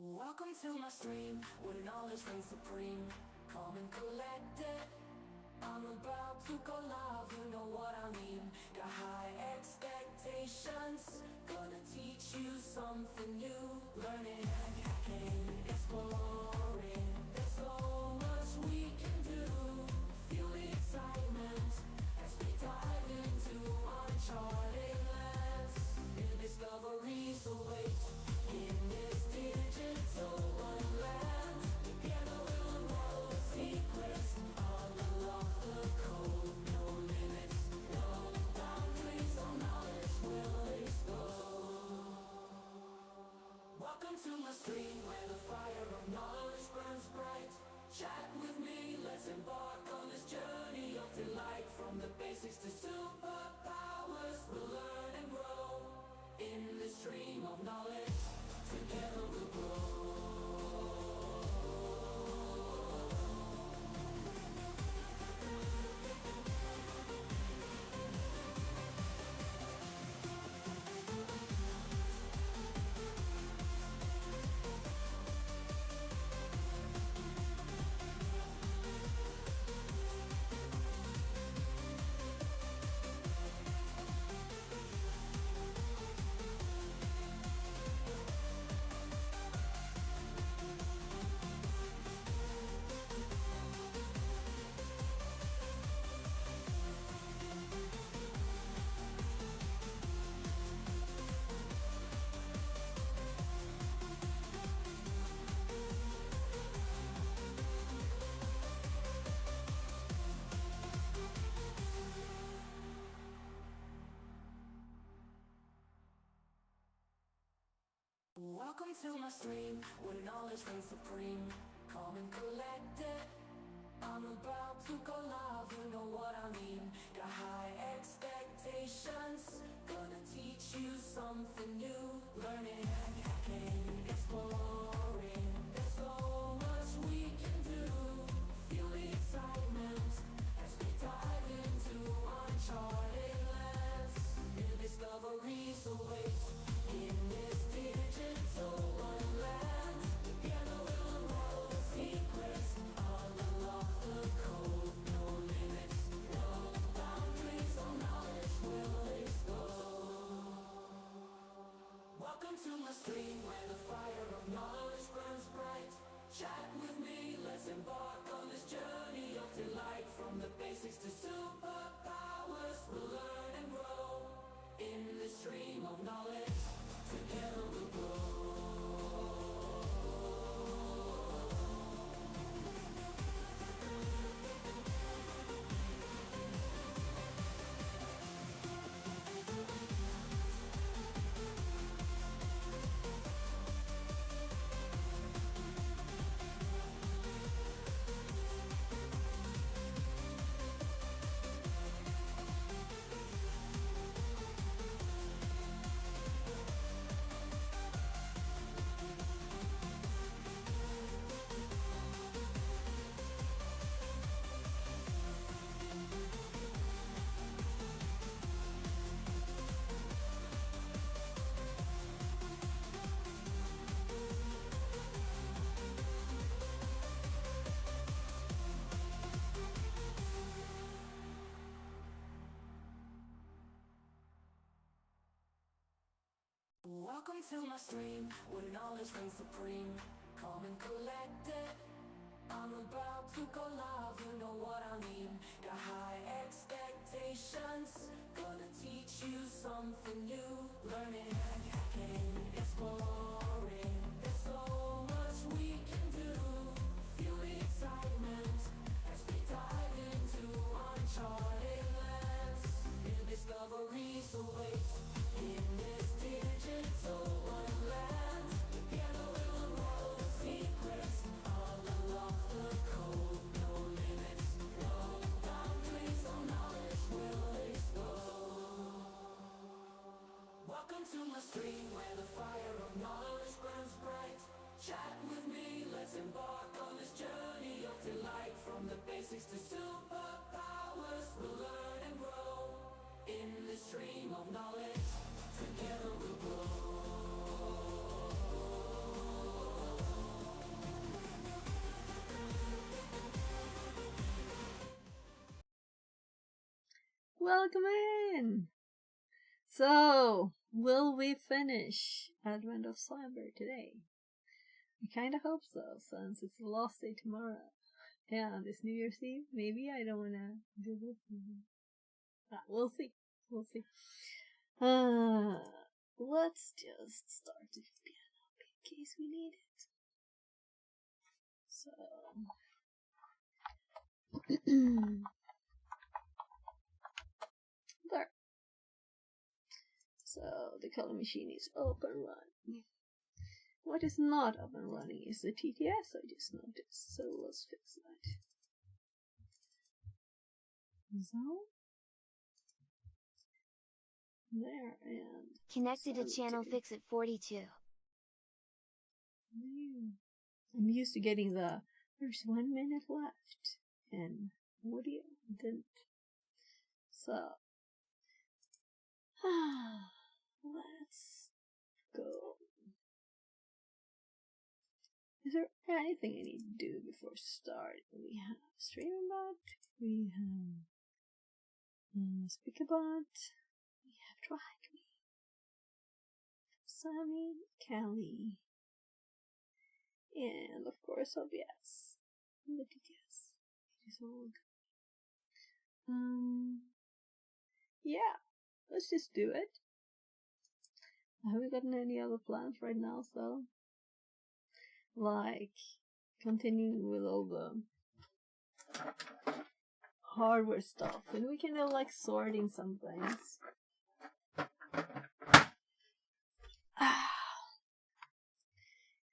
Welcome to my stream, where knowledge reigns supreme. Calm and collected, I'm about to go live, you know what I mean. Got high expectations, gonna teach you something new. Learning, hacking, exploring, there's so much we can do. Feel the excitement as we dive into uncharted lands. New discoveries await in this digital wonderland. Together we'll unravel the secrets, unlock the code. No limits, no boundaries, all knowledge will explode. Welcome to my stream, where the fire of knowledge burns bright. Chat with me, let's embark on this journey of delight. From the basics to superpowers, we'll learn and grow. In this stream of knowledge, together we'll grow. Welcome to my stream, where knowledge reigns supreme. Calm and collected, I'm about to go live, you know what I mean. Got high expectations, gonna teach you something new. Learning, hacking, exploring, there's so much we can do. Feel the excitement as we dive into uncharted lands. New discoveries await in this digital wonderland. Together we'll unravel the secrets, unlock the code. No limits, no boundaries, all knowledge will explode. Welcome to my stream, where the fire of knowledge burns bright. Chat with me, let's embark on this journey of delight. From the basics to superpowers, we'll learn and grow. In this stream of knowledge, together we'll grow. Welcome to my stream, where knowledge reigns supreme. Calm and collected, I'm about to go live, you know what I mean. Got high expectations, gonna teach you something new. Learning, hacking, exploring, there's so much we can do. Feel the excitement as we dive into uncharted lands. New discoveries await in this digital wonderland. Together we'll unravel the secrets, unlock the code. No limits, no boundaries, all knowledge will explode. Welcome to my stream, where the fire of welcome in! So, will we finish Advent of Slumber today? I kinda hope so, since it's the last day tomorrow. Yeah, this New Year's Eve, maybe I don't wanna do this. We'll see. We'll see. Let's just start the piano in case we need it. So... there. So, the color machine is up and running. What is not up and running is the TTS I just noticed, so let's fix that. So, there, and connected to channel fix at 42. I'm used to getting there's 1 minute left, and audio didn't. So, let's go. Is there anything I need to do before starting? We have StreamBot, we have SpeakerBot, we have TrackMe, Sammy, Kelly, and of course OBS, and the TTS. It is all good. Yeah, let's just do it. I haven't gotten any other plans right now, so like continuing with all the hardware stuff, and we can do like sorting some things.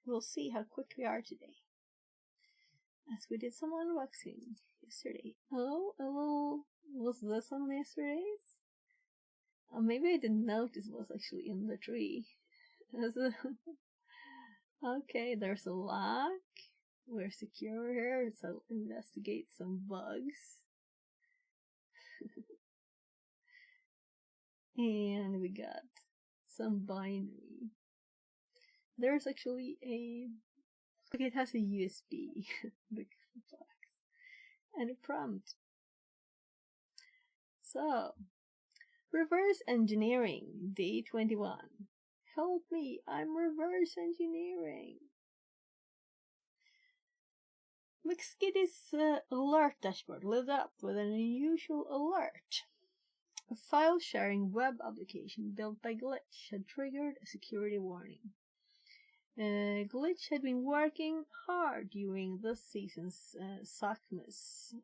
We'll see how quick we are today, as we did some unboxing yesterday. Oh, a little, was this on yesterday's? Maybe I didn't notice it was actually in the tree. Okay, there's a lock. We're secure here, so investigate some bugs. And we got some binary. There's actually look, it has a USB and a prompt. So, reverse engineering, day 21. Help me, I'm reverse engineering. McSkitty's alert dashboard lit up with an unusual alert. A file-sharing web application built by Glitch had triggered a security warning. Glitch had been working hard during this season's Sackmas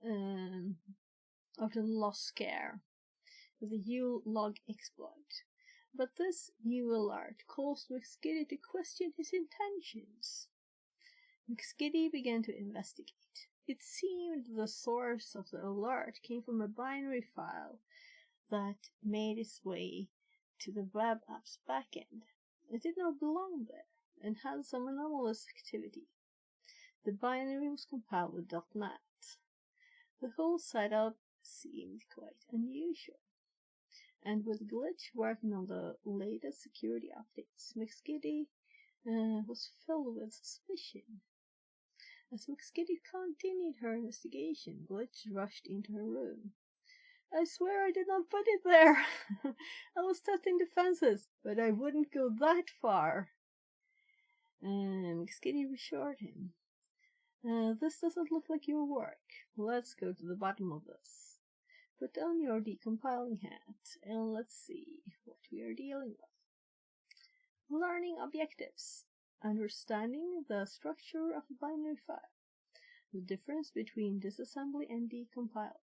of the Lost Scare with the U-Log exploit. But this new alert caused McSkitty to question his intentions. McSkitty began to investigate. It seemed the source of the alert came from a binary file that made its way to the web app's backend. It did not belong there and had some anomalous activity. The binary was compiled with .NET. The whole setup seemed quite unusual. And with Glitch working on the latest security updates, McSkitty was filled with suspicion. As McSkitty continued her investigation, Glitch rushed into her room. I swear I did not put it there. I was testing the fences, but I wouldn't go that far. McSkitty reassured him. This doesn't look like your work. Let's go to the bottom of this. Put on your decompiling hat, and let's see what we are dealing with. Learning objectives. Understanding the structure of a binary file. The difference between disassembly and decompiling.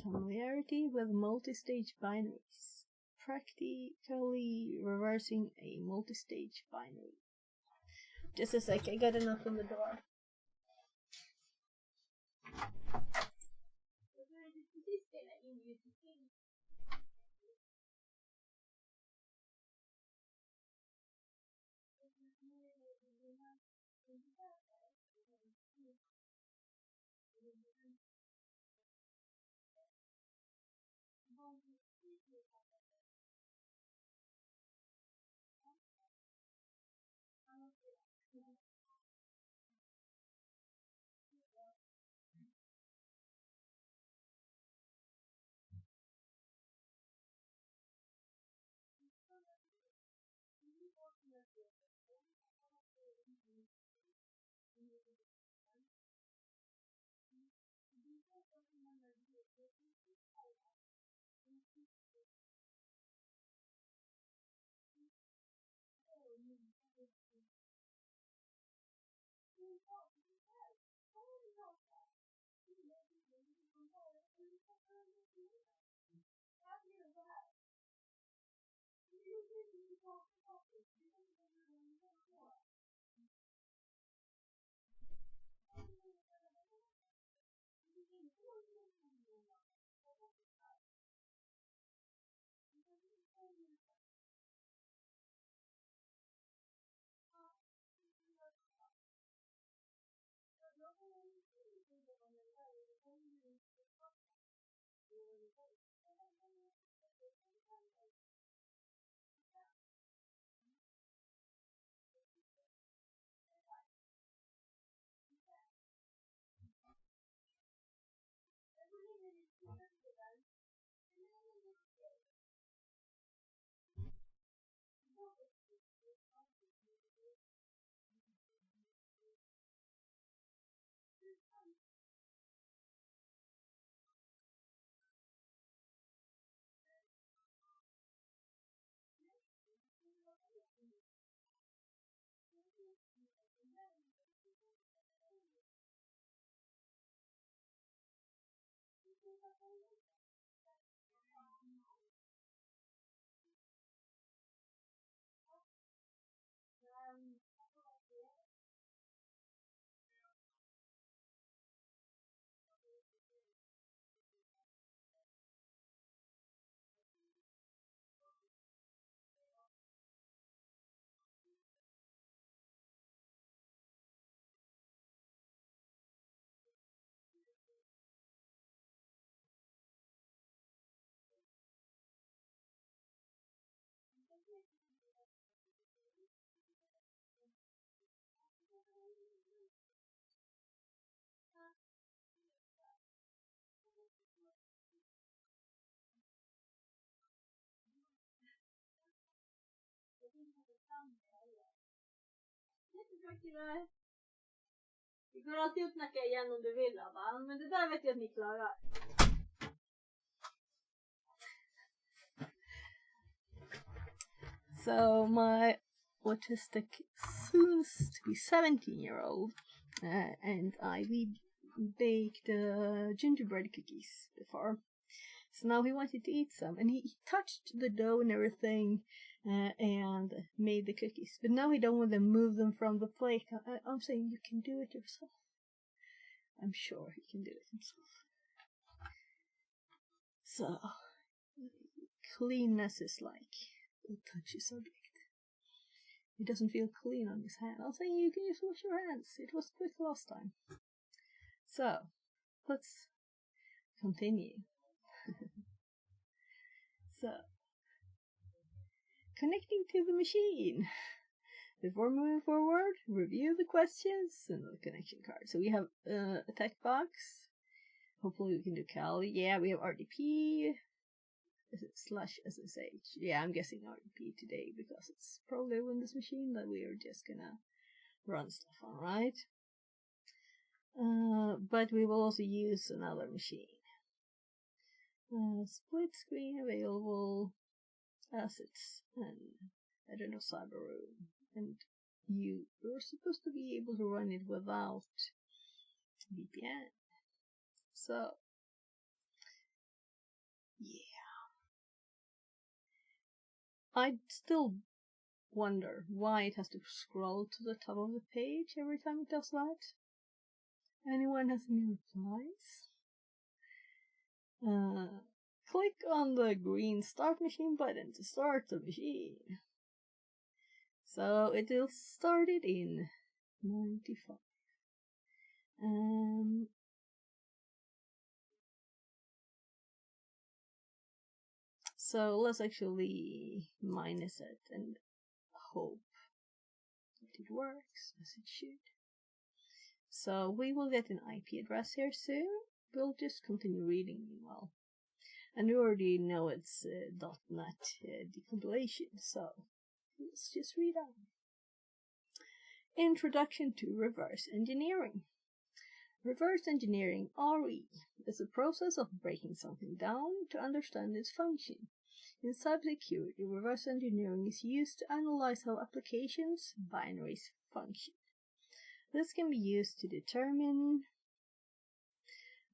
Familiarity with multi-stage binaries. Practically reversing a multi-stage binary. Just a sec, I got a knock on the door. Det går alltid att knacka igen om du vill, va? Men det där vet jag att ni klarar. So my autistic soon-to-be 17-year-old and we baked gingerbread cookies before. So now he wanted to eat some, and he touched the dough and everything and made the cookies. But now he don't want to move them from the plate. I'm saying you can do it yourself. I'm sure he can do it himself. So, cleanness is like a touchy subject. He doesn't feel clean on his hand. I'm saying you can just wash your hands. It was quick last time. So, let's continue. So, connecting to the machine. Before moving forward, review the questions and the connection card. So we have a text box. Hopefully we can do Kali. Yeah, we have RDP / SSH. Yeah, I'm guessing RDP today because it's probably a Windows machine that we are just gonna run stuff on, right? But we will also use another machine. Split screen available assets and I don't know, Cyberroom. And you're supposed to be able to run it without VPN. So, yeah. I still wonder why it has to scroll to the top of the page every time it does that. Anyone has any replies? Click on the green start machine button to start the machine. So it will start it in 95. So let's actually minus it and hope that it works as it should. So we will get an IP address here soon. We'll just continue reading meanwhile. And we already know it's .NET decompilation, so Let's just read on. Introduction to Reverse Engineering. Reverse engineering, RE, is a process of breaking something down to understand its function. In cybersecurity, reverse engineering is used to analyze how applications, binaries, function. This can be used to determine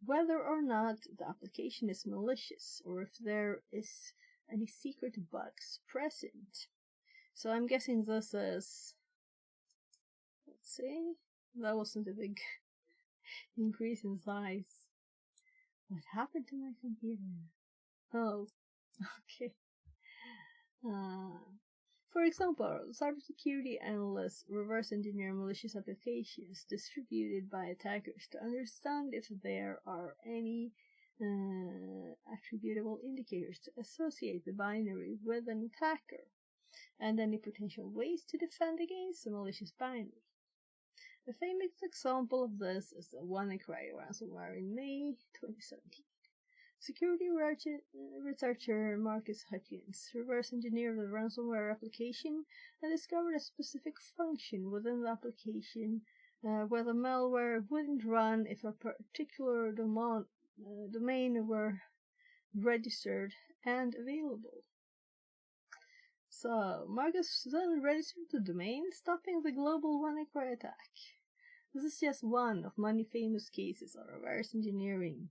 whether or not the application is malicious or if there is any secret bugs present. So I'm guessing this is, let's see, that wasn't a big increase in size. What happened to my computer? Oh, okay. For example, cybersecurity analysts reverse engineer malicious applications distributed by attackers to understand if there are any attributable indicators to associate the binary with an attacker, and any potential ways to defend against a malicious binary. A famous example of this is the WannaCry ransomware in May 2017. Security researcher Marcus Hutchins reverse engineered the ransomware application and discovered a specific function within the application where the malware wouldn't run if a particular domain were registered and available. So, Marcus then registered the domain, stopping the global WannaCry attack. This is just one of many famous cases of reverse engineering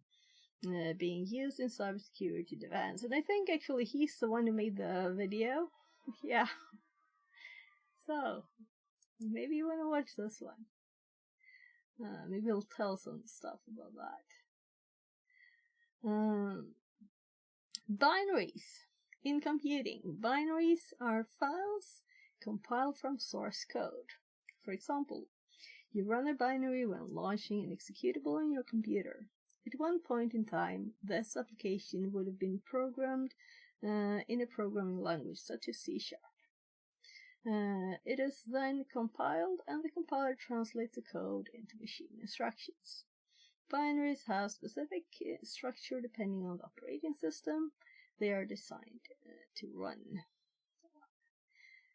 being used in cybersecurity defense. And I think actually he's the one who made the video. Yeah. So, maybe you want to watch this one. Maybe he'll tell some stuff about that. Binaries. In computing, binaries are files compiled from source code. For example, you run a binary when launching an executable on your computer. At one point in time, this application would have been programmed in a programming language such as C#. It is then compiled, and the compiler translates the code into machine instructions. Binaries have specific structure depending on the operating system they are designed to run.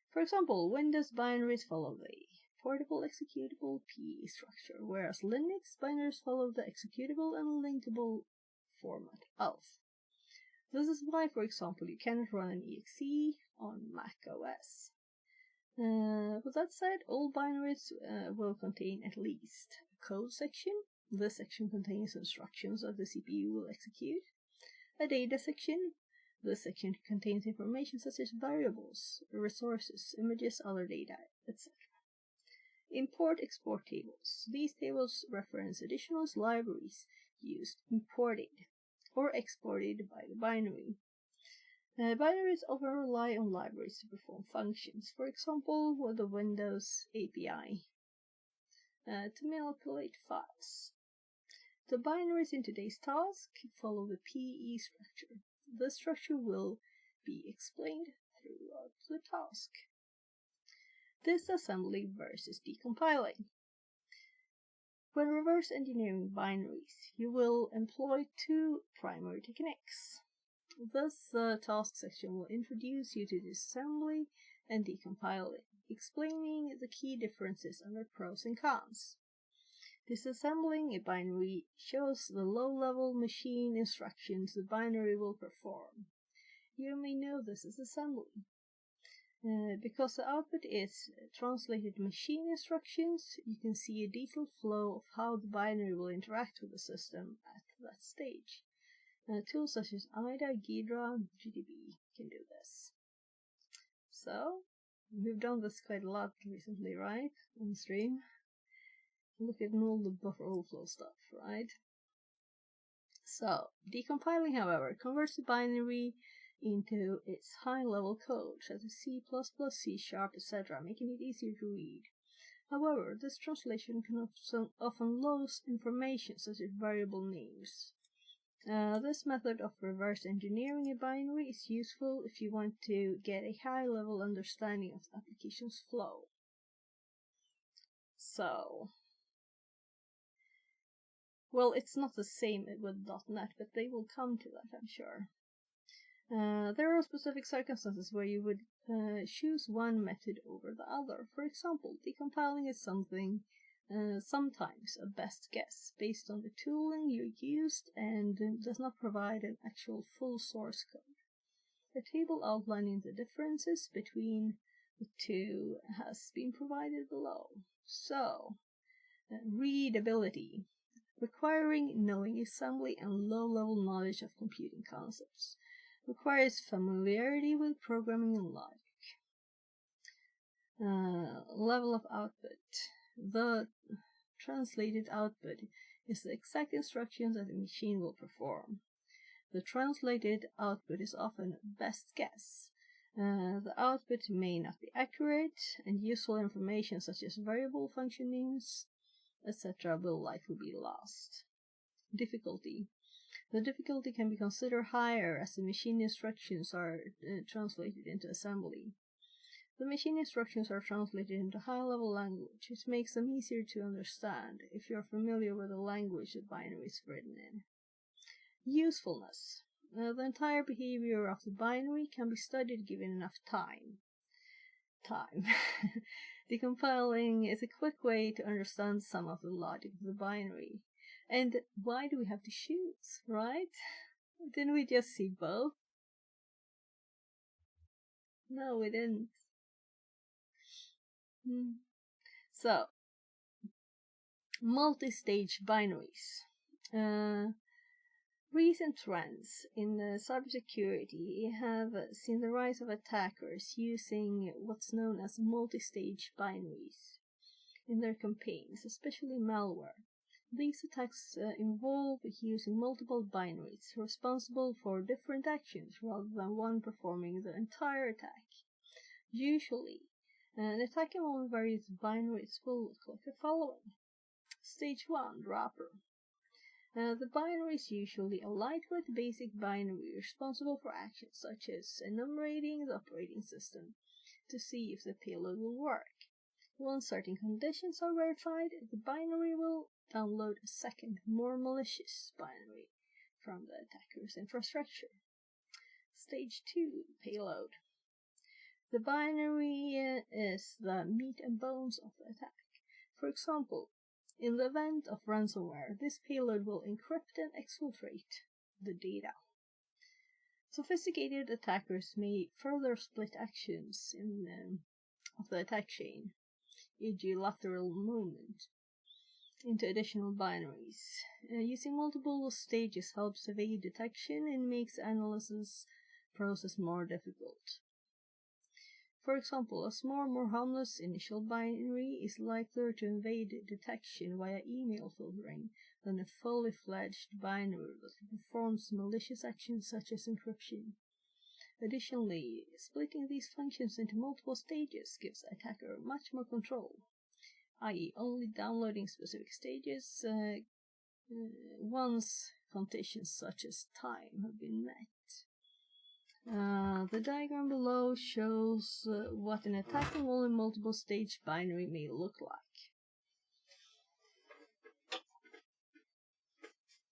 For example, Windows binaries follow the portable executable PE structure, whereas Linux binaries follow the executable and linkable format ALF. This is why, for example, you cannot run an exe on Mac OS. With that said, all binaries will contain at least a code section. This section contains instructions that the CPU will execute. A data section. This section contains information such as variables, resources, images, other data, etc. Import-export tables. These tables reference additional libraries used imported or exported by the binary. Binaries often rely on libraries to perform functions, for example, with the Windows API, to manipulate files. The binaries in today's task follow the PE structure. This structure will be explained throughout the task. Disassembly versus decompiling. When reverse engineering binaries, you will employ two primary techniques. This task section will introduce you to disassembly and decompiling, explaining the key differences and their pros and cons. Disassembling a binary shows the low-level machine instructions the binary will perform. You may know this as assembly. Because the output is translated machine instructions, you can see a detailed flow of how the binary will interact with the system at that stage. Tools such as IDA, Ghidra, GDB can do this. So, we've done this quite a lot recently, right? On stream. Look at all the buffer overflow stuff, right? So, decompiling, however, converts the binary into its high-level code, such as C++, C#, etc., making it easier to read. However, this translation can often lose information, such as variable names. This method of reverse engineering a binary is useful if you want to get a high-level understanding of the application's flow. So, well, it's not the same with .NET, but they will come to that, I'm sure. There are specific circumstances where you would choose one method over the other. For example, decompiling is sometimes a best guess based on the tooling you used and does not provide an actual full source code. A table outlining the differences between the two has been provided below. So, readability, requiring knowing assembly and low-level knowledge of computing concepts, requires familiarity with programming and logic. Level of output. The translated output is the exact instructions that the machine will perform. The translated output is often best guess. The output may not be accurate, and useful information such as variable functionings, etc. will likely be lost. Difficulty. The difficulty can be considered higher as the machine instructions are translated into assembly. The machine instructions are translated into high-level language, which makes them easier to understand if you're familiar with the language the binary is written in. Usefulness. The entire behavior of the binary can be studied given enough time. Decompiling is a quick way to understand some of the logic of the binary. And why do we have to choose, right? Didn't we just see both? No, we didn't. So, multi-stage binaries. Recent trends in cybersecurity have seen the rise of attackers using what's known as multi-stage binaries in their campaigns, especially malware. These attacks involve using multiple binaries responsible for different actions rather than one performing the entire attack. Usually, an attack involving various binaries will look like the following. Stage 1, wrapper. The binary is usually a lightweight basic binary responsible for actions such as enumerating the operating system to see if the payload will work. Once certain conditions are verified, the binary will download a second, more malicious binary from the attacker's infrastructure. Stage 2, payload. The binary is the meat and bones of the attack. For example, in the event of ransomware, this payload will encrypt and exfiltrate the data. Sophisticated attackers may further split actions of the attack chain, e.g. lateral movement, into additional binaries. Using multiple stages helps evade detection and makes the analysis process more difficult. For example, a small, more harmless initial binary is likelier to evade detection via email filtering than a fully fledged binary that performs malicious actions such as encryption. Additionally, splitting these functions into multiple stages gives the attacker much more control, i.e. only downloading specific stages once conditions such as time have been met. The diagram below shows what an attack involving multiple stage binary may look like.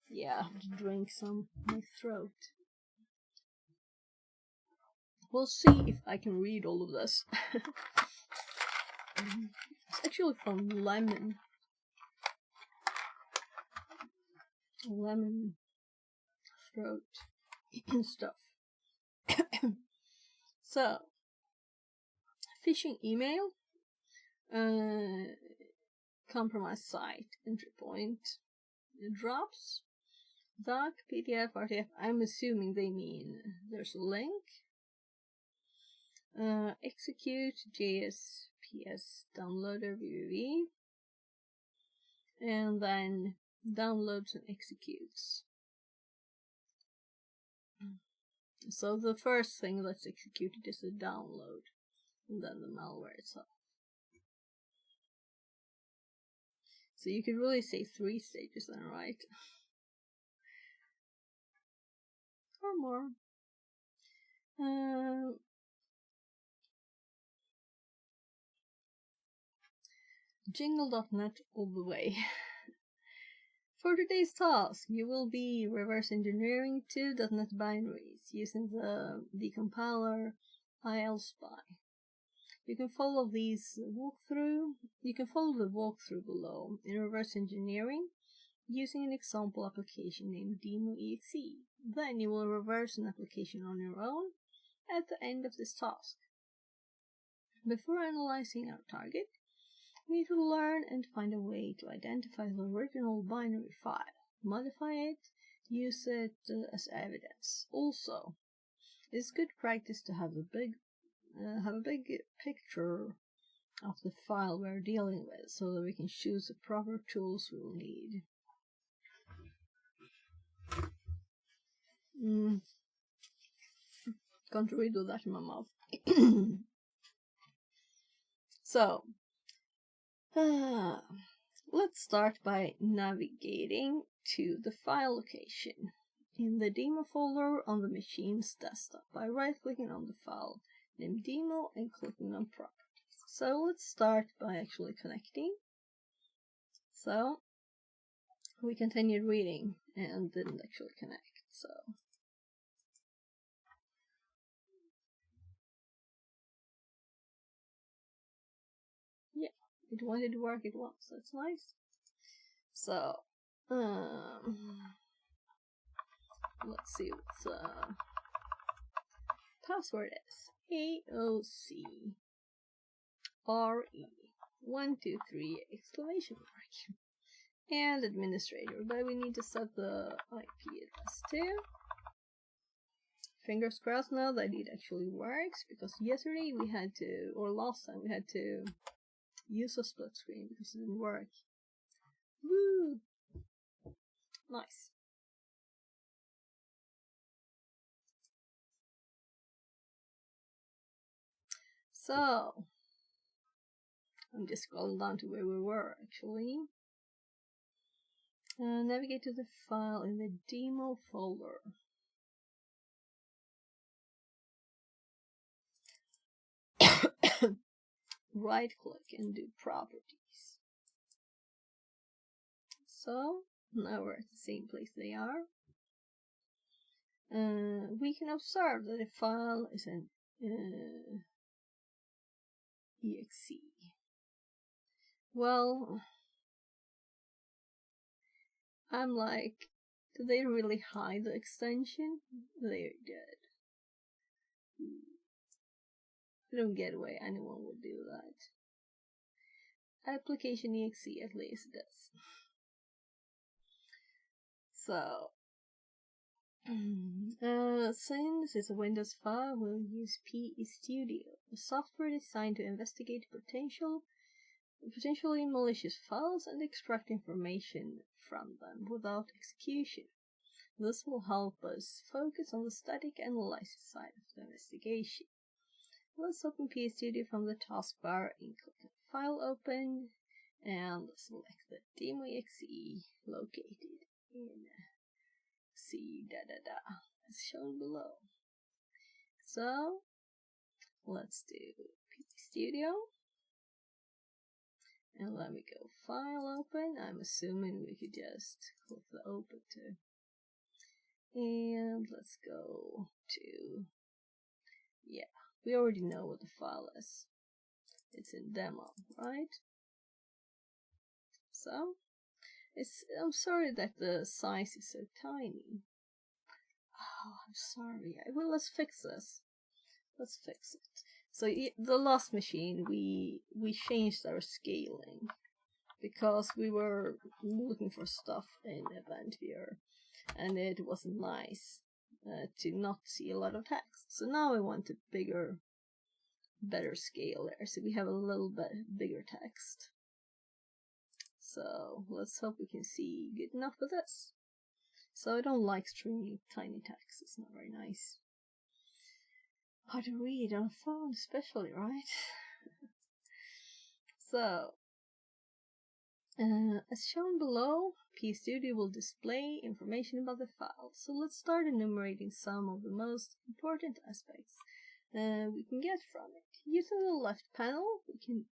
Yeah, I have to drink some in my throat. We'll see if I can read all of this. It's actually from Lemon throat and stuff. So, phishing email, compromised site, entry point, drops, doc, PDF, RTF, I'm assuming they mean there's a link, execute, JS, PS, downloader, VVV, and then downloads and executes. So the first thing that's executed is the download, and then the malware itself. So you could really say 3 stages then, right? Or more. Jingle.net all the way. For today's task, you will be reverse engineering two .NET binaries using the decompiler ILSpy. You can follow the walkthrough below in reverse engineering using an example application named Demo.exe. Then you will reverse an application on your own at the end of this task. Before analyzing our target, we need to learn and find a way to identify the original binary file, modify it, use it as evidence. Also, it's good practice to have a big picture of the file we're dealing with so that we can choose the proper tools we will need. Can't really do that in my mouth. So, let's start by navigating to the file location in the demo folder on the machine's desktop by right-clicking on the file named demo and clicking on properties. So let's start by actually connecting. So we continued reading and didn't actually connect. So yeah, it wanted to work at once. That's nice. So let's see what the password is. AOCRE123 exclamation mark. And administrator, but we need to set the IP address too. Fingers crossed now that it actually works, because yesterday we had to, or last time we had to use a split screen because it didn't work. Woo! Nice. So, I'm just scrolling down to where we were actually. Navigate to the file in the demo folder. Right click and do properties. So now we're at the same place they are. We can observe that the file is an exe. Well, I'm like, did they really hide the extension? They did. I don't get why anyone would do that. Application exe at least does. So, since it's a Windows file, we'll use PE Studio, a software designed to investigate potentially malicious files and extract information from them without execution. This will help us focus on the static analysis side of the investigation. Let's open PE Studio from the taskbar and click on File Open, and select the demo.exe located in C as shown below. So let's do PE Studio. And let me go File Open. I'm assuming we could just click the Open too. And let's go to, yeah, we already know what the file is. It's in demo, right? So, I'm sorry that the size is so tiny. Oh, I'm sorry. Let's fix this. Let's fix it. So the last machine, we changed our scaling because we were looking for stuff in Event Viewer, and it wasn't nice to not see a lot of text. So now I want a bigger, better scale there, so we have a little bit bigger text. So let's hope we can see good enough with this. So I don't like extremely tiny text, it's not very nice. Hard to read on a phone especially, right? So, as shown below, PE Studio will display information about the file. So let's start enumerating some of the most important aspects we can get from it. Using the left panel, we can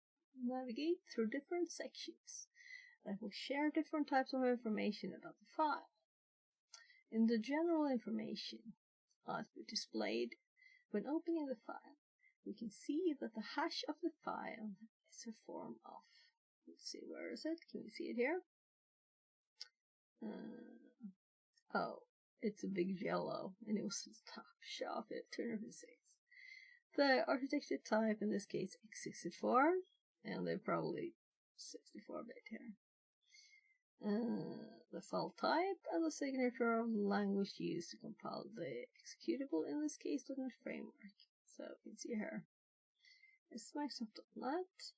navigate through different sections. that will share different types of information about the file. In the general information output displayed when opening the file, we can see that the hash of the file is a form of, let's see, where is it? Can we see it here? Oh, it's a big yellow, and it was the top shelf at 256. The architecture type, in this case, x64, and they're probably 64-bit here. The file type and the signature of the language used to compile the executable, in this case, .NET Framework. So you can see here, it's Microsoft.NET.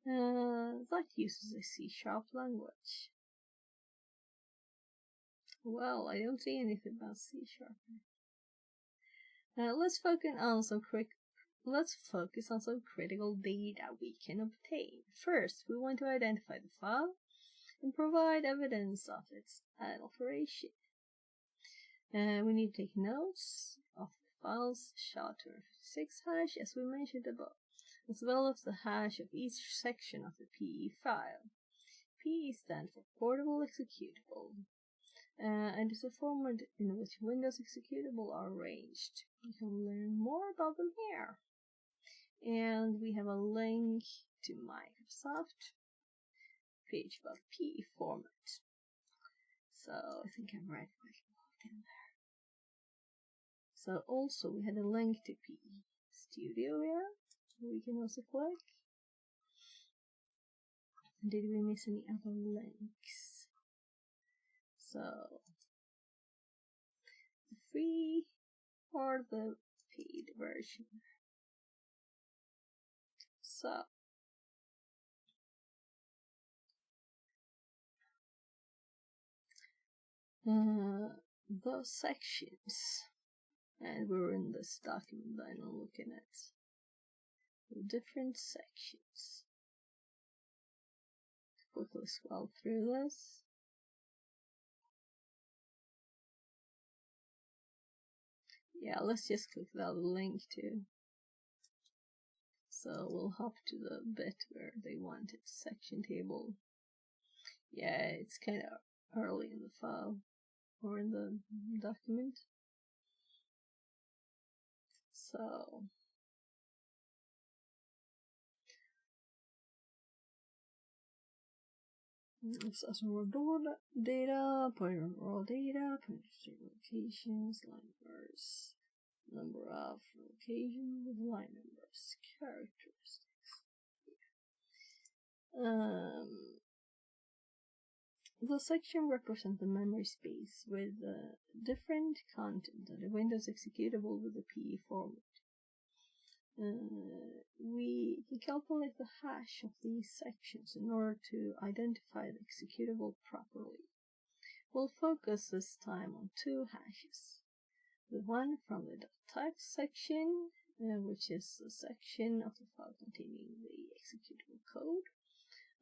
That uses a C# language. Well, I don't see anything about C#. Let's focus on some critical data we can obtain. First, we want to identify the file and provide evidence of its alteration. We need to take notes of the file's SHA-256 hash, as we mentioned above, as well as the hash of each section of the PE file. PE stands for Portable Executable, and is a format in which Windows executable are arranged. You can learn more about them here. And we have a link to Microsoft page about PE format. So I think I'm right in there. So also we had a link to PE Studio here. We can also click. Did we miss any other links? So the free or the paid version. So those sections, and we're in this document that I'm looking at. The different sections. Quickly scroll through this. Yeah, let's just click that link too. So we'll hop to the bit where they wanted section table. Yeah, it's kind of early in the file or in the document. So this is raw data, pointer raw data, pointer locations, line numbers, number of locations with line numbers, characteristics. The section represents the memory space with different content and a Windows executable with the PE format. We can calculate the hash of these sections in order to identify the executable properly. We'll focus this time on two hashes. The one from the .text section, which is the section of the file containing the executable code.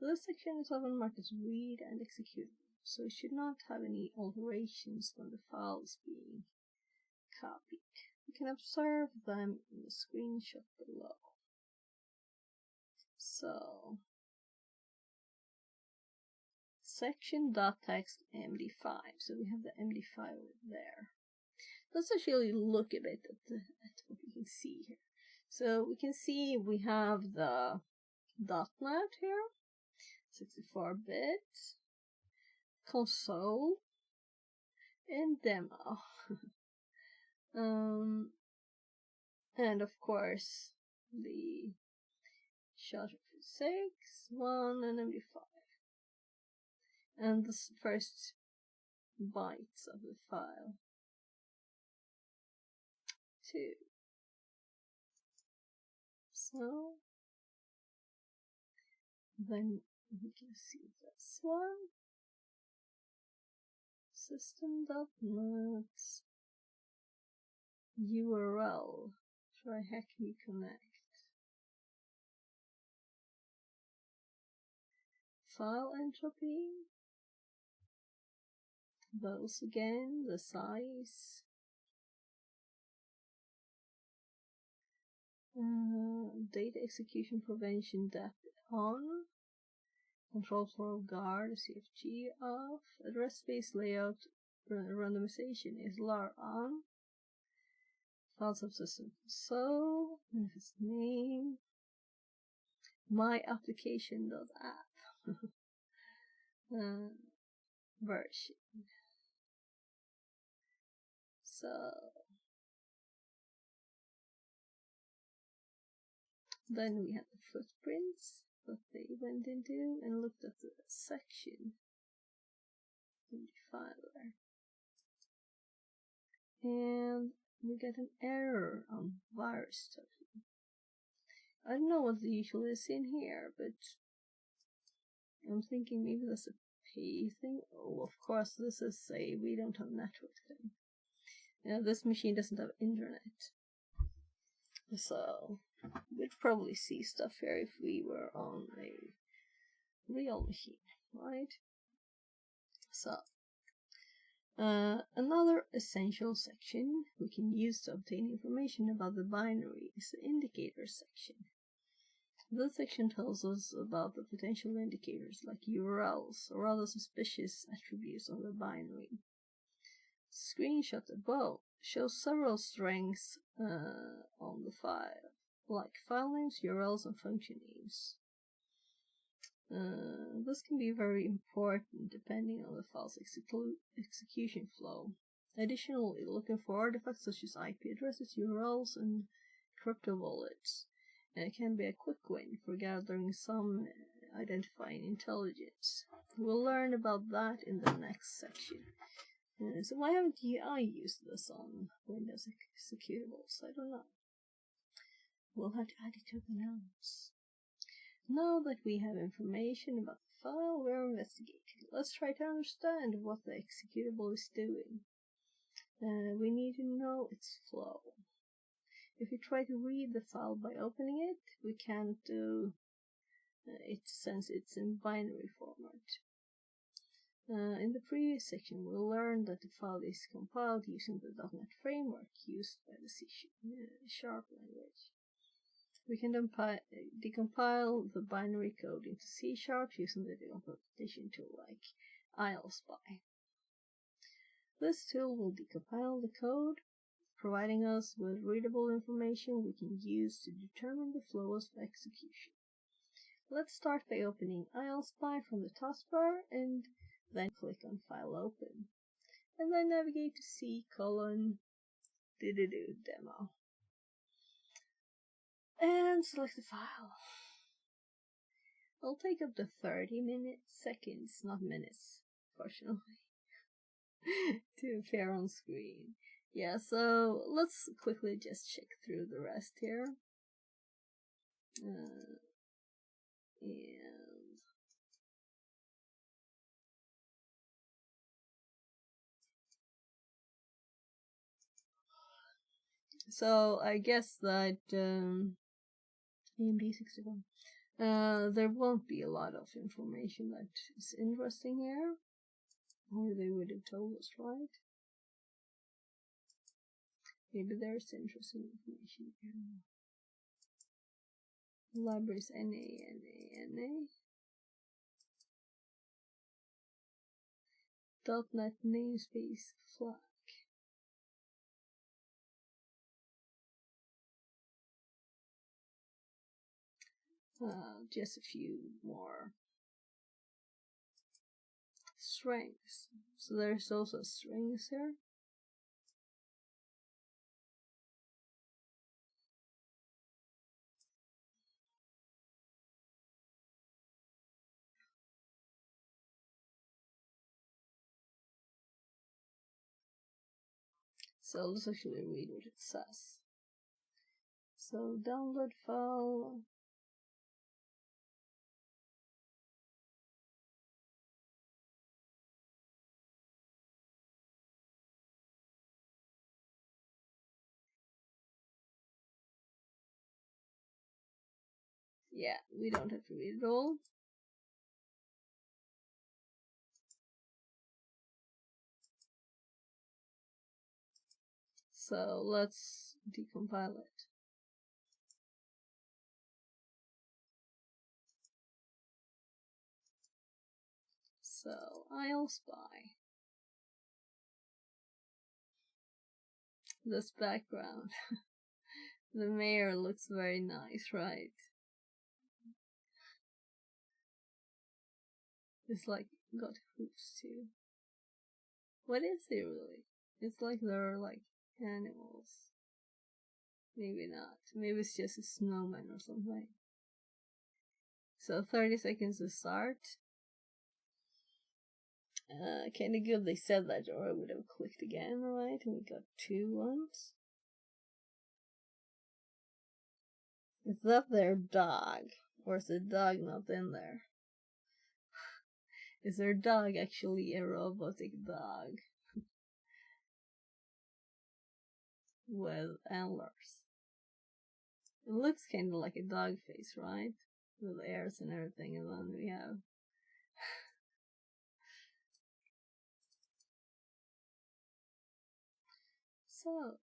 This section is often marked as read and executable, so it should not have any alterations when the file is being copied. You can observe them in the screenshot below. So, section.text MD5. So we have the MD5 there. Let's actually look a bit at what we can see here. So we can see we have the .NET here, 64-bit, console, and demo. And of course the SHA-256, 1, and MD5. And the first bytes of the file. 2. So then we can see this one. System.net URL. Try Hack Me Connect. File entropy. Those again, the size. Data execution prevention depth on. control flow guard, CFG off, address space layout randomization is LAR on, file subsystem so, manifest name, my application.app, version. So then we have the footprints that they went into and looked at the section in the filer. And we get an error on virus token. I don't know what the usual is in here, but I'm thinking maybe that's a pay thing. Oh, of course, this is a we don't have network thing. This machine doesn't have internet. So we'd probably see stuff here if we were on a real machine, right? So another essential section we can use to obtain information about the binary is the indicator section. This section tells us about the potential indicators like URLs or other suspicious attributes of the binary. The screenshot above shows several strings on the file, like file names, URLs, and function names. This can be very important depending on the file's execution flow. Additionally, looking for artifacts such as IP addresses, URLs, and crypto wallets can be a quick win for gathering some identifying intelligence. We'll learn about that in the next section. So why haven't I used this on Windows executables? I don't know. We'll have to add it to the notes. Now that we have information about the file we're investigating, let's try to understand what the executable is doing. We need to know its flow. If we try to read the file by opening it, we can't do it since it's in binary format. In the previous section, we learned that the file is compiled using the .NET framework used by the C# language. We can decompile the binary code into C# using the decomposition tool like ILSpy. This tool will decompile the code, providing us with readable information we can use to determine the flows of execution. Let's start by opening ILSpy from the taskbar and then click on File Open, and then navigate to C:/demo, and select the file. It'll take up to 30 seconds, not minutes, fortunately, to appear on screen. Yeah, so let's quickly just check through the rest here. So I guess that AMD61, there won't be a lot of information that is interesting here, or they would have told us, right? Maybe there's interesting information here. Libraries NA. .NET namespace flag. Just a few more strings. So there's also strings here. So let's actually read what it says. So download file. Yeah, we don't have to read it all. So let's decompile it. So I'll spy. This background. The mayor looks very nice, right? It's like got hoofs too. What is it really? It's like they're like animals. Maybe not. Maybe it's just a snowman or something. So 30 seconds to start. Kinda good they said that, or I would have clicked again, right? And we got 2 ones. Is that their dog? Or is the dog not in there? Is their dog actually a robotic dog? With antlers. It looks kinda like a dog face, right? With ears and everything, and then we have so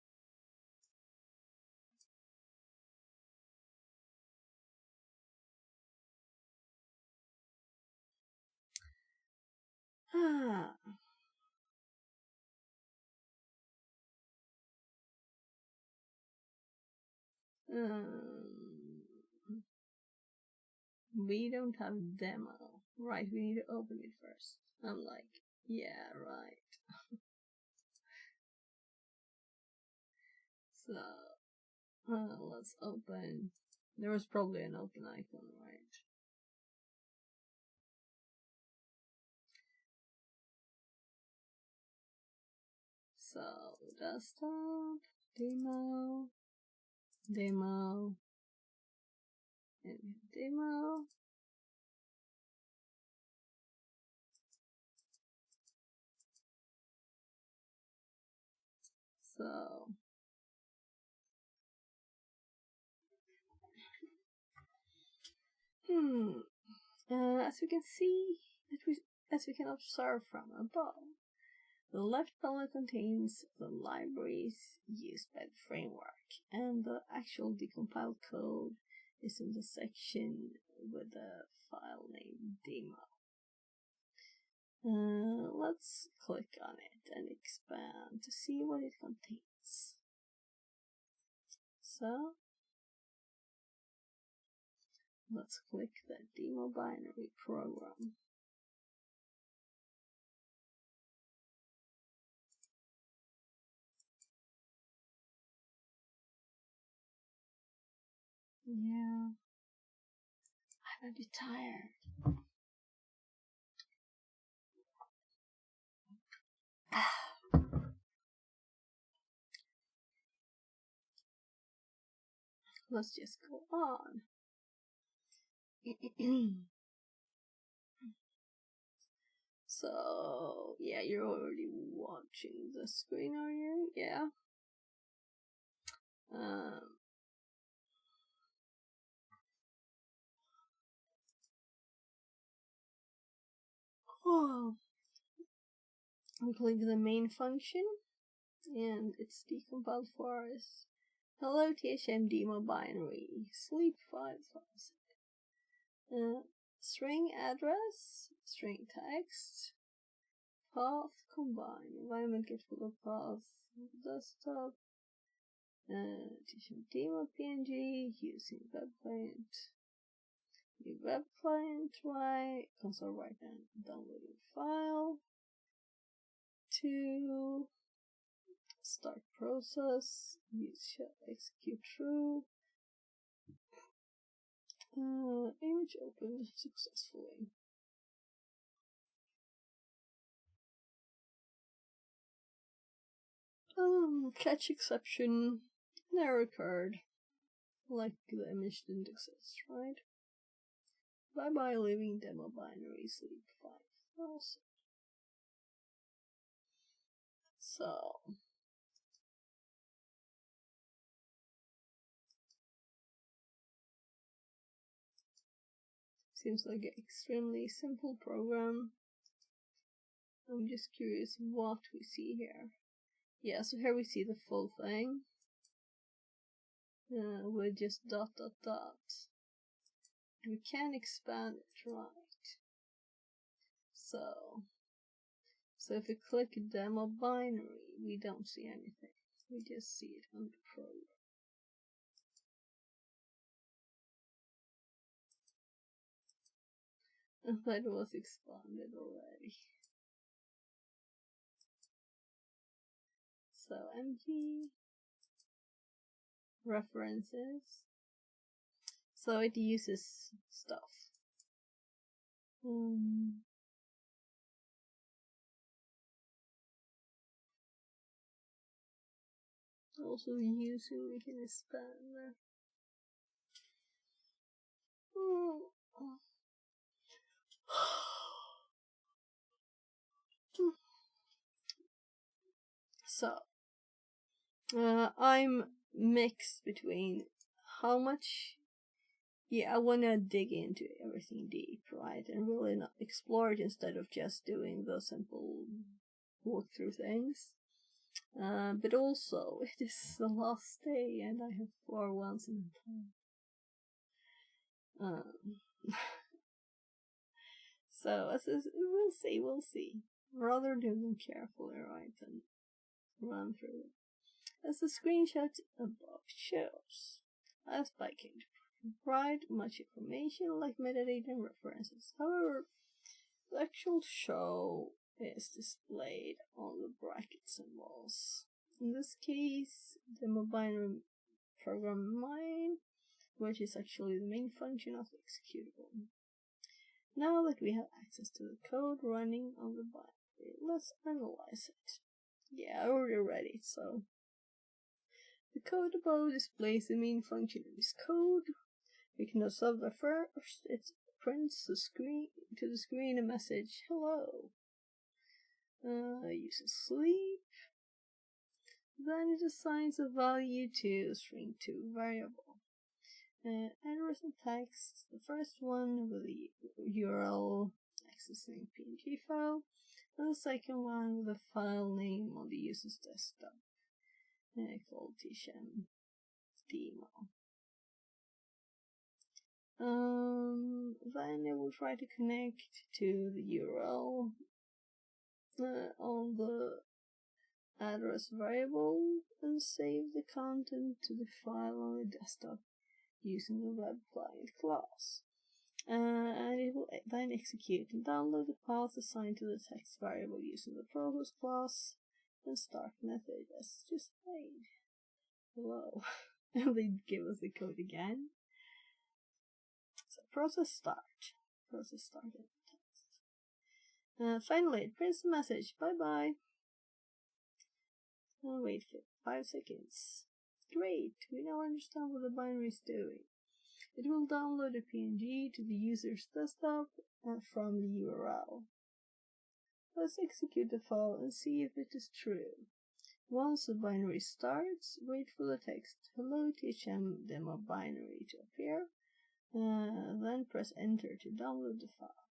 we don't have demo. Right, we need to open it first. I'm like, yeah, right. So, let's open. There was probably an open icon, right? So, desktop, demo, demo, and demo. So, as we can see, as we can observe from above, the left panel contains the libraries used by the framework, and the actual decompiled code is in the section with the file name demo. Let's click on it and expand to see what it contains. So, let's click the demo binary program. Yeah, I'm a bit tired. Let's just go on. So, yeah, you're already watching the screen, are you? Yeah. We click the main function, and it's decompiled for us. Hello THM demo binary, sleep 5000. String address, string text, path combine, environment get full of path, desktop, THM demo PNG using web client. New web client, right? Console right now, downloading file. To start process, use shall execute true. Image opened successfully. Catch exception. Never occurred. Like the image didn't exist, right? Bye bye living demo binary sleep 5000. So seems like an extremely simple program. I'm just curious what we see here. Yeah, so here we see the full thing. With just dot dot dot. We can expand it, right? So if we click demo binary, we don't see anything. We just see it on the program. And that was expanded already. So MG references. So it uses stuff. Also the user we can expand there. So I'm mixed between how much I want to dig into everything deep, right, and really not explore it instead of just doing the simple walkthrough things. But also, it is the last day and I have 4 ones in time. So, we'll see. Rather do them carefully, right, and run through them. As the screenshot above shows, Aspy can provide much information like metadata and references. However, the actual show is displayed on the bracket symbols. In this case, demo binary program mine, which is actually the main function of the executable. Now that we have access to the code running on the binary, let's analyze it. Yeah, I already read it, so the code above displays the main function of this code. We can observe the first, it prints the screen a message, hello. Uses sleep. Then it assigns a value to string2 variable. Address and text, the first one with the URL accessing PNG file, and the second one with the file name on the user's desktop, called Tsham demo. Then it will try to connect to the URL on the address variable and save the content to the file on the desktop using the web client class. And it will then execute and download the path assigned to the text variable using the process class and start method as just made. Hello. And they give us the code again. So process start. Process started text. Finally, it prints the message. Bye bye. I'll wait for 5 seconds. Great, we now understand what the binary is doing. It will download a PNG to the user's desktop from the URL. Let's execute the file and see if it is true. Once the binary starts, wait for the text hello Tsham demo binary to appear, then press enter to download the file.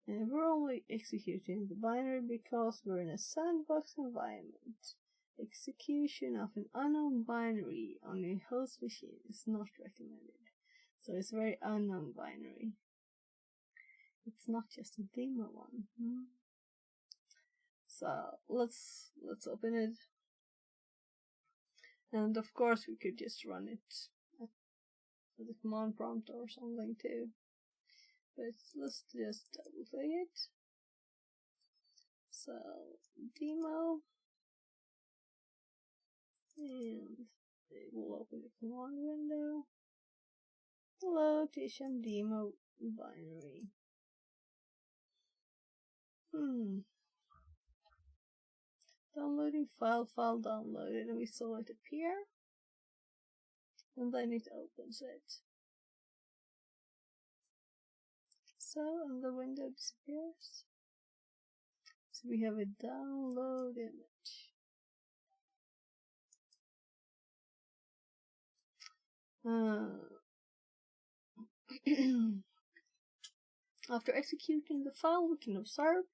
And we're only executing the binary because we're in a sandbox environment. Execution of an unknown binary on a host machine is not recommended. So it's very unknown binary. It's not just a demo one. So let's open it. And of course we could just run it at the command prompt or something too. But let's just double click it. So demo, and it will open the command window. Hello Tsham demo binary. Downloading file downloaded, and we saw it appear. And then it opens it. So, and the window disappears. So we have a download image. After executing the file, we can observe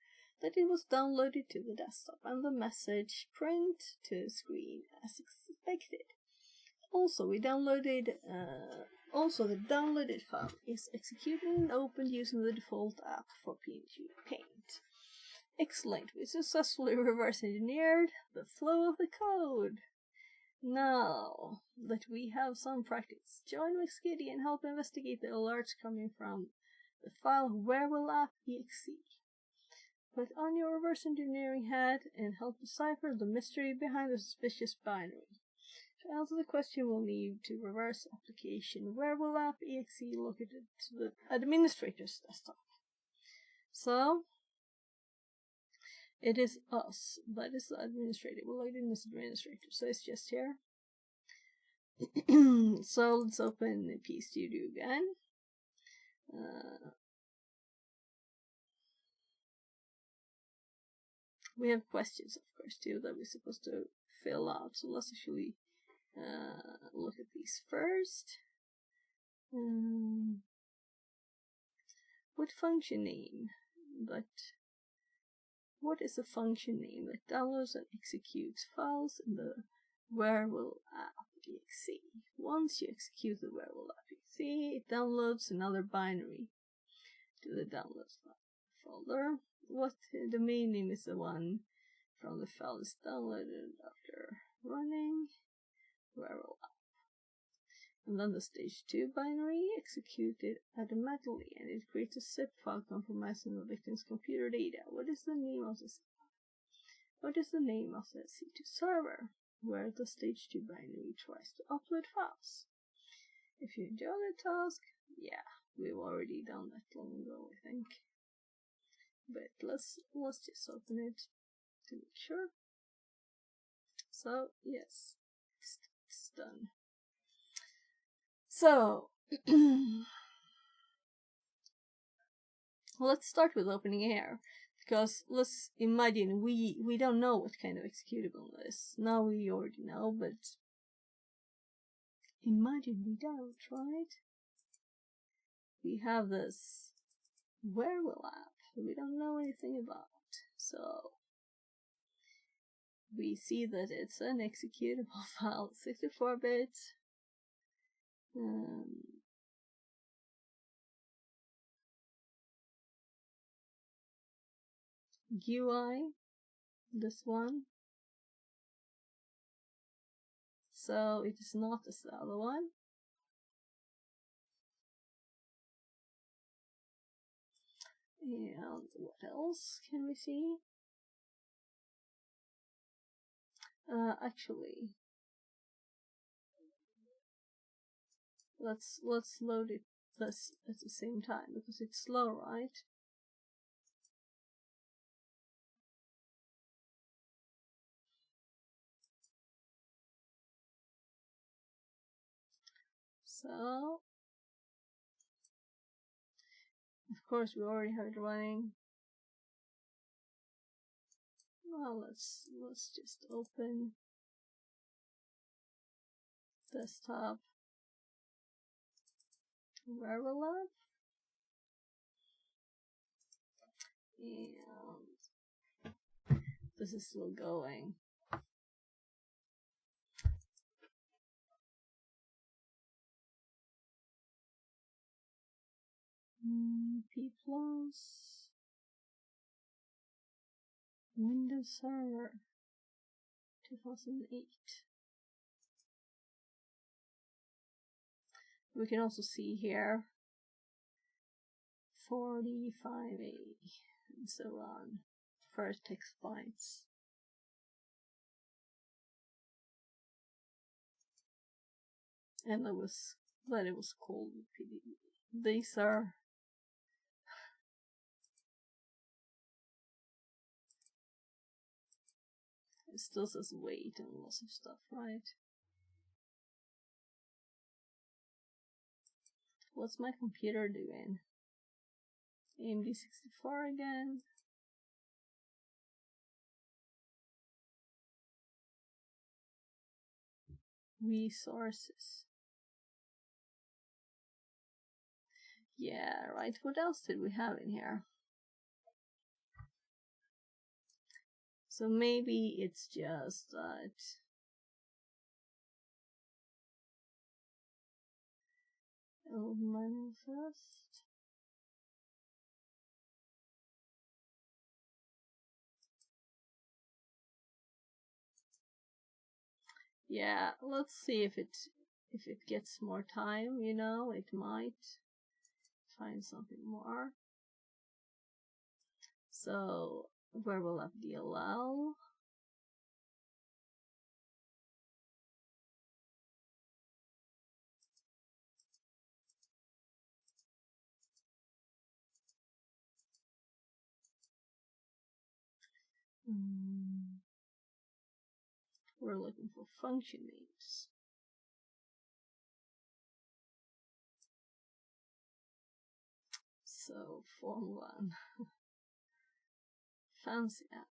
that it was downloaded to the desktop and the message print to screen as expected. Also, we downloaded Also, the downloaded file is executed and opened using the default app for PNG Paint. Excellent, we successfully reverse engineered the flow of the code. Now that we have some practice, join Mixkitty and help investigate the alerts coming from the file wherewillApp.exe. Put on your reverse engineering hat and help decipher the mystery behind the suspicious binary. To answer the question, we'll need to reverse application wherewillApp.exe located to the administrator's desktop. So, it is us, that is the administrator. We're logged in as administrator, so it's just here. So let's open PStudio again. We have questions, of course, too, that we're supposed to fill out. So let's actually look at these first. What function name? What is a function name that downloads and executes files in the wherewillApp.exe? Once you execute the wherewillApp.exe, it downloads another binary to the downloads folder. What domain name is the one from the file is downloaded after running wherewillApp? And then the stage 2 binary executed automatically, and it creates a zip file compromising the victim's computer data. What is the name of this? What is the name of the C2 server where the stage 2 binary tries to upload files? If you enjoy the task, yeah, we've already done that long ago, I think. But let's just open it to make sure. So yes, it's done. So, let's start with opening here, because let's imagine we don't know what kind of executable it is. Now we already know, but imagine we don't, right? We have this wherewillApp we don't know anything about, so we see that it's an executable file, 64 bits. GUI, this one. So it is not this other one. And what else can we see? Actually, let's load this at the same time because it's slow, right? So, of course, we already have it running. Well, let's just open desktop wherewillApp, and this is still going. P plus Windows Server 2008. We can also see here 45A and so on. First text bytes. And it was called PDB. These are it still says wait and lots of stuff, right? What's my computer doing? AMD 64 again. Resources. Yeah, right. What else did we have in here? So maybe it's just that Old manifest. Yeah, let's see if it gets more time, you know, it might find something more. So, where will that DLL? We're looking for function names. So, form 1. Fancy app.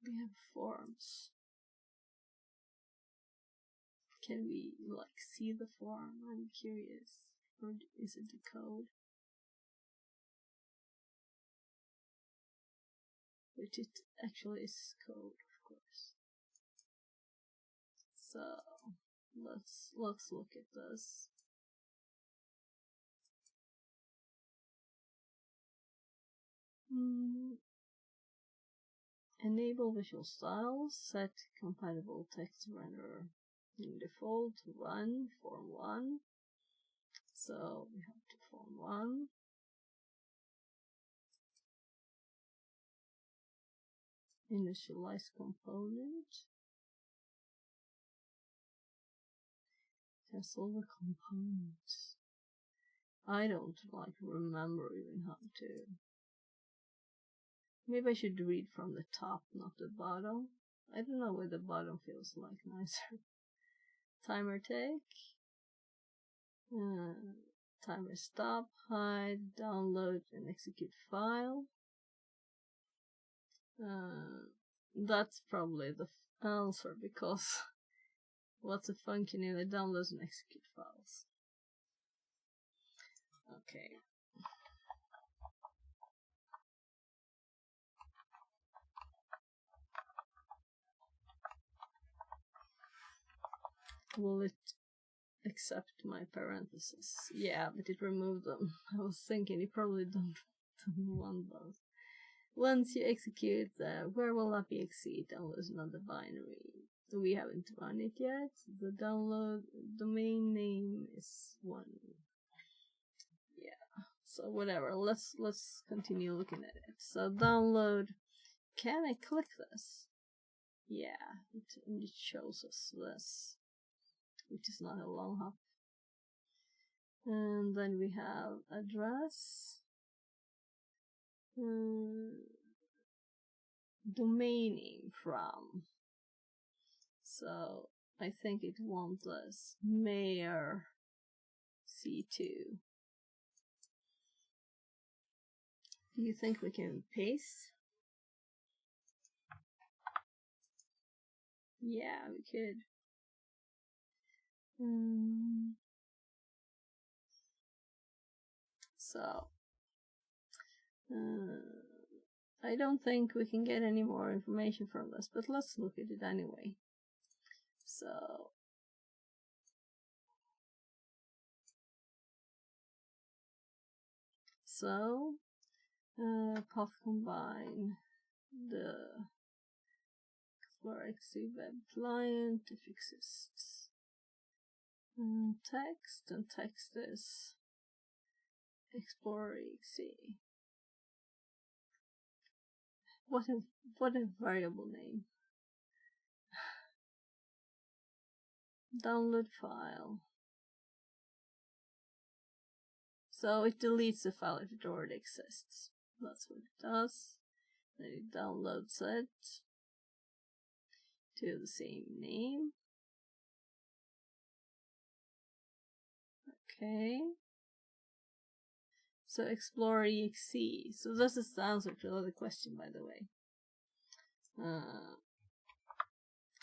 We have forms. Can we like see the form? I'm curious. Or is it the code? Which it actually is code, of course. So let's look at this. Enable visual styles, set compatible text render in default, run, form 1. So we have to form 1. Initialize component. Test all the components. I don't like remember even how to. Maybe I should read from the top, not the bottom. I don't know where the bottom feels like nicer. Timer take. Timer stop, hide, download, and execute file. That's probably the answer, because what's a function in the downloads and execute files? Okay. Will it accept my parentheses? Yeah, but it removed them. I was thinking you probably don't want those. Once you execute where will that be exceed? Downloads another binary. We haven't run it yet. The download domain name is 1. Yeah. So whatever. Let's continue looking at it. So download. Can I click this? Yeah, it shows us this, which is not a long hop. And then we have address. Domain name from. So I think it wants us mayor C2. Do you think we can paste? Yeah, we could. So I don't think we can get any more information from this, but let's look at it anyway. So path combine the Explorer XC web client if exists. Text, and text is Explorer XC. What a variable name. Download file. So it deletes the file if it already exists. That's what it does. Then it downloads it to the same name. Okay. So Explorer EXE. So this is the answer to the other question, by the way.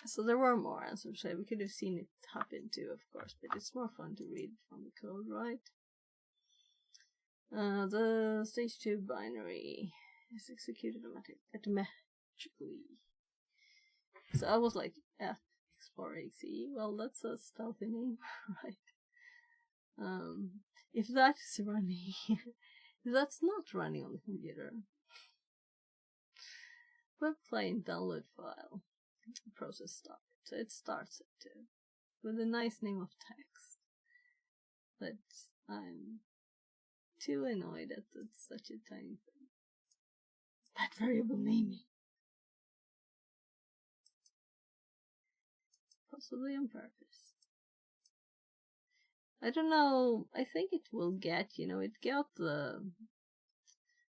So there were more answers. So we could have seen it happen too, of course, but it's more fun to read from the code, right? The stage 2 binary is executed automatically. So I was like, yeah, Explorer EXE. Well, that's a stealthy name, right? If that's running, if that's not running on the computer, web client download file, process start. So it starts it too, with a nice name of text. But I'm too annoyed at such a tiny thing. That variable naming. Possibly on purpose. I don't know, I think it will get, it got the...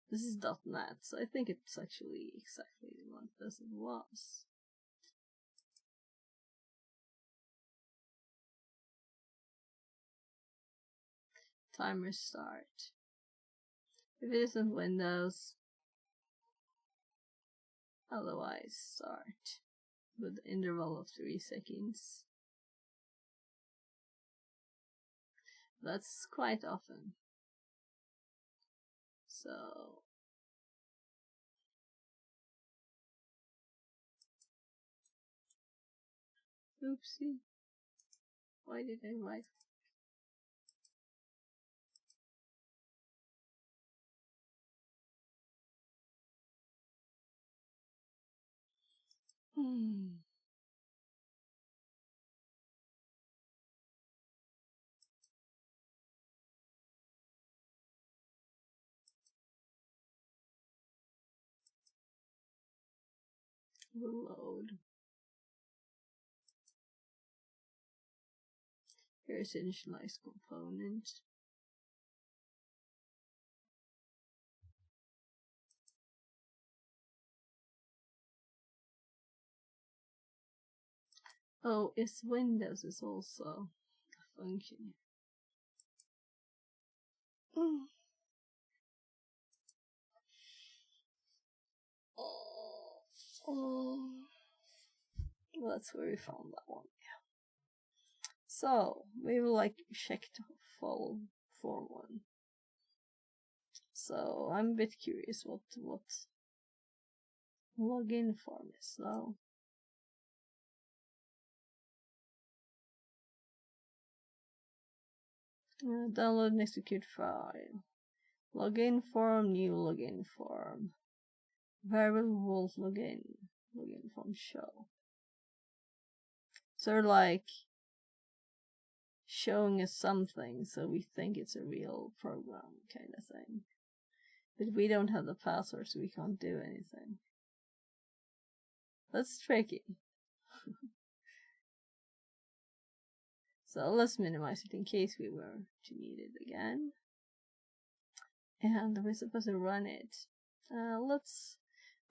This is .NET, so I think it's actually exactly what this was. Timer start. If it isn't Windows, otherwise start with the interval of 3 seconds. That's quite often. So oopsie. Why did I write? Load. Here's initialized component. Oh, is Windows is also a function. That's where we found that one. Yeah. So we will checked full form one. So I'm a bit curious what login form is now. Download and execute file. Login form, new login form. Variable login form show. So they're showing us something, so we think it's a real program kind of thing. But we don't have the password, so we can't do anything. That's tricky. So let's minimize it in case we were to need it again. And we're supposed to run it.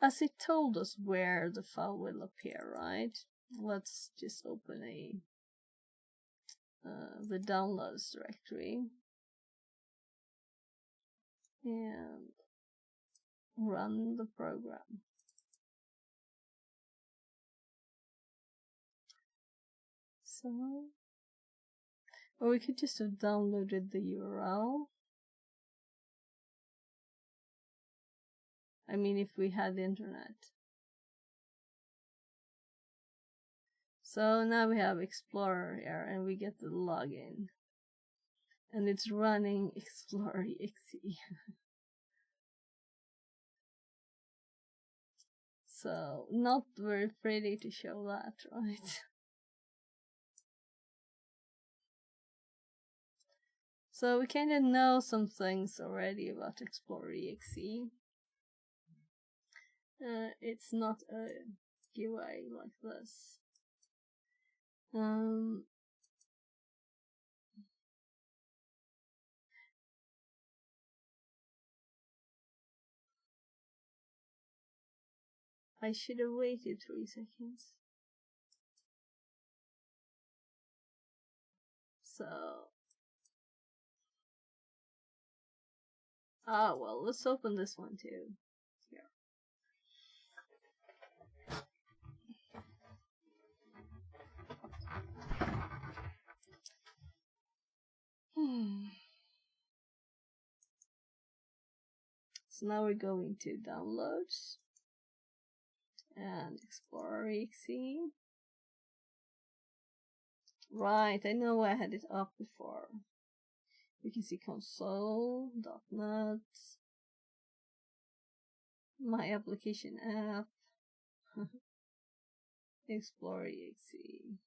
As it told us where the file will appear, right? Let's just open the downloads directory and run the program. So, or we could just have downloaded the URL. I mean, if we had the internet. So now we have Explorer here, and we get the login. And it's running Explorer EXE. So, not very pretty to show that, right? So we kind of know some things already about Explorer EXE. It's not a GUI like this. I should have waited 3 seconds. So Ah, well, let's open this one too. Here. So now we're going to downloads and Explorer.exe. Right, I know I had it up before. You can see console.net, my application app, Explorer.exe.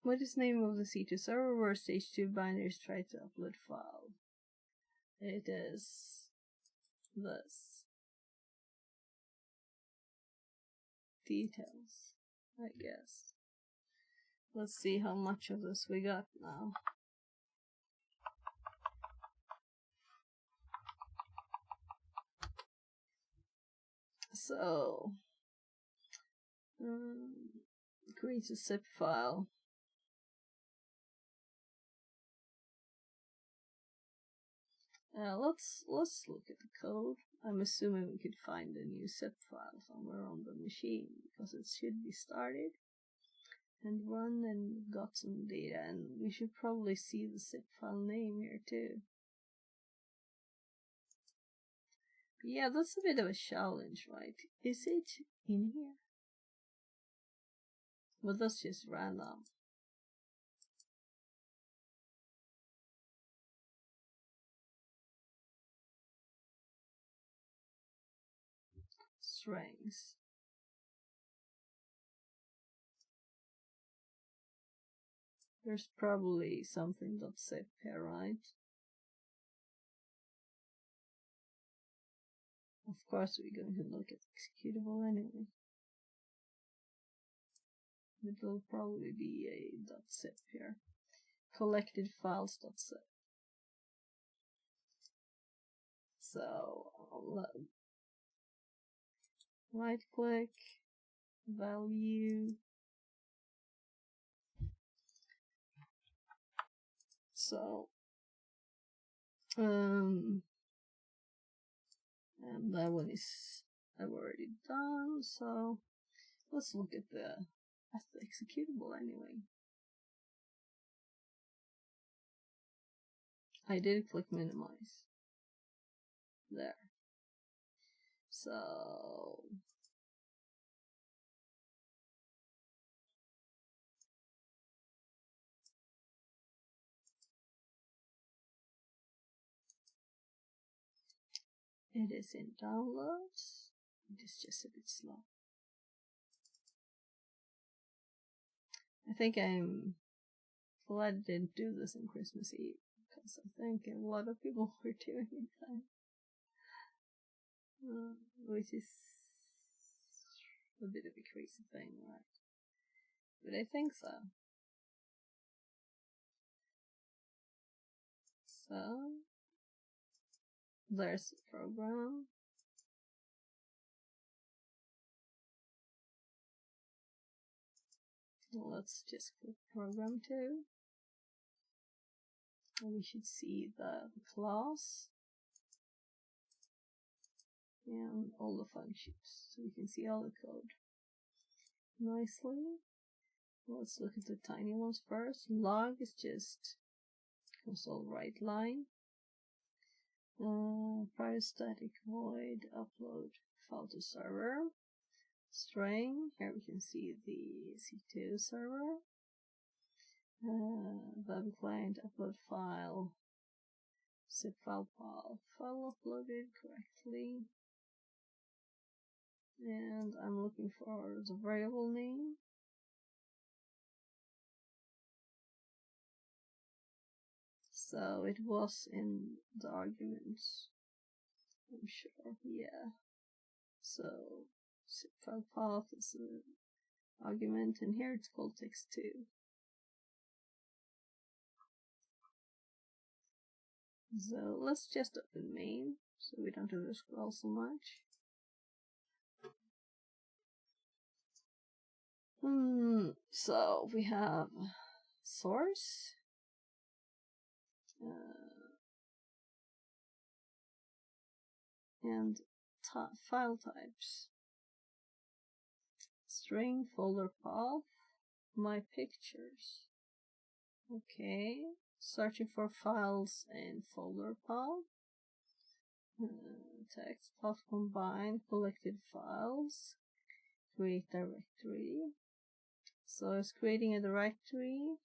What is the name of the C2 server where stage 2 binaries try to upload file? It is this. Details, I guess. Let's see how much of this we got now. So, create a zip file. Let's look at the code. I'm assuming we could find a new zip file somewhere on the machine because it should be started and run and got some data, and we should probably see the zip file name here too. Yeah, that's a bit of a challenge, right? Is it in here? Well, that's just random. Strings. There's probably something .zip here, right? Of course we're going to look at executable anyway. It'll probably be a .zip here. Collected files.zip. So right click, value. So and that one is I've already done, so let's look at the executable anyway. I did click minimize. There. So it is in downloads. It is just a bit slow. I think I'm glad I didn't do this on Christmas Eve, because I think a lot of people were doing it then. Which is a bit of a crazy thing, right? But I think so. So, there's the program. Let's just click program 2. And we should see the class. And all the functions. So we can see all the code nicely. Let's look at the tiny ones first. Log is just console write line. Prior static void upload file to server. String, here we can see the C2 server. Web client upload file. Zip file file uploaded correctly. And I'm looking for the variable name. So it was in the arguments, I'm sure, yeah. So zip file path is an argument, and here it's called text2. So let's just open main, so we don't have to scroll so much. So we have source, and file types. String, folder path, my pictures. Okay, searching for files in folder path. Text path combine, collected files, create directory. So it's creating a directory.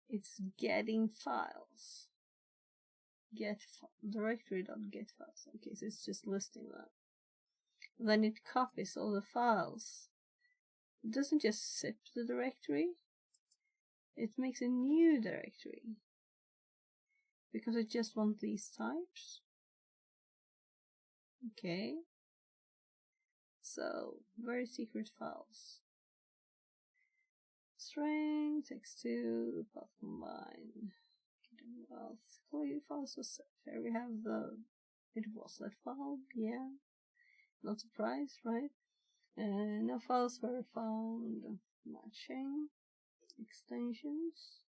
It's getting files. Get directory.get files. Okay, so it's just listing them. Then it copies all the files. It doesn't just zip the directory. It makes a new directory. Because it just wants these types. Okay. So, very secret files. String, text2, path combine. Collected files was set. Here we have it was that file, yeah. Not surprised, right? No files were found. Matching. Extensions.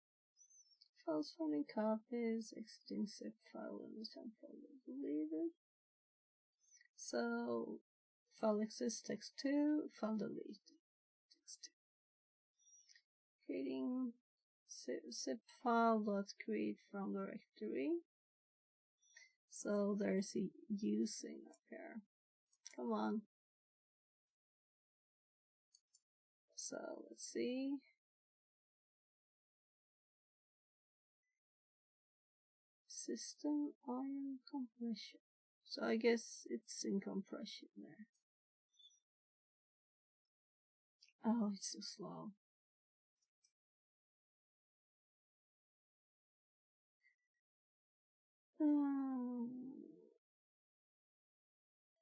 Files found in copies. Exiting zip file in the temp folder deleted. So, file exists text2, file deleted text2. Creating zip file dot create from directory. So there's a using up here. Come on. So let's see. System iron compression. So I guess it's in compression there. Oh, it's so slow.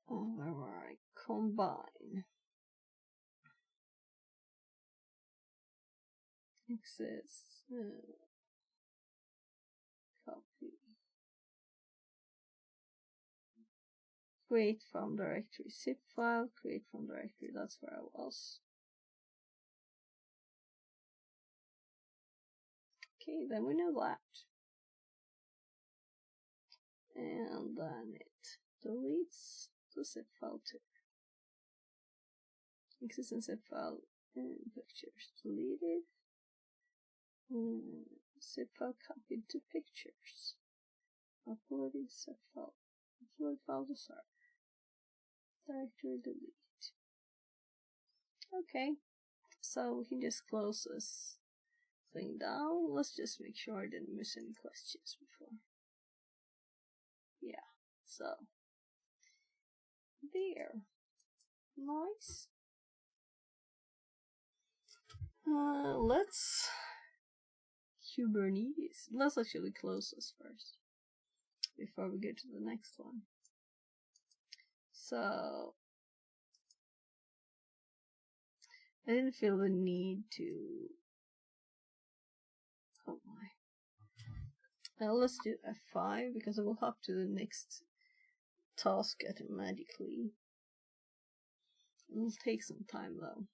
Alright, combine. Exists. Copy. Create from directory. Zip file, create from directory. That's where I was. Okay, then we know that. And then it deletes the zip file too. Existing zip file and pictures deleted. Zip file copied to pictures. Uploading zip file. Upload file to server. Directory delete. Okay, so we can just close this thing down. Let's just make sure I didn't miss any questions before. Yeah, so there. Nice. Let's Kubernetes. Let's actually close this first before we get to the next one. So I didn't feel the need to. Oh my. Now let's do F5 because I will hop to the next task automatically. It'll take some time though.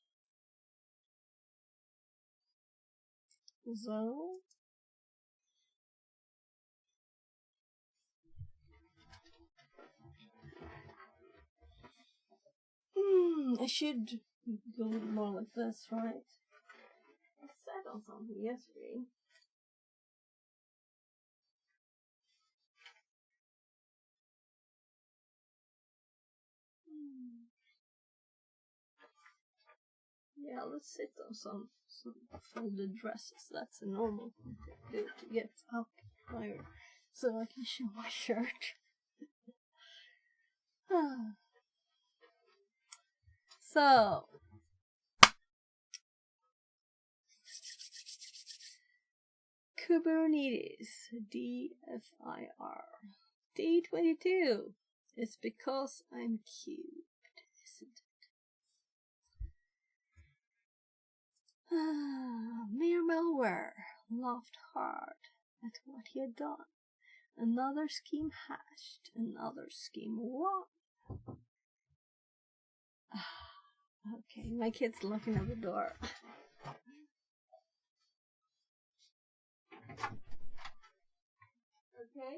So I should go more like this, right? I said on something yesterday. Yeah, let's sit on some folded dresses. That's a normal thing to do to get up higher, so I can show my shirt. So Kubernetes DFIR Day 22. It's because I'm cubed, isn't it? Mere malware laughed hard at what he had done. Another scheme hatched, another scheme won. Okay, my kid's looking at the door. Okay.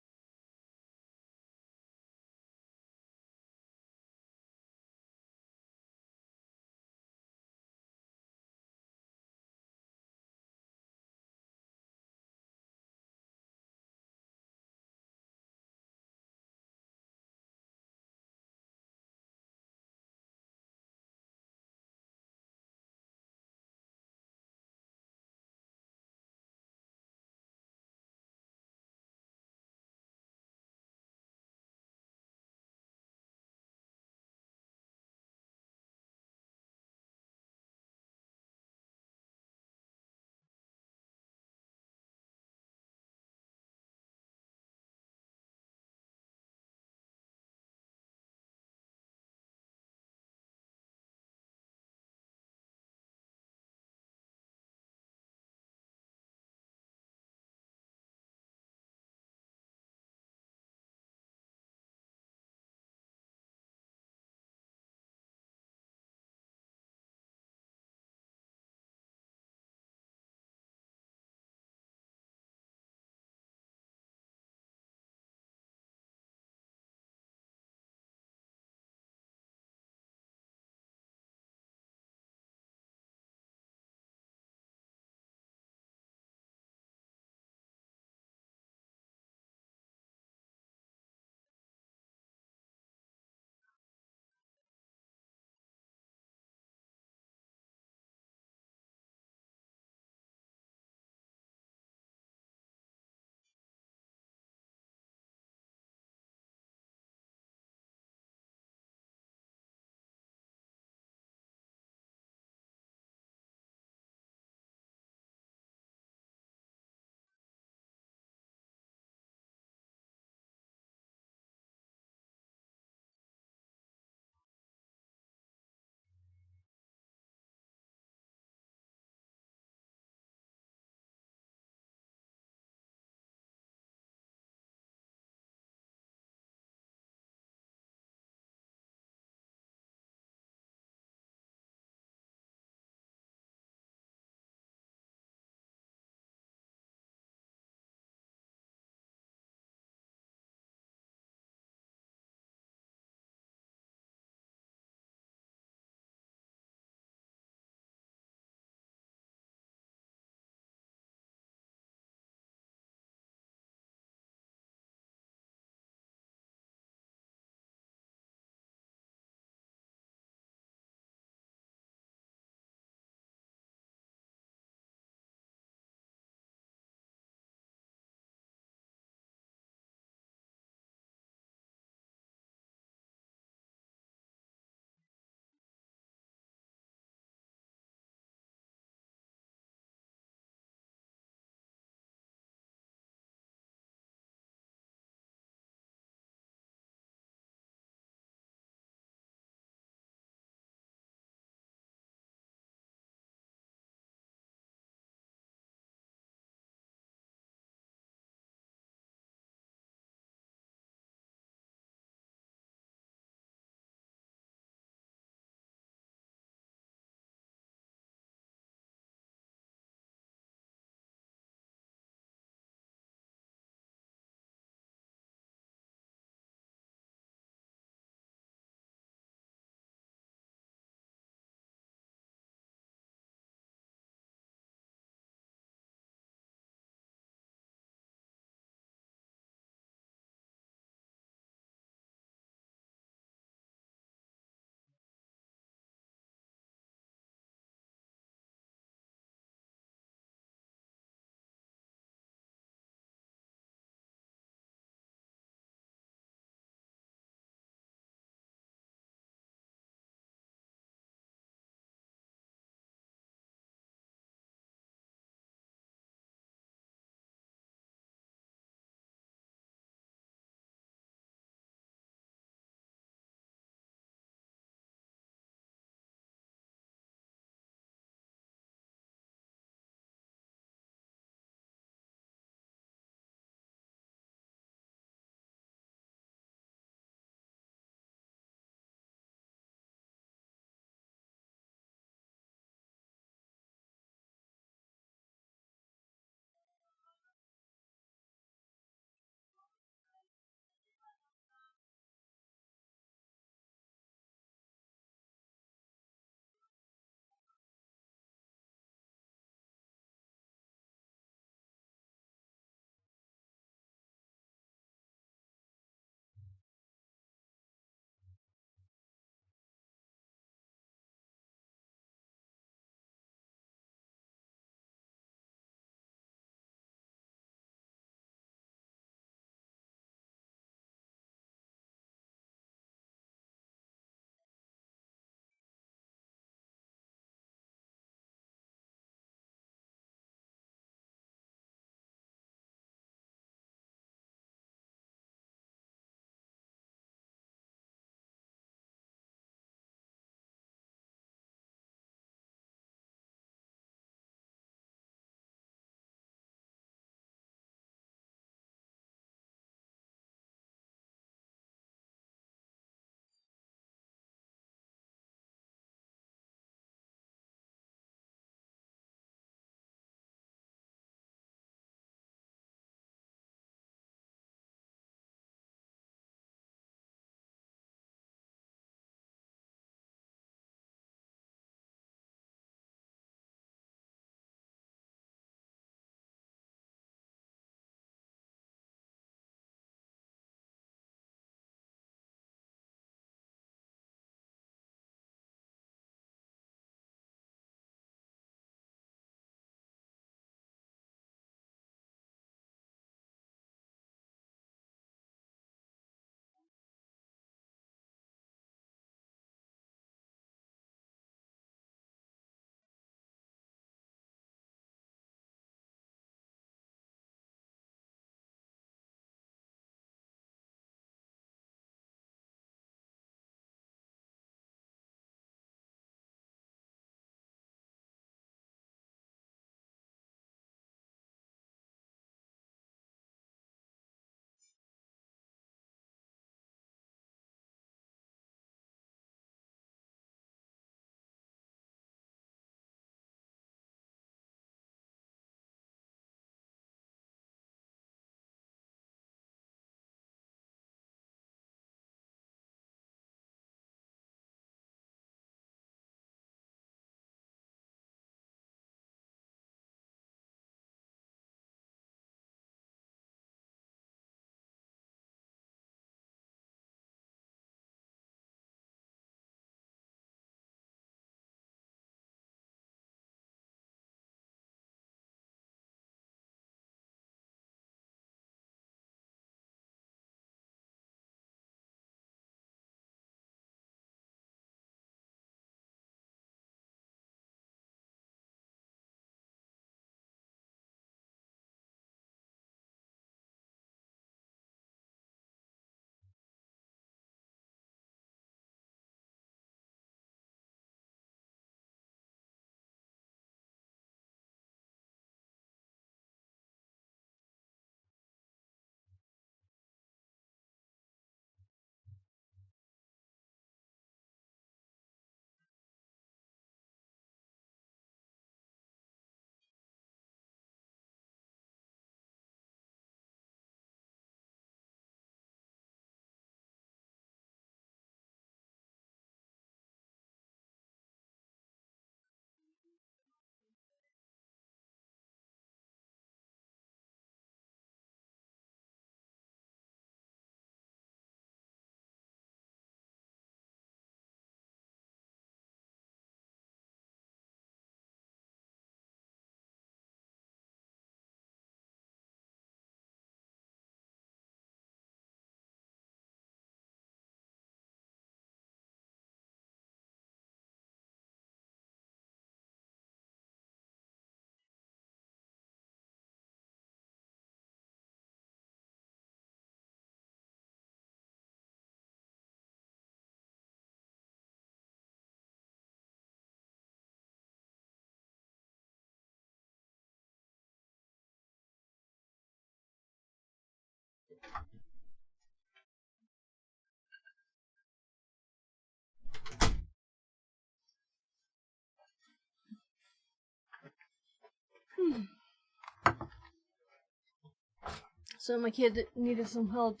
So my kid needed some help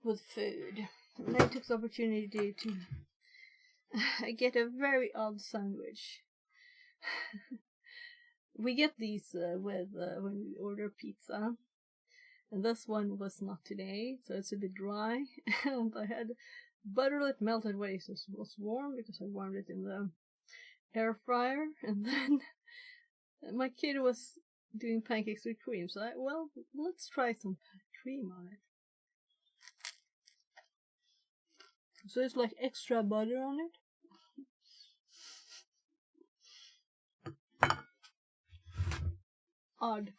with food, and I took the opportunity to get a very odd sandwich. We get these with when we order pizza, and this one was not today, so it's a bit dry. And I had butter that melted away, so it was warm because I warmed it in the air fryer, and then my kid was doing pancakes with cream, so let's try some cream on it. So it's like extra butter on it. Odd.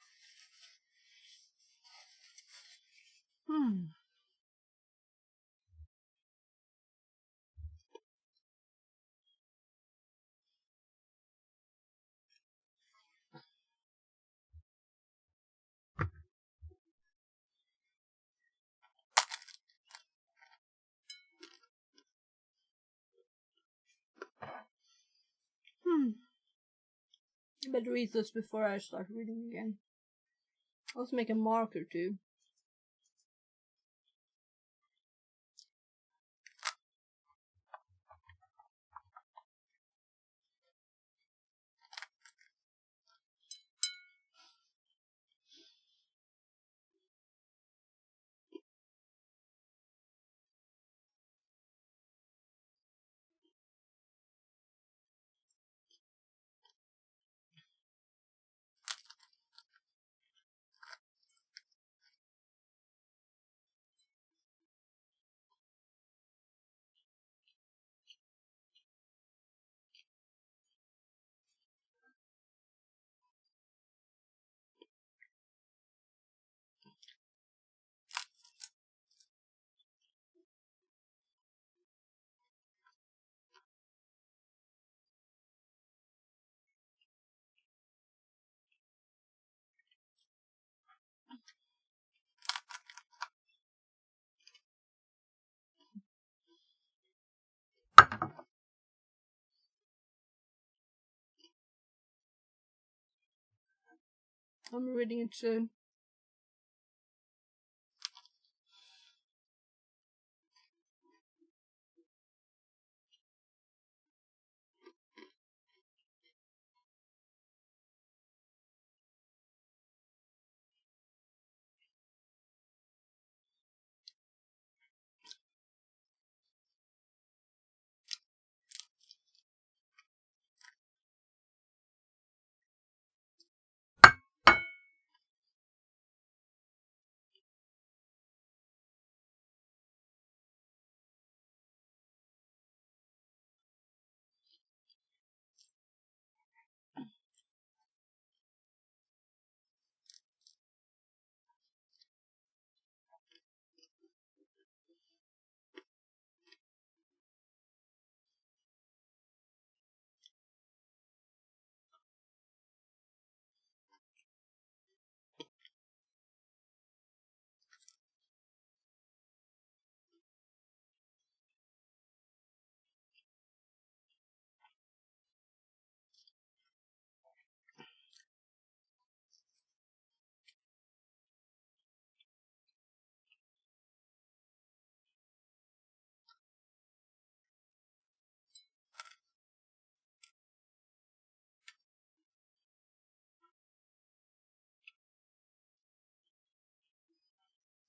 Better read this before I start reading again. Let's make a marker too. I'm reading it soon.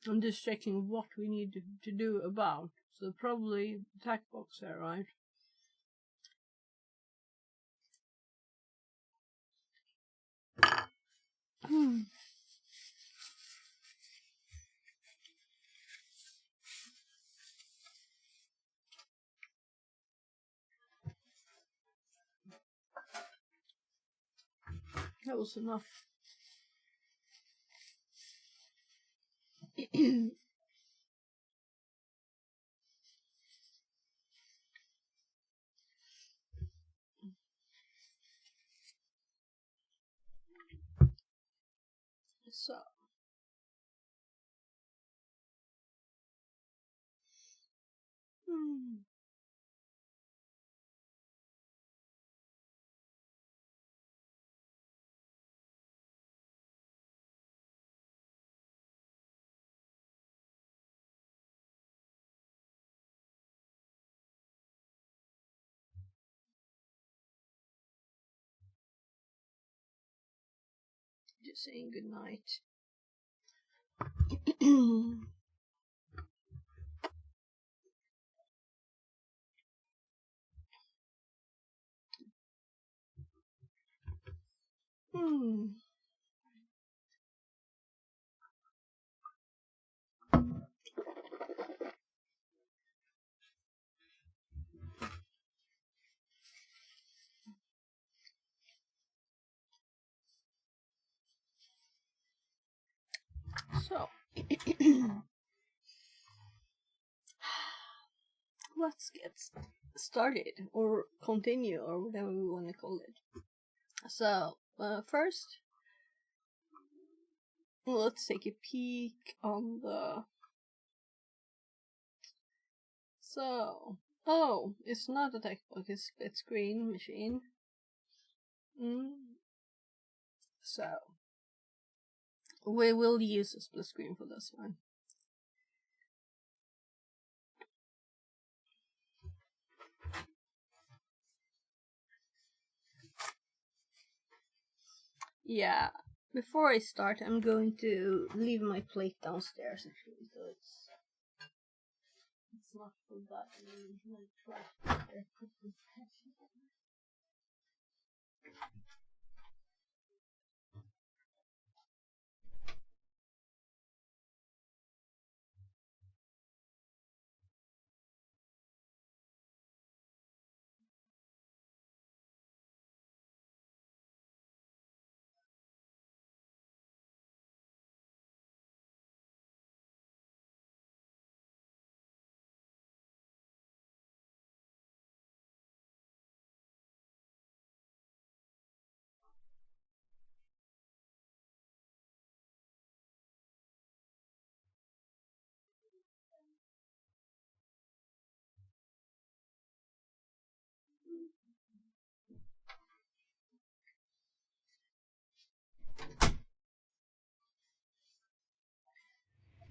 I'm just checking what we need to do about. So probably the tack box there, right? That was enough. So. just saying good night. So, let's get started, or continue, or whatever we want to call it. So, first, let's take a peek on the... So, oh, it's not a textbook, it's a split screen machine. So, we will use a split screen for this one. Yeah, before I start, I'm going to leave my plate downstairs actually, so it's not forgotten in my trash.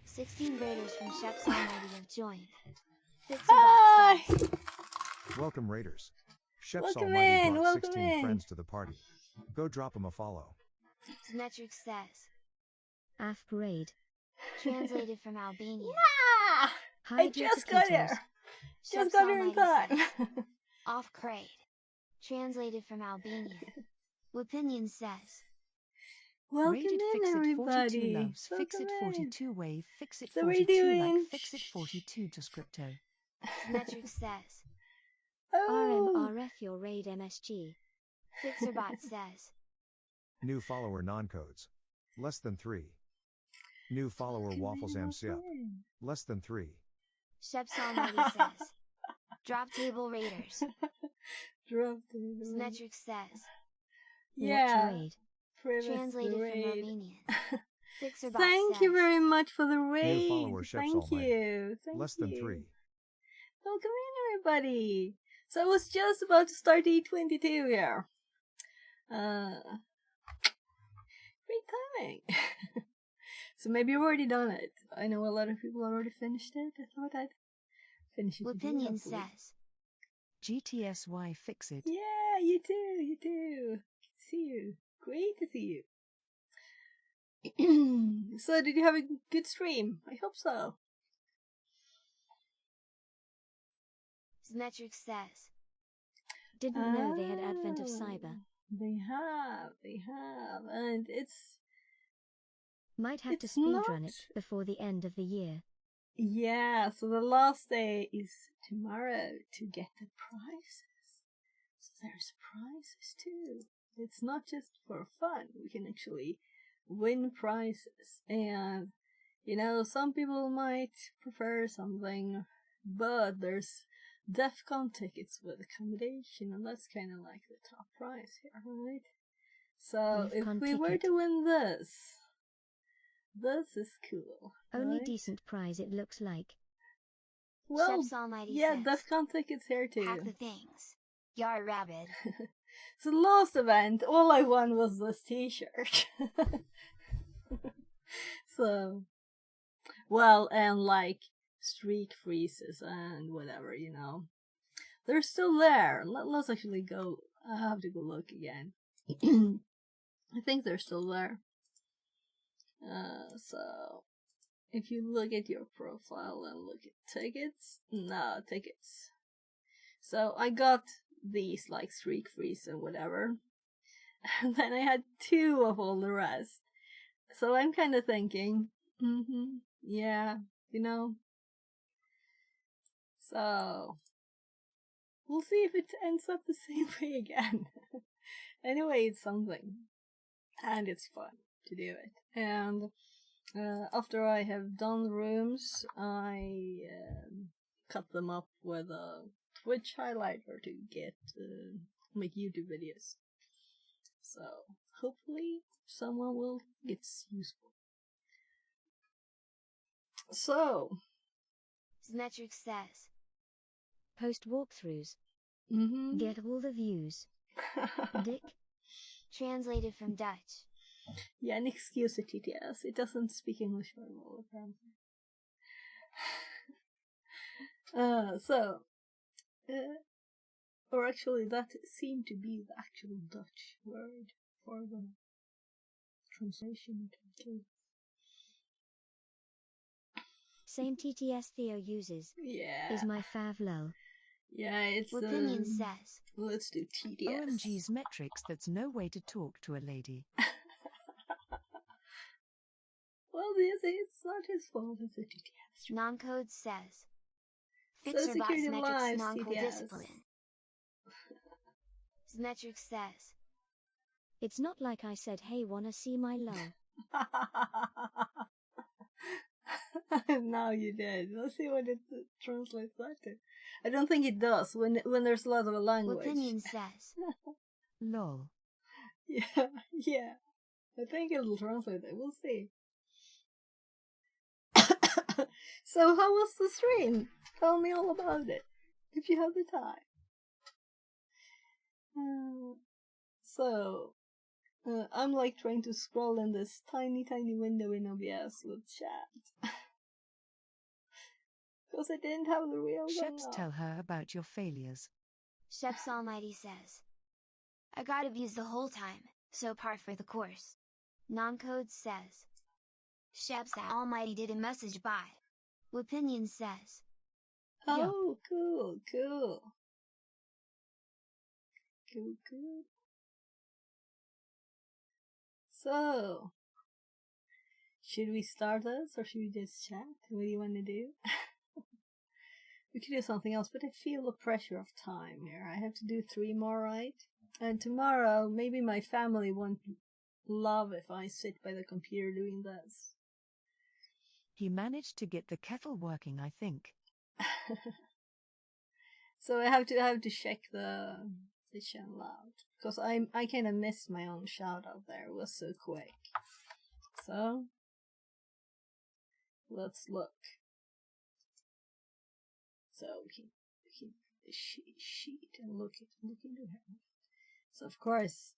"16 raiders from Chef's Almighty have joined. Hi! Fixerbot says, Welcome Raiders. Chef's Welcome Almighty in, brought welcome 16 in. friends to the party. Go drop them a follow. Symmetric says, "Af parade." Translated from Albanian. Ah! I Hide your just got potatoes. here! Just Chef's got here in Almighty time! says, "Off crate." Translated from Albanian. Wipinion says, Welcome Rated in, Fix It 42 everybody! loves Fix It Welcome in. 42 wave Fix It So what are you 42 doing? like Fix It 42 to Scripto. Symmetric says, Oh! RMRF your raid MSG. Fixerbot says, New follower non-codes. Less than 3. New follower Welcome Waffles in, Amsiup. welcome in. Less than 3. Chef's Almighty says, "Drop table raiders." Drop the Symmetric says, Yeah, "Watch raid." previous Translated from raid. Romanian. Fixerbot Thank says, you very much for the raid. follower, Chef's Thank Almighty. you. Thank Less you. than 3. Welcome in, everybody. So I was just about to start E22 here. Great timing. So maybe you've already done it. I know a lot of people already finished it. I thought I'd finish it. today, Wipinion hopefully. says, GTSY Fix It. Yeah, you too. You too. Good to see you. Great to see you. So, did you have a good stream? I hope so. Symmetric says, Didn't know they had Advent of Cyber. They have, and it's Might have to It's speedrun not- it before the end of the year. yeah. So the last day is tomorrow to get the prizes. So there's prizes too. It's not just for fun. We can actually win prizes, and you know, some people might prefer something, but there's DEF CON tickets with accommodation, and that's kind of like the top prize here, right? So DEF if CON we were ticket. to win this is cool. Only right? decent prize it looks like. Well, Chef's Almighty yeah, says, DEF CON tickets here too. "Pack the things. Yar rabid." So the last event, all I won was this t-shirt. So, well, and like streak freezes and whatever, you know. They're still there. Let's actually go. I have to go look again. I think they're still there. So if you look at your profile and look at tickets, no tickets. So I got these like streak freeze and whatever, and then I had 2 of all the rest. So I'm kind of thinking, yeah, you know. So we'll see if it ends up the same way again. Anyway, it's something, and it's fun to do it. And after I have done the rooms, I cut them up with a Twitch highlighter to get make YouTube videos. So hopefully someone will get useful. So Symmetric says. Post walkthroughs. Get all the views. Dick. Translated from Dutch. Yeah, an excuse it, TTS. It doesn't speak English very well, apparently. Or actually, that seemed to be the actual Dutch word for the translation. Same TTS Theo uses. Yeah. Is my fav lol. Yeah, it's Opinion says. Let's do TTS. OMG's metrics, that's no way to talk to a lady. Well, it's not his fault, it's a TTS. Noncode says. So Fixer bot security symmetrics lives, noncode TTS. discipline. Symmetric says. It's not like I said, hey, wanna see my lol. Now you did. Let's see what it translates that to. I don't think it does when there's a lot of a language. Opinion says. Lol. Yeah. I think it'll translate it. We'll see. So how was the stream? Tell me all about it, if you have the time. I'm like trying to scroll in this tiny window in OBS with chat. Because I didn't have the real one. Sheps, tell her about your failures. Sheps Almighty says. I got abused the whole time, so par for the course. Noncode says. Sheps Almighty did a message by. Opinion says. Oh, cool. So, should we start this or should we just chat? What do you want to do? We could do something else, but I feel the pressure of time here. I have to do 3 more, right? And tomorrow, maybe my family won't love if I sit by the computer doing this. He managed to get the kettle working, I think. So I have to check the channel out, because I kind of missed my own shout out there. It was so quick. So let's look. So we can the sheet and look into her. So of course,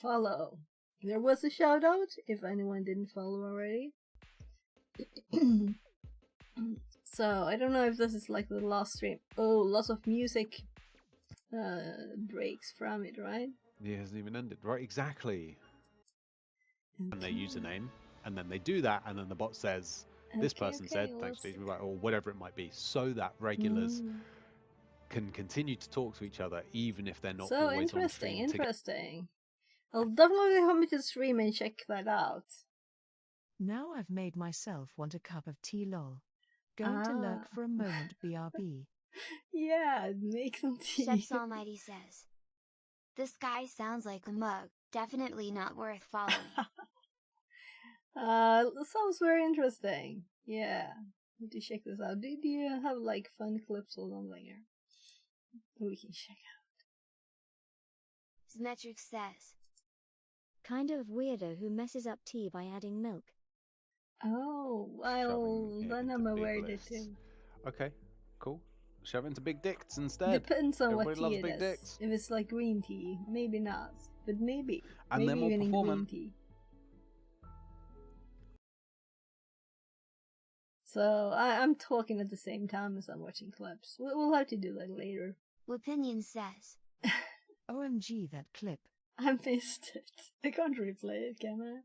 follow. There was a shout out if anyone didn't follow already. So I don't know if this is like the last stream. Oh, lots of music breaks from it, right? Yeah, it hasn't even ended. Right, exactly. And their username, and then they do that, and then the bot says, this person said, thanks to or whatever it might be, so that regulars can continue to talk to each other, even if they're not so always on stream interesting. I'll definitely come to stream and check that out. Now I've made myself want a cup of tea lol. Going to lurk for a moment, BRB. Yeah, make some tea. Sheps Almighty says. This guy sounds like a mug. Definitely not worth following. Sounds very interesting. Yeah, need to check this out. Do you have like fun clips or something here? We can check out. Symmetric says. Kind of weirdo who messes up tea by adding milk. Oh, well, Shoving it then into I'm big aware of it lists. too. Okay, cool. Shove into big dicks instead. Depends on Everybody what loves tea big it is. dicks. If it's like green tea, maybe not. But maybe. And maybe they're more even in green performant. tea. So I'm talking at the same time as I'm watching clips. We'll have to do that later. Opinion says. OMG, that clip. I missed it. I can't replay it, can I?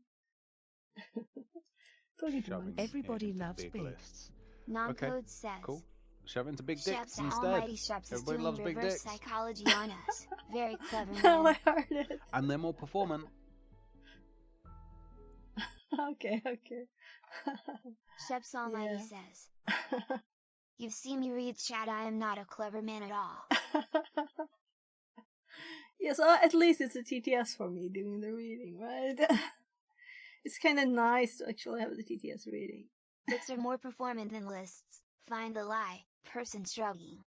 Talking too Shoving much. it Everybody into loves big big. lists. Noncode says. Cool. Shove it into big Sheps dicks the instead. almighty Sheps is Everybody doing loves big reverse dicks. psychology on us. Very clever Now I man. heard it. And they're more performant. Okay. Sheps almighty Yeah. says. You've seen me read chat, I am not a clever man at all. Yes, at least it's a TTS for me doing the reading, right? It's kind of nice to actually have the TTS reading. Books are more performant than lists. Find the lie. Person shrugging.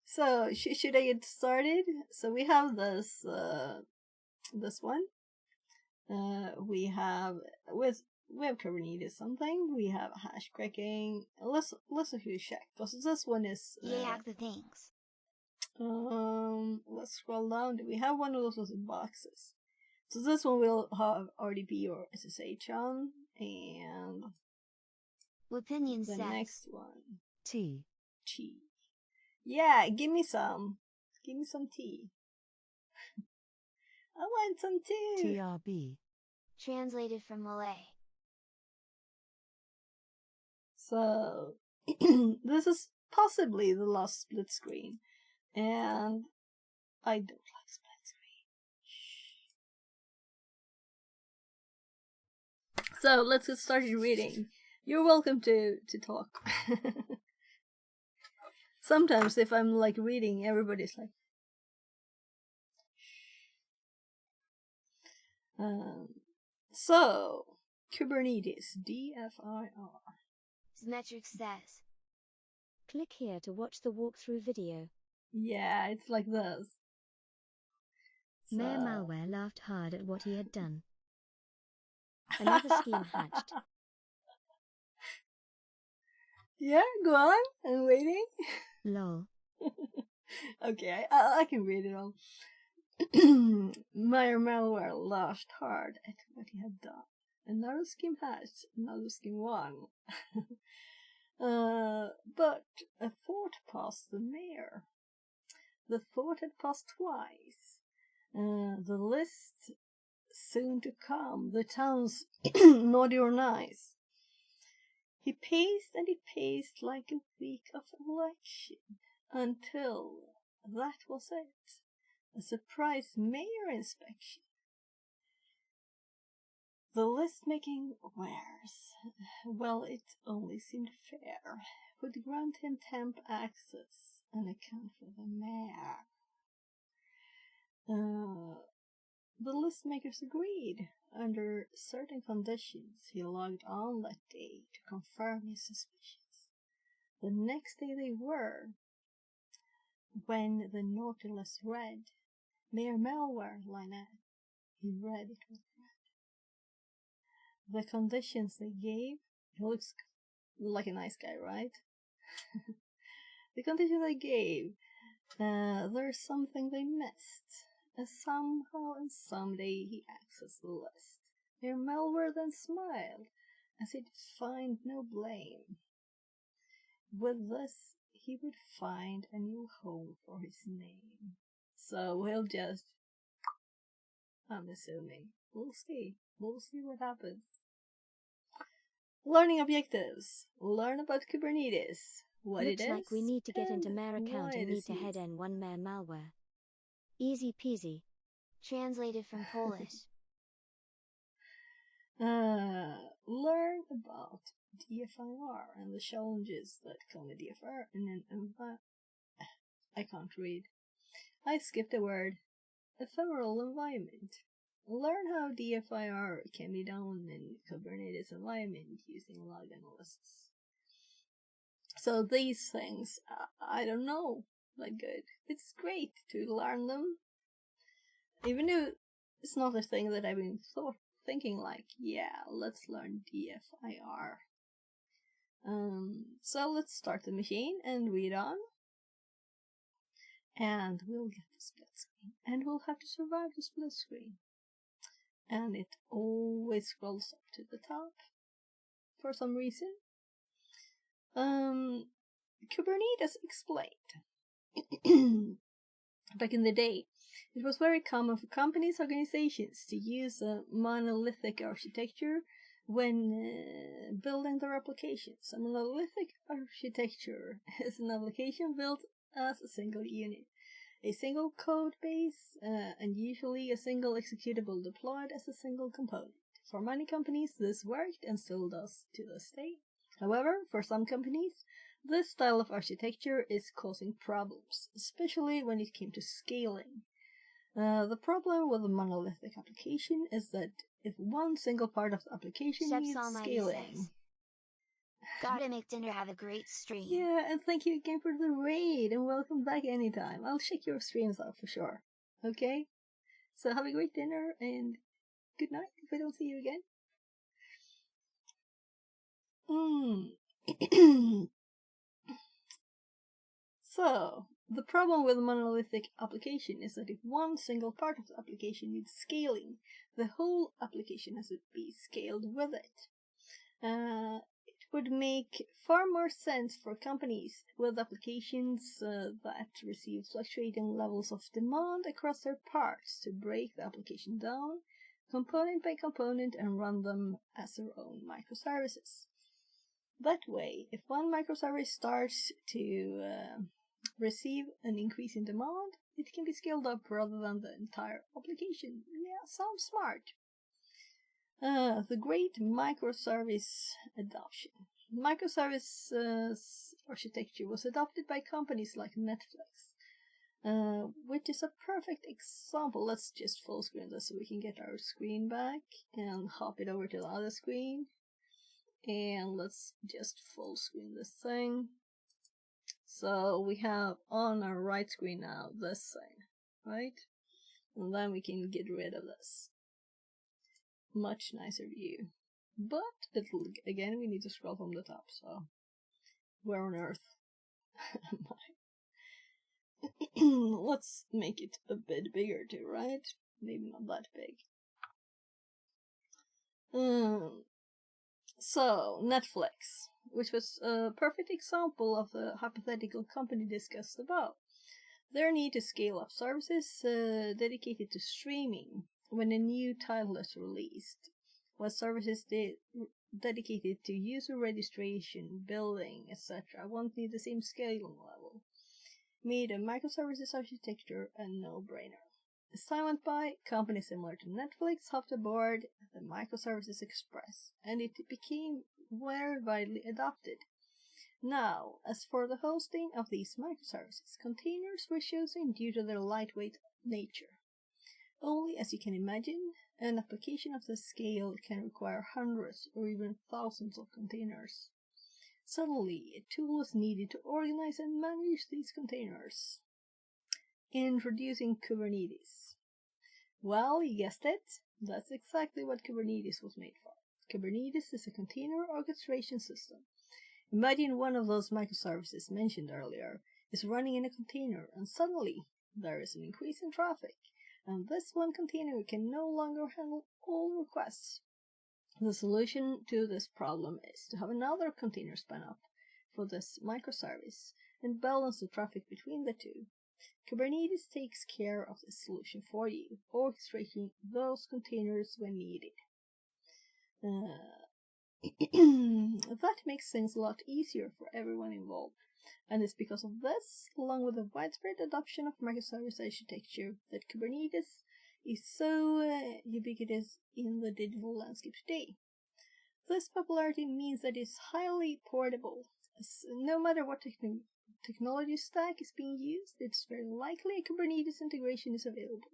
So should I get started? So we have this one. We have Kubernetes something. We have hash cracking. Let's check because this one is. Hack the things. Let's scroll down. We have one of those little boxes. So this one will have RDP or SSH on, and Opinion the says. next one. T. Yeah, give me some. Give me some tea. I want some tea. TRB. Translated from Malay. So, this is possibly the last split screen. And I don't like split screen. So, let's get started reading. You're welcome to talk. Sometimes if I'm like reading, everybody's like... So, Kubernetes, DFIR. Symmetric says. Click here to watch the walkthrough video. Yeah, it's like this. Mayor Malware laughed hard at what he had done. Another scheme hatched. Yeah, go on. I'm waiting. Lol. Okay, I can read it all. Mayor Malware laughed hard at what he had done. Another scheme hatched, another scheme won. But a thought passed the mayor. The thought had passed twice. The list soon to come, the town's naughty or nice. He paced and he paced like a week of election, until that was it. A surprise mayor inspection. The list-making wares, well, it only seemed fair, would grant him temp access and account for the mayor. The list-makers agreed. Under certain conditions, he logged on that day to confirm his suspicions. The next day they were, when the Nautilus read Mayor Malware Lynette, he read it with dread. The conditions they gave, he looks like a nice guy, right? The conditions they gave, there's something they missed. Somehow and someday he accessed the list. Mayor Malware then smiled, as he'd find no blame. With this, he would find a new home for his name. So he'll just... I'm assuming. We'll see. We'll see what happens. Learning objectives. Learn about Kubernetes. What Looks it is. like we need to get into and Mayor account why and it need is to head used. N1 Mayor Malware. Easy peasy. Translated from Polish. Learn about DFIR and the challenges that come with DFIR and then I can't read. I skipped a word. Ephemeral environment. Learn how DFIR can be done in Kubernetes environment using log analysis. So these things, I don't know, like good. It's great to learn them. Even though it's not a thing that I've been thinking like, yeah, let's learn DFIR. So let's start the machine and read on. And we'll get the split screen. And we'll have to survive the split screen. And it always scrolls up to the top. For some reason. Kubernetes explained. Back in the day, It was very common for companies' organizations to use a monolithic architecture when building their applications. A monolithic architecture is an application built as a single unit, a single code base, and usually a single executable deployed as a single component. For many companies, this worked and still does to this day. However, for some companies, this style of architecture is causing problems, especially when it came to scaling. The problem with a monolithic application is that if one single part of the application Steps needs Almighty scaling... says. Gotta make dinner, have a great stream. Yeah, and thank you again for the raid, and welcome back anytime. I'll check your streams out for sure. Okay? So have a great dinner, and good night if I don't see you again. So, the problem with a monolithic application is that if one single part of the application needs scaling, the whole application has to be scaled with it. It would make far more sense for companies with applications that receive fluctuating levels of demand across their parts to break the application down, component by component, and run them as their own microservices. That way, if one microservice starts to receive an increase in demand, it can be scaled up rather than the entire application. Yeah, sounds smart. The great microservice adoption. Microservice architecture was adopted by companies like Netflix, which is a perfect example. Let's just full screen this so we can get our screen back and hop it over to the other screen. And let's just full screen this thing. So we have on our right screen now this thing, right? And then we can get rid of this. Much nicer view. But again, we need to scroll from the top, so where on earth am I? Let's make it a bit bigger too, right? Maybe not that big. So, Netflix, which was a perfect example of the hypothetical company discussed above. Their need to scale up services dedicated to streaming when a new title is released, while services dedicated to user registration, billing, etc. won't need the same scaling level, made a microservices architecture a no-brainer. As time went by, companies similar to Netflix hopped aboard the Microservices Express, and it became very widely adopted. Now, as for the hosting of these microservices, containers were chosen due to their lightweight nature. Only, as you can imagine, an application of this scale can require hundreds or even thousands of containers. Suddenly, a tool was needed to organize and manage these containers. Introducing Kubernetes. Well, you guessed it, that's exactly what Kubernetes was made for. Kubernetes is a container orchestration system. Imagine one of those microservices mentioned earlier is running in a container, and suddenly there is an increase in traffic, and this one container can no longer handle all requests. The solution to this problem is to have another container spun up for this microservice and balance the traffic between the two. Kubernetes takes care of this solution for you, orchestrating those containers when needed. That makes things a lot easier for everyone involved, and it's because of this, along with the widespread adoption of microservice architecture, that Kubernetes is so ubiquitous in the digital landscape today. This popularity means that it's highly portable, as no matter what technology stack is being used, it's very likely a Kubernetes integration is available.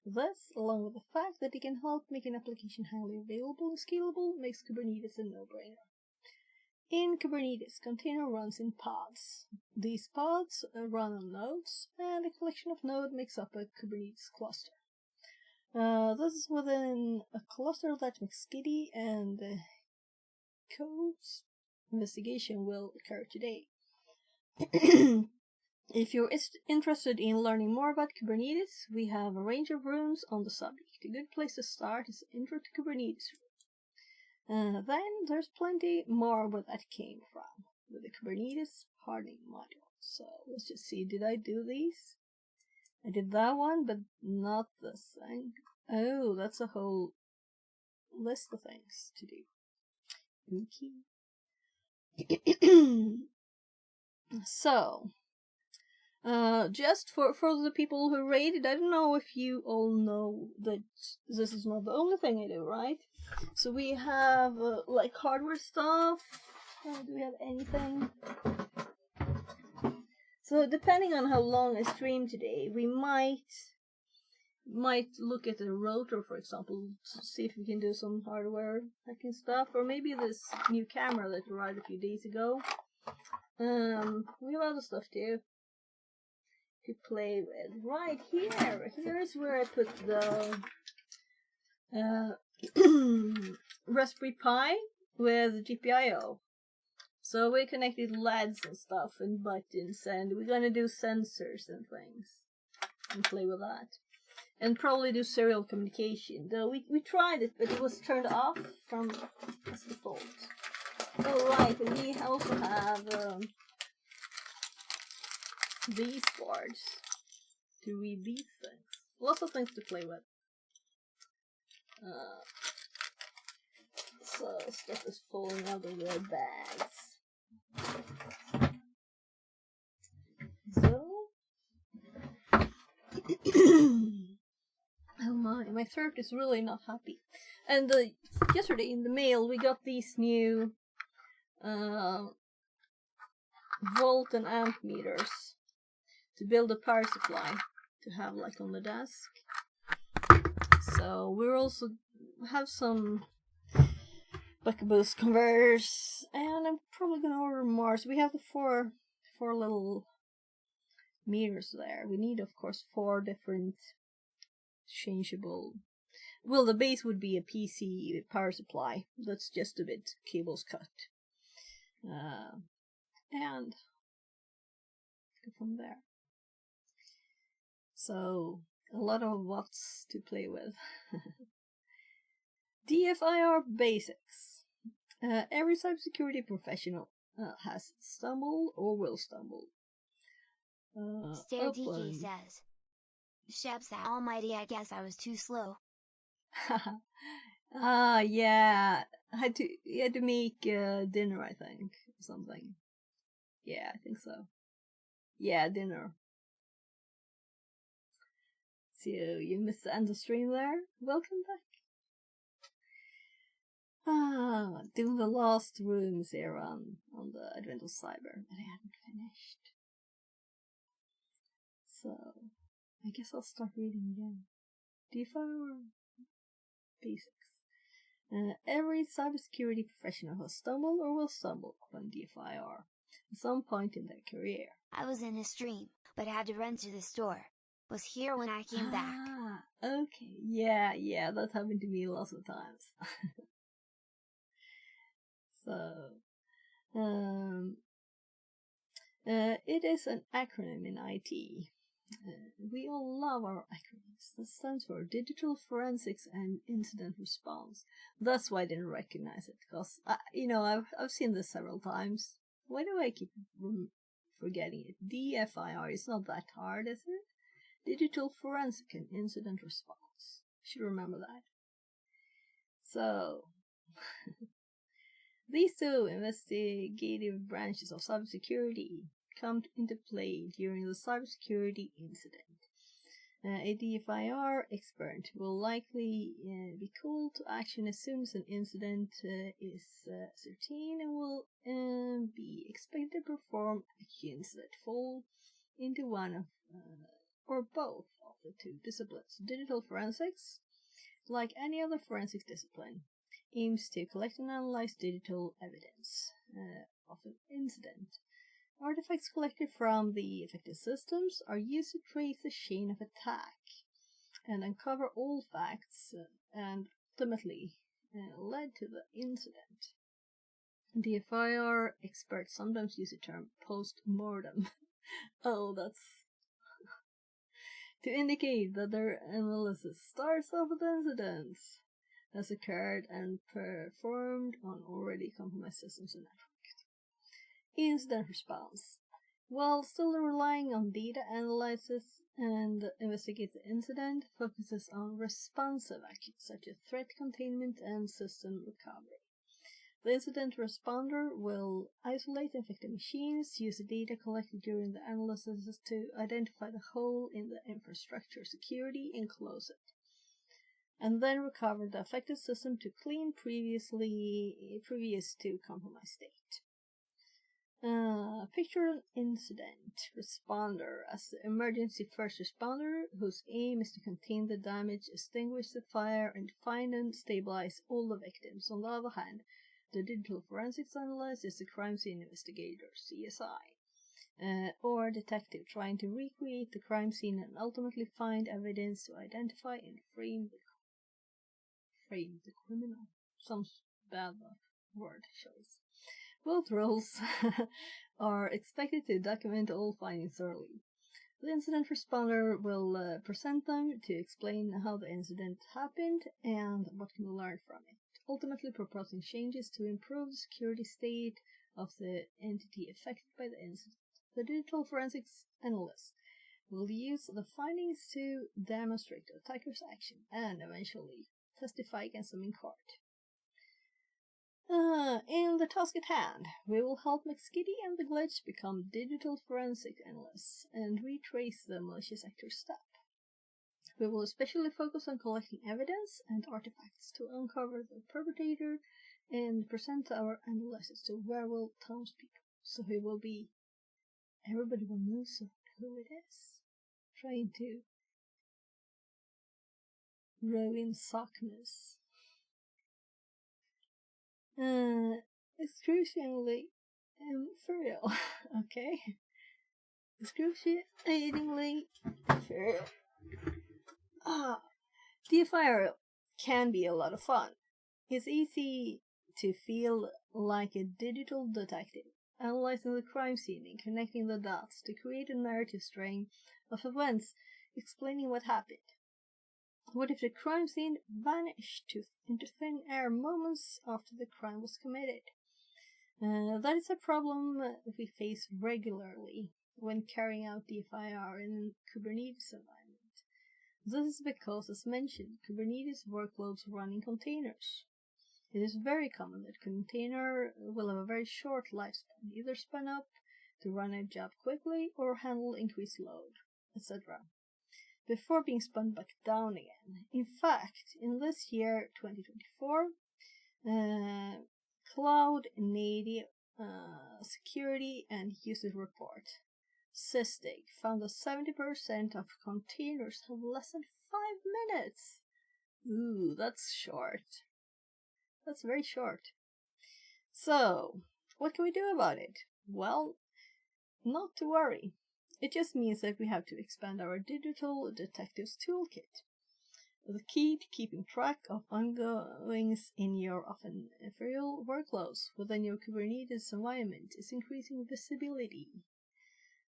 This, along with the fact that it can help make an application highly available and scalable, makes Kubernetes a no-brainer. In Kubernetes, container runs in pods. These pods run on nodes, and a collection of nodes makes up a Kubernetes cluster. This is within a cluster that McSkitty and Code's investigation will occur today. If you're interested in learning more about Kubernetes, we have a range of rooms on the subject. A good place to start is Intro to Kubernetes room. Then there's plenty more where that came from, with the Kubernetes hardening module. So let's just see, did I do these? I did that one, but not this thing. Oh, that's a whole list of things to do. Okay. So, just for the people who rated, I don't know if you all know that this is not the only thing I do, right? So we have like hardware stuff. Do we have anything? So depending on how long I stream today, we might look at the rotor, for example, to see if we can do some hardware hacking stuff, or maybe this new camera that arrived a few days ago. We have other stuff too to play with. Right here, here's where I put the Raspberry Pi with GPIO. So we connected LEDs and stuff and buttons, and we're gonna do sensors and things and play with that. And probably do serial communication. Though we tried it, but it was turned off from its default. Alright, and we also have these boards to read these things. Lots of things to play with. So stuff is falling out of their bags. So oh my throat is really not happy. And yesterday in the mail we got these new volt and amp meters to build a power supply to have like on the desk. So we're also have some buck-a-boost converters, and I'm probably gonna order more. So we have the four little meters there. We need, of course, 4 different changeable. Well, the base would be a PC power supply. That's just a bit cables cut, and go from there. So a lot of watts to play with. DFIR basics. Every cybersecurity professional has stumbled or will stumble. Stare DK says, Shabs almighty, I guess I was too slow. Yeah. You had to make dinner, I think, or something. Yeah, I think so. Yeah, dinner. So you missed the end of stream there. Welcome back. Doing the last rooms here on the Advent of Cyber, but I haven't finished. So I guess I'll start reading again. DFIR basics. Every cybersecurity professional has stumbled or will stumble upon DFIR at some point in their career. I was in a stream, but had to run to the store. Was here when I came back. Okay. Yeah, that happened to me lots of times. So, it is an acronym in IT. We all love our acronyms. That stands for Digital Forensics and Incident Response. That's why I didn't recognize it, because I've seen this several times. Why do I keep forgetting it? DFIR is not that hard, is it? Digital Forensic and Incident Response. Should remember that. So, these two investigative branches of cybersecurity come into play during the cybersecurity incident. A DFIR expert will likely be called to action as soon as an incident is ascertained, and will be expected to perform actions that fall into one of or both of the two disciplines. Digital forensics, like any other forensic discipline, aims to collect and analyze digital evidence of an incident. Artifacts collected from the affected systems are used to trace the chain of attack and uncover all facts and ultimately led to the incident. DFIR experts sometimes use the term post-mortem. Oh, that's to indicate that their analysis starts off with incidents has occurred and performed on already compromised systems and networks. Incident response while still relying on data analysis and investigate the incident, focuses on responsive actions such as threat containment and system recovery. The incident responder will isolate infected machines, use the data collected during the analysis to identify the hole in the infrastructure security and close it, and then recover the affected system to clean previous to compromised state. Picture an incident responder as the emergency first responder whose aim is to contain the damage, extinguish the fire, and find and stabilize all the victims. On the other hand, the digital forensics analyst is the crime scene investigator, CSI, or detective trying to recreate the crime scene and ultimately find evidence to identify and frame the criminal. Some bad word choice. Both roles are expected to document all findings thoroughly. The incident responder will present them to explain how the incident happened and what can be learned from it, ultimately proposing changes to improve the security state of the entity affected by the incident. The digital forensics analyst will use the findings to demonstrate the attacker's action and eventually testify against them in court. In the task at hand, we will help McSkitty and the Glitch become digital forensic analysts and retrace the malicious actor's step. We will especially focus on collecting evidence and artifacts to uncover the perpetrator and present our analysis to werewolf townspeople, so everybody will know who it is. Trying to ruin Sockmas. Excruciatingly inferior. Okay. Excruciatingly inferior. DFIR can be a lot of fun. It's easy to feel like a digital detective, analyzing the crime scene and connecting the dots to create a narrative string of events explaining what happened. What if the crime scene vanished into thin air moments after the crime was committed? That is a problem we face regularly when carrying out DFIR in a Kubernetes environment. This is because, as mentioned, Kubernetes workloads run in containers. It is very common that container will have a very short lifespan, either spun up to run a job quickly or handle increased load, etc., before being spun back down again. In fact, in this year, 2024, Cloud Native Security and User Report, SysDig, found that 70% of containers have less than 5 minutes. Ooh, that's short. That's very short. So, what can we do about it? Well, not to worry. It just means that we have to expand our digital detectives toolkit. The key to keeping track of ongoings in your often ephemeral workloads within your Kubernetes environment is increasing visibility.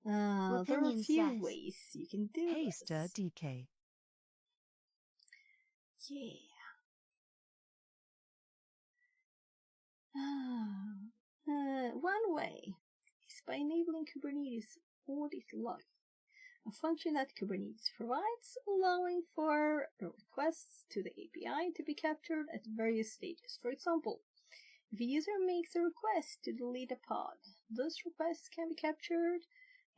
There are a few ways you can do this. Haster DK. Yeah. One way is by enabling Kubernetes audit log, a function that Kubernetes provides, allowing for requests to the API to be captured at various stages. For example, if a user makes a request to delete a pod, this request can be captured,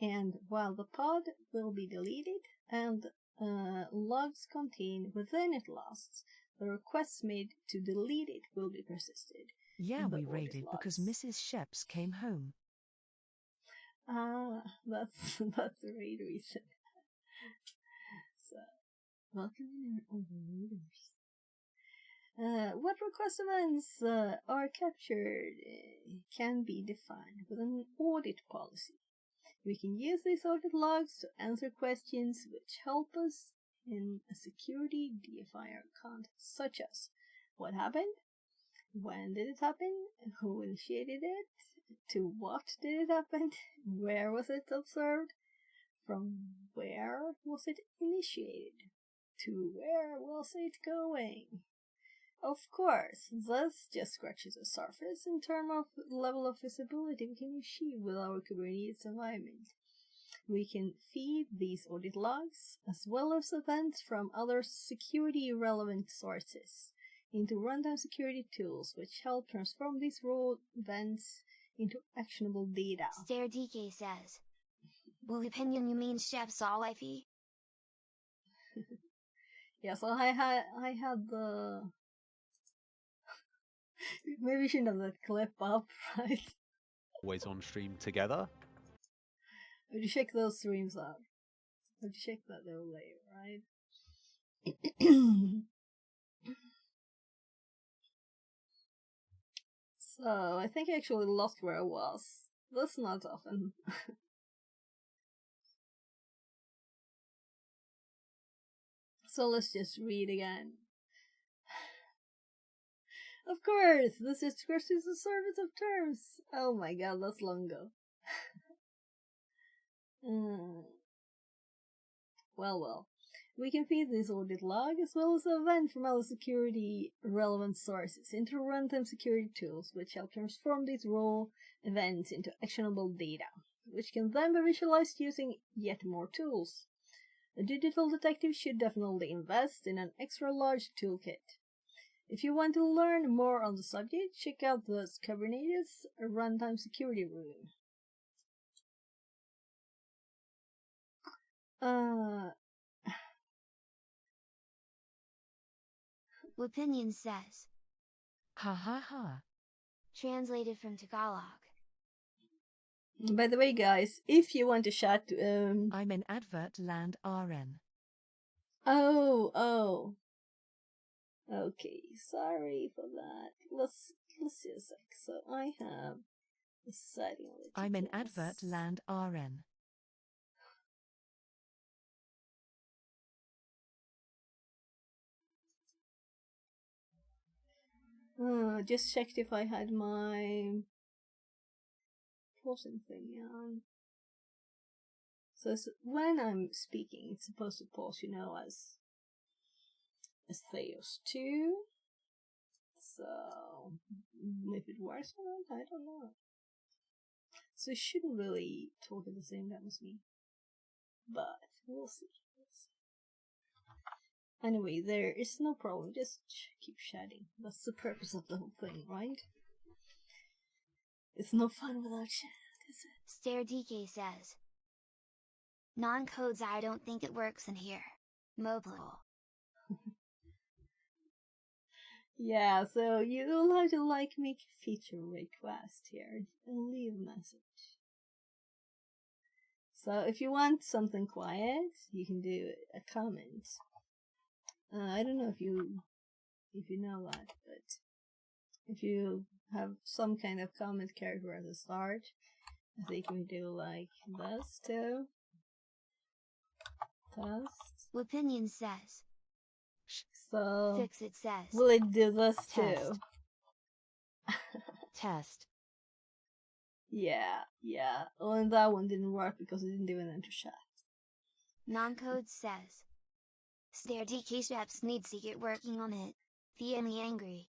and while the pod will be deleted and logs contained within it lasts, the requests made to delete it will be persisted. Yeah, we raided because Mrs. Sheps came home. That's the raid reason. So, welcome in all the raiders. What request events are captured can be defined with an audit policy. We can use these audit logs to answer questions which help us in a security DFIR context, such as what happened, when did it happen, who initiated it, to what did it happen, where was it observed, from where was it initiated, to where was it going. Of course, this just scratches the surface in terms of level of visibility we can achieve with our Kubernetes environment. We can feed these audit logs, as well as events from other security-relevant sources, into runtime security tools, which help transform these raw events into actionable data. StareDK says, "Will opinion you mean chef's all IP?" Yeah, so I had the... Maybe we shouldn't have that clip up, right? Always on stream together. Would you check those streams out? Would you check that overlay, right? So, I think I actually lost where I was. That's not often. So let's just read again. Of course, this is scratches the surface of terms. Oh my god, that's long ago. Well. We can feed this audit log as well as an event from other security relevant sources into runtime security tools, which help transform these raw events into actionable data, which can then be visualized using yet more tools. A digital detective should definitely invest in an extra large toolkit. If you want to learn more on the subject, check out the Kubernetes Runtime Security Room. Opinion says, Ha ha ha. translated from Tagalog. By the way, guys, if you want to chat, I'm in advert land RN. Oh. Okay, sorry for that. Let's see a sec. So I have the setting on the I'm in TTS. advert land RN. Just checked if I had my pausing thing on. So when I'm speaking, it's supposed to pause, as Theos 2. So if it works or not, I don't know. So it shouldn't really talk at the same time as me, but we'll see. Anyway, there is no problem, just keep chatting. That's the purpose of the whole thing, right? It's no fun without chat, is it? StareDK says, non-codes I don't think it works in here. Mobile. Yeah, so you'll have to make a feature request here and leave a message. So if you want something quiet, you can do a comment. I don't know if you know that, but if you have some kind of comment character at the start, I think we do like this too. Test. Opinion says, So fix it says, will it do this Test. too? Test. Yeah. Oh, and that one didn't work because it didn't even enter chat. non-code says, StareDK steps needs to get working on it. Feeling angry.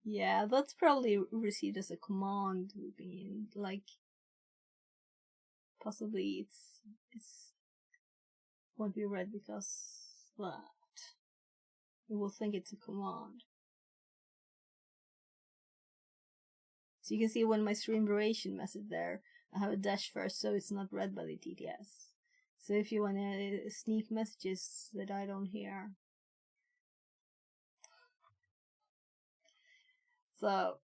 Yeah, that's probably received as a command being like possibly it's won't be read because that it will think it's a command. So you can see when my stream duration message there, I have a dash first, so it's not read by the TTS. So if you want to sneak messages that I don't hear. So,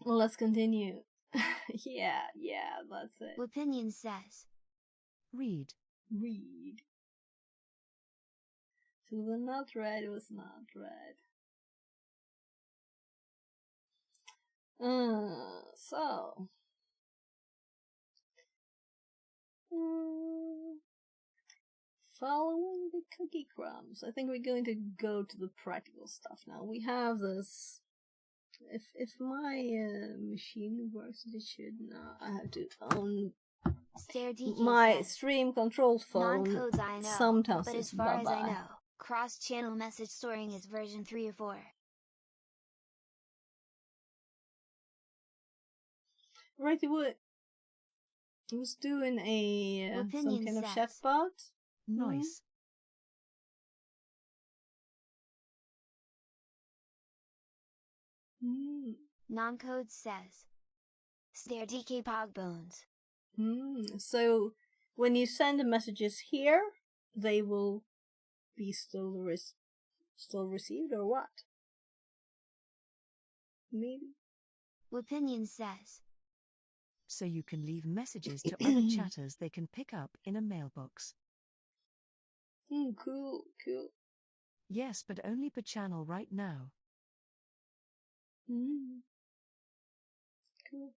let's continue. yeah, that's it. Opinion says, Read. So the not read was not read. So. Following the cookie crumbs, I think we're going to go to the practical stuff now. We have this. If my machine works as it should, now I have to own StareDK my says, stream control phone. non-codes I know, Sometimes but it's as far as I bye-bye. know, Cross-channel message storing is version 3 or 4. Right, it was doing a some Opinion kind of says. chatbot. Nice. Noncode says. Stare DK Pogbones. So when you send the messages here, they will be still received, or what? Maybe. Opinion says. So you can leave messages to other chatters they can pick up in a mailbox. Cool. Yes, but only per channel right now. Cool.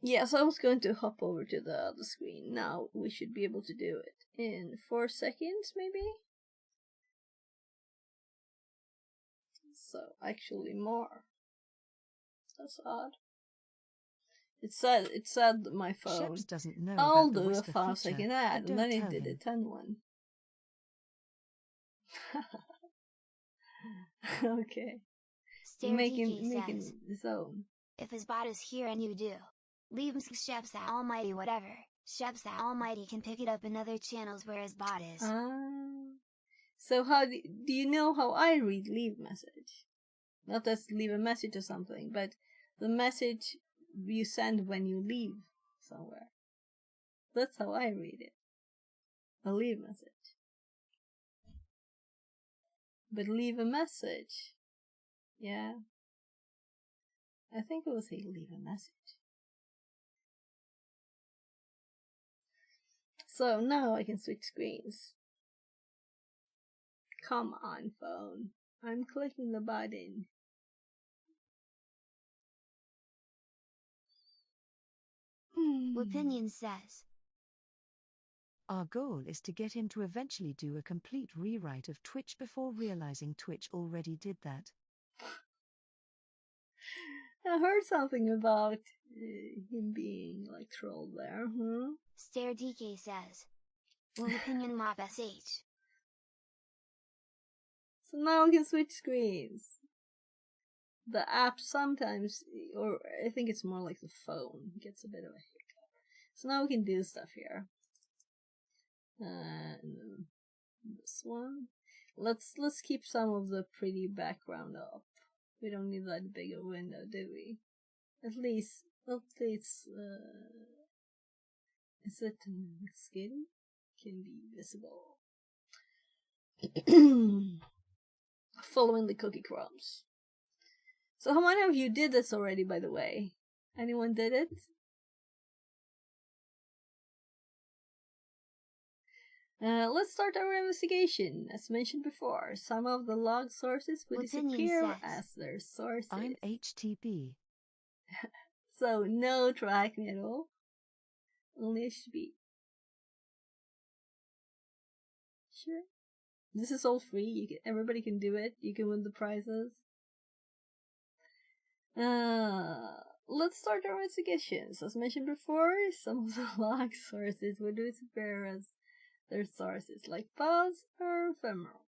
Yes, I was going to hop over to the other screen. Now we should be able to do it in 4 seconds, maybe? So, actually more. That's odd. It said my phone. Sheps doesn't know I'll about the do a whisper 5-second feature, ad, but and then don't it tell did a him. 10 one. Okay. Stare DK Making says. his own. If his bot is here and you do. Leave him Shepsa Almighty whatever. Shepsa Almighty can pick it up in other channels where his bot is. So how do you know how I read leave message? Not just leave a message or something, but the message you send when you leave somewhere. That's how I read it. A leave message. But leave a message. Yeah. I think it was a leave a message. So now I can switch screens. Come on, phone. I'm clicking the button. Opinion says. Our goal is to get him to eventually do a complete rewrite of Twitch before realizing Twitch already did that. I heard something about him being like trolled there. Stare DK says. Will Opinion mop SH? So now we can switch screens. The app sometimes, or I think it's more like the phone, gets a bit of a hiccup. So now we can do stuff here. And this one. Let's keep some of the pretty background up. We don't need that big a window, do we? At least is it skin? Can be visible. Following the cookie crumbs. So how many of you did this already, by the way? Anyone did it? Let's start our investigation. As mentioned before, some of the log sources will disappear as their sources. I'm HTTP. So no tracking at all. Only HTTP. Sure. This is all free. Everybody can do it. You can win the prizes. Let's start our investigations. As mentioned before, some of the log sources will disappear as their sources, like Buzz or Ephemeral.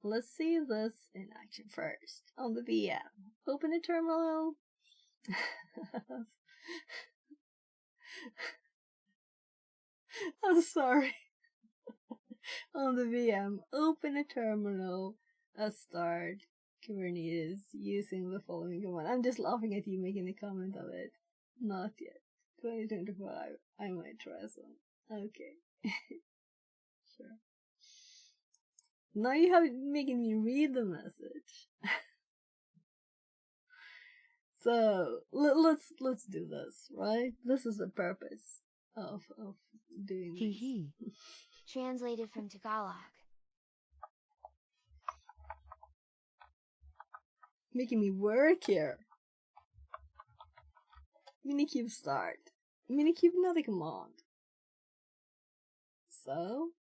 Let's see this in action first. On the VM, open a terminal. I'm sorry. On the VM, open a terminal. Start Kubernetes using the following command. I'm just laughing at you making a comment of it. Not yet. 2025. I might try some. Okay. Sure. Now you have making me read the message. So let's do this, right? This is the purpose of doing this. Translated from Tagalog. Making me work here. Minikube start. Minikube not a command. So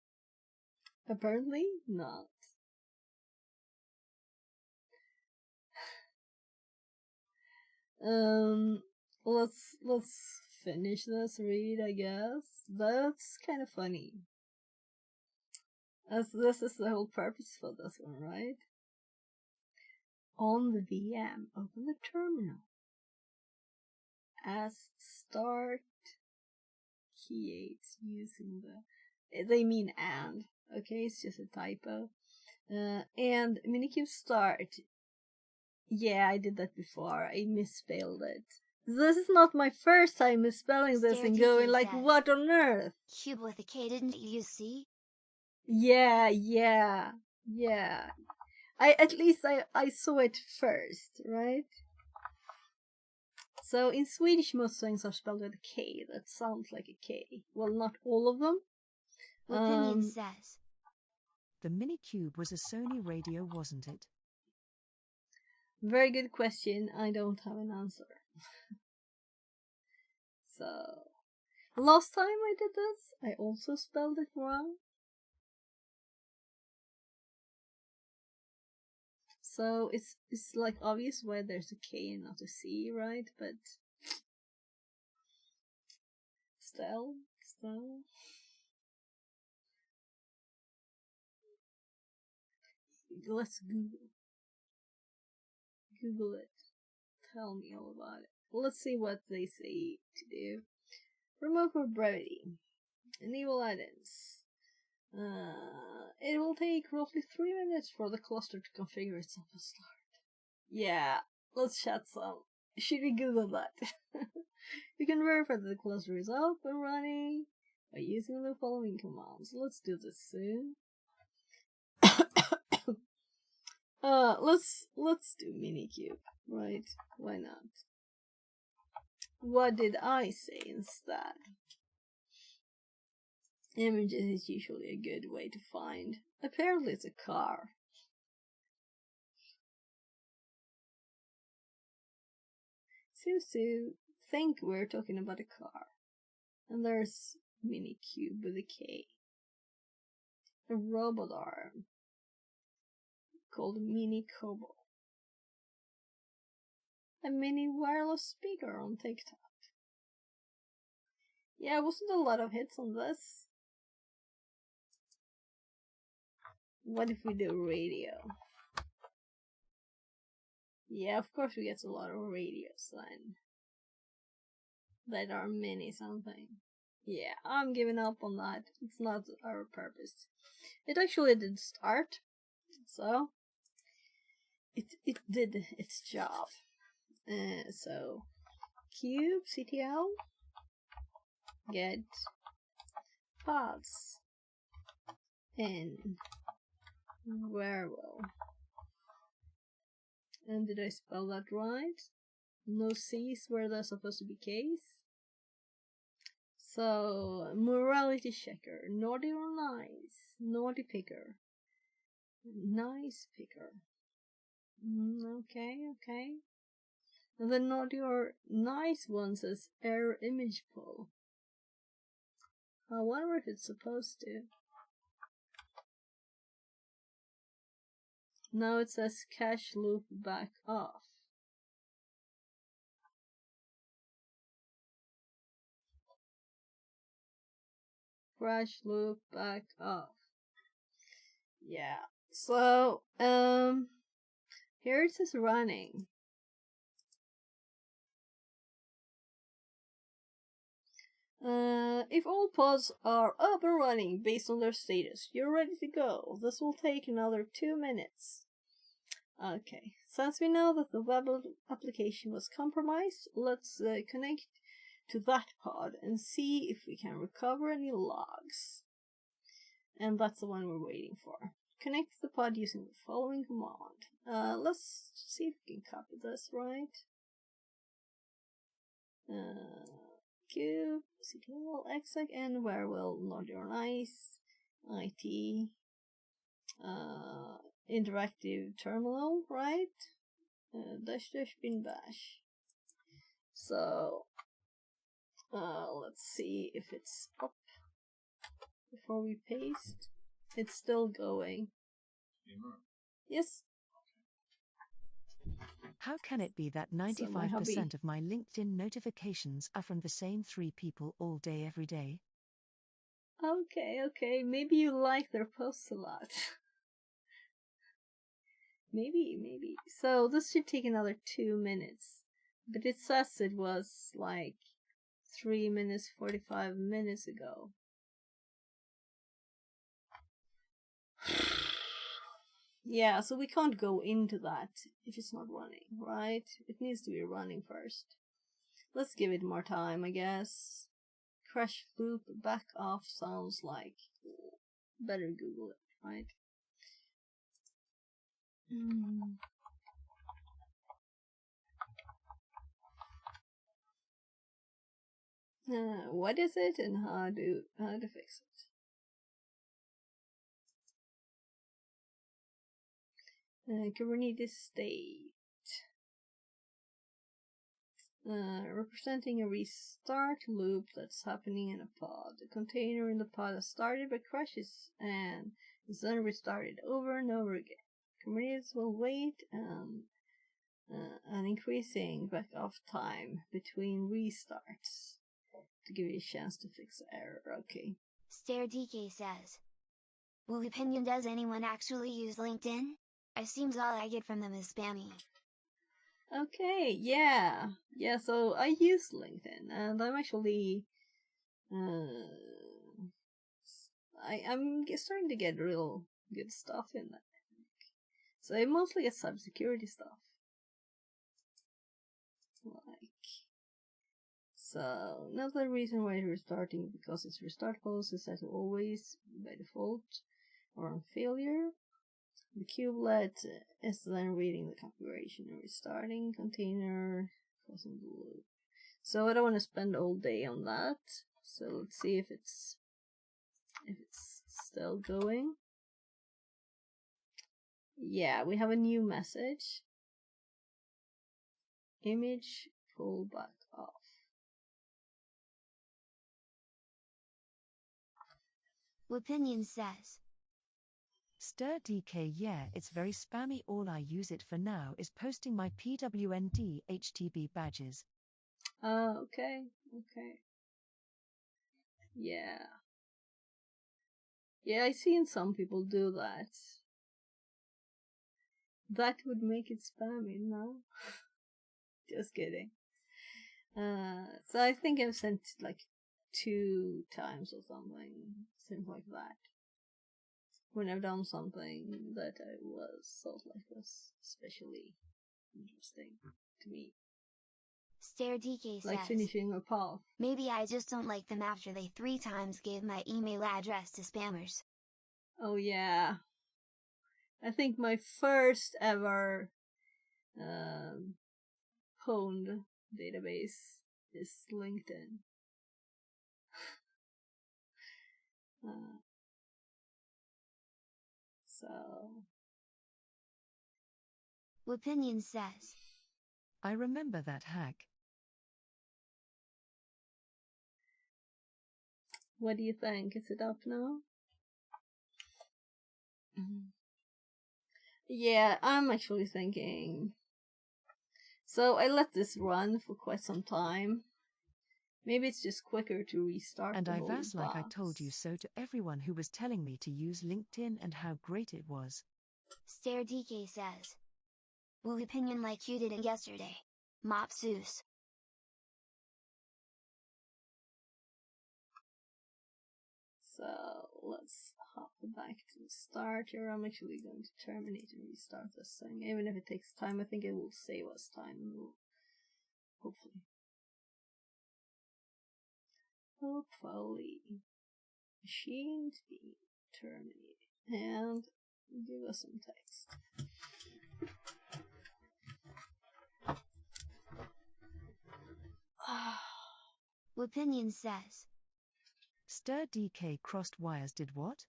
apparently not. Let's finish this read, I guess. That's kind of funny. As this is the whole purpose for this one, right? On the VM, open the terminal. As start key 8 using the... They mean and. Okay, it's just a typo. And Minikube start. Yeah, I did that before. I misspelled it. This is not my first time misspelling this and going like, what on earth? Cube with a K, didn't you see? Yeah. At least I saw it first, right? So in Swedish, most things are spelled with a K. That sounds like a K. Well, not all of them. Opinion says. The Minikube was a Sony radio, wasn't it? Very good question. I don't have an answer. So, last time I did this, I also spelled it wrong. So it's like obvious why there's a K and not a C, right? But still. Let's Google it. Tell me all about it. Let's see what they say to do. Remove for brevity. Enable items. It will take roughly 3 minutes for the cluster to configure itself and start. Yeah, let's chat some. Should we Google that? You can verify that the cluster is up and running by using the following commands. Let's do this soon. Let's do Minikube, right? Why not? What did I say instead? Images is usually a good way to find. Apparently it's a car. Seems to think we're talking about a car. And there's Minikube with a K. A robot arm called Mini Kobo. A mini wireless speaker on TikTok. Yeah, wasn't a lot of hits on this. What if we do radio? Yeah, of course we get a lot of radios then. That are mini something. Yeah, I'm giving up on that. It's not our purpose. It actually did start, so it did its job. So cube CTL get pods in Werewolf. And did I spell that right? No C's where there's supposed to be K's. So morality checker, naughty or nice, naughty picker, nice picker. Okay. And the naughty or nice one says error image pull. I wonder if it's supposed to. Now it says cache loop back off. Crash loop back off. Yeah. So here it says running. If all pods are up and running based on their status, you're ready to go. This will take another 2 minutes. Okay, since we know that the web application was compromised, let's connect to that pod and see if we can recover any logs. And that's the one we're waiting for. Connect to the pod using the following command. Let's see if we can copy this right. Cube, CTL, exec, and where will naughty or nice, IT, interactive terminal, right? Dash bin bash. So, let's see if it's up before we paste. It's still going. Yes. How can it be that 95% of my LinkedIn notifications are from the same 3 people all day every day? Okay. Maybe you like their posts a lot. Maybe. So this should take another 2 minutes. But it says it was like 3 minutes, 45 minutes ago. Yeah, so we can't go into that if it's not running, right? It needs to be running first. Let's give it more time, I guess. Crash loop back off sounds like... Better Google it, right? What is it and how to fix it? Kubernetes state. Representing a restart loop that's happening in a pod. The container in the pod has started but crashes and is then restarted over and over again. Kubernetes will wait an increasing back off time between restarts to give you a chance to fix the error. Okay. StareDK says, "Well, opinion, does anyone actually use LinkedIn? It seems all I get from them is spammy." Okay, yeah, so I use LinkedIn, and I'm actually, I'm starting to get real good stuff in that, I think. So I mostly get cybersecurity stuff. So, another reason why it's restarting, because its restart policy is set to always by default or on failure. The kubelet is then reading the configuration and restarting container, closing the loop. So I don't want to spend all day on that. So let's see if it's still going. Yeah, we have a new message. Image pull back off. Opinion says, StirDK, yeah, it's very spammy. All I use it for now is posting my PWND HTTP badges. Okay. Yeah, I've seen some people do that. That would make it spammy, no? Just kidding. So I think I've sent like 2 times or something, things like that. When I've done something that I thought was especially interesting to me. StareDK Like says, finishing a path. "Maybe I just don't like them after they 3 times gave my email address to spammers." Oh yeah. I think my first ever pwned database is LinkedIn. So Opinion says, I remember that hack. what do you think? Is it up now? Yeah, I'm actually thinking. So I let this run for quite some time. Maybe it's just quicker to restart And the I've whole asked like I box. told you so to everyone who was telling me to use LinkedIn and how great it was. StareDK says, "Well, opinion, like you didn't yesterday. Mopsus." So let's hop back to the start here. I'm actually going to terminate and restart this thing. Even if it takes time, I think it will save us time. Hopefully. Machine to be terminated. And give us some text. Opinion says, StirDK crossed wires did what?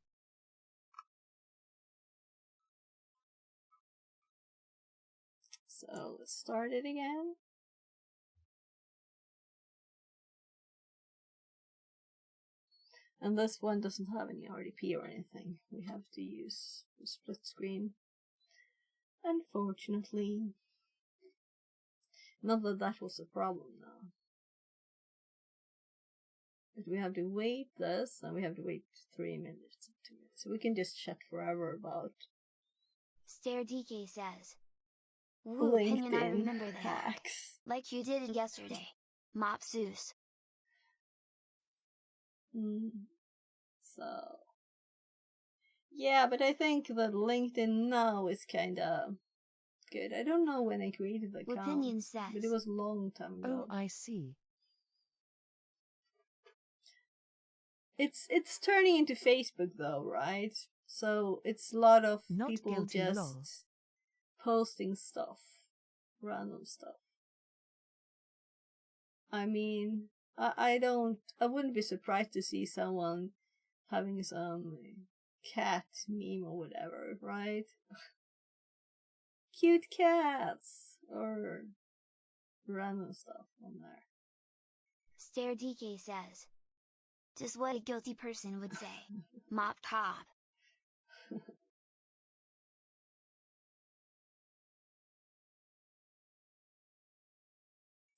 So let's start it again. And this one doesn't have any RDP or anything. We have to use the split screen. Unfortunately. Not that that was a problem now. But we have to wait this, and we have to wait 3 minutes. 2 minutes. So we can just chat forever about Stare DK says. Woo, opinion, I LinkedIn remember that. hacks. Like you did yesterday. Mop Zeus. So, yeah, but I think that LinkedIn now is kinda good. I don't know when I created the account, Opinion says. but it was a long time ago. Oh, I see. It's turning into Facebook though, right? So it's a lot of Not people guilty, just lol. posting stuff, random stuff. I mean, I wouldn't be surprised to see someone having some cat meme or whatever, right? Cute cats or random stuff on there. Stare DK says. Just what a guilty person would say. Mop top.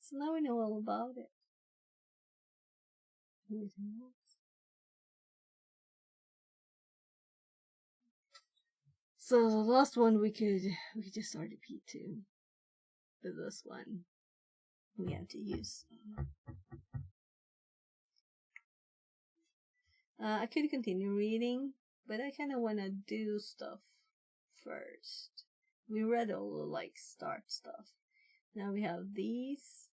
So now we know all about it. Anything else? So the last one we could just start a P2. But this one we have to use. I could continue reading, but I kind of want to do stuff first. We read all the start stuff. Now we have these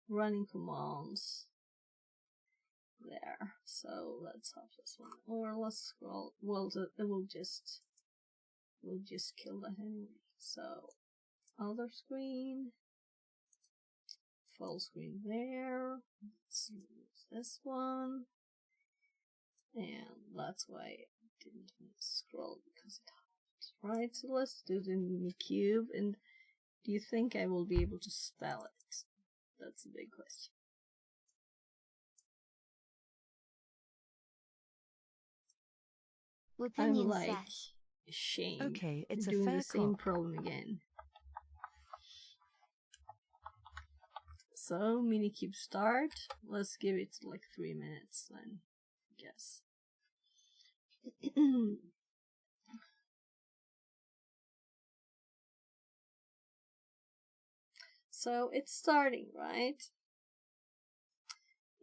running commands there. So let's have this one, or let's scroll. Well, we'll just kill that anyway. So other screen, full screen there. Let's use this one. And that's why I didn't scroll, because it helped. Right, so let's do the Minikube, and do you think I will be able to spell it? That's a big question. Opinion I'm like says. ashamed. Okay, it's a doing fair the same call. problem again. So Minikube start. Let's give it like 3 minutes then, I guess. So it's starting, right?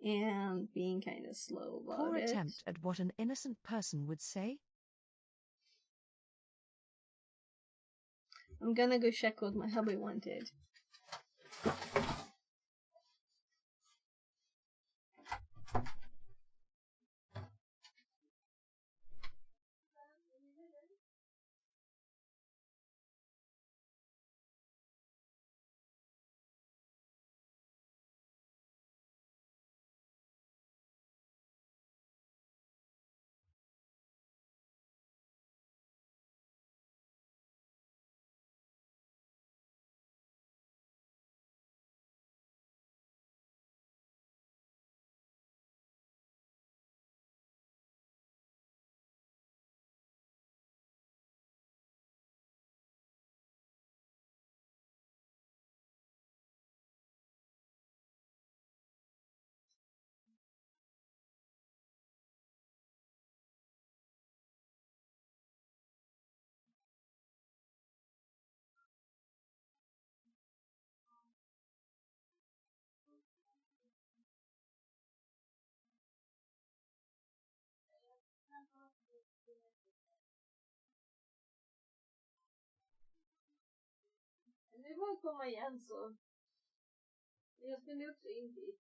And being kind of slow about Poor it. attempt at what an innocent person would say. I'm gonna go check what my hubby wanted. Det var att komma igen så. Jag skulle också in dit.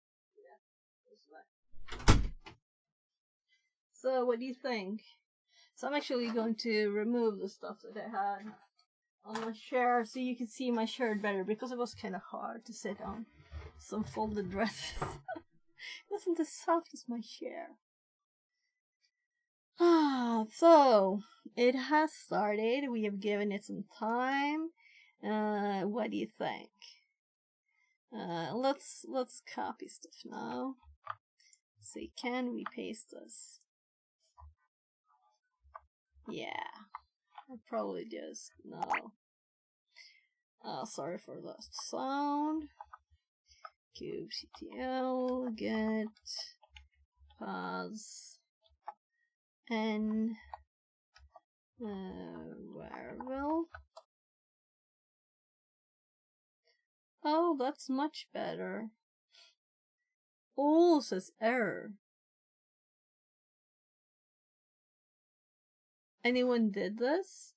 So what do you think? So I'm actually going to remove the stuff that I had on my chair so you can see my shirt better, because it was kind of hard to sit on some folded dresses. It wasn't as soft as my chair. So it has started. We have given it some time. What do you think? Let's copy stuff now. See, can we paste this? Yeah, I'll probably just no. Sorry for the sound. Cube CTL get Pause. And Laravel. Oh, that's much better. All says error. Anyone did this?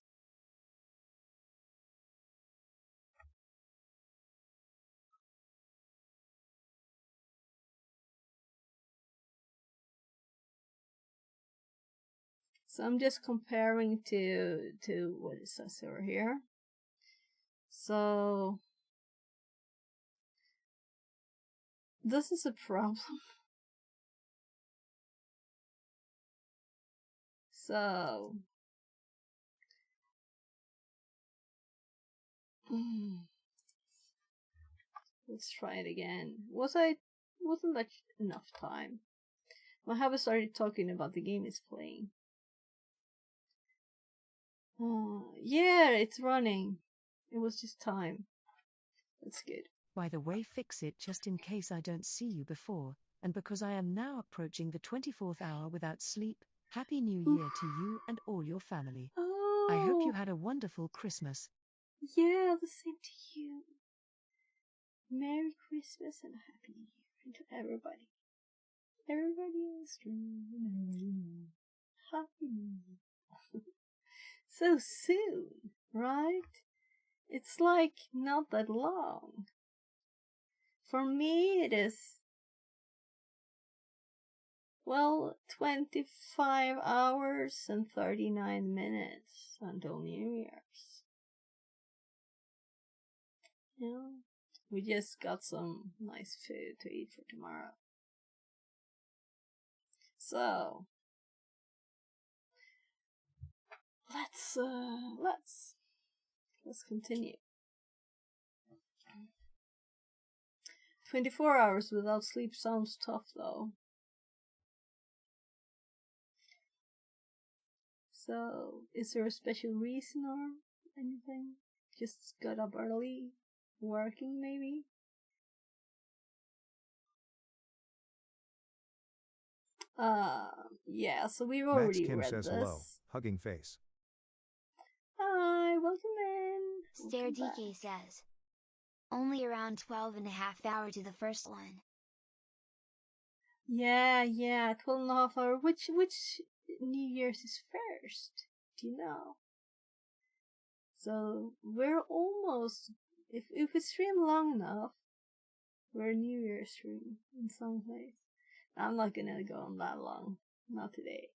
So I'm just comparing to what it says over here. So this is a problem. So let's try it again. Wasn't that enough time? I haven't started talking about the game it's playing. Yeah, it's running. It was just time. That's good. By the way, fix it just in case I don't see you before, and because I am now approaching the 24th hour without sleep. Happy New Year to you and all your family. Oh, I hope you had a wonderful Christmas. Yeah, the same to you. Merry Christmas and Happy New Year to everybody. Everybody in the stream. Happy New Year. So soon, right? It's like not that long. For me, it is, well, 25 hours and 39 minutes until New Year's. You know, we just got some nice food to eat for tomorrow. So, let's continue. 24 hours without sleep sounds tough though. So, is there a special reason or anything? Just got up early, working maybe? Yeah, so we've Max already Kim read says this. hello, hugging face. Hi, welcome in. Stare Welcome back. DK says. Only around 12.5 hours to the first one. Yeah, 12.5 hours. Which New Year's is first? Do you know? So we're almost, if we stream long enough, we're New Year's stream in some place. I'm not gonna go on that long, not today.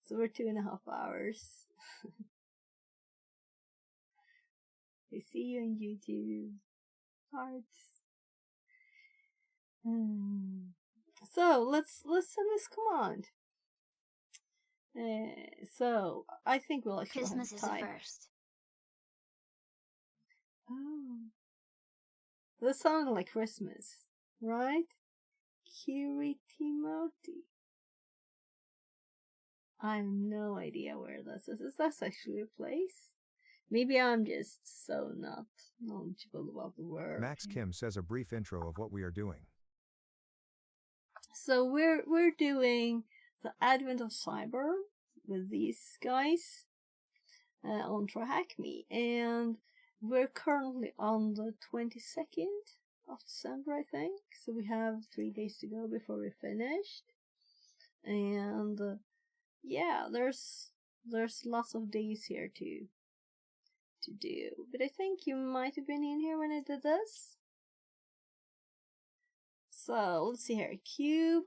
So we're 2.5 hours. I see you on YouTube. Hearts. So let's send this command. So I think we'll actually Christmas have is the time. first. Oh, that sounds like Christmas, right? Kiri Timoti. I have no idea where this is. Is that actually a place? Maybe I'm just so not knowledgeable about the world. Max Kim says a brief intro of what we are doing. So we're doing the Advent of Cyber with these guys on TryHackMe, and we're currently on the 22nd of December, I think. So we have 3 days to go before we're finished, and yeah, there's lots of days here to do. But I think you might have been in here when I did this. So let's see here. Cube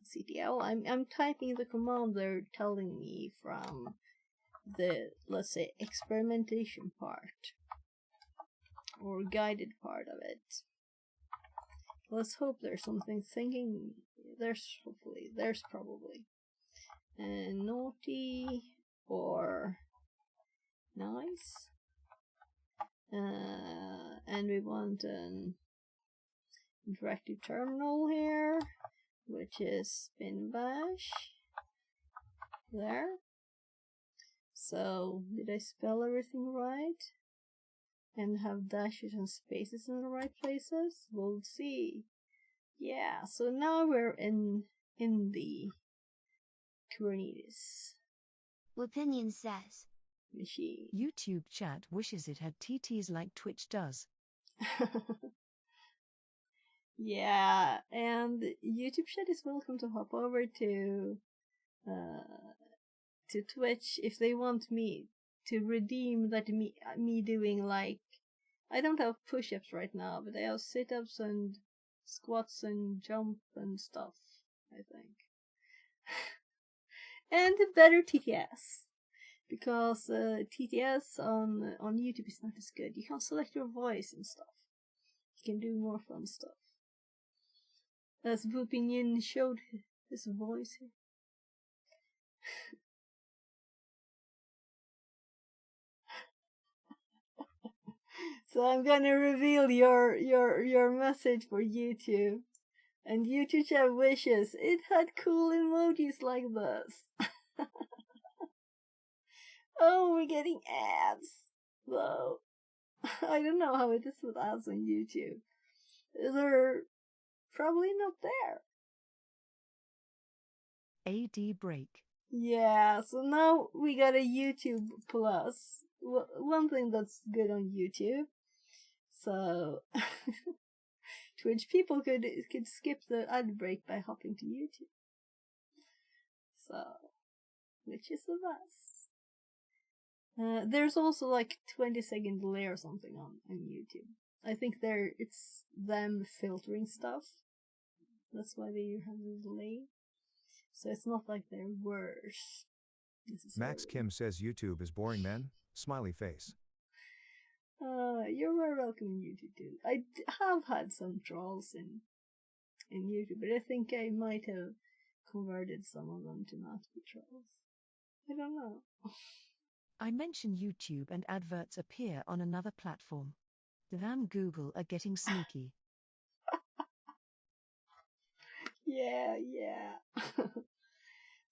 CTL. I'm typing the command they're telling me from the, let's say, experimentation part or guided part of it. Let's hope there's something thinking. There's probably naughty or nice. And we want an interactive terminal here, which is spin bash. There. So, did I spell everything right? And have dashes and spaces in the right places? We'll see. Yeah, so now we're in in the Kubernetes Opinion says, machine. YouTube chat wishes it had TTs like Twitch does. Yeah, and YouTube chat is welcome to hop over to Twitch if they want me to redeem that me doing, like, I don't have push-ups right now, but I have sit-ups and squats and jump and stuff, I think. And better TTS. Because TTS on YouTube is not as good. You can't select your voice and stuff. You can do more fun stuff. As Vupinian showed his voice here. So I'm gonna reveal your message for YouTube. And YouTube chat wishes it had cool emojis like this. Oh, we're getting ads, though. I don't know how it is with ads on YouTube. They're probably not there. AD break. Yeah, so now we got a YouTube Plus. One thing that's good on YouTube. So Twitch people could skip the ad break by hopping to YouTube. So, which is the best. There's also like 20-second delay or something on YouTube. I think it's them filtering stuff. That's why they have the delay. So it's not like they're worse. Max Kim says YouTube is boring, men. Smiley face. You're very welcome in YouTube too. I have had some trolls in YouTube, but I think I might have converted some of them to not be trolls. I don't know. I mention YouTube and adverts appear on another platform. Damn, Google are getting sneaky. Yeah.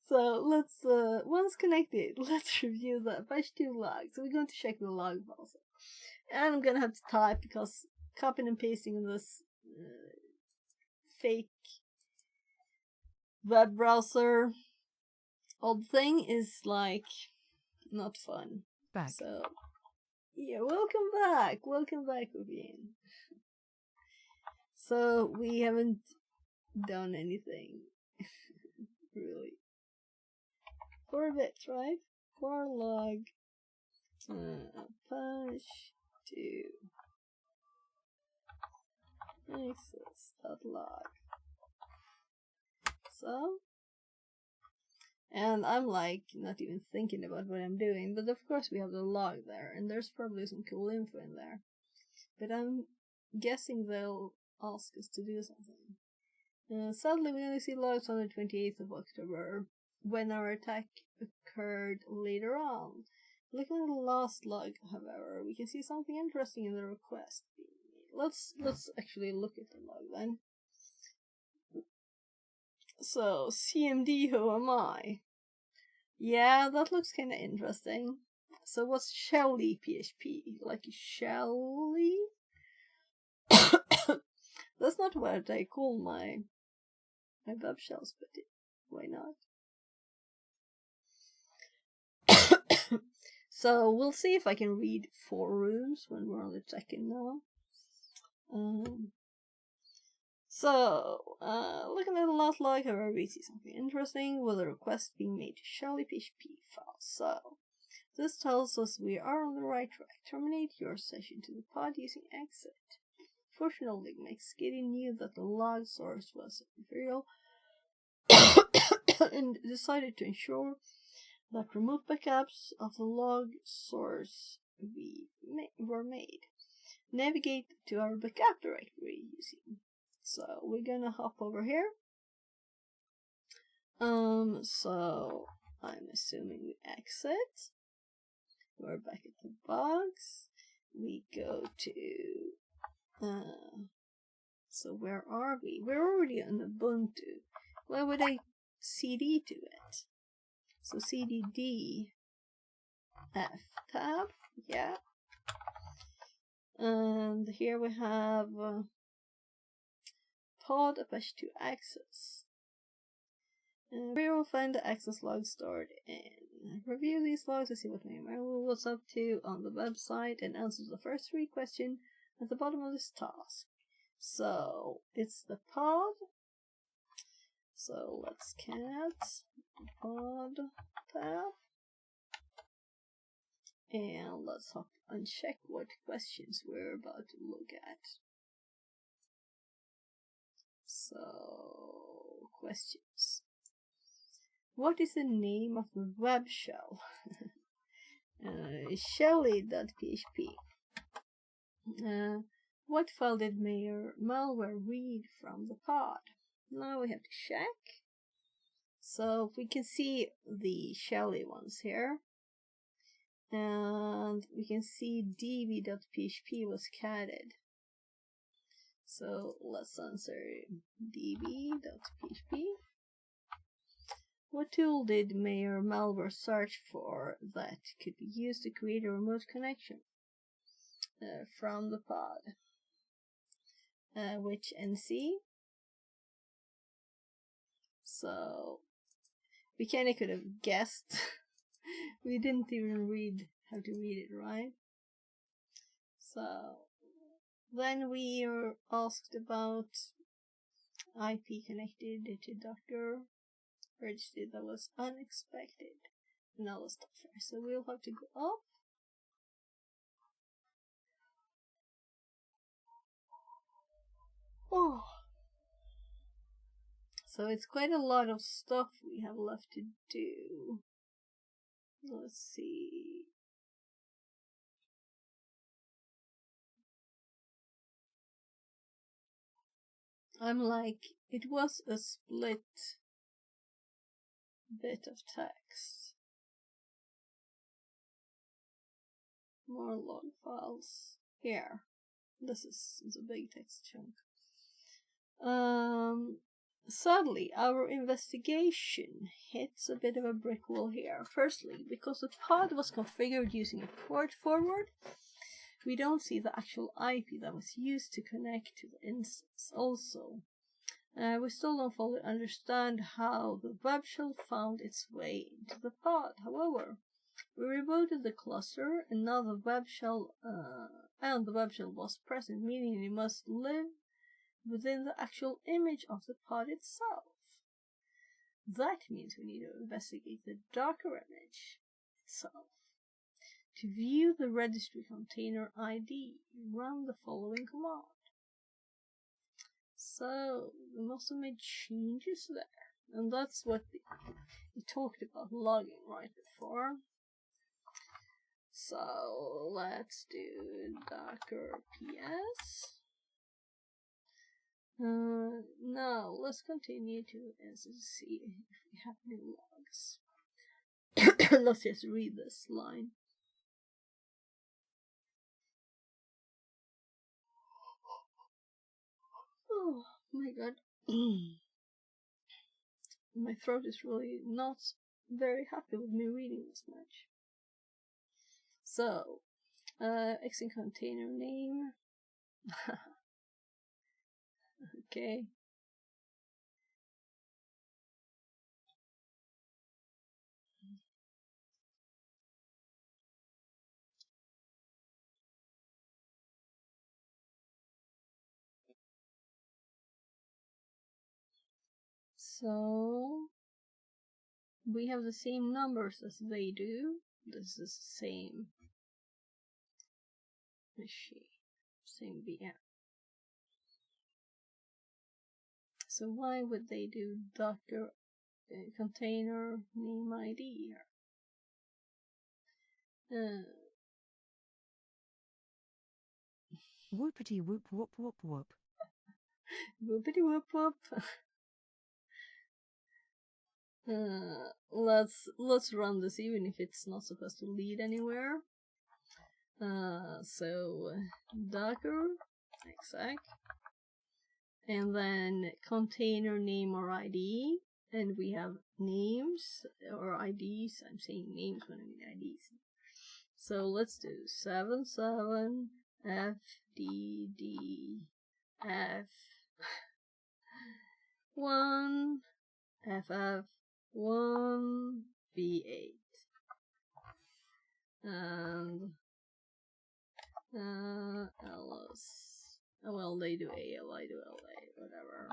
So let's, once connected, let's review the Apache 2 log. So we're going to check the log also. And I'm gonna have to type because copying and pasting in this fake web browser old thing is like not fun. Back. So yeah, welcome back, Vivian. So we haven't done anything really for a bit, right? For log Apache 2 access.log. So, and I'm like not even thinking about what I'm doing, but of course we have the log there, and there's probably some cool info in there. But I'm guessing they'll ask us to do something. Sadly, we only see logs on the 28th of October, when our attack occurred later on. Looking at the last log, however, we can see something interesting in the request being made. Let's actually look at the log then. So, CMD, who am I? Yeah, that looks kinda interesting. So what's Shelly PHP? Like Shelly? That's not what I call my web shells, but why not? So we'll see if I can read forums when we're on the check-in now. Looking at the last log, however, we see something interesting with a request being made to Shelly PHP file. So, this tells us we are on the right track. Terminate your session to the pod using exit. Fortunately, Mexkitty knew that the log source was imperial and decided to ensure that remote backups of the log source were made. Navigate to our backup directory using. So we're gonna hop over here. So I'm assuming we exit. We're back at the box. We go to so where are we? We're already on Ubuntu. Why would I CD to it? So cdd f tab, yeah. And here we have pod Apache 2 access. We will find the access log stored and review these logs to see what Mayor was up to on the website and answer the first 3 questions at the bottom of this task. So, it's the pod. So, let's cat pod tab. And let's hop and check what questions we're about to look at. So, questions. What is the name of the web shell? Shelly.php. What file did malware read from the pod? Now we have to check. So we can see the Shelly ones here. And we can see db.php was catted. So let's answer db.php. What tool did malware search for that could be used to create a remote connection from the pod? Which NC? So we kinda could have guessed. We didn't even read how to read it, right? So then we are asked about IP connected to Docker registry that was unexpected and all the stuff here. So we'll have to go up. Oh. So it's quite a lot of stuff we have left to do. Let's see. I'm like, it was a split bit of text. More log files. Here. This is a big text chunk. Sadly, our investigation hits a bit of a brick wall here. Firstly, because the pod was configured using a port forward, we don't see the actual IP that was used to connect to the instance. Also, we still don't fully understand how the web shell found its way into the pod. However, we rebooted the cluster, and now the web shell was present, meaning it must live within the actual image of the pod itself. That means we need to investigate the Docker image itself. To view the registry container ID, run the following command. So, we must have made changes there. And that's what we talked about logging right before. So, let's do Docker PS. Now, let's continue to see if we have new logs. Let's just read this line. Oh my god. My throat is really not very happy with me reading this much. So, exit container name. Okay. So, we have the same numbers as they do. This is the same machine, same VM. So why would they do Docker container name ID here? Whoopity whoop whoop whoop whoop. Whoopity whoop whoop. Let's run this even if it's not supposed to lead anywhere. So Docker exec, and then container name or ID, and we have names or IDs. I'm saying names when I mean IDs. So let's do 77 FDD F1 FF 1 B8 and ls. Well, they do AL, I do LA, whatever.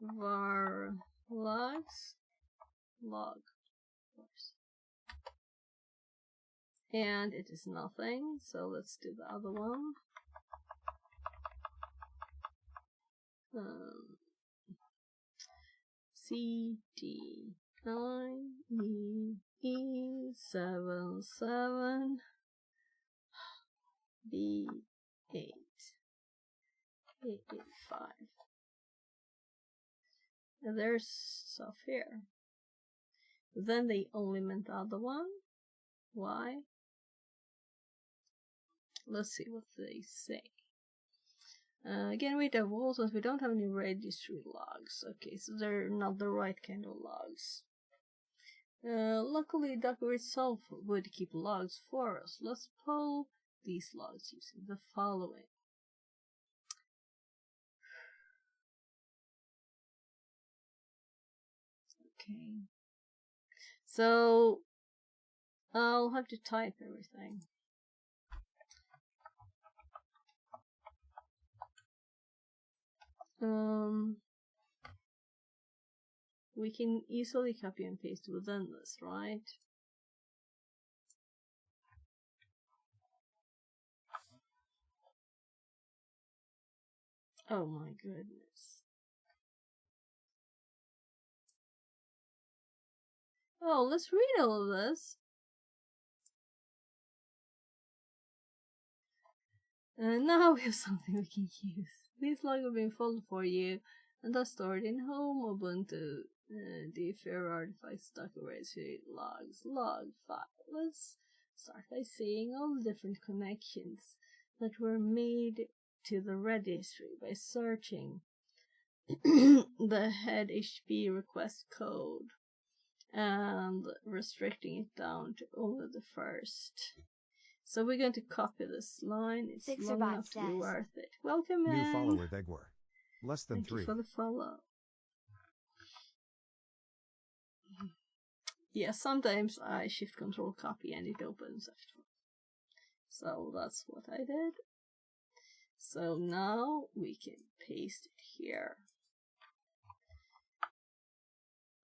Var logs log, of course. And it is nothing, so let's do the other one. CT9E77 B8 885. And there's stuff here. Then they only meant the other one. Why? Let's see what they say. Again, we have walls, but we don't have any registry logs. Okay, so they're not the right kind of logs. Luckily, Docker itself would keep logs for us. Let's pull these logs using the following. Okay. So, I'll have to type everything. We can easily copy and paste within this, right? Oh my goodness. Oh, let's read all of this. And now we have something we can use. These logs have been folded for you and are stored in home Ubuntu. Defer artifacts Docker registry logs log file. Let's start by seeing all the different connections that were made to the registry by searching the head HTTP request code and restricting it down to only the first. So we're going to copy this line. It's long enough to be worth it. Welcome, man. New follower Thegwar. Less than Thank 3. you for the follow. Yeah, sometimes I shift control copy and it opens after. So that's what I did. So now we can paste it here.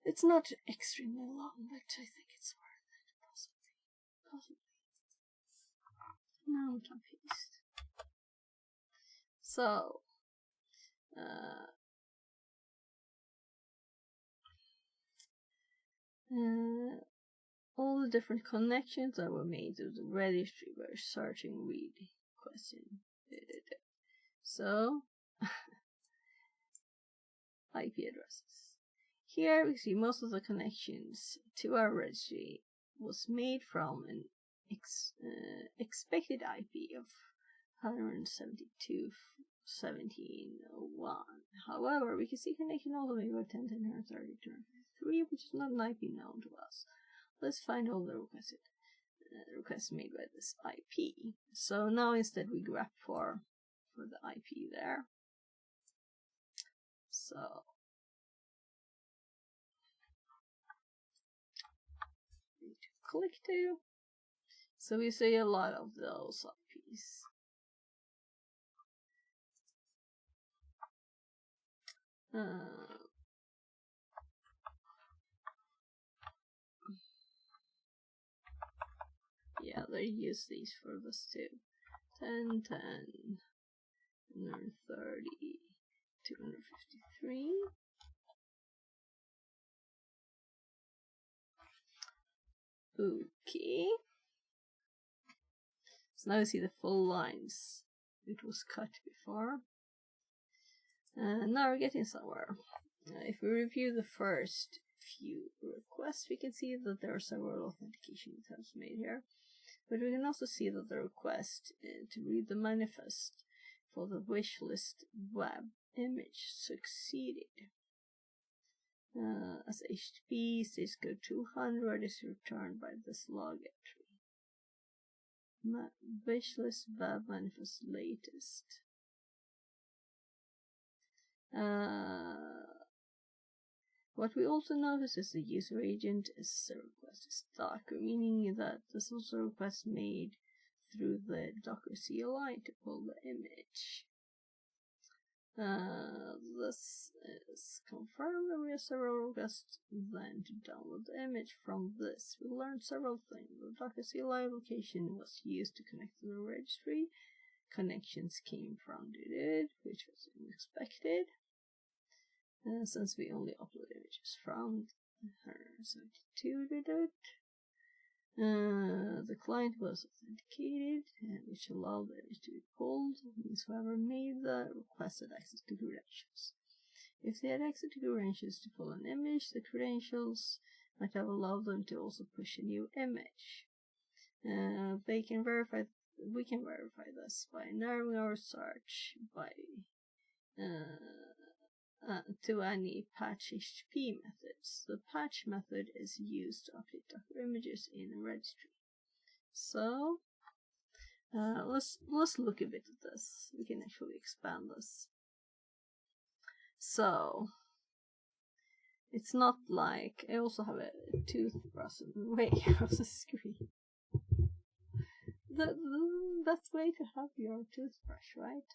It's not extremely long, but I think it's worth it. Possibly. Now we can paste. So, all the different connections that were made to the registry were searching read question. So, IP addresses. Here we see most of the connections to our registry was made from an expected IP of 172.17.01. However, we can see connection also made by 10.10.30.3, which is not an IP known to us. Let's find all the requests made by this IP. So now instead we grep for the IP there. So click to. So we see a lot of those IPs. Yeah, they use these for this too. 10, 10, 130, 253. Okay. So now you see the full lines. It was cut before. And now we're getting somewhere. If we review the first few requests, we can see that there are several authentication attempts made here. But we can also see that the request to read the manifest for the wishlist web image succeeded. As HTTP states code 200 is returned by this log entry. Wishlist web manifest latest. What we also notice is the user agent is a request is Docker, meaning that this was a request made through the Docker CLI to pull the image. This is confirmed, and we have several requests then to download the image. From this, we learned several things. The Docker CLI location was used to connect to the registry. Connections came from Didit, which was unexpected, since we only upload images from her72 Didit. The client was authenticated, which allowed the image to be pulled. It means whoever made the request had access to credentials. If they had access to credentials to pull an image, the credentials might have allowed them to also push a new image. We can verify this by narrowing our search by to any patch HTTP methods. The patch method is used to update Docker images in a registry. So let's look a bit at this. We can actually expand this. So it's not like I also have a toothbrush in the way of the screen. The best way to have your toothbrush, right?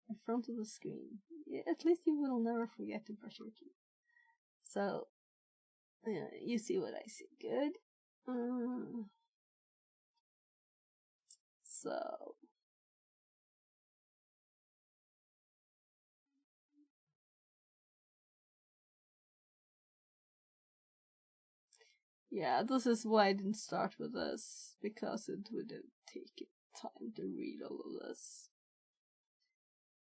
In front of the screen. At least you will never forget to brush your teeth. So, you see what I see. Good. So. Yeah, this is why I didn't start with this, because it would have taken time to read all of this.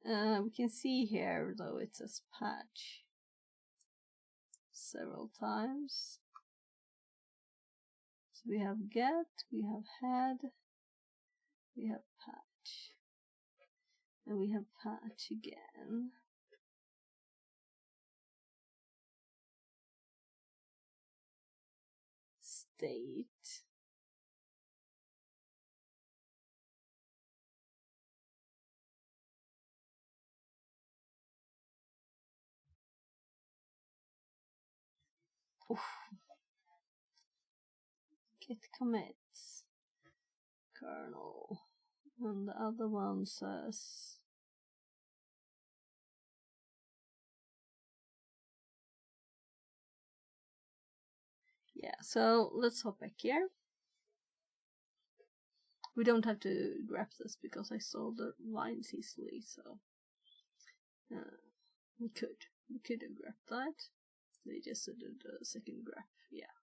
We can see here, though, it says patch several times. So we have get, we have head, we have patch, and we have patch again. State. Oof. Git commits. Kernel. And the other one says yeah, so let's hop back here. We don't have to grab this because I saw the lines easily, so we could have grabbed that. They just did a second grab, yeah.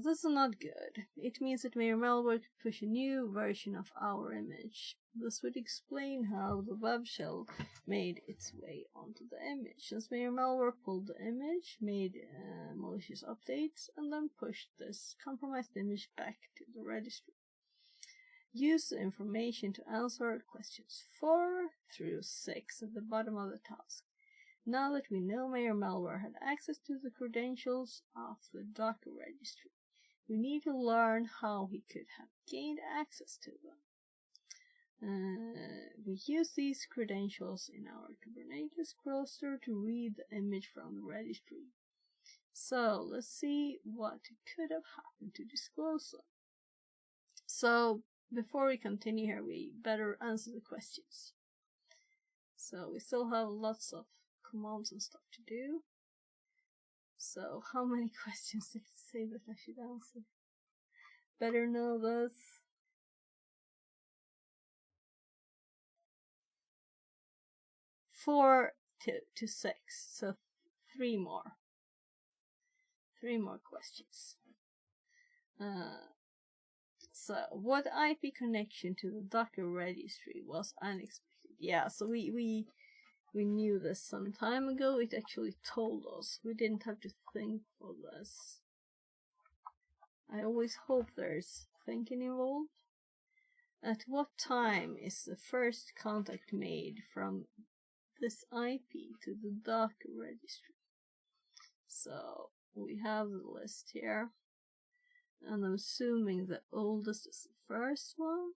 This is not good. It means that MayorMalware could push a new version of our image. This would explain how the web shell made its way onto the image. Since MayorMalware pulled the image, made malicious updates, and then pushed this compromised image back to the registry. Use the information to answer questions 4 through 6 at the bottom of the task. Now that we know MayorMalware had access to the credentials of the Docker registry, we need to learn how he could have gained access to them. We use these credentials in our Kubernetes cluster to read the image from the registry. So let's see what could have happened to disclose them. So before we continue here, we better answer the questions. So we still have lots of commands and stuff to do. So how many questions did it say that I should answer? Better know this. Four to 6, so 3 more. 3 more questions. So, what IP connection to the Docker registry was unexpected? Yeah, so we knew this some time ago. It actually told us. We didn't have to think for this. I always hope there's thinking involved. At what time is the first contact made from this IP to the Docker registry? So, we have the list here. And I'm assuming the oldest is the first one.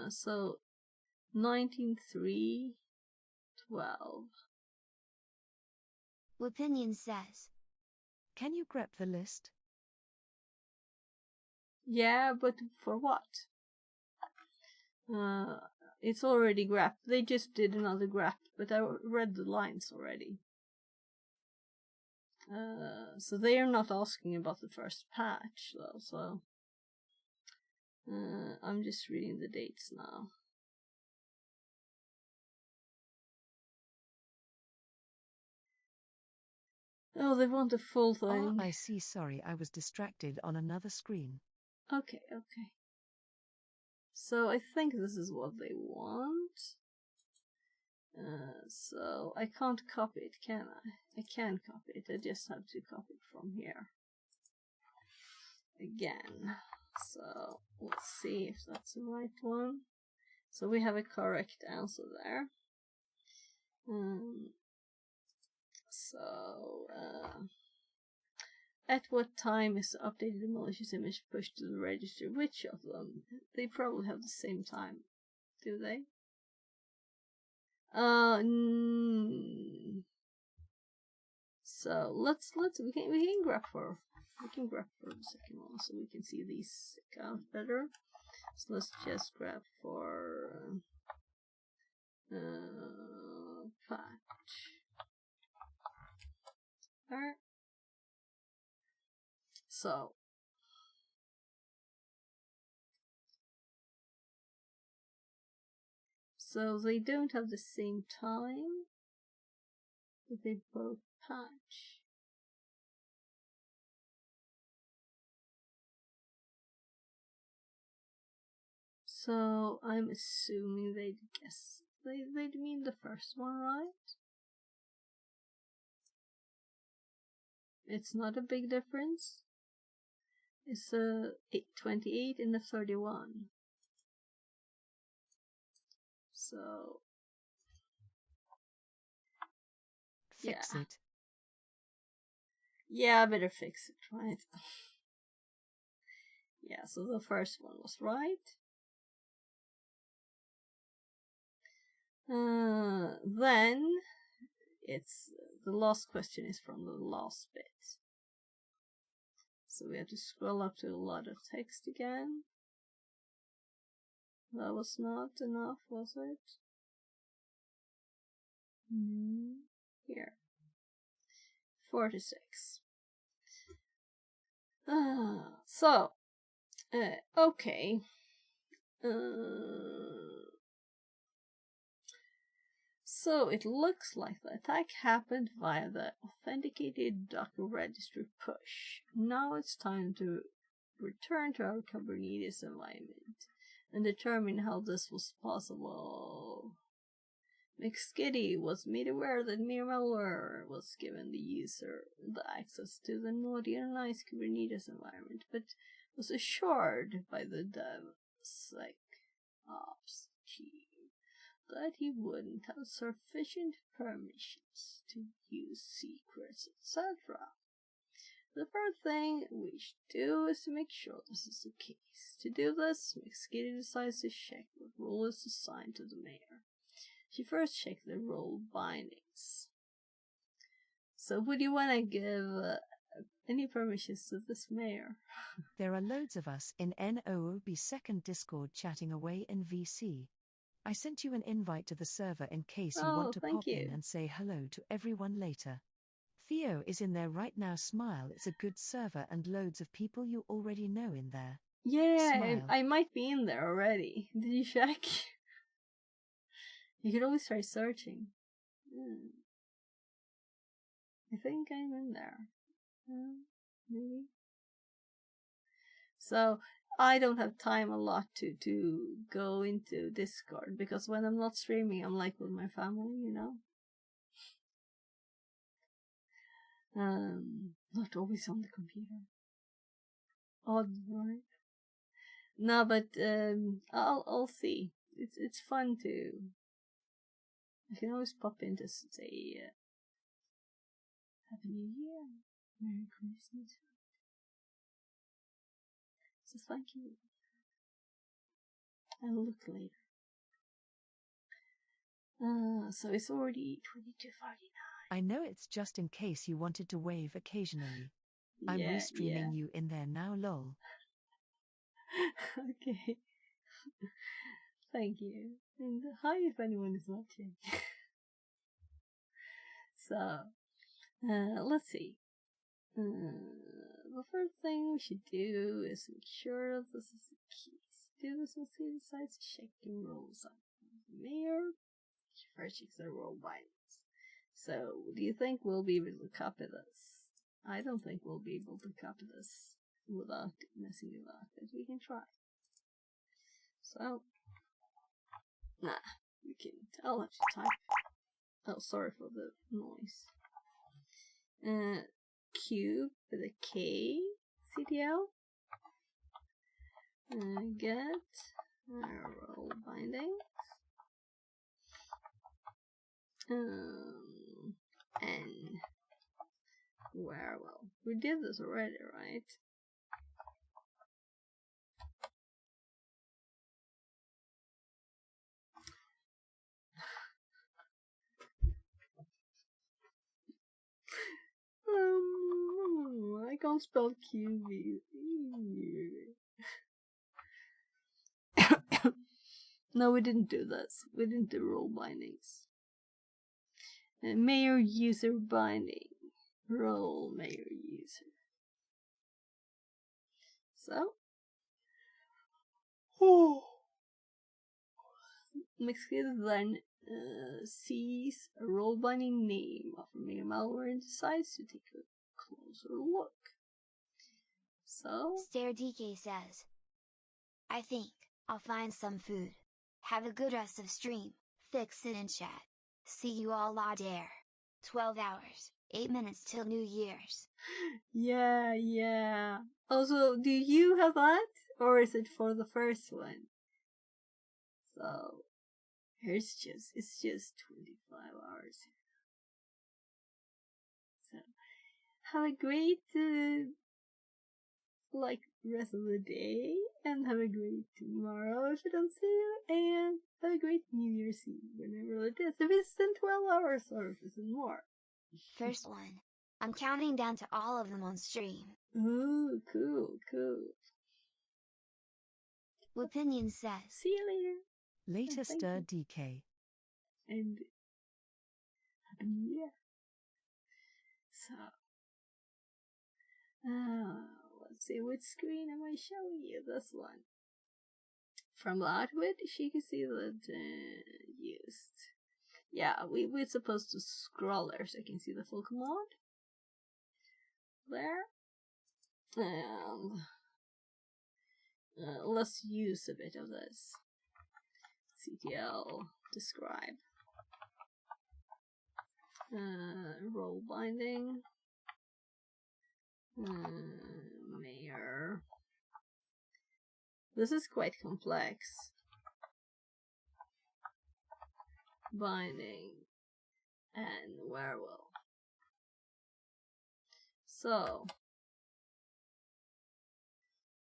So 19.3.12. Wapinion says. Can you grep the list? Yeah, but for what? It's already grabbed. They just did another grab, but I read the lines already. So they are not asking about the first patch, though, so... I'm just reading the dates now. Oh, they want the full thing. I see, sorry, I was distracted on another screen. Okay. So I think this is what they want. So I can't copy it, can I? I can copy it, I just have to copy it from here. Again. So let's see if that's the right one. So we have a correct answer there. At what time is the updated malicious image pushed to the registry? Which of them? They probably have the same time, do they? So we can grab for the second one so we can see these out better. So let's just grab for patch. Alright. So they don't have the same time, but they both patch. So I'm assuming they'd guess they'd mean the first one, right? It's not a big difference. It's a 28 and a 31. So Fix it. Yeah, I better fix it, right? Yeah, so the first one was right. Then it's the last question is from the last bit. So we have to scroll up to a lot of text again. That was not enough, was it? Here. 46. Okay. So it looks like the attack happened via the authenticated Docker registry push. Now it's time to return to our Kubernetes environment and determine how this was possible. McSkitty was made aware that mere malware was given the user the access to the modernized Kubernetes environment, but was assured by the DevSecOps chief that he wouldn't have sufficient permissions to use secrets, etc. The first thing we should do is to make sure this is the case. To do this, McSkitty decides to check what role is assigned to the mayor. She first checked the role bindings. So would you want to give any permissions to this mayor? There are loads of us in NOOB second Discord chatting away in VC. I sent you an invite to the server in case you want to pop in and say hello to everyone later. Theo is in there right now, smile, it's a good server and loads of people you already know in there. Yeah, I might be in there already. Did you check? You could always try searching. I think I'm in there. Maybe. So, I don't have time a lot to go into Discord, because when I'm not streaming, I'm like with my family, you know? Not always on the computer. Odd, right? No, but I'll see. It's fun to... I can always pop in to say Happy New Year, Merry Christmas. So thank you. I'll look later. So it's already 22:49. I know it's just in case you wanted to wave occasionally. I'm restreaming you in there now, lol. Okay. Thank you. And hi if anyone is watching. So, let's see. The first thing we should do is make sure this is the keys. Do this once he decides to check the rules on the mayor. First checks the roll bindings. So, do you think we'll be able to copy this? I don't think we'll be able to copy this without messing it up, but we can try. So, we can tell how to type. Oh, sorry for the noise. Cube with a K, CTL. Get roll binding. And where, well, we did this already, right? I can't spell QV. No, we didn't do this. We didn't do roll bindings. Mayor user binding. Roll mayor user. So. Mixkit then sees a roll binding name of mayor malware and decides to take a closer look. So. Stare DK says, I think I'll find some food. Have a good rest of stream. Fix it in chat. See you all later. 12 hours, 8 minutes till New Year's. Yeah. Also, do you have that? Or is it for the first one? So, it's just 25 hours. So, have a great, rest of the day, and have a great tomorrow if I don't see you, and have a great New Year's Eve, whenever it is. If it's in 12 hours or if it's in more. First one. I'm counting down to all of them on stream. Ooh, cool. Opinion says, see you later. Later, Stir DK. And Happy New Year. So, let's see, which screen am I showing you? This one. From the output, you can see that used. Yeah, we're supposed to scroll there so you can see the full command. There. And let's use a bit of this. CTL describe. Roll binding. Mayor. This is quite complex. Binding and werewolf. So,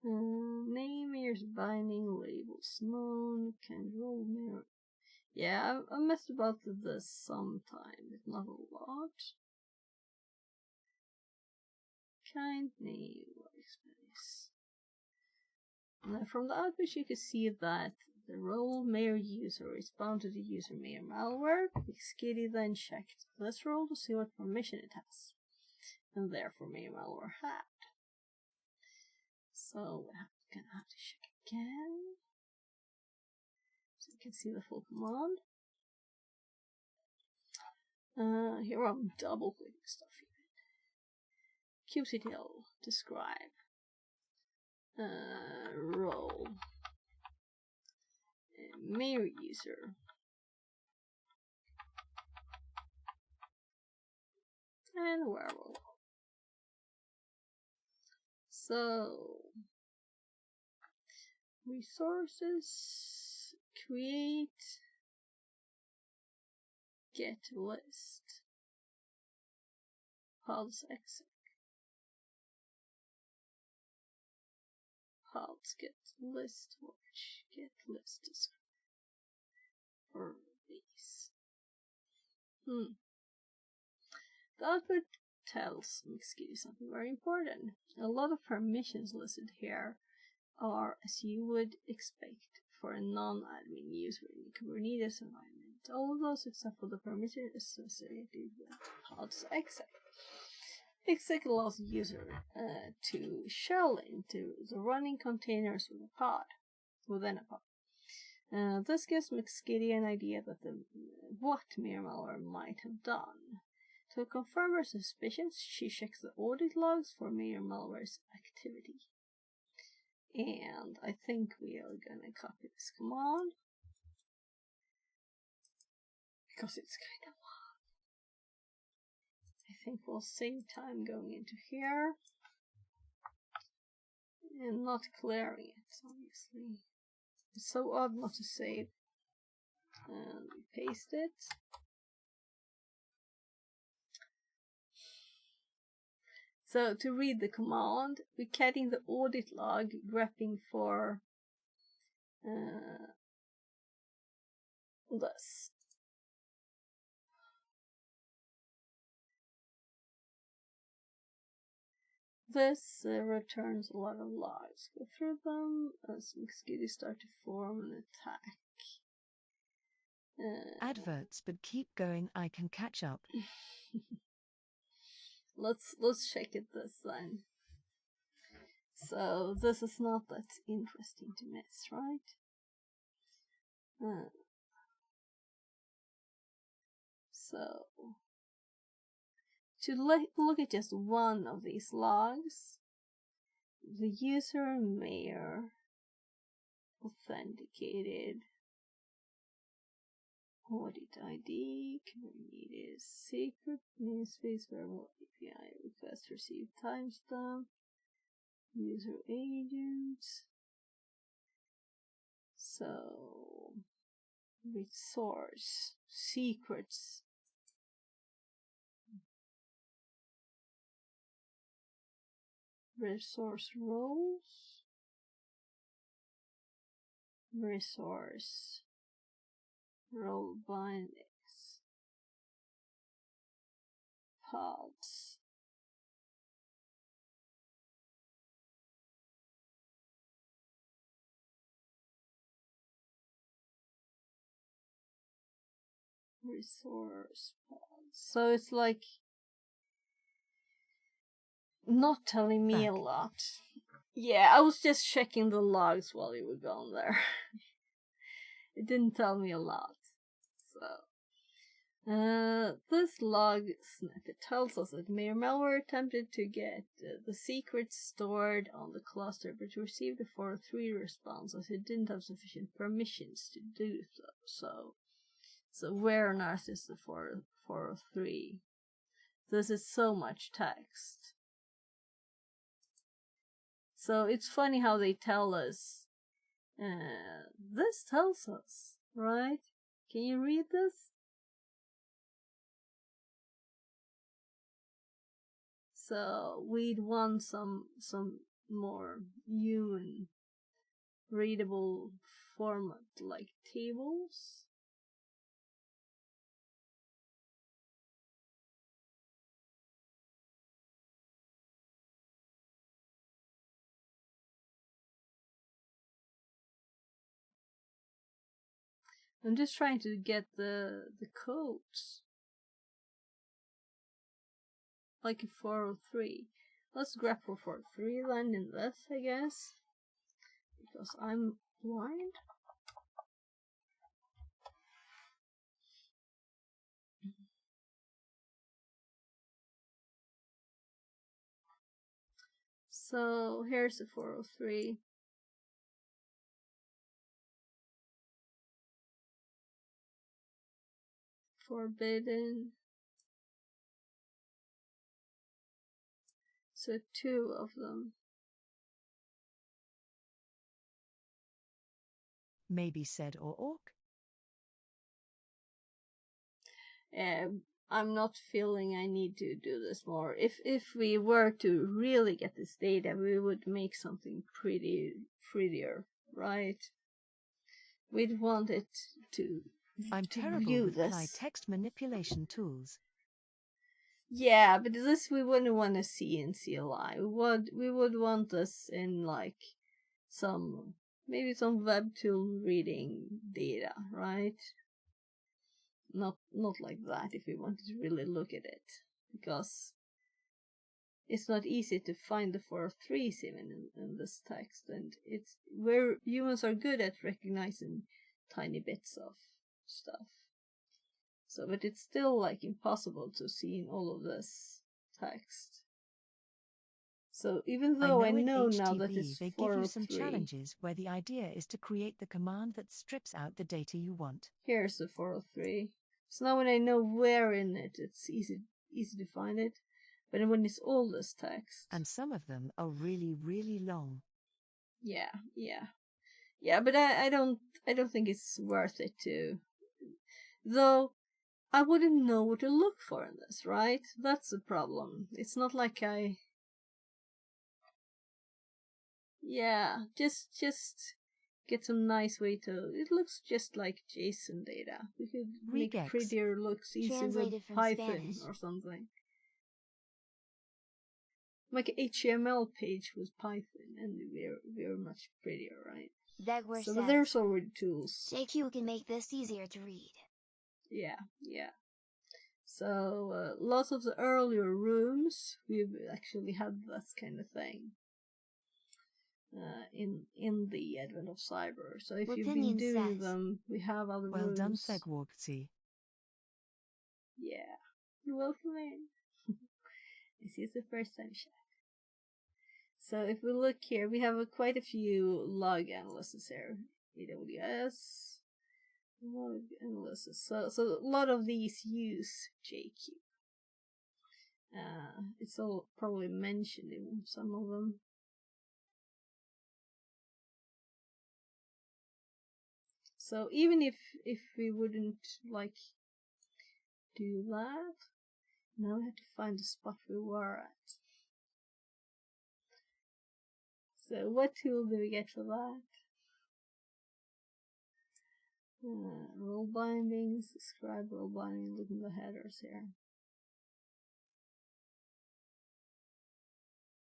name mayor's binding, labels known, control mayor. Yeah, I messed about this sometime, but not a lot. Kind name workspace. From the output, you can see that the role mayor user is bound to the user mayor malware. Skitty then checked this role to see what permission it has, and therefore mayor malware had. So we're gonna have to check again, so you can see the full command. Here I'm double clicking stuff here. kubectl describe. Role mayor user and werewolf. So resources, create, get list, pulse exec. Pulse get list watch, get list describe for these. output tells Mixkitty something very important. A lot of permissions listed here are as you would expect for a non-admin user in the Kubernetes environment. All of those except for the permission associated with pod's exec. Exec allows the user to shell into the running containers within a pod. This gives Mixkitty an idea that what Mir malware might have done. To confirm her suspicions, she checks the audit logs for Mir malware's activity. And I think we are gonna copy this command because it's kind of long. I think we'll save time going into here and not clearing it, obviously. It's so odd not to save. And we paste it. So to read the command, we're getting the audit log, grepping for this. This returns a lot of logs. Go through them as Mixkitty start to form an attack. Adverts, but keep going, I can catch up. Let's check it this then. So this is not that interesting to miss, right? So to look at just one of these logs, the user Mir authenticated audit ID, Kubernetes secret namespace variable API request received timestamp, user agents. So resource secrets. Resource roles. Resource role bindings. Pods. Resource pods. So it's like not telling me a lot. Yeah, I was just checking the logs while you were gone there. It didn't tell me a lot. So, this log snippet tells us that Mir malware attempted to get the secrets stored on the cluster, but received a 403 response as it didn't have sufficient permissions to do so. So where on earth is the 403? This is so much text. So it's funny how they tell us. This tells us, right? Can you read this? So we'd want some more human readable format like tables. I'm just trying to get the codes. Like a 403. Let's grab for 403 then in this, I guess. Because I'm blind. So here's the 403. Forbidden. So 2 of them. Maybe said or orc? I'm not feeling I need to do this more. If we were to really get this data, we would make something prettier, right? We'd want it to I'm terrible view with this. high text manipulation tools. Yeah, but this we wouldn't want to see in CLI. We would want this in like maybe some web tool reading data, right? Not like that if we wanted to really look at it, because it's not easy to find the 403s even in this text, and it's where humans are good at recognizing tiny bits of stuff. So, but it's still like impossible to see in all of this text. So even though I know now that it's 403, they give you some challenges where the idea is to create the command that strips out the data you want. Here's the 403. So now when I know where in it, it's easy to find it. But when it's all this text, and some of them are really, really long. Yeah. But I don't think it's worth it to. Though I wouldn't know what to look for in this, right? That's the problem. It's not like I. Yeah, just get some nice way to. It looks just like JSON data. We could make prettier looks easy with Python or something. Like an HTML page with Python, and we're much prettier, right? Dagware so says, there's already tools. JQ can make this easier to read. Yeah. So lots of the earlier rooms, we've actually had this kind of thing in the advent of cyber. So if you've been doing them, we have other rooms. Well done, Thegwarpsy. Yeah, welcome in. This is the first time chat. So if we look here, we have quite a few log analysis here. AWS log analysis. So a lot of these use JQ. It's all probably mentioned in some of them. So even if we wouldn't like do that, now we have to find the spot we were at. So what tool do we get for that? Role bindings, describe role binding, look in the headers here.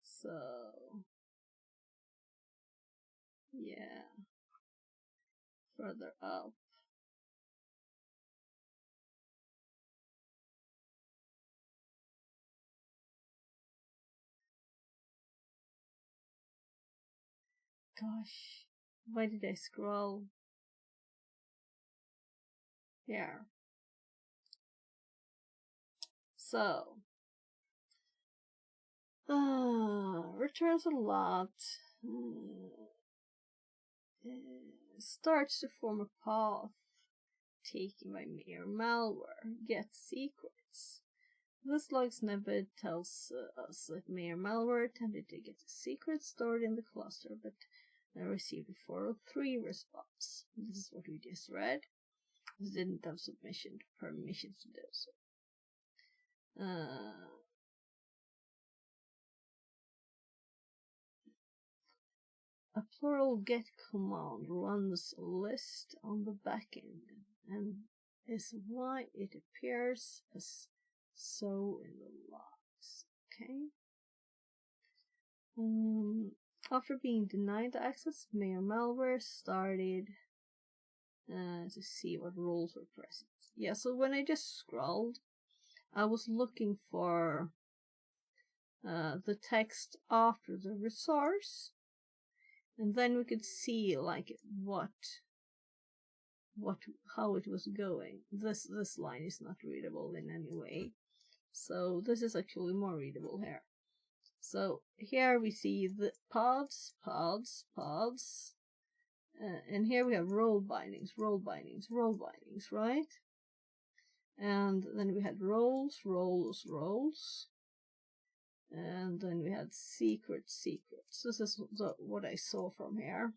So, yeah, further up. Gosh, why did I scroll? Here. So, returns a lot. Starts to form a path taken by mere malware. Gets secrets. This log snippet tells us that mere malware attempted to get a secret stored in the cluster, but received a 403 response. This is what we just read. This didn't have submission permissions to do so. A plural get command runs a list on the backend and is why it appears as so in the logs. Okay. After being denied access, mere malware started to see what rules were present. Yeah, so when I just scrolled, I was looking for the text after the resource, and then we could see like how it was going. This line is not readable in any way, so this is actually more readable here. So here we see the pods, and here we have role bindings, right? And then we had roles, and then we had secrets. This is what I saw from here.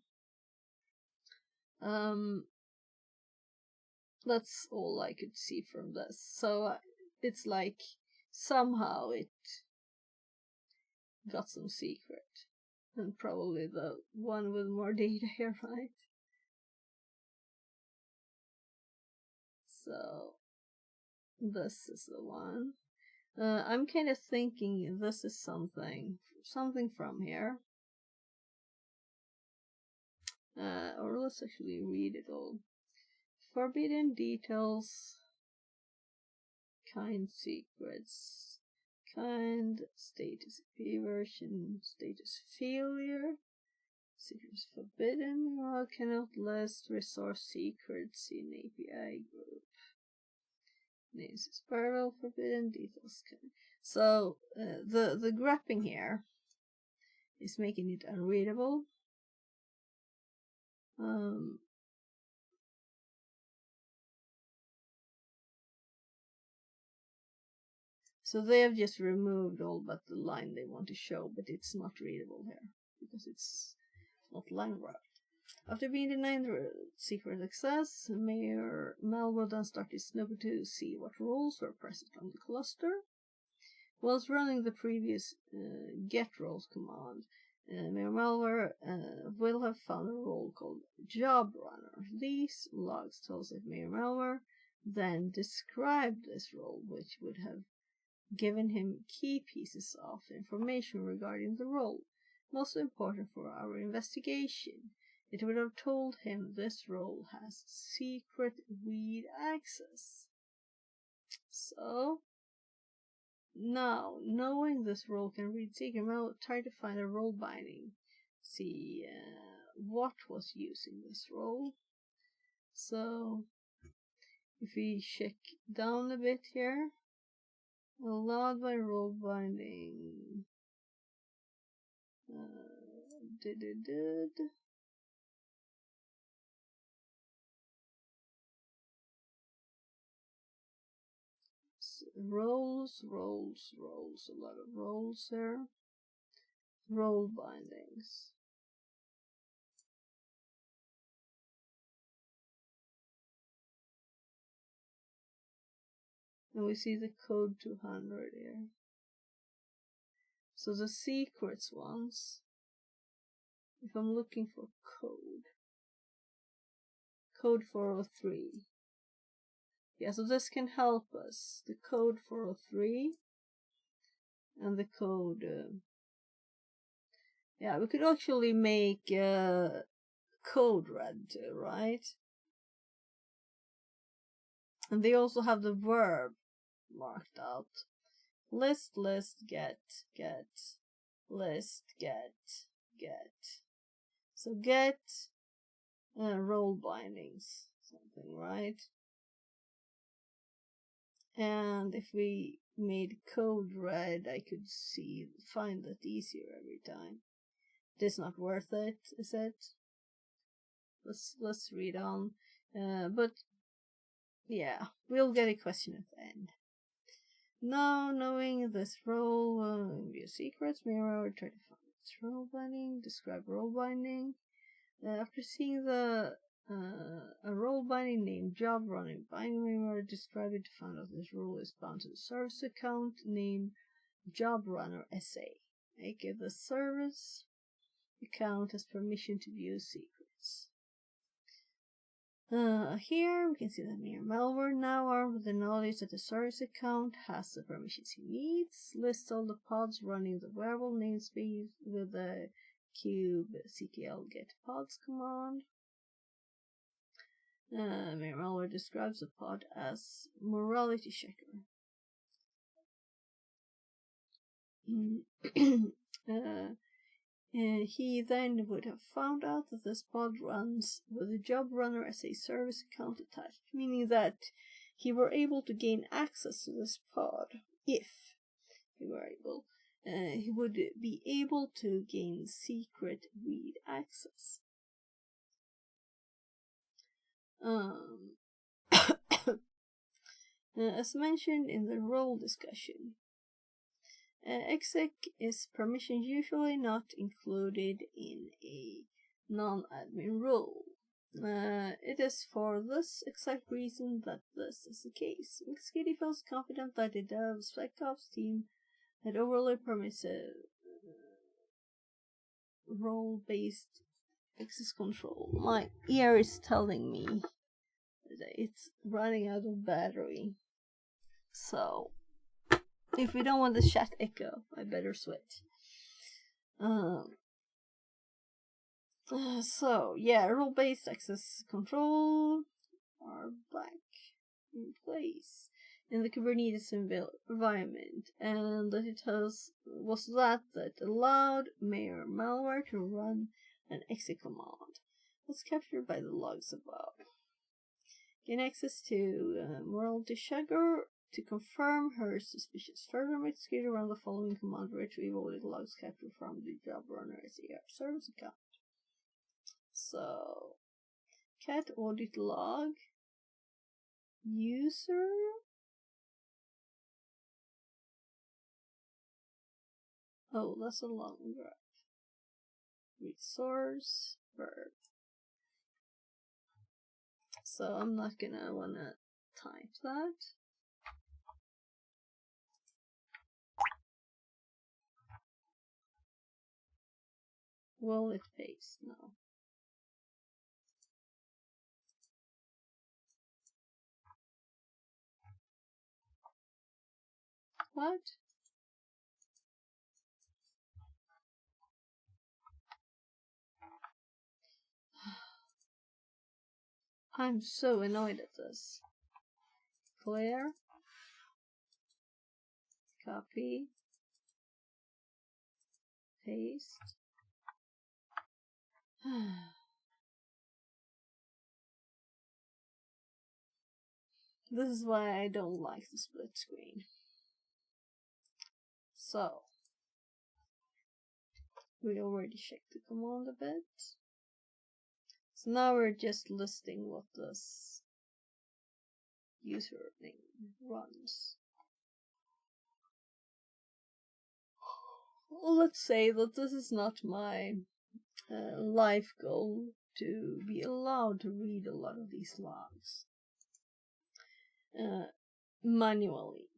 That's all I could see from this. So it's like somehow it got some secret. And probably the one with more data here, right? So this is the one. I'm kind of thinking this is something from here. Or let's actually read it all. Forbidden details, kind secrets, kind status version, status failure, secrets forbidden, or cannot list resource secrets in API group. Names is spiral, forbidden details. So the graphing here is making it unreadable. So they have just removed all but the line they want to show, but it's not readable here because it's not line wrapped. After being denied secret access, Mayor Malvo then started snooping to see what roles were present on the cluster. Whilst running the previous get roles command, Mayor Malware will have found a role called Job Runner. These logs tell us that Mayor Malware then described this role, which would have given him key pieces of information regarding the role, most important for our investigation. It would have told him this role has secret read access. So, now, knowing this role can read secret, I'll try to find a role binding, see what was using this role. So, if we check down a bit here, allowed by role binding. Roles, a lot of roles there. Role bindings. And we see the code 200 here. So the secrets ones, if I'm looking for code 403. Yeah, so this can help us. The code 403 and the code. Yeah, we could actually make code red too, right? And they also have the verb marked out. List, get, list, get. So get role bindings, something, right? And if we made code red, I could find that easier every time. It is not worth it, is it? Let's read on. But yeah, we'll get a question at the end. Now, knowing this role, view secrets, mirror, try to find its role binding, describe role binding. After seeing a role binding named Job Running binding mirror, describe it to find out this role is bound to the service account named Job Runner SA. Make it the service account has permission to view secrets. Here we can see that Mayor Malware now armed with the knowledge that the service account has the permissions he needs, lists all the pods running the wearable namespace with the kubectl get pods command. Mayor Malware describes the pod as morality checker. He then would have found out that this pod runs with the Job Runner as a service account attached, meaning that he were able to gain access to this pod. If he were able, he would be able to gain secret read access. As mentioned in the role discussion, exec is permission usually not included in a non-admin role. It is for this exact reason that this is the case. Mixkitty feels confident that the DevSecOps team had overly permissive role-based access control. My ear is telling me that it's running out of battery. So if we don't want the chat echo, I better switch. So yeah, role-based access control are back in place in the Kubernetes environment, and that it was that allowed Mayor malware to run an exit command. Was captured by the logs above. Gain access to Morality Sugar to confirm her suspicions. Further, execute around the following command: retrieve all the logs captured from the job runner SER service account. So, cat audit log user. Oh, that's a long graph. Resource verb. So I'm not gonna wanna type that. Will it paste? No. What? I'm so annoyed at this. Clear. Copy. Paste. This is why I don't like the split screen. So, we already checked the command a bit. So now we're just listing what this username runs. Let's say that this is not my life goal to be allowed to read a lot of these logs manually.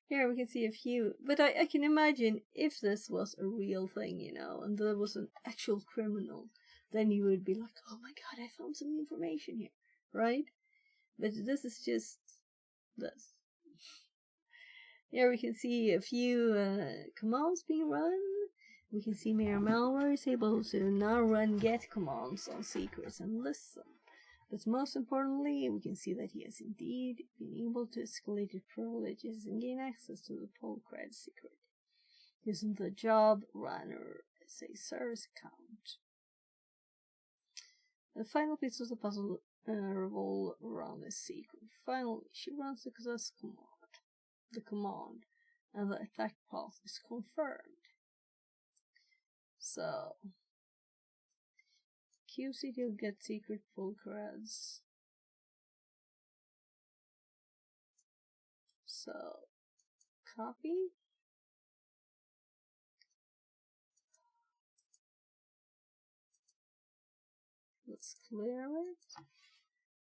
Here we can see a few, but I can imagine if this was a real thing, you know, and there was an actual criminal, then you would be like, oh my god, I found some information here, right? But this is just this. Here we can see a few commands being run. We can see Mayor Malware is able to now run get commands on secrets and listen. But most importantly, we can see that he has indeed been able to escalate his privileges and gain access to the Polcred secret using the job runner as a service account. The final piece of the puzzle revolves around this secret. Finally, she runs the command, and the attack path is confirmed. So, kubectl get secret Polcreds. So, copy. Let's clear it.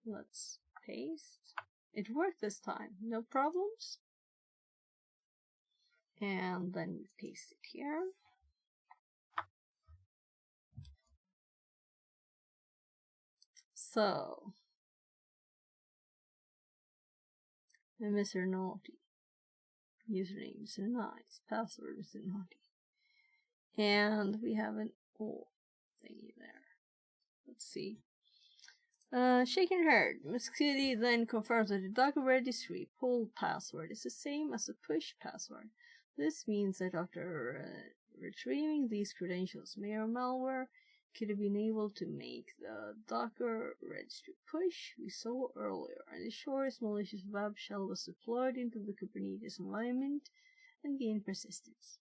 Let's paste. It worked this time, no problems. And then we paste it here. So, Mr. Naughty. Username is nice. Password is naughty. And we have an O thingy there. Let's see. Shaken Heard. Muscidi then confirms that the Docker registry pull password is the same as a push password. This means that after retrieving these credentials, Mayor Malware could have been able to make the Docker registry push we saw earlier, and ensure its malicious web shell was deployed into the Kubernetes environment and gain persistence.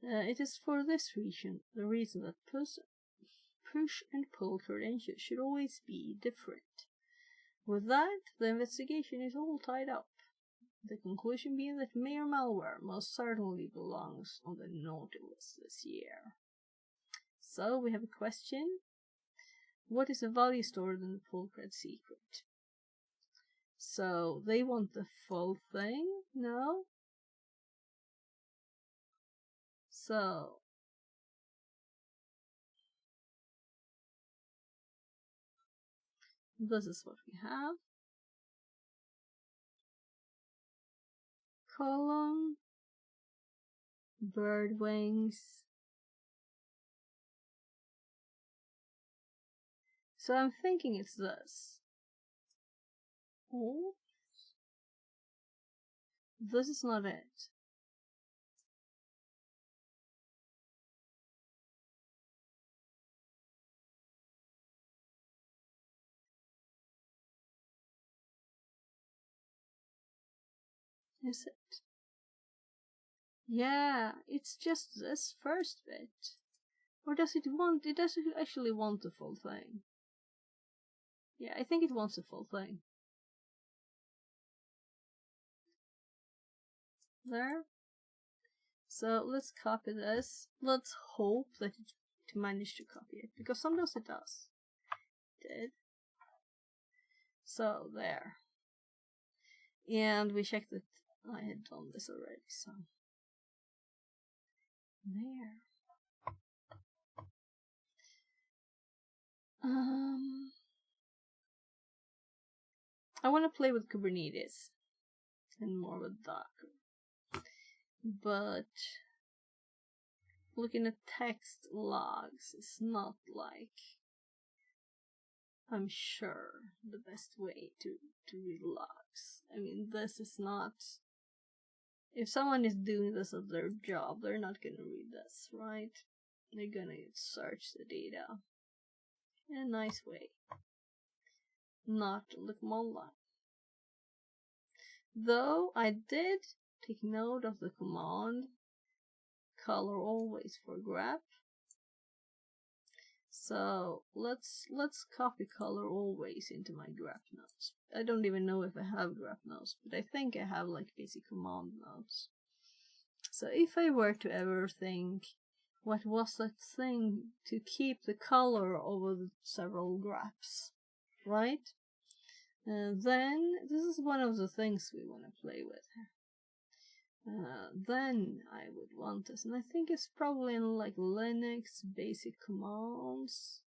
It is for this reason that push and pull credentials should always be different. With that, the investigation is all tied up. The conclusion being that Mayor Malware most certainly belongs on the naughty list this year. So we have a question. What is the value stored in the Polcred secret? So they want the full thing? No? So this is what we have. column, bird wings. So I'm thinking it's this. Oh, this is not it. Is it? Yeah, it's just this first bit. Or does it want, it doesn't actually want the full thing. Yeah, I think it wants the full thing. There. So let's copy this. Let's hope that it managed to copy it, because sometimes it does. It did. So there. And we checked that I had done this already, so there. I want to play with Kubernetes and more with Docker, but looking at text logs is not like, I'm sure, the best way to read logs. I mean, this is not, if someone is doing this as their job, they're not gonna read this, right? They're gonna search the data in a nice way, not look them online. Though I did take note of the command color always for grep. So let's copy color always into my grep notes. I don't even know if I have grep notes, but I think I have like basic command notes. So if I were to ever think, what was that thing to keep the color over the several greps, right? Then this is one of the things we want to play with. Then I would want this, and I think it's probably in like Linux basic commands.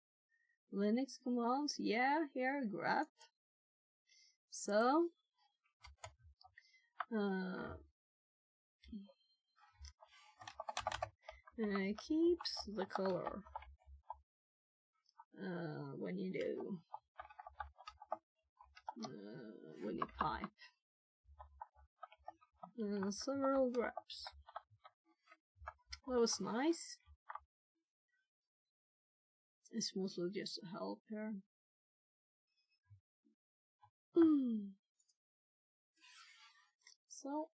Linux commands, yeah, here, grep. So, keeps the color when you do, when you pipe. Several greps. That was nice. It's mostly just a help here. So,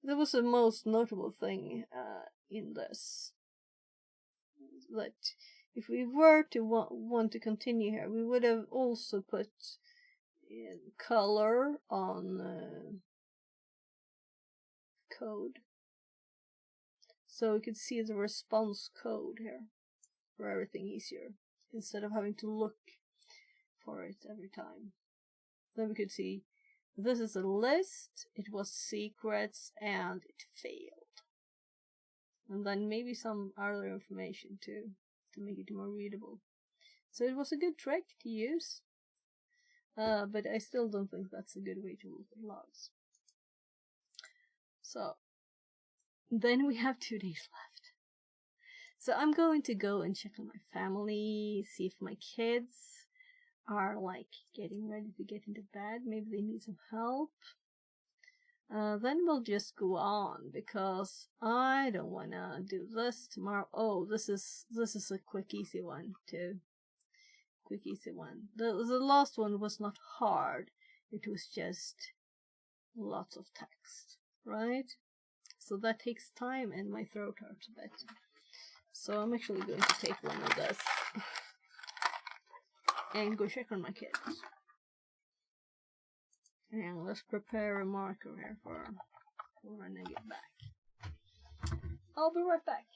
that was the most notable thing in this. That if we were to want to continue here, we would have also put color on code, so we could see the response code here for everything easier, instead of having to look for it every time. Then we could see this is a list, it was secrets, and it failed. And then maybe some other information too, to make it more readable. So it was a good trick to use. But I still don't think that's a good way to look at logs. So, then we have 2 days left. So I'm going to go and check on my family, see if my kids are like getting ready to get into bed. Maybe they need some help. Then we'll just go on, because I don't want to do this tomorrow. Oh, this is a quick easy one too. Quick easy one. The last one was not hard, it was just lots of text, right? So that takes time and my throat hurts a bit. So I'm actually going to take one of this and go check on my kids. And let's prepare a marker here for when I get back. I'll be right back.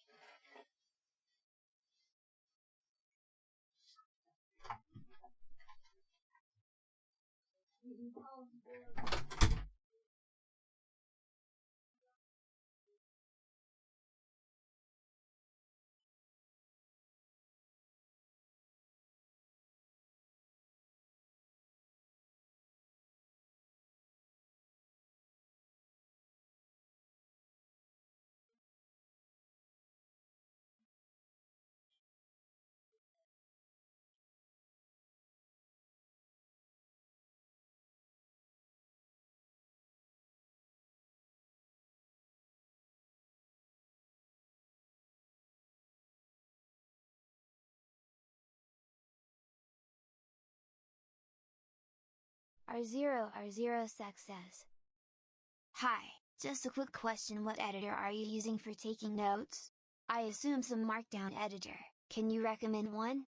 R0R0Sec says, "Hi, just a quick question, what editor are you using for taking notes? I assume some Markdown editor, can you recommend one?"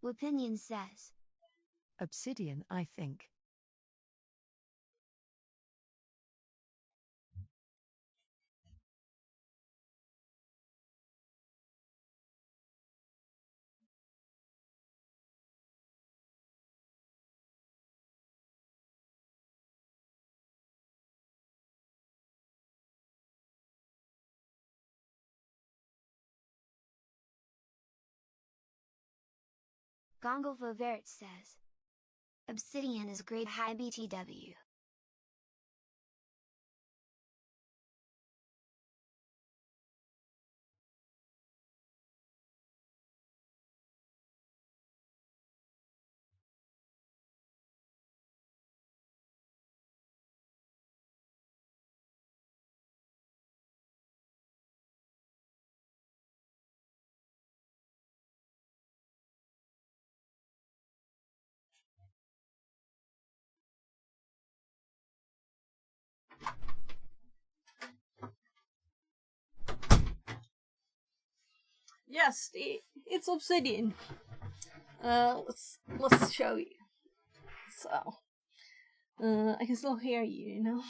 Opinion says, Obsidian, I think. Gongolfa Vert says, Obsidian is great high BTW. Yes, it's Obsidian. Let's show you. So, I can still hear you, you know.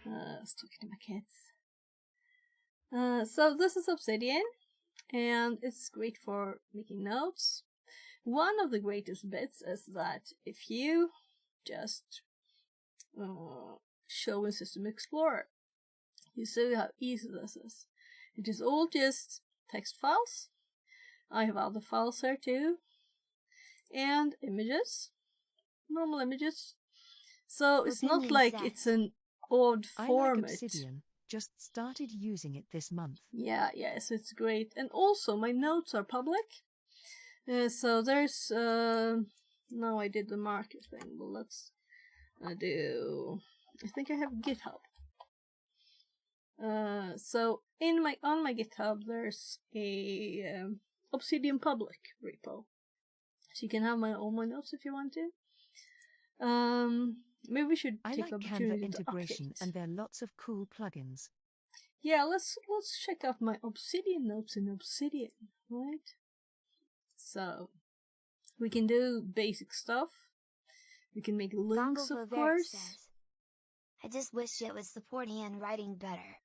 I was talking to my kids. So this is Obsidian, and it's great for making notes. One of the greatest bits is that if you just show in System Explorer, you see how easy this is. It is all just text files. I have other files here too, and images, normal images. So it's not like it's an odd format. I like Obsidian. Just started using it this month. Yeah, so it's great. And also my notes are public. So there's now I did the market thing, but let's do. I think I have GitHub. So on my GitHub there's a Obsidian public repo, so you can have all my notes if you want to. Maybe we should take the opportunity Canva integration, to update. and there are lots of cool plugins. Yeah, let's check out my Obsidian notes in Obsidian, right? So we can do basic stuff. We can make links, of course. Says, I just wish it was supporting handwriting better.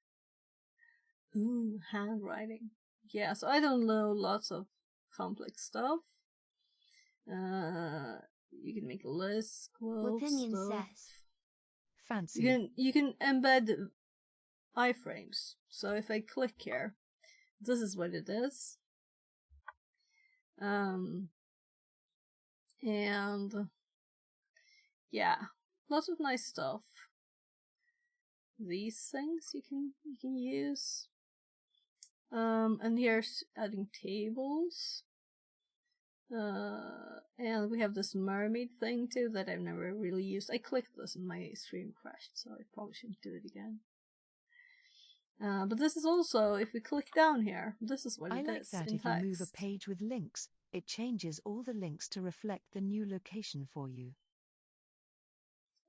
Ooh, handwriting. Yeah, so I don't know lots of complex stuff. You can make lists, quotes, Opinion stuff. says, fancy. You can embed iframes. So if I click here, this is what it is. And yeah, lots of nice stuff. These things you can use. And here's adding tables. And we have this mermaid thing too that I've never really used. I clicked this and my stream crashed, so I probably shouldn't do it again. But this is also, if we click down here, this is what it is. I like that if you move a page with links, it changes all the links to reflect the new location for you.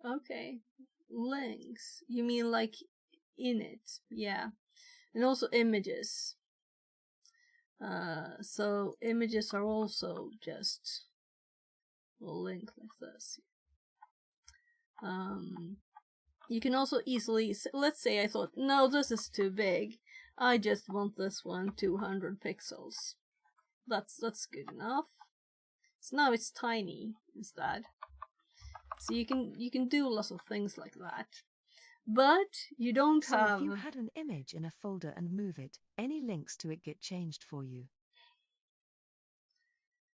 Okay, links. You mean like in it? Yeah. And also images. So images are also just a link like this. You can also easily, let's say I thought, no, this is too big. I just want this one 200 pixels. That's good enough. So now it's tiny instead. So you can do lots of things like that. But you don't have... if you had an image in a folder and move it, any links to it get changed for you.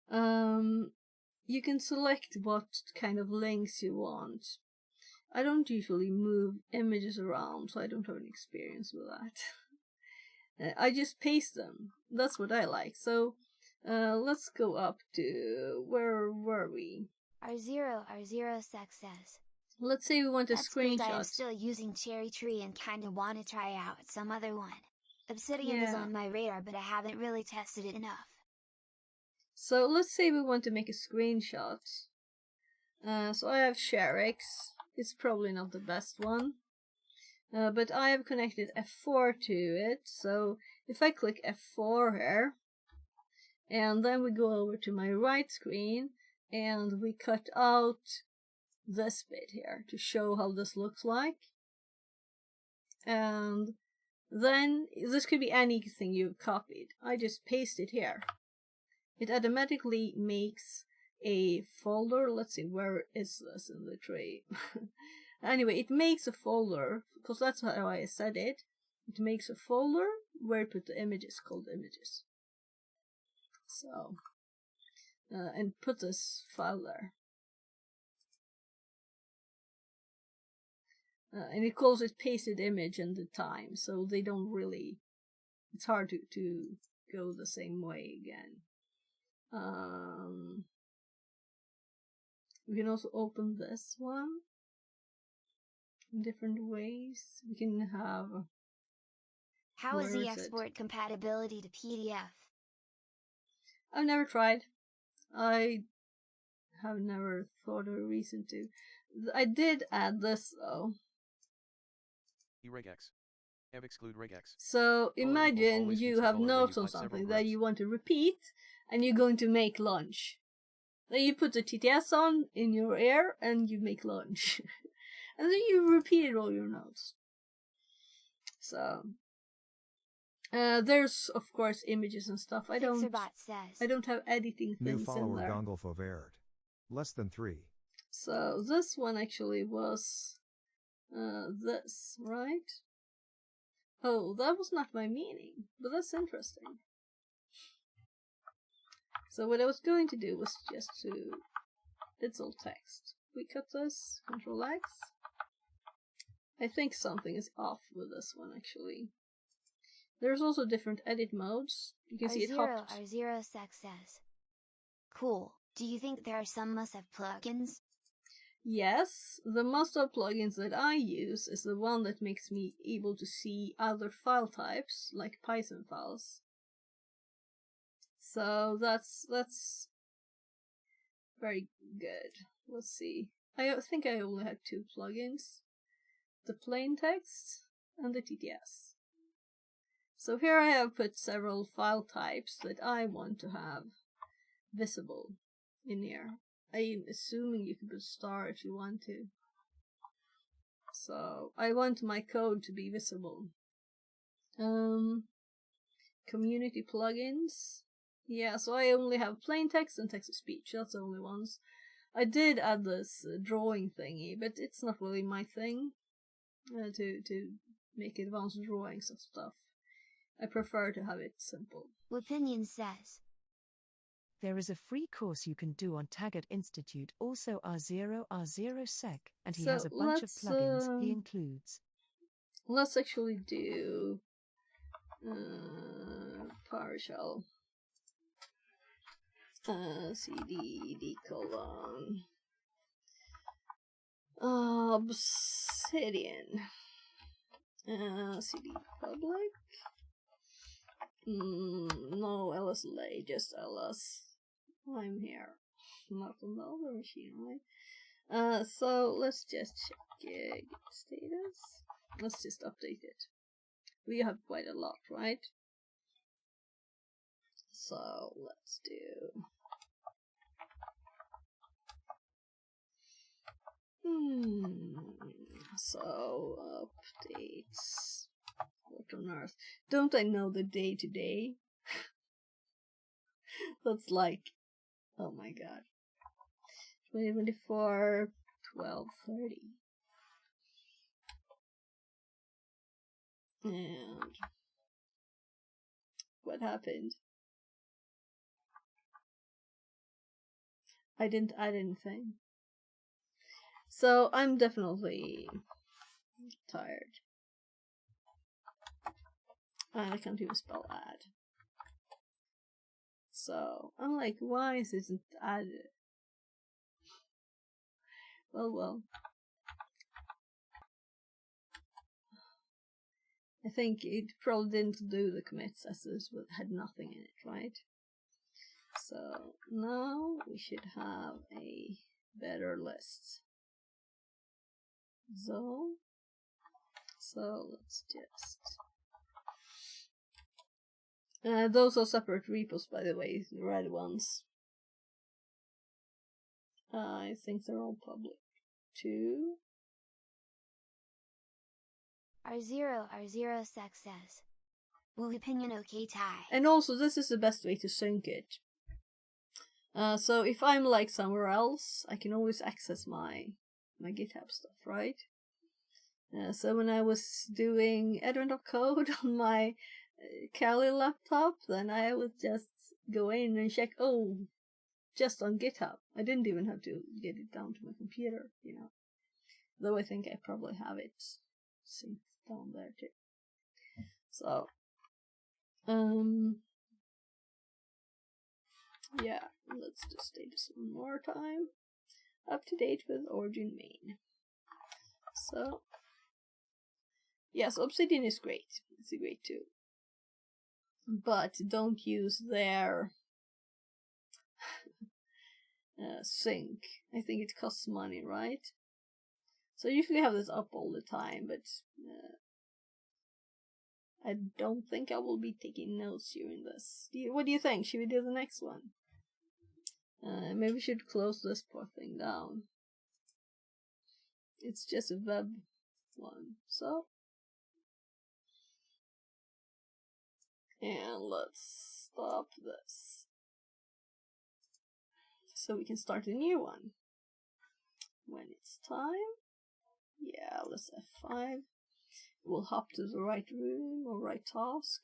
You can select what kind of links you want. I don't usually move images around, so I don't have any experience with that. I just paste them. That's what I like. So let's go up to, where were we? R0 Sec says. Let's say we want a That's screenshot. Great. I'm still using Cherry Tree and kinda wanna try out some other one. Obsidian is on my radar, but I haven't really tested it enough. So let's say we want to make a screenshot. So I have ShareX. It's probably not the best one. But I have connected F4 to it. So if I click F4 here, and then we go over to my right screen, and we cut out this bit here to show how this looks like. And then this could be anything you've copied. I just paste it here. It automatically makes a folder. Let's see, where is this in the tree? Anyway, it makes a folder, because that's how I set it. It makes a folder where I put the images called images. So, and put this file there. And it calls it pasted image and the time, so they don't really, it's hard to go the same way again. We can also open this one in different ways. We can have... How is the export compatibility to PDF? I've never tried. I have never thought of a reason to. I did add this though. Regex. Exclude regex. So imagine you have notes on something that you want to repeat, and you're going to make lunch. Then you put the TTS on in your ear, and you make lunch, and then you repeat all your notes. So there's of course images and stuff. I don't have editing things New follower in there. Gongolfo Verd. Less than 3. So this one actually was this, right? Oh, that was not my meaning, but that's interesting. So what I was going to do was just to, it's all text. We cut this, Control X. I think something is off with this one actually. There's also different edit modes. You can see it hopped. R0 Sec says. Cool. Do you think there are some must-have plugins? Yes, the must-have plugins that I use is the one that makes me able to see other file types, like Python files. So that's very good. Let's see. I think I only have 2 plugins. The plain text and the TTS. So here I have put several file types that I want to have visible in here. I'm assuming you can put star if you want to. So I want my code to be visible. Community plugins. Yeah, so I only have plain text and text to speech. That's the only ones. I did add this drawing thingy, but it's not really my thing. To make advanced drawings and stuff. I prefer to have it simple. Opinion says. There is a free course you can do on Taggart Institute, also R0 Sec, and he has a bunch of plugins he includes. Let's actually do PowerShell. CD colon Obsidian. CD public. No LSLA, just LS. I'm here, not on the other machine, right? So let's just check git status. Let's just update it. We have quite a lot, right? So let's do. So updates. What on earth? Don't I know the day today? That's like, oh my god. 2024, 12:30. And what happened? I didn't add anything. So I'm definitely tired. And I can't even spell add. So I'm like, why is this isn't added? Well. I think it probably didn't do the commits as this had nothing in it, right? So now we should have a better list. So let's just... those are separate repos, by the way, the red ones. I think they're all public too. R0 Sec says, will opinion okay tie? And also, this is the best way to sync it. So if I'm like somewhere else, I can always access my GitHub stuff, right? So when I was doing Edwin.code on my Kali laptop, then I would just go in and check, oh, just on GitHub. I didn't even have to get it down to my computer, you know. Though I think I probably have it synced down there too. So, yeah, let's just do this one more time. Up to date with Origin main. So, yes, Obsidian is great. It's a great tool. But don't use their sync. I think it costs money, right? So I usually have this up all the time, but I don't think I will be taking notes during this. What do you think? Should we do the next one? Maybe we should close this poor thing down. It's just a web one, so. And let's stop this. So we can start a new one. When it's time. Yeah, let's F5. We'll hop to the right room or right task.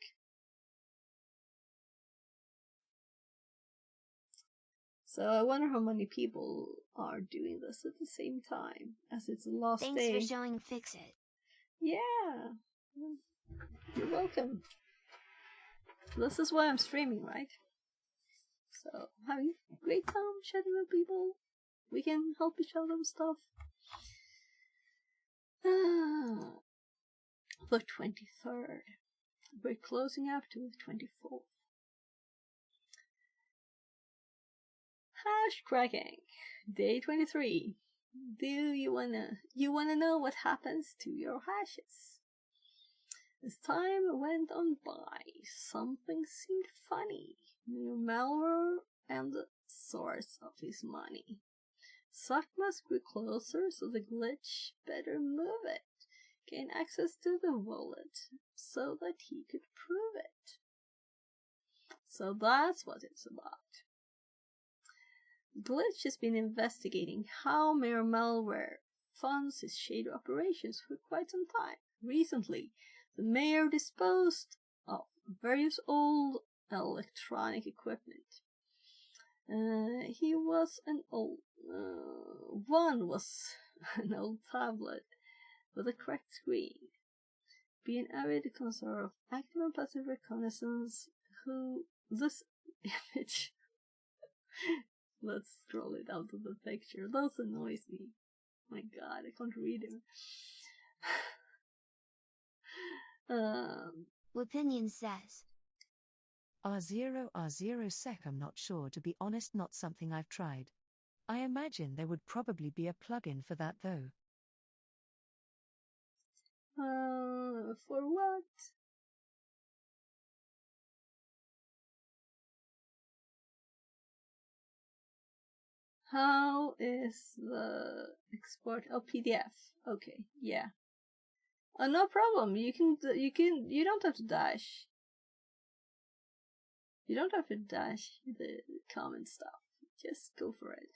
So I wonder how many people are doing this at the same time, as it's the last day. Thanks for showing Fix-It. Yeah, you're welcome. This is why I'm streaming, right? So, having a great time chatting with people. We can help each other with stuff. The 23rd. We're closing up to the 24th. Hash cracking. Day 23. Do you wanna know what happens to your hashes? As time went on by, something seemed funny. New malware and the source of his money. Sakmas grew closer, so the glitch better move it. Gain access to the wallet so that he could prove it. So that's what it's about. Glitch has been investigating how Mayor Malware funds his shady operations for quite some time. Recently, the mayor disposed of various old electronic equipment. One was an old tablet with a cracked screen. Being an avid connoisseur of active and passive reconnaissance, this image. Let's scroll it out of the picture. Those annoys me. My God, I can't read him. Opinion says. R0 Sec, I'm not sure, to be honest, not something I've tried. I imagine there would probably be a plugin for that though. For what? How is the export? Oh, PDF. Okay, yeah. No problem. You don't have to dash. You don't have to dash the comment stuff. Just go for it.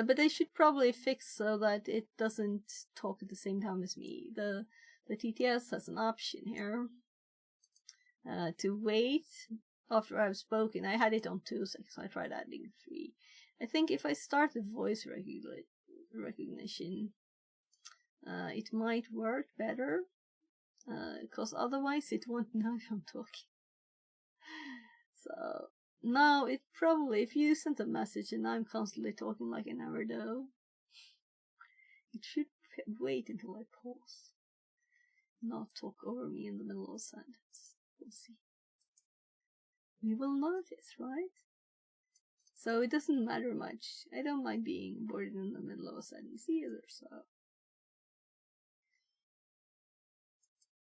But they should probably fix so that it doesn't talk at the same time as me. The TTS has an option here to wait after I've spoken. I had it on 2 seconds. I tried adding 3. I think if I start the voice recognition. It might work better, because otherwise it won't know if I'm talking. So now it probably, if you send a message and I'm constantly talking like I never do, it should wait until I pause, not talk over me in the middle of a sentence. We'll see. We will notice, right? So it doesn't matter much. I don't mind being bored in the middle of a sentence either, so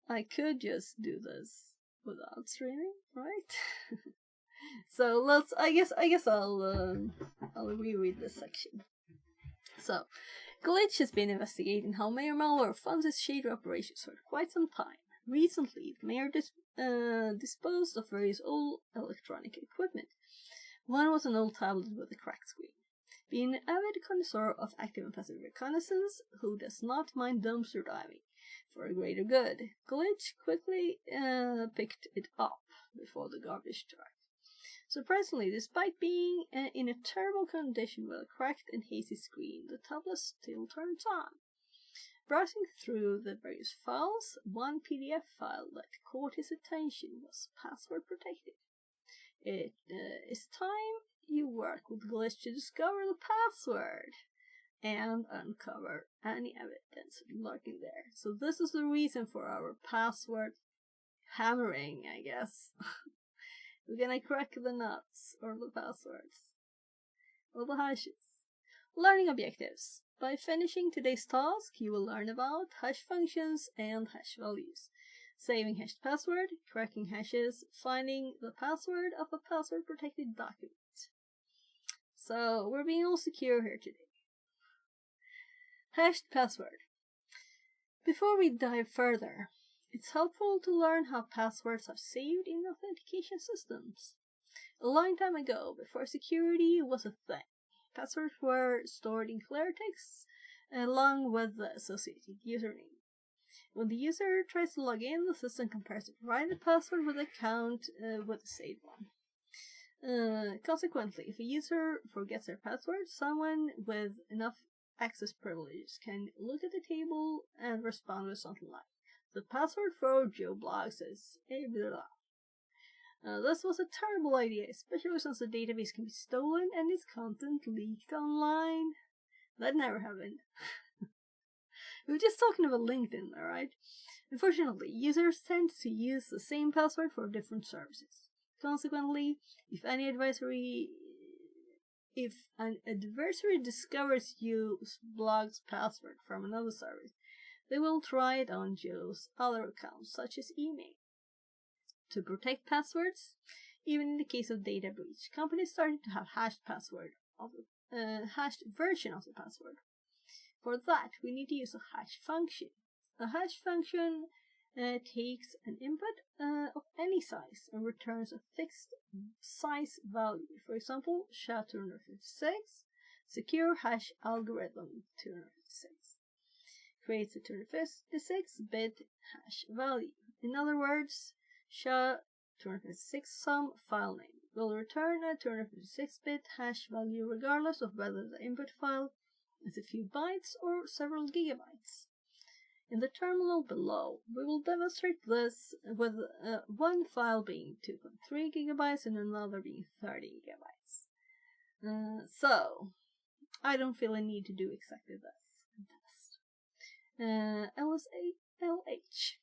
I could just do this without streaming, right? So I guess I'll reread this section. So, Glitch has been investigating how Mayor Malware funds its shader operations for quite some time. Recently, the mayor disposed of various old electronic equipment. One was an old tablet with a cracked screen. Being an avid connoisseur of active and passive reconnaissance, who does not mind dumpster diving for a greater good, Glitch quickly picked it up before the garbage truck. Surprisingly, despite being in a terrible condition with a cracked and hazy screen, the tablet still turns on. Browsing through the various files, one PDF file that caught his attention was password protected. It is time you work with Glitch to discover the password and uncover any evidence lurking there. So this is the reason for our password hammering, I guess. We're gonna crack the nuts, or the passwords, or the hashes. Learning objectives. By finishing today's task, you will learn about hash functions and hash values, saving hashed password, cracking hashes, finding the password of a password-protected document. So, we're being all secure here today. Hashed password. Before we dive further, it's helpful to learn how passwords are saved in authentication systems. A long time ago, before security was a thing, passwords were stored in clear text along with the associated username. When the user tries to log in, the system compares the provided password with the account with the saved one. Consequently, if a user forgets their password, someone with enough access privileges can look at the table and respond with something like, "The password for Joe Blogs is blah." This was a terrible idea, especially since the database can be stolen and its content leaked online. That never happened. We were just talking about LinkedIn, alright? Unfortunately, users tend to use the same password for different services. Consequently, if an adversary discovers Joe's blog's password from another service, they will try it on Joe's other accounts, such as email. To protect passwords, even in the case of data breach, companies started to have hashed version of the password. For that, we need to use a hash function. A hash function takes an input of any size and returns a fixed size value. For example, SHA-256, secure hash algorithm 256. Creates a 256-bit hash value. In other words, SHA-256 some file name will return a 256-bit hash value regardless of whether the input file is a few bytes or several gigabytes. In the terminal below, we will demonstrate this with one file being 2.3 gigabytes and another being 30 gigabytes. So, I don't feel a need to do exactly this. LSH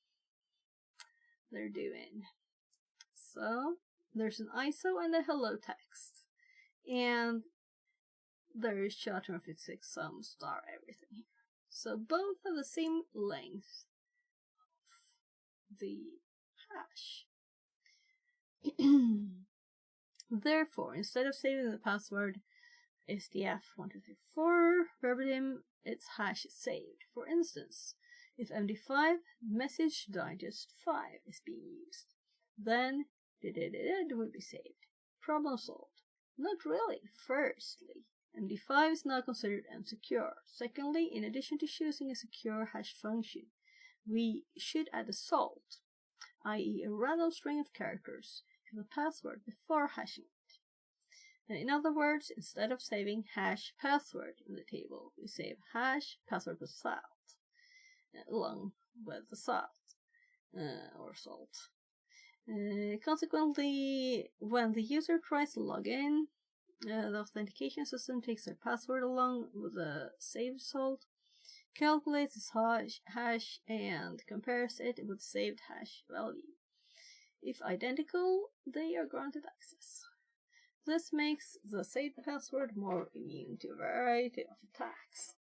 they're doing. So there's an ISO and a hello text, and there's SHA-256 some star everything here. So both have the same length of the hash. Therefore, instead of saving the password SDF1234 verbatim, its hash is saved. For instance, if MD5 message digest 5 is being used, then it will be saved. Problem solved. Not really. Firstly, MD5 is not considered unsecure. Secondly, in addition to choosing a secure hash function, we should add a salt, i.e. a random string of characters, to the password before hashing it. In other words, instead of saving hash password in the table, we save hash password with salt, along with the salt, or salt. Consequently, when the user tries to log in, the authentication system takes their password along with the saved salt, calculates its hash, and compares it with the saved hash value. If identical, they are granted access. This makes the saved password more immune to a variety of attacks.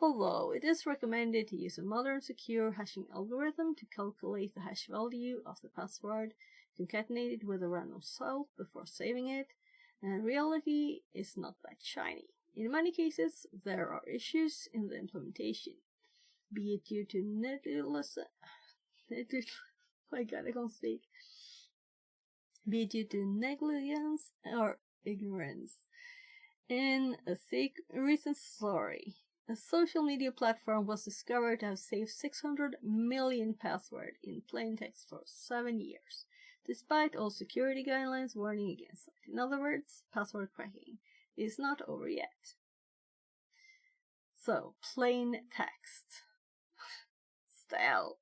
Although it is recommended to use a modern secure hashing algorithm to calculate the hash value of the password, concatenated with a random salt before saving it, reality is not that shiny. In many cases, there are issues in the implementation, be it due to negligence or ignorance. In a recent story, a social media platform was discovered to have saved 600 million passwords in plain text for 7 years, despite all security guidelines warning against it. In other words, password cracking is not over yet. So, plain text. Still.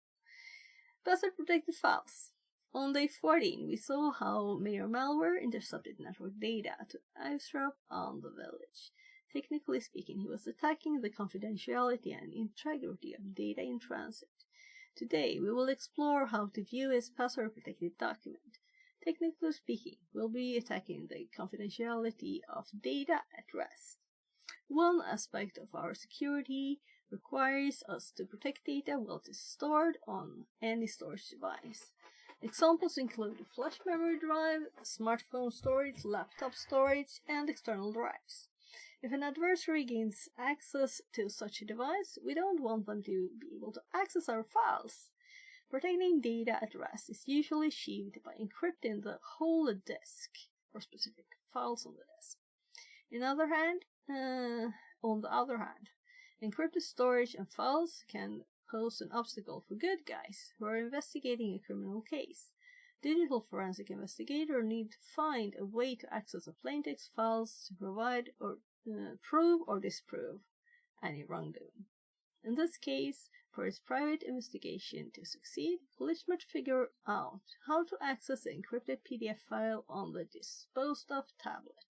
Password protected files. On day 14, we saw how Mayor Malware intercepted network data to eavesdrop on the village. Technically speaking, he was attacking the confidentiality and integrity of data in transit. Today, we will explore how to view his password-protected document. Technically speaking, we'll be attacking the confidentiality of data at rest. One aspect of our security requires us to protect data while it is stored on any storage device. Examples include a flash memory drive, smartphone storage, laptop storage, and external drives. If an adversary gains access to such a device, we don't want them to be able to access our files. Protecting data at rest is usually achieved by encrypting the whole disk, or specific files on the disk. On the other hand, encrypted storage and files can pose an obstacle for good guys who are investigating a criminal case. Digital forensic investigators need to find a way to access the plaintext files to provide or prove or disprove any wrongdoing. In this case, for its private investigation to succeed, Glitch must figure out how to access the encrypted PDF file on the disposed of tablet.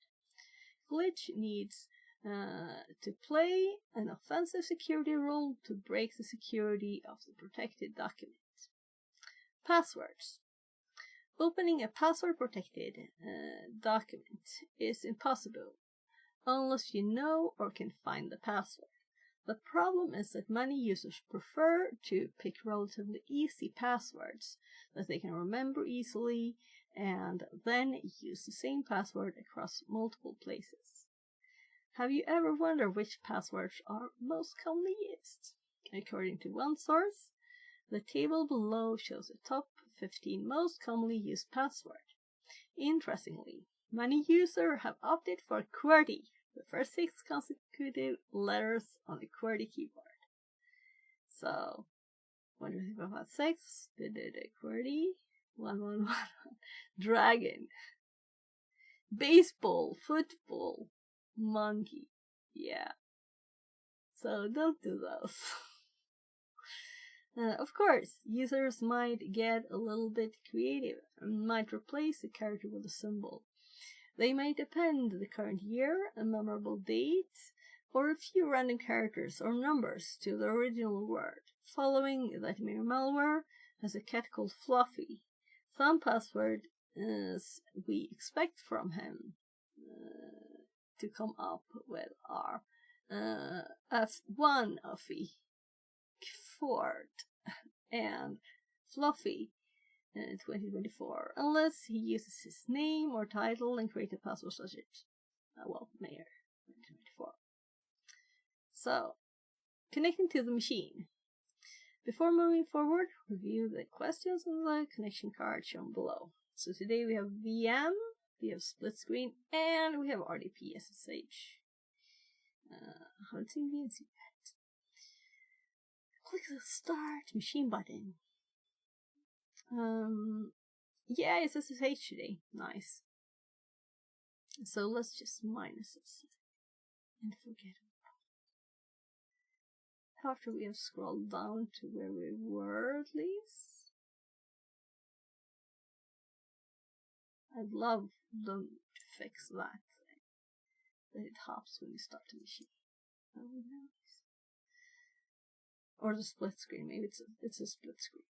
Glitch needs to play an offensive security role to break the security of the protected document. Passwords. Opening a password-protected document is impossible unless you know or can find the password. The problem is that many users prefer to pick relatively easy passwords that they can remember easily and then use the same password across multiple places. Have you ever wondered which passwords are most commonly used? According to one source, the table below shows the top 15 most commonly used passwords. Interestingly, many users have opted for QWERTY, the first 6 consecutive letters on the QWERTY keyboard. So, what do we think about 6? QWERTY, 111, dragon, baseball, football, monkey. Yeah. So don't do those. Of course, users might get a little bit creative and might replace a character with a symbol. They might append the current year, a memorable date, or a few random characters or numbers to the original word. Following that, Mayor Malware has a cat called Fluffy. Some password we expect from him to come up with are F1 Uffy, Ford, and Fluffy in 2024, unless he uses his name or title and create a password such as, Mayor 2024. So, connecting to the machine. Before moving forward, review the questions on the connection card shown below. So today we have VM, we have split screen, and we have RDP SSH. How to convenience that? Click the Start Machine button. Yeah, it's SSH today. Nice. So let's just minus this and forget it. After we have scrolled down to where we were, at least. I'd love them to fix that thing. That it hops when you start the machine. That would be nice. Or the split screen. Maybe it's a split screen.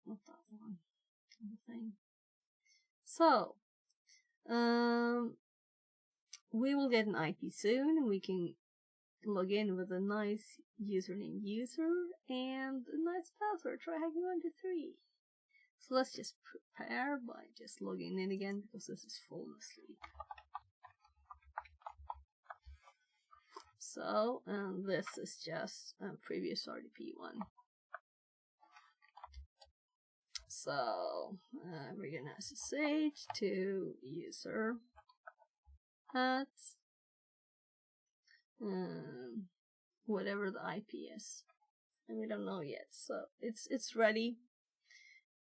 Not that one. The thing. So, we will get an IP soon, and we can log in with a nice username user and a nice password. Try hacking123. So let's just prepare by just logging in again because this is falling asleep. So, and this is just a previous RDP one. So, we're gonna SSH to user at whatever the IP is, and we don't know yet. So it's ready.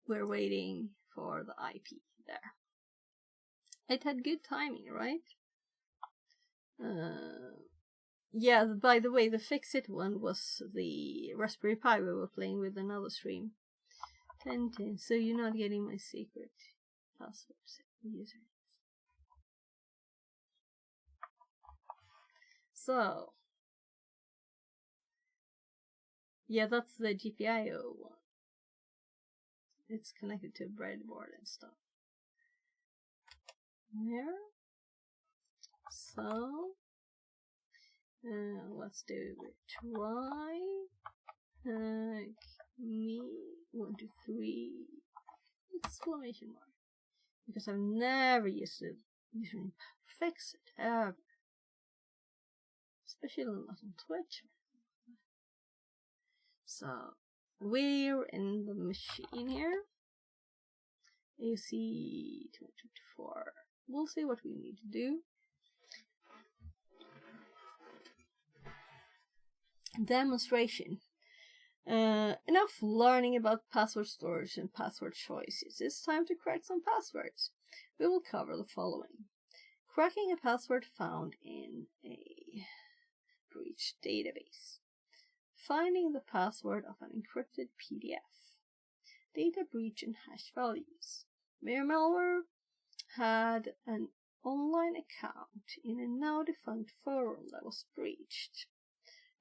We're waiting for the IP there. It had good timing, right? Yeah. By the way, the Fixit one was the Raspberry Pi we were playing with another stream. 1010. So you're not getting my secret password user. So, yeah, that's the GPIO one. It's connected to a breadboard and stuff. There. So, let's do it. Try me 1 2 3 exclamation mark, because I've never used it using Fixit ever, especially not on Twitch. So we're in the machine here. AC 2024. We'll see what we need to do. Demonstration. Enough learning about password storage and password choices. It's time to crack some passwords. We will cover the following. Cracking a password found in a breached database. Finding the password of an encrypted PDF. Data breach and hash values. Malware had an online account in a now defunct forum that was breached,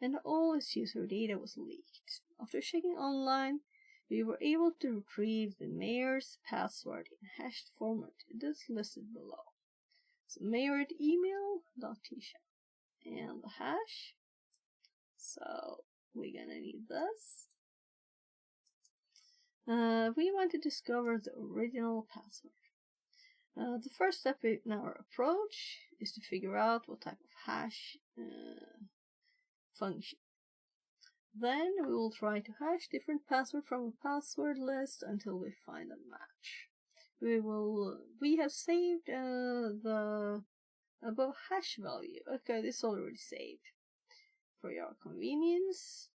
and all its user data was leaked. After checking online, we were able to retrieve the mayor's password in hashed format. It is listed below. So mayor at email.tisha and the hash. So we're gonna need this. We want to discover the original password. The first step in our approach is to figure out what type of hash function. Then we will try to hash different passwords from a password list until we find a match. We have saved the above hash value. Okay, this is already saved for your convenience.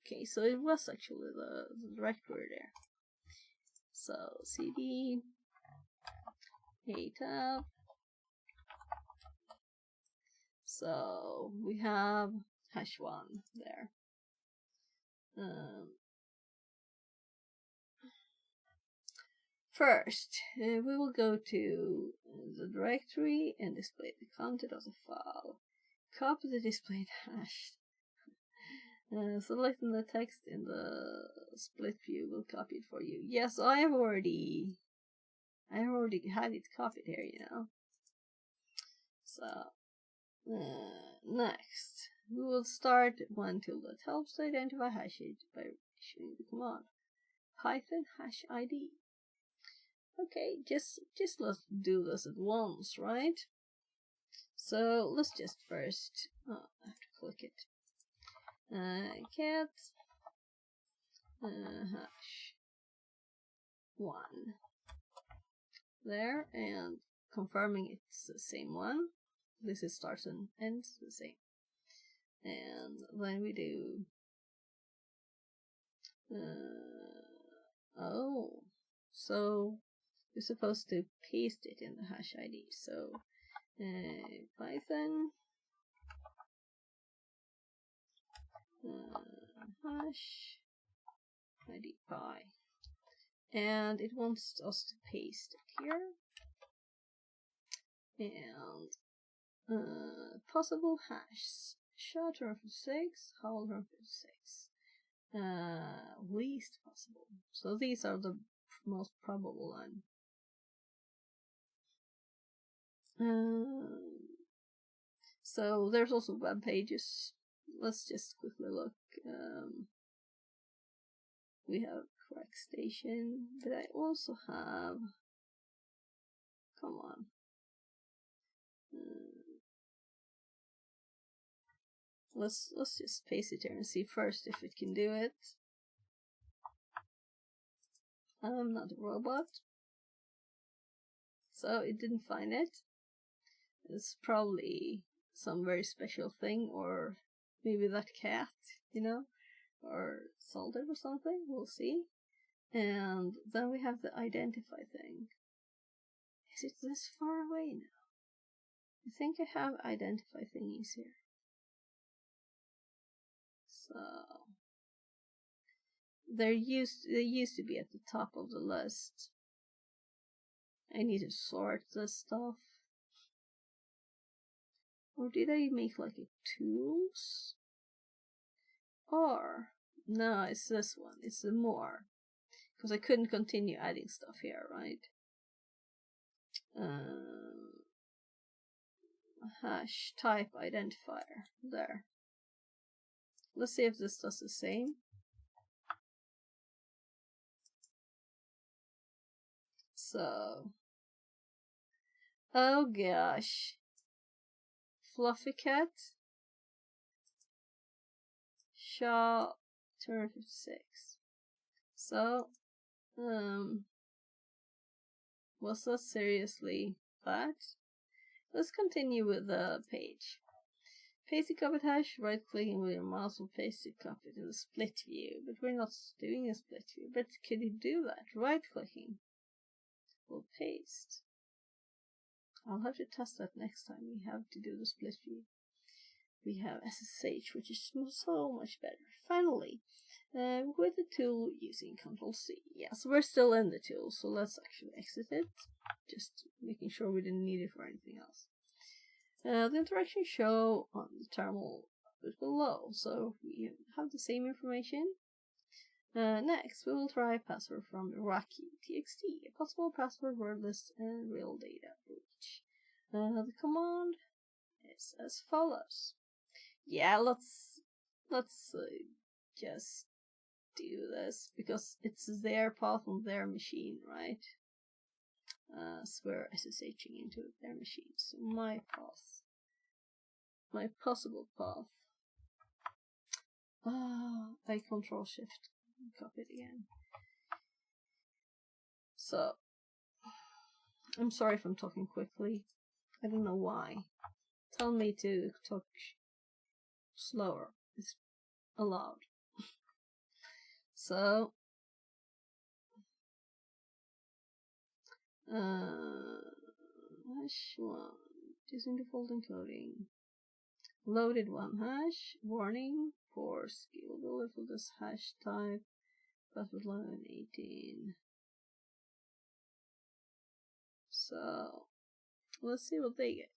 Okay, so it was actually the directory there. So cd tab. So we have hash 1 there. First, we will go to the directory and display the content of the file. Copy the displayed hash. Selecting the text in the split view will copy it for you. Yes, I have already had it copied here, you know. So, next, we will start one tool that helps to identify hashes by issuing the command python hash ID. Okay, just let's do this at once, right? So let's just first, I have to click it. Cat hash 1 there, and confirming it's the same one. This is starts and ends the same. And then we do so you're supposed to paste it in the hash ID. So Python hash id py, and it wants us to paste it here, and possible hash SHA-256, HAL-256, least possible. So these are the most probable one. So there's also web pages. Let's just quickly look. We have correct station, but I also have. Come on. Let's just paste it here and see first if it can do it. I'm not a robot, so it didn't find it. It's probably some very special thing, or maybe that cat, you know, or salted or something. We'll see. And then we have the identify thing. Is it this far away now? I think I have identify thingies here. So they used to be at the top of the list. I need to sort this stuff. Or did I make like a tools? Or no, it's this one. It's the more, because I couldn't continue adding stuff here, right? Hash type identifier there. Let's see if this does the same. So, oh gosh, Fluffy Cat, SHA-256. So, was that seriously bad? Let's continue with the page. Paste the copied hash, right clicking with your mouse will paste the copy to the split view, but we're not doing a split view. But could you do that? Right clicking will paste. I'll have to test that next time we have to do the split view. We have SSH, which is so much better. Finally, with the tool using Ctrl+C. Yes, we're still in the tool, so let's actually exit it. Just making sure we didn't need it for anything else. The interaction show on the terminal is below, so we have the same information. Next, we will try password from Iraqi.txt, a possible password, word list, and real data breach. The command is as follows. Yeah, let's just do this because it's their path on their machine, right? So we're SSHing into their machine. So my path, my possible path. I Ctrl+Shift, copy it again. So I'm sorry if I'm talking quickly. I don't know why. Tell me to talk slower. It's allowed. So hash 1 using default encoding. Loaded 1 hash. Warning for scalability for this hash type. Password line 18. So let's see what they get.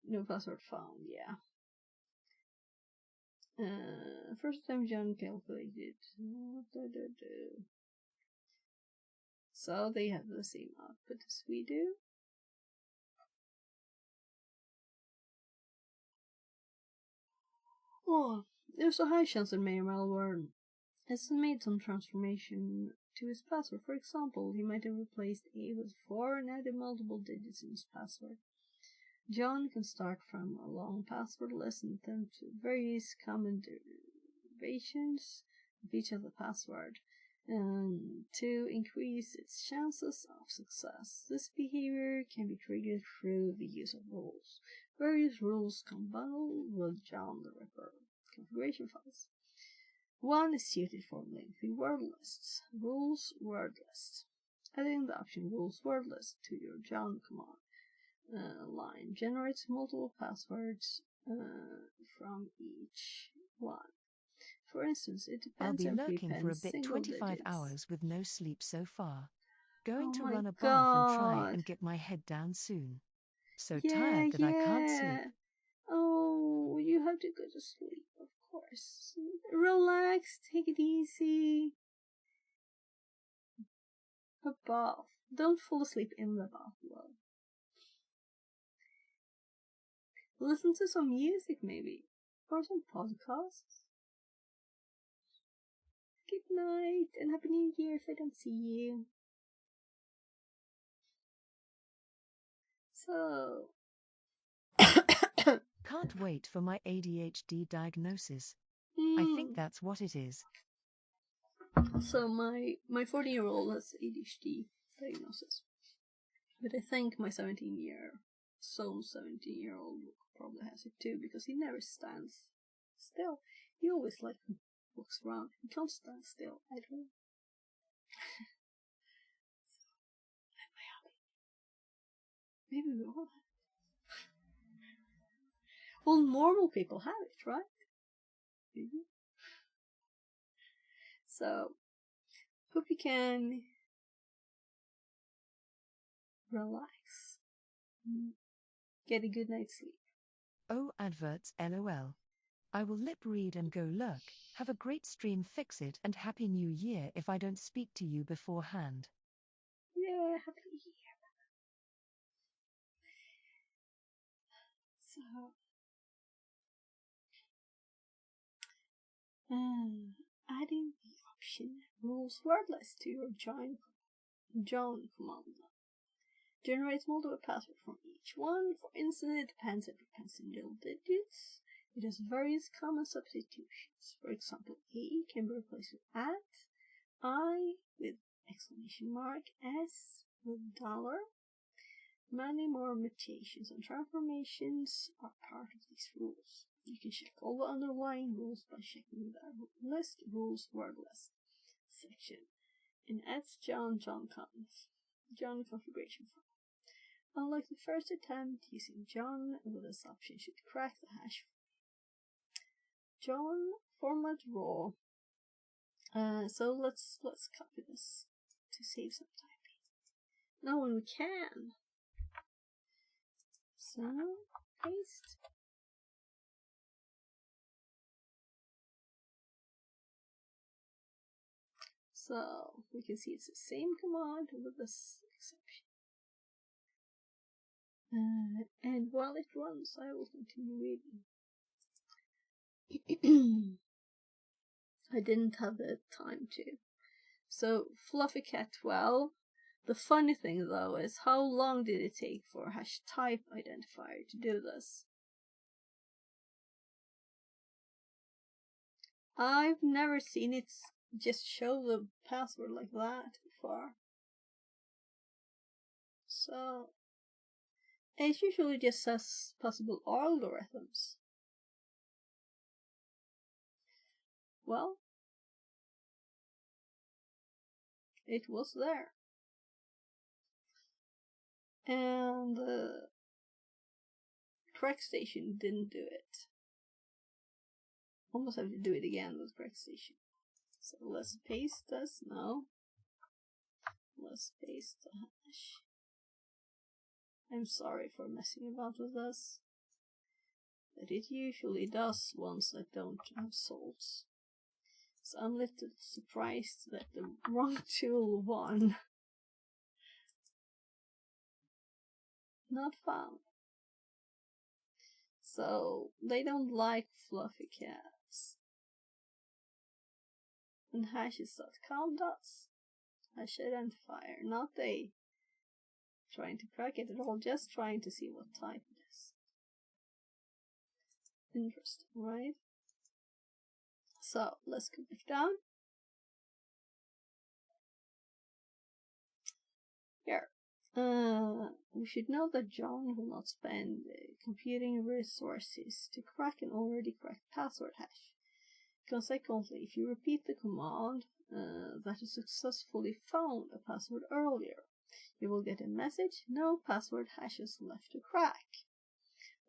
No password found, yeah. First time John calculated. So they have the same output as we do. Oh, there's a high chance that Mayor Malware has made some transformation to his password. For example, he might have replaced A with 4 and added multiple digits in his password. John can start from a long password list and attempt various common derivations of each of the password to increase its chances of success. This behavior can be triggered through the use of rules. Various rules come bundled with John the Ripper configuration files. One is suited for lengthy word lists. Rules word list. Adding the option rules word list to your John command line generates multiple passwords from each one. For instance, it I'll depends be on lurking for a bit. single 25 digits. hours with no sleep so far. Going Oh to my run a bath God. and try and get my head down soon. So Yeah, tired that I can't sleep. Oh, you have to go to sleep, of course. Relax, take it easy. A bath. Don't fall asleep in the bath, though. Listen to some music, maybe. Or some podcasts. Good night, and Happy New Year if I don't see you. So... Can't wait for my ADHD diagnosis. I think that's what it is. So my 14-year-old has ADHD diagnosis. But I think my 17-year-old probably has it too, because he never stands still. He always walks around. He can't stand still at all. Am I happy? Maybe we all have it. Well, normal people have it, right? Maybe. So, hope you can relax. Get a good night's sleep. Oh, adverts, LOL. I will lip read and go lurk. Have a great stream, fix it, and Happy New Year if I don't speak to you beforehand. Yeah, Happy New Year. So, adding the option rules wordless to your join command. Generates multiple passwords from each one. For instance, it depends on single digits. It has various common substitutions. For example, A can be replaced with @ I with exclamation mark, S with $. Many more mutations and transformations are part of these rules. You can check all the underlying rules by checking the list rules wordless section in John configuration file. Unlike the first attempt, using John with this option should crack the hash. John format raw. So let's copy this to save some time. Now when we can. So paste. So we can see it's the same command with this exception. And while it runs, I will continue reading. I didn't have the time to. So, Fluffy Cat 12. The funny thing though is, how long did it take for #type identifier to do this? I've never seen it just show the password like that before. So, it usually just says possible algorithms. Well, it was there. And the correct station didn't do it. Almost have to do it again with correct station. So let's paste this now. Let's paste the hash. I'm sorry for messing about with this, but it usually does once I don't have salts. So I'm a little surprised that the wrong tool won. Not found. So they don't like fluffy cats. And hashes.com does. Hash identifier, not they trying to crack it at all, just trying to see what type it is. Interesting, right? So let's go back down. Here. We should know that John will not spend computing resources to crack an already cracked password hash. Consequently, if you repeat the command that has successfully found a password earlier, You will get a message, no password hashes left to crack.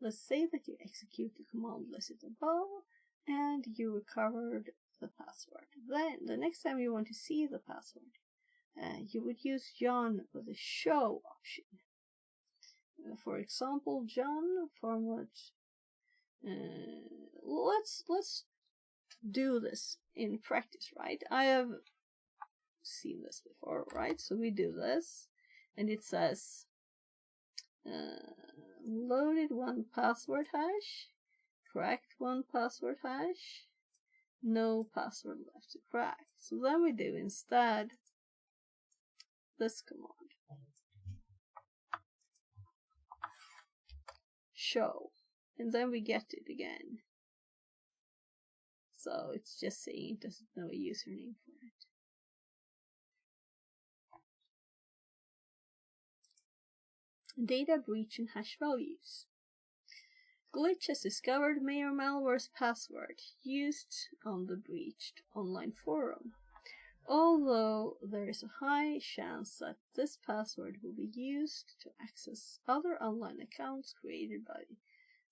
Let's say that you execute the command listed above and you recovered the password. Then, the next time you want to see the password, you would use John with the show option. For example, John format. Let's do this in practice, right? I have seen this before, right? So we do this, and it says loaded one password hash, cracked one password hash, no password left to crack. So then we do instead this command. Show, and then we get it again. So it's just saying it doesn't know a username for it. Data breach and hash values. Glitch has discovered Mayor Malware's password used on the breached online forum. Although there is a high chance that this password will be used to access other online accounts created by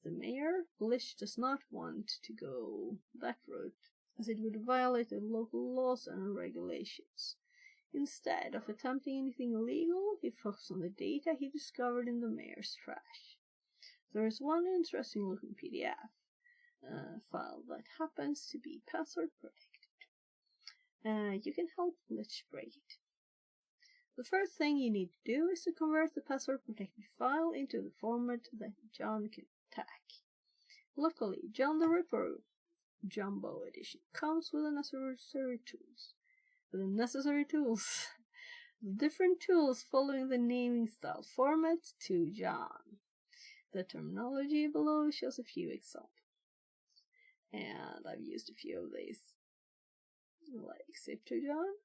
the mayor, Glitch does not want to go that route, as it would violate the local laws and regulations. Instead of attempting anything illegal, he focused on the data he discovered in the mayor's trash. There is one interesting looking PDF file that happens to be password protected. You can help Glitch break it. The first thing you need to do is to convert the password protected file into the format that John can attack. Luckily, John the Ripper Jumbo Edition comes with the necessary tools. The different tools following the naming style format to John. The terminology below shows a few examples, and I've used a few of these. Like zip to John.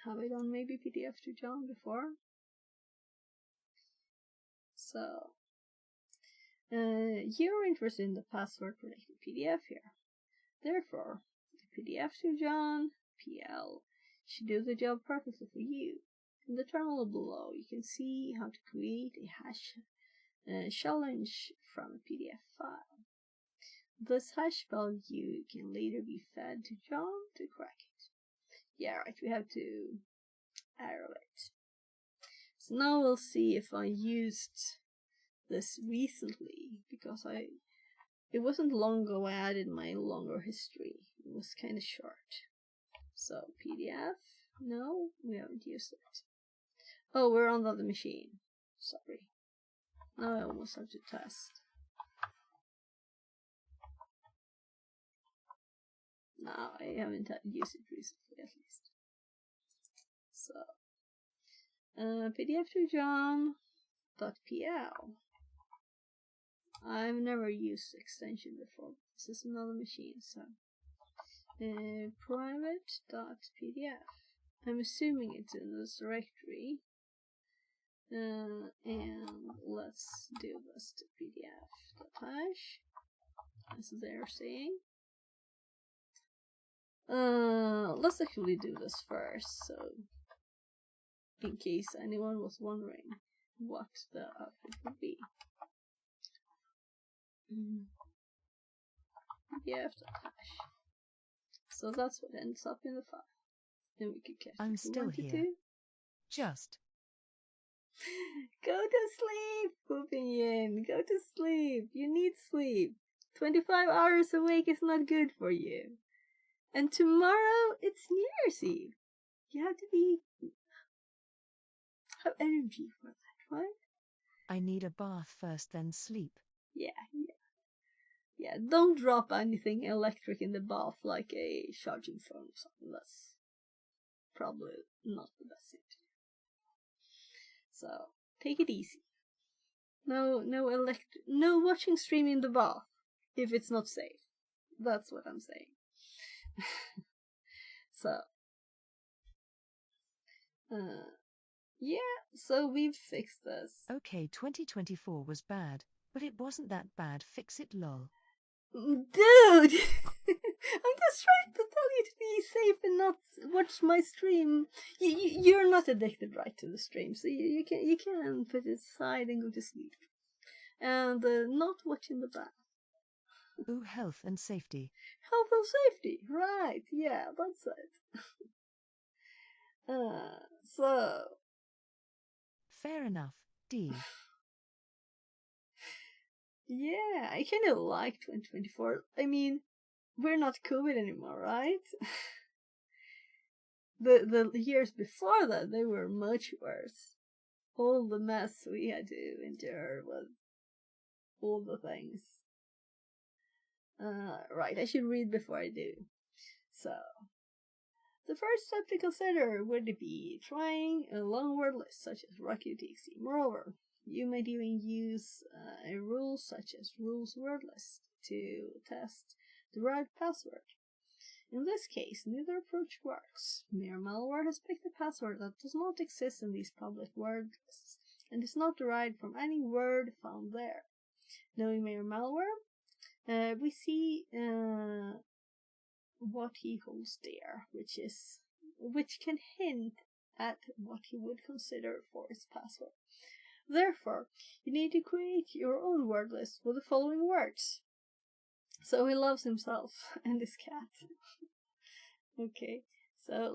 Have I done maybe PDF to John before? So, you're interested in the password protected PDF here. Therefore, the PDF to John PL should do the job perfectly for you. In the terminal below, you can see how to create a hash challenge from a PDF file. This hash value can later be fed to John to crack it. Yeah, right, we have to arrow it. So now we'll see if I used this recently, because it wasn't long ago I added my longer history. It was kind of short. So PDF, no, we haven't used it. Oh, we're on the other machine. Sorry. Now I almost have to test. No, I haven't used it recently, at least. So, PDF to John.pl. I've never used extension before. This is another machine, so private.pdf. I'm assuming it's in this directory. And let's do this to pdf.hash, as they're saying. Let's actually do this first, so in case anyone was wondering what the output would be. pdf.hash. So that's what ends up in the file. And we can catch I'm still here. Just go to sleep, Poopin'. Go to sleep. You need sleep. 25 hours awake is not good for you. And tomorrow it's New Year's Eve. You have to have energy for that, right? I need a bath first, then sleep. Yeah, don't drop anything electric in the bath like a charging phone or something. That's probably not the best thing to do. So, take it easy. No watching stream in the bath if it's not safe. That's what I'm saying. So, yeah, so we've fixed this. Okay, 2024 was bad, but it wasn't that bad. Fix it, lol. Dude! I'm just trying to tell you to be safe and not watch watch my stream. You're not addicted, right, to the stream, so you can put it aside and go to sleep, and not watch in the bath. Ooh, health and safety. Health and safety, right? Yeah, that's it. So. Fair enough, D. Yeah, I kind of like 2024. I mean, we're not COVID anymore, right? the years before that, they were much worse. All the mess we had to endure with all the things. Right, I should read before I do. So, the first step to consider would be trying a long word list such as Rocky.txt. Moreover, you might even use a rule such as rules word list to test the right password. In this case, neither approach works. Mere malware has picked a password that does not exist in these public word lists and is not derived from any word found there. Knowing mere malware, we see what he holds dear, which can hint at what he would consider for his password. Therefore, you need to create your own word list with the following words. So he loves himself and his cat. Okay, so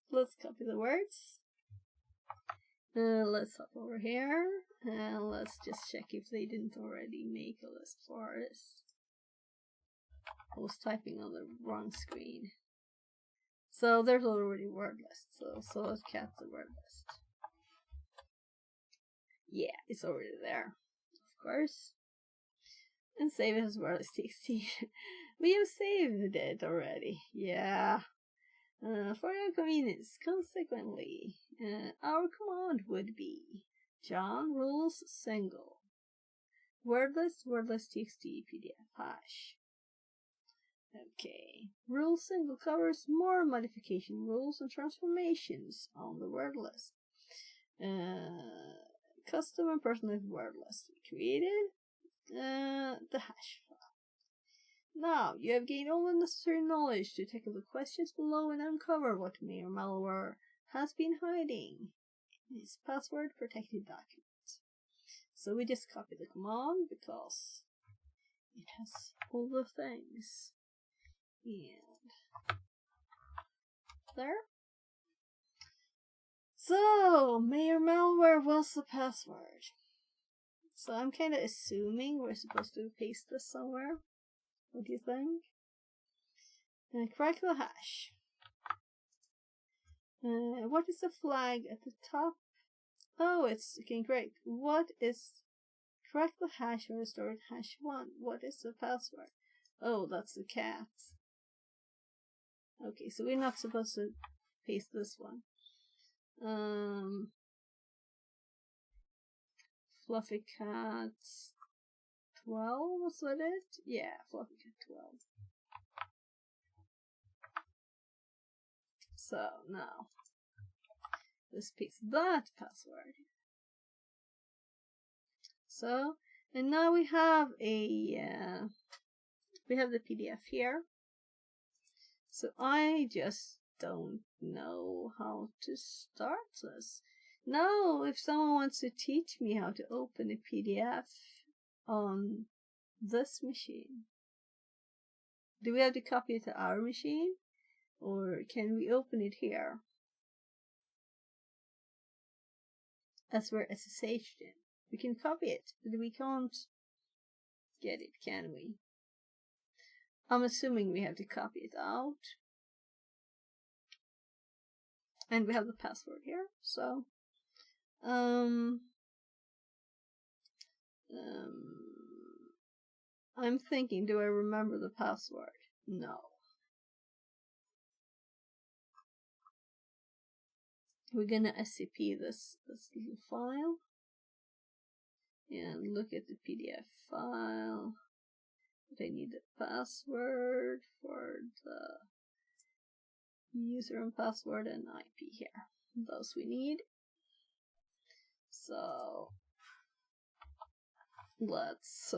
let's copy the words. Let's hop over here and let's just check if they didn't already make a list for us. I was typing on the wrong screen. So there's already a word list. So let's cat the word list. Yeah, it's already there, of course. And save it as word.txt. We have saved it already. Yeah. For your convenience, consequently, our command would be John rules single wordless.txt PDF hash. Okay, rule single covers more modification rules and transformations on the word list. Custom and personalized word list created. The hash file. Now you have gained all the necessary knowledge to tackle the questions below and uncover what mere malware has been hiding in its password protected document. So we just copy the command because it has all the things. And there. So, mere malware was the password. So I'm kind of assuming we're supposed to paste this somewhere. What do you think? And crack the hash. What is the flag at the top? Oh, it's okay, great. What is crack the hash or restore it hash 1? What is the password? Oh, that's the cat. Okay, so we're not supposed to paste this one. Fluffy cat 12, was that it? Yeah, Fluffy cat 12. So now let's paste that password. So, and now we have the PDF here. So I just don't know how to start this. Now, if someone wants to teach me how to open a PDF on this machine, do we have to copy it to our machine? Or can we open it here? As we're SSH'd in. We can copy it, but we can't get it, can we? I'm assuming we have to copy it out. And we have the password here, so I'm thinking, do I remember the password? No. We're gonna SCP this little file and look at the PDF file. But I need the password for the user and password and IP here. Those we need. So let's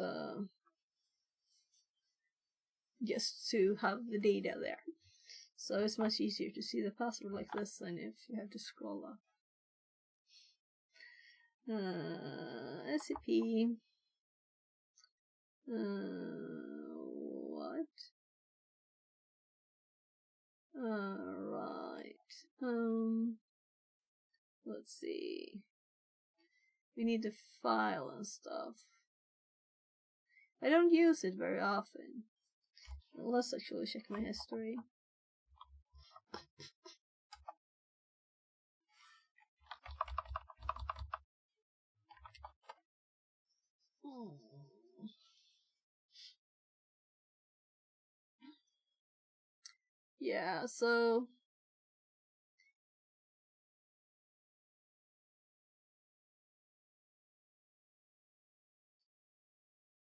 just to have the data there. So it's much easier to see the password like this than if you have to scroll up. SCP. What? Right. Let's see. We need the file and stuff. I don't use it very often. Let's actually check my history. Yeah, so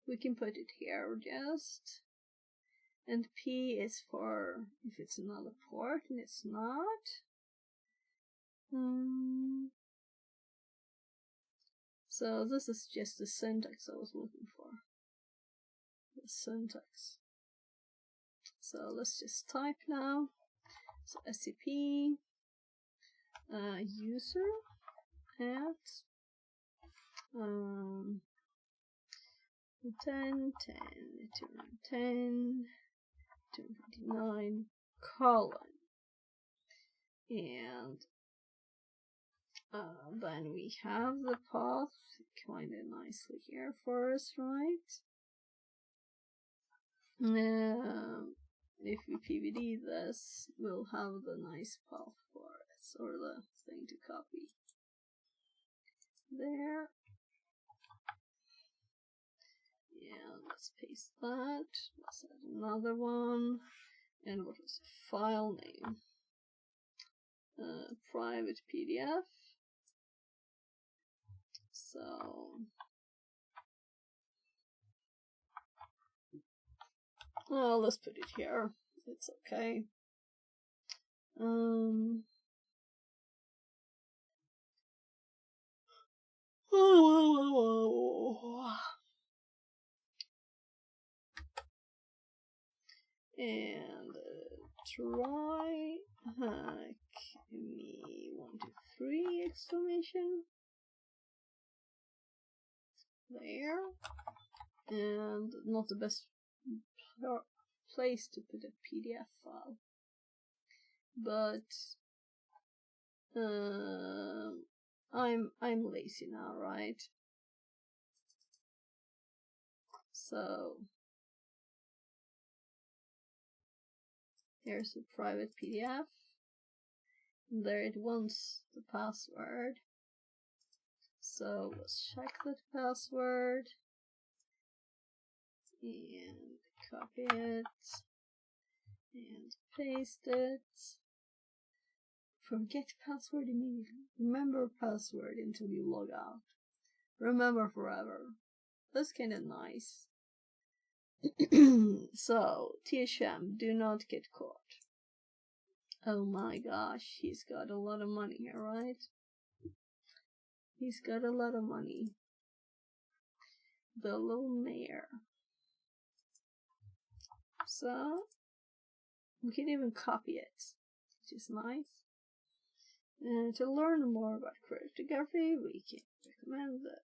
we can put it here just. And P is for if it's another port and it's not. So this is just the syntax I was looking for. The syntax. So let's just type now. So SCP user at 10, 229 colon. And then we have the path kind of nicely here for us, right? If we PVD this, we'll have the nice path for us, or the thing to copy. There. Yeah, let's paste that. Let's add another one. And what was the file name? Private PDF. So well, let's put it here. It's okay. And try hack me 1, 2, 3 exclamation. There. And not the best place to put a PDF file, but I'm lazy now, right? So here's a private PDF. There it wants the password. So let's check that password and copy it and paste it. Forget password immediately. Remember password until you log out. Remember forever. That's kind of nice. So, TSM, do not get caught. Oh my gosh, he's got a lot of money here, right? He's got a lot of money. The little mayor. So, we can even copy it, which is nice. And to learn more about cryptography, we can recommend the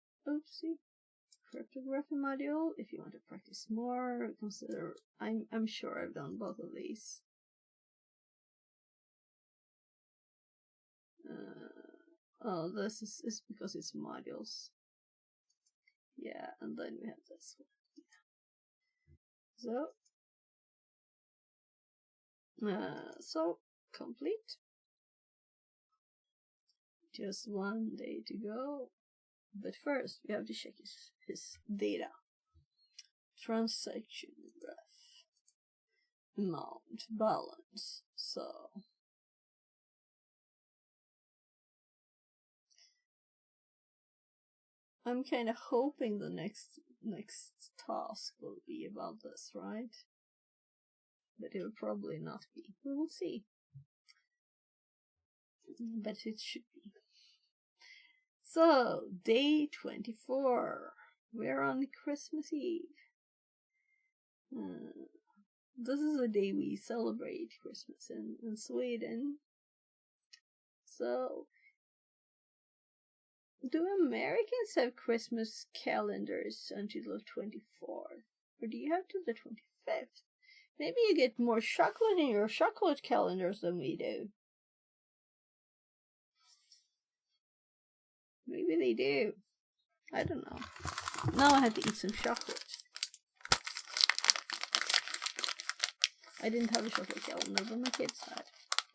cryptography module. If you want to practice more, consider. I'm sure I've done both of these. Oh, this is because it's modules. Yeah, and then we have this one. So complete. Just one day to go. But first, we have to check his data. Transaction graph. Amount. Balance. So I'm kind of hoping the next task will be about this, right? But it will probably not be. We will see. But it should be. So, day 24. We're on Christmas Eve. This is a day we celebrate Christmas in Sweden. So, do Americans have Christmas calendars until the 24th? Or do you have till the 25th? Maybe you get more chocolate in your chocolate calendars than we do. Maybe they do. I don't know. Now I have to eat some chocolate. I didn't have a chocolate calendar, but my kids had.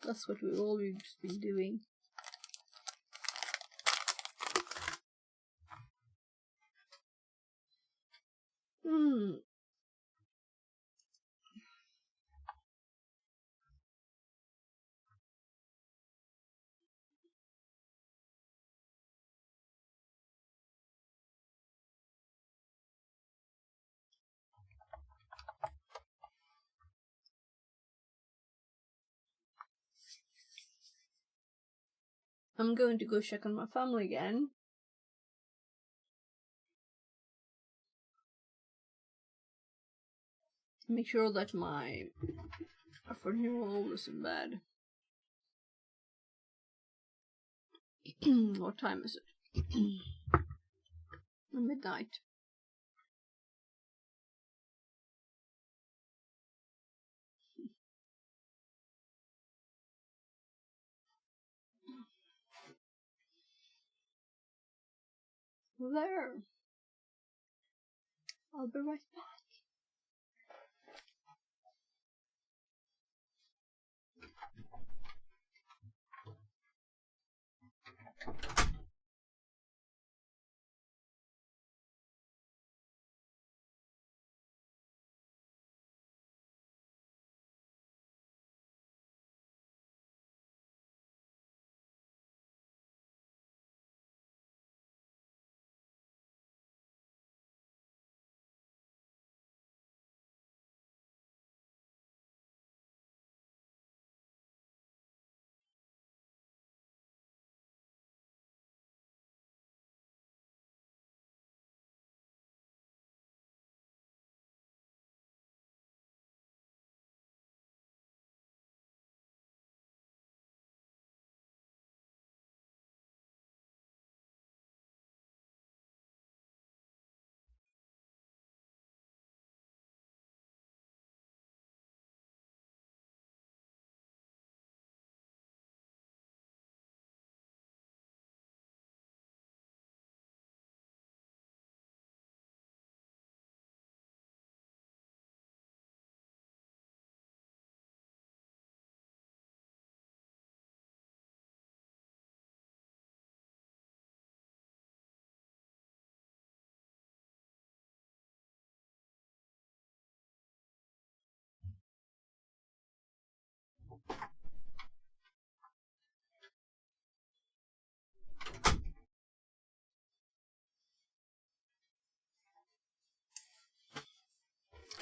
That's what we've always been doing. I'm going to go check on my family again. Make sure that my 4-year-old is in bed. What time is it? Midnight. There. I'll be right back.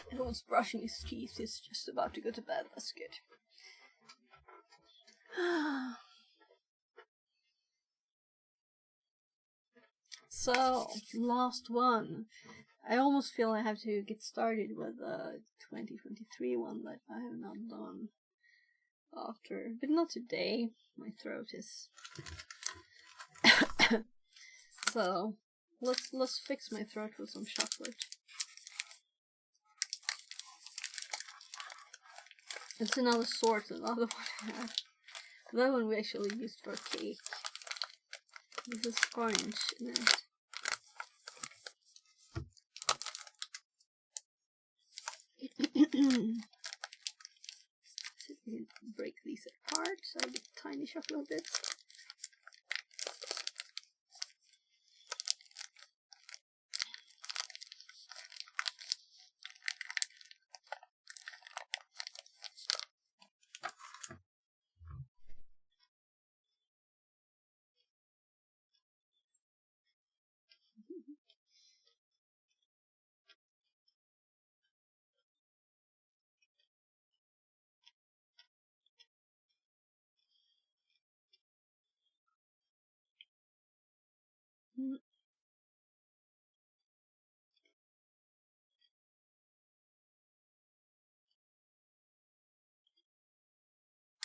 Everyone's brushing his teeth. He's just about to go to bed. That's good. So, last one. I almost feel I have to get started with the 2023 one that I have not done after, but not today. My throat is so let's fix my throat with some chocolate. It's another sort, another one I have. That one we actually used for cake. This is orange in it. So we can break these apart so I get tiny chocolate bits.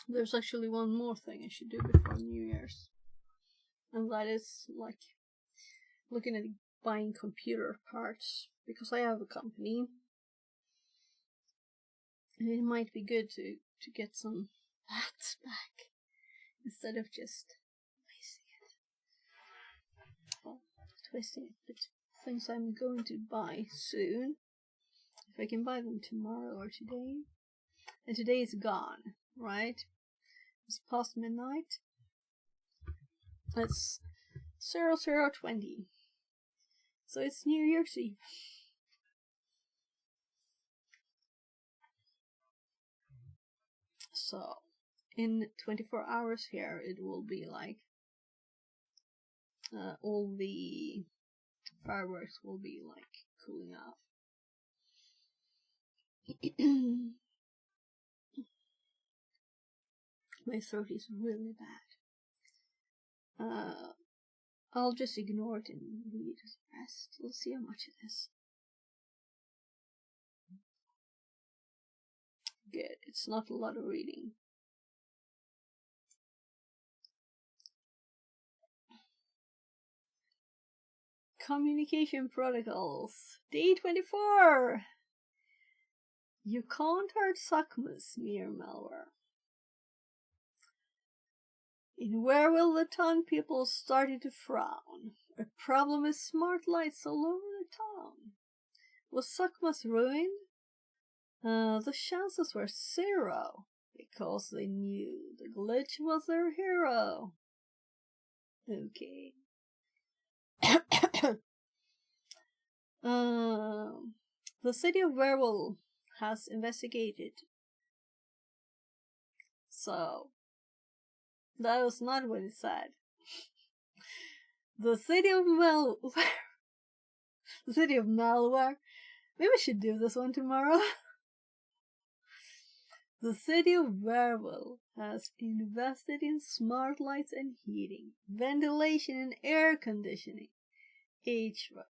There's actually one more thing I should do before New Year's. And that is, like, looking at buying computer parts. Because I have a company. And it might be good to get some parts back. Instead of just wasting it. Well, wasting it, but things I'm going to buy soon. If I can buy them tomorrow or today. And today is gone, right? It's past midnight. It's 00:20. So it's New Year's Eve. So, in 24 hours here, it will be like all the fireworks will be like cooling off. My throat is really bad. I'll just ignore it and read the rest. We'll see how much it is. Good, it's not a lot of reading. Communication protocols. Day 24! You can't hurt SOCMUS, mere malware. In Werewolf the town people started to frown. A problem with smart lights all over the town. Was SOCMUS ruined? The chances were 0, because they knew the glitch was their hero. Okay. The city of Werewolf has investigated. So, that was not what it said. The city of malware. The city of malware. Maybe I should do this one tomorrow. The city of Werewolf has invested in smart lights and heating, ventilation and air conditioning, HVAC.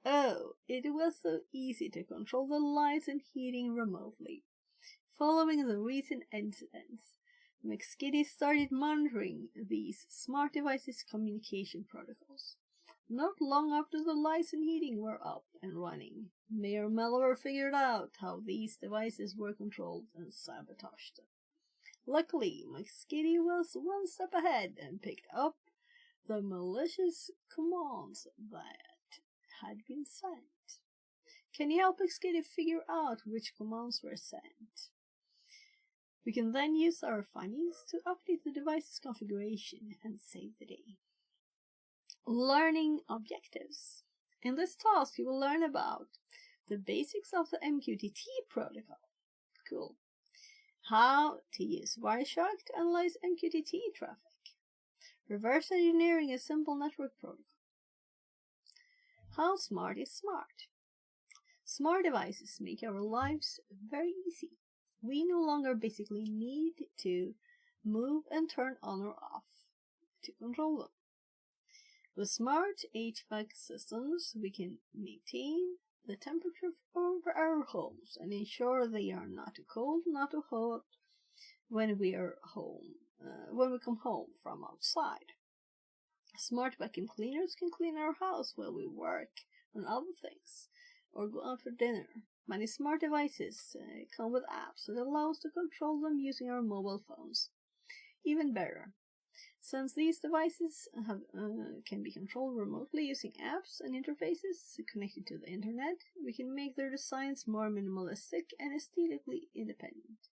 Oh, it was so easy to control the lights and heating remotely. Following the recent incidents, McSkitty started monitoring these smart devices' communication protocols. Not long after the lights and heating were up and running, Mayor Malware figured out how these devices were controlled and sabotaged them. Luckily, McSkitty was one step ahead and picked up the malicious commands that had been sent. Can you help McSkitty figure out which commands were sent? We can then use our findings to update the device's configuration and save the day. Learning objectives. In this task, you will learn about the basics of the MQTT protocol. Cool. How to use Wireshark to analyze MQTT traffic. Reverse engineering a simple network protocol. How smart is smart? Smart devices make our lives very easy. We no longer basically need to move and turn on or off to control them. With smart HVAC systems, we can maintain the temperature of our homes and ensure they are not too cold, not too hot when we are home, when we come home from outside. Smart vacuum cleaners can clean our house while we work on other things or go out for dinner. Many smart devices come with apps that allow us to control them using our mobile phones. Even better, since these devices can be controlled remotely using apps and interfaces connected to the internet, we can make their designs more minimalistic and aesthetically independent.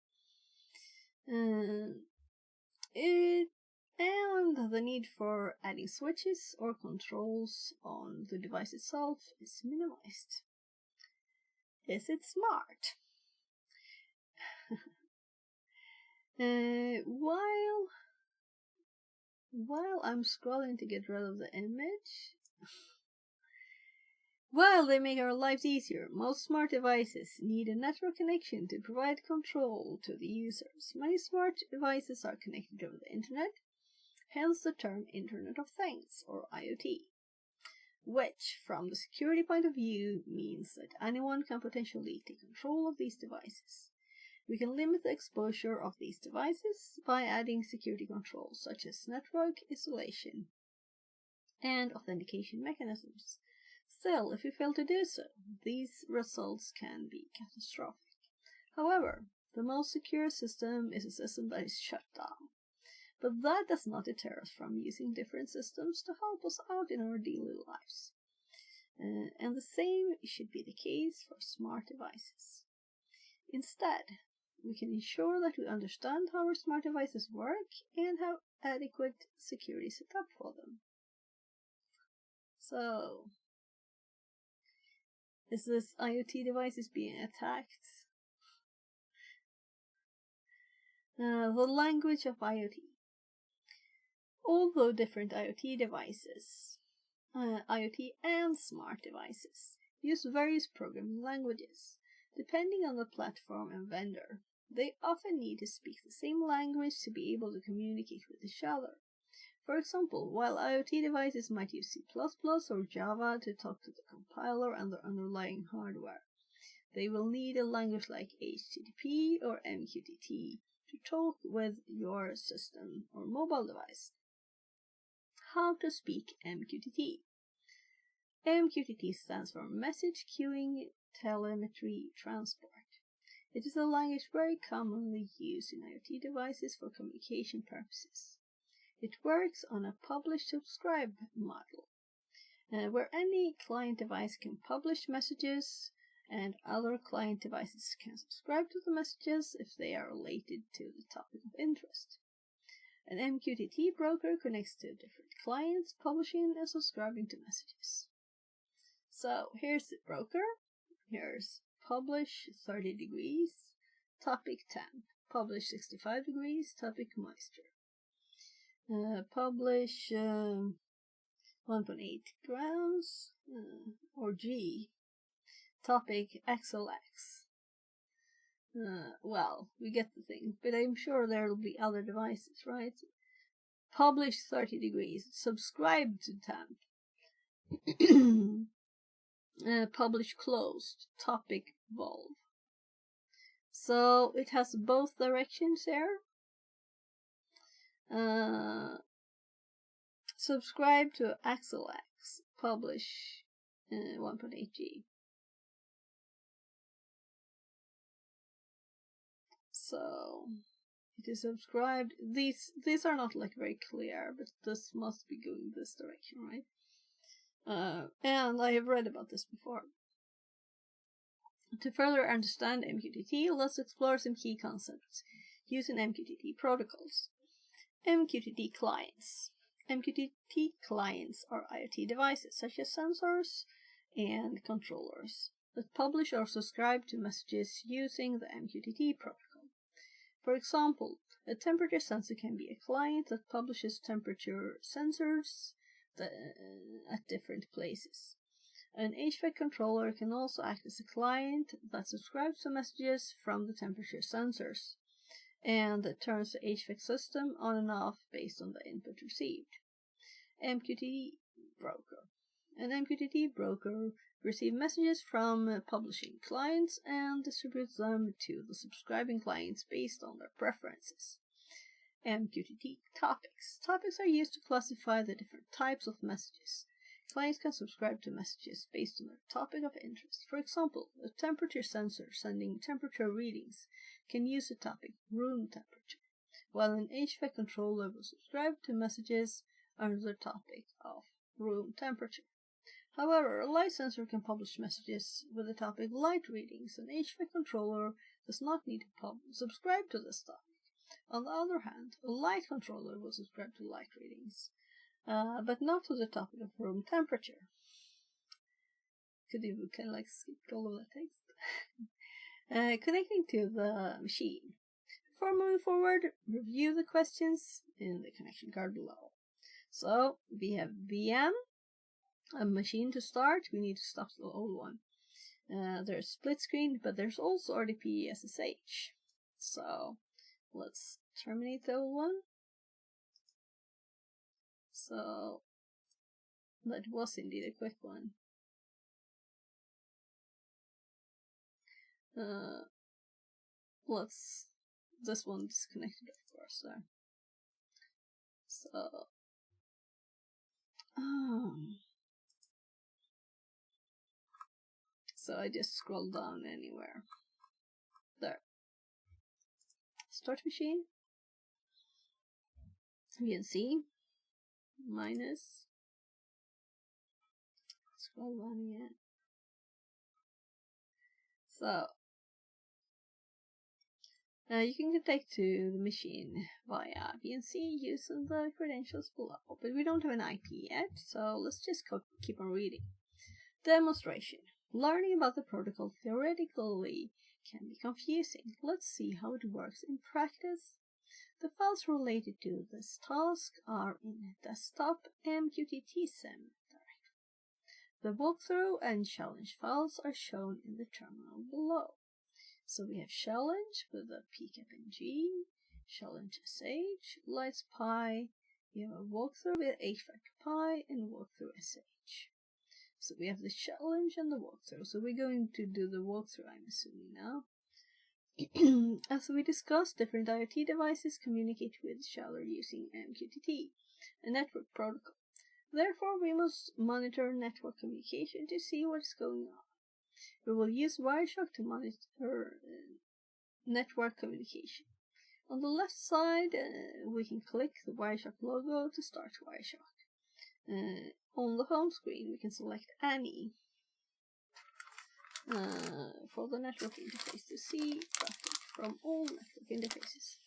And the need for adding switches or controls on the device itself is minimized. Is it smart? While I'm scrolling to get rid of the image, while they make our lives easier, most smart devices need a network connection to provide control to the users. Many smart devices are connected over the internet, hence the term Internet of Things, or IoT, which, from the security point of view, means that anyone can potentially take control of these devices. We can limit the exposure of these devices by adding security controls such as network isolation and authentication mechanisms. Still, if we fail to do so, these results can be catastrophic. However, the most secure system is a system that is shut down. But that does not deter us from using different systems to help us out in our daily lives. And the same should be the case for smart devices. Instead, we can ensure that we understand how our smart devices work and have adequate security set up for them. So, is this IoT device being attacked? The language of IoT. Although different IoT devices, IoT and smart devices, use various programming languages, depending on the platform and vendor, they often need to speak the same language to be able to communicate with each other. For example, while IoT devices might use C++ or Java to talk to the compiler and the underlying hardware, they will need a language like HTTP or MQTT to talk with your system or mobile device. How to speak MQTT. MQTT stands for Message Queuing Telemetry Transport. It is a language very commonly used in IoT devices for communication purposes. It works on a publish-subscribe model, where any client device can publish messages and other client devices can subscribe to the messages if they are related to the topic of interest. An MQTT broker connects to different clients, publishing and subscribing to messages. So here's the broker. Here's publish 30 degrees, topic temp. Publish 65 degrees, topic moisture. Publish 1.8 grams, or G. Topic XLX. Well, we get the thing, but I'm sure there will be other devices, right? Publish 30 degrees, subscribe to temp. Publish closed, topic Volve. So it has both directions there. Subscribe to XLX, publish 1.8G. So it is subscribed. These are not like very clear, but this must be going this direction, right? And I have read about this before. To further understand MQTT, let's explore some key concepts using MQTT protocols. MQTT clients. MQTT clients are IoT devices such as sensors and controllers that publish or subscribe to messages using the MQTT protocol. For example, a temperature sensor can be a client that publishes temperature sensors at different places. An HVAC controller can also act as a client that subscribes to messages from the temperature sensors and turns the HVAC system on and off based on the input received. MQTT broker. An MQTT broker receives messages from publishing clients and distributes them to the subscribing clients based on their preferences. MQTT topics. Topics are used to classify the different types of messages. Clients can subscribe to messages based on their topic of interest. For example, a temperature sensor sending temperature readings can use the topic room temperature, while an HVAC controller will subscribe to messages under the topic of room temperature. However, a light sensor can publish messages with the topic light readings. An HVAC controller does not need to subscribe to this topic. On the other hand, a light controller will subscribe to light readings, but not to the topic of room temperature. Could you kind of like skip all of that text? Connecting to the machine. Before moving forward, review the questions in the connection card below. So, we have VM, a machine to start. We need to stop the old one. There's split screen, but there's also RDP SSH. So, let's terminate the old one. So, that was indeed a quick one. let's. This one disconnected, of course. So. So I just scroll down anywhere. There. Start machine. VNC. Minus. Scroll down again. So. You can connect to the machine via VNC using the credentials below, but we don't have an IP yet, so let's just keep on reading. Demonstration. Learning about the protocol theoretically can be confusing. Let's see how it works in practice. The files related to this task are in desktop MQTT sim directory. The walkthrough and challenge files are shown in the terminal below. So we have challenge with the pkapng, challenge sh, lights pi, we have a walkthrough with hvac and walkthrough sh. So we have the challenge and the walkthrough. So we're going to do the walkthrough, I'm assuming now. As we discussed, different IoT devices communicate with each other using MQTT, a network protocol. Therefore, we must monitor network communication to see what's going on. We will use Wireshark to monitor network communication. On the left side, we can click the Wireshark logo to start Wireshark. On the home screen, we can select any for the network interface to see traffic from all network interfaces.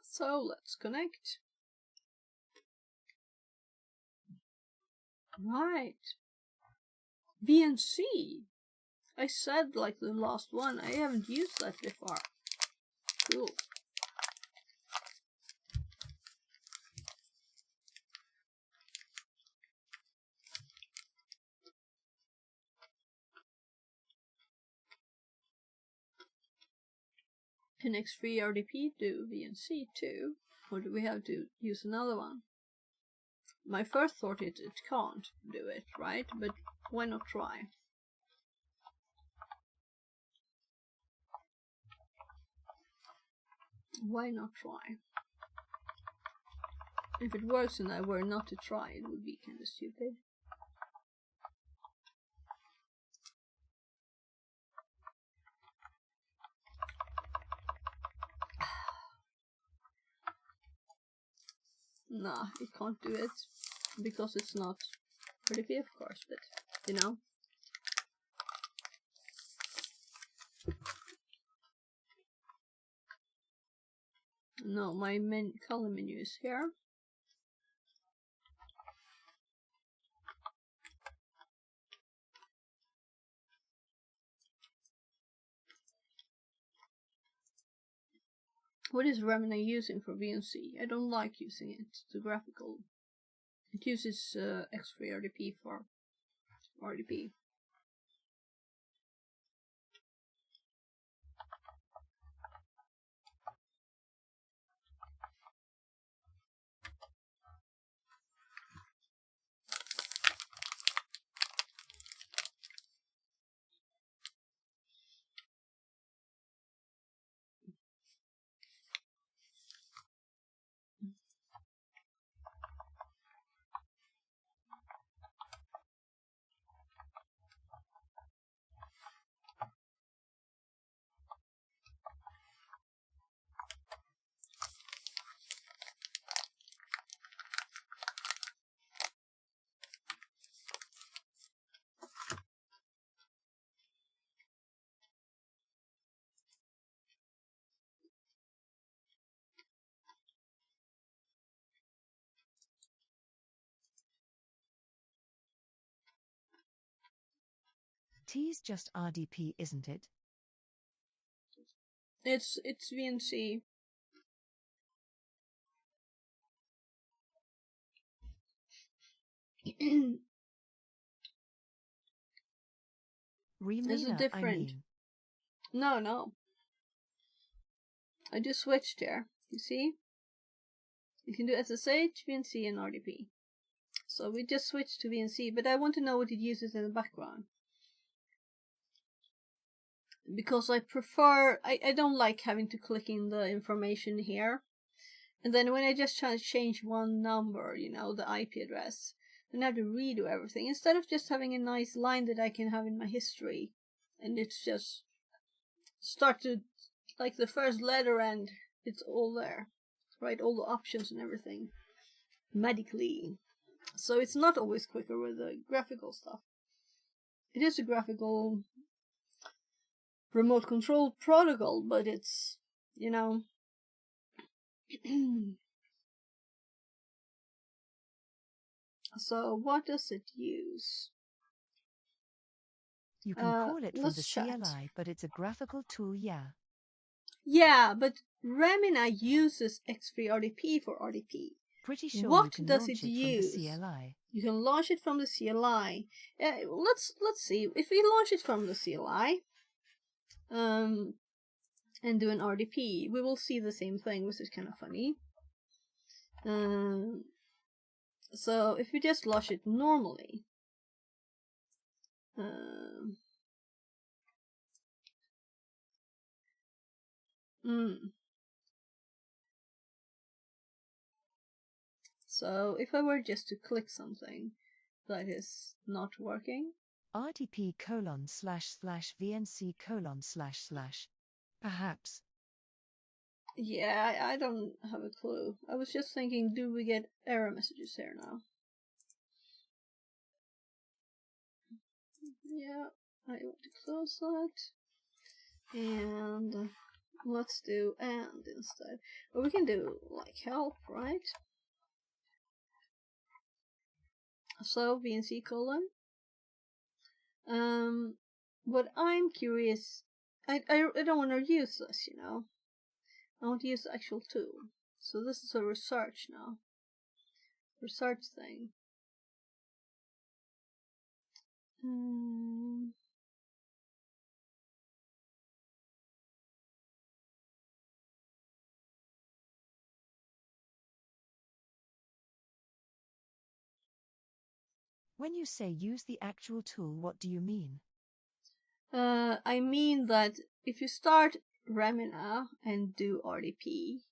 So let's connect. Right. VNC. I said like the last one. I haven't used that before. Cool. Connects FreeRDP to VNC too, or do we have to use another one? My first thought is it can't do it, right? But why not try? Why not try? If it works and I were not to try, it would be kind of stupid. Nah, it can't do it because it's not RDP, of course, but you know. No, my column menu is here. What is Remina using for VNC? I don't like using it. The graphical. It uses X3RDP for RDP. T's just RDP, isn't it? It's VNC. Is it different? I mean. No. I just switched here. You see? You can do SSH, VNC, and RDP. So we just switched to VNC, but I want to know what it uses in the background. Because I prefer, I don't like having to click in the information here. And then when I just try to change one number, you know, the IP address, then I have to redo everything. Instead of just having a nice line that I can have in my history. And it's just started like the first letter and it's all there. Right, all the options and everything. Medically. So it's not always quicker with the graphical stuff. It is a graphical remote control protocol, but it's, you know, so what does it use? You can call it from the CLI, but it's a graphical tool, yeah. Yeah, but Remina uses X3RDP for RDP. Pretty sure what you can does launch it use? From the CLI. You can launch it from the CLI. Let's see. If we launch it from the CLI, and do an RDP, we will see the same thing, which is kind of funny. So if we just launch it normally, so if I were just to click something that is not working, RDP://VNC:// perhaps. Yeah, I don't have a clue. I was just thinking, do we get error messages here now? Yeah, I want to close that. And let's do and instead. But we can do like help, right? So VNC:. What I'm curious, I don't want to use this, you know. I want to use the actual tool. So this is a research now. Research thing. When you say use the actual tool, what do you mean? I mean that if you start Remina and do RDP,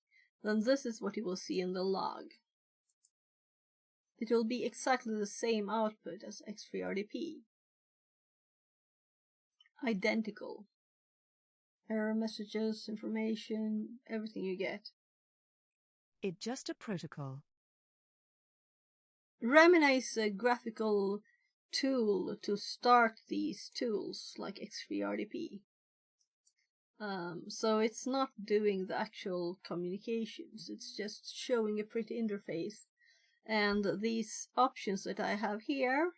then this is what you will see in the log. It will be exactly the same output as X3RDP. Identical. Error messages, information, everything you get. It's just a protocol. Remina is a graphical tool to start these tools like X3RDP. So it's not doing the actual communications, it's just showing a pretty interface. And these options that I have here,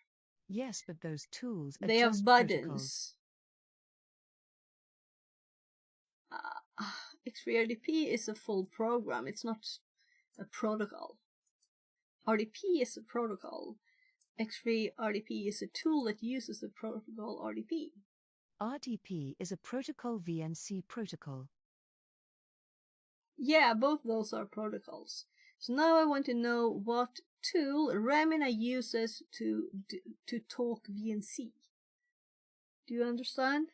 yes, but those tools are they just have buttons. X3RDP is a full program, it's not a protocol. RDP is a protocol. X3RDP is a tool that uses the protocol RDP. RDP is a protocol VNC protocol. Yeah, both those are protocols. So now I want to know what tool Remina uses to talk VNC. Do you understand?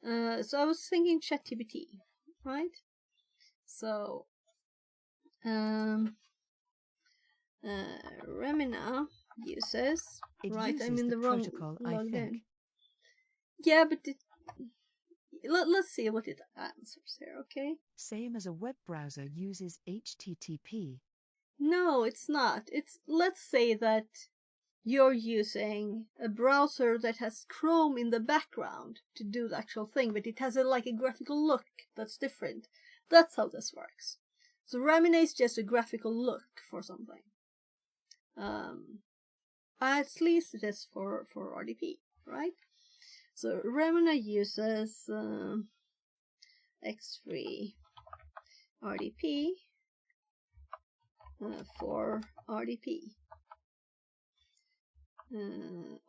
So I was thinking ChatGPT, right? So Remina uses, right? I'm in the wrong login. Yeah, but let's see what it answers here, okay? Same as a web browser uses HTTP. No, it's not. Let's say that you're using a browser that has Chrome in the background to do the actual thing, but it has like a graphical look that's different. That's how this works. So Remina is just a graphical look for something. At least it is for RDP, right? So Remina uses x3 RDP for RDP.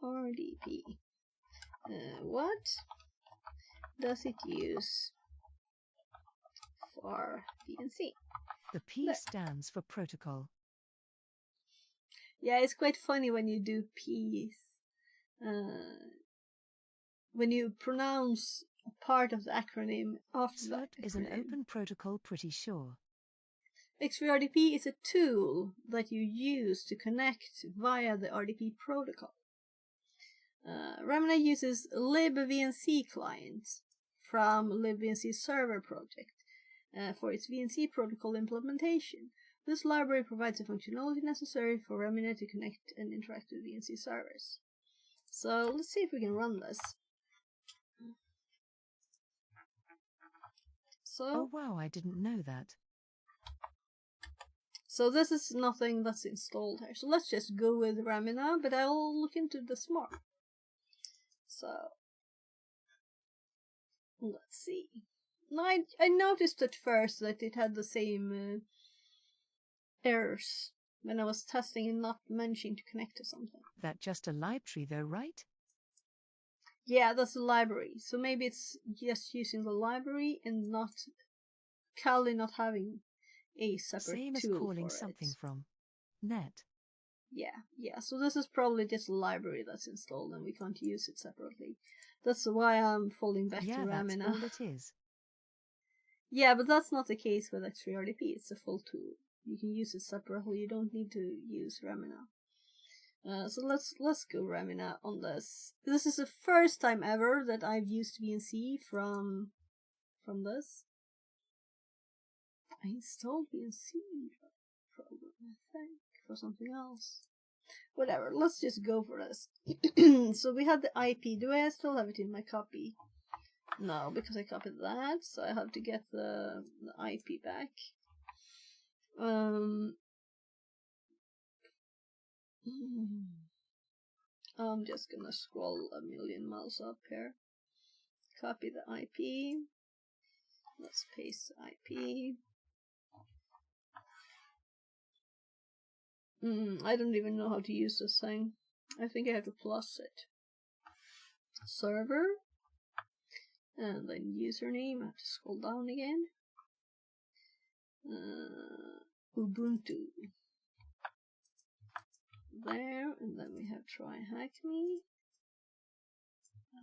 RDP. What does it use for VNC? The P stands for protocol. Yeah, it's quite funny when you do P's. When you pronounce a part of the acronym after that. SLUT is an open protocol, pretty sure. X3RDP is a tool that you use to connect via the RDP protocol. Remina uses libVNC client from libVNC server project for its VNC protocol implementation. This library provides the functionality necessary for Remina to connect and interact with VNC servers. So let's see if we can run this. So, oh wow, I didn't know that. So this is nothing that's installed here. So let's just go with Remina, but I'll look into this more. So let's see. Now I noticed at first that it had the same errors when I was testing and not managing to connect to something. That's just a library though, right? Yeah, that's a library. So maybe it's just using the library and not Kali not having a separate Same as tool calling for something it. from net. Yeah. So this is probably just a library that's installed and we can't use it separately. That's why I'm falling back to Remina. Yeah, that's all it is. Yeah, but that's not the case with X3RDP. It's a full tool. You can use it separately. You don't need to use Remina. So let's go Remina on this. This is the first time ever that I've used VNC from this. I installed VNC program, I think, for something else. Whatever, let's just go for this. So we had the IP. Do I still have it in my copy? No, because I copied that, so I have to get the IP back. I'm just gonna scroll a million miles up here. Copy the IP. Let's paste the IP. I don't even know how to use this thing. I think I have to plus it. Server. And then username. I have to scroll down again. Ubuntu. There, and then we have try hack me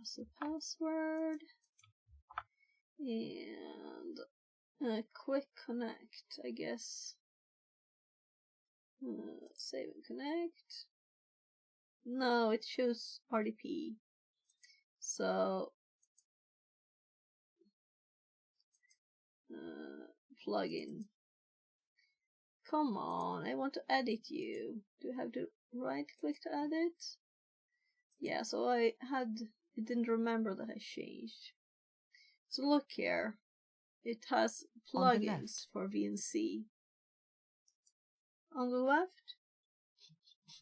as a password, and quick connect, I guess. Save and connect. No, it shows RDP. So plugin. Come on, I want to edit you. Do I have to right click to edit? Yeah, so it didn't remember that I changed. So look here. It has plugins for VNC. On the left?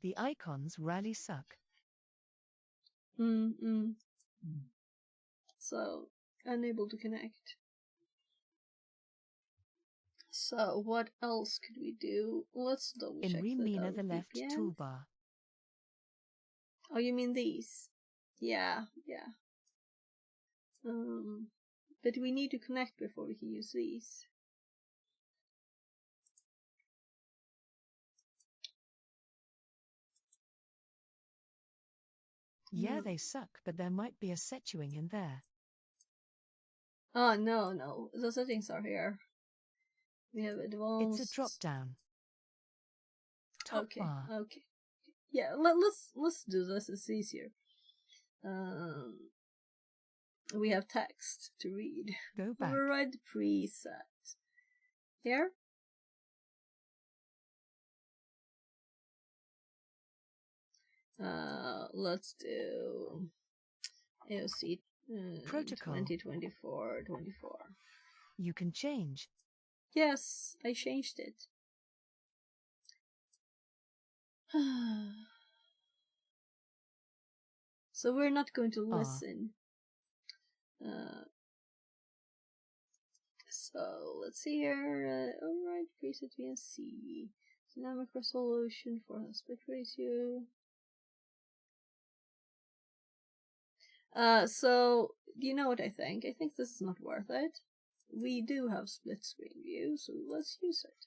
The icons really suck. So, unable to connect. So, what else could we do? Let's double check in Remina, the left VPN. toolbar. Oh, you mean these? Yeah. But we need to connect before we can use these. Yeah, they suck, but there might be a setting in there. Oh, no. The settings are here. We have advanced. It's a drop down. Top bar. Okay. Yeah, let's do this. It's easier. We have text to read. Go back. Override preset. Here. Let's do AOC protocol 2024. You can change. Yes, I changed it. So we're not going to listen. So let's see here. Alright, preset VNC. Dynamic resolution for aspect ratio. So you know what I think? I think this is not worth it. We do have split screen view, so let's use it.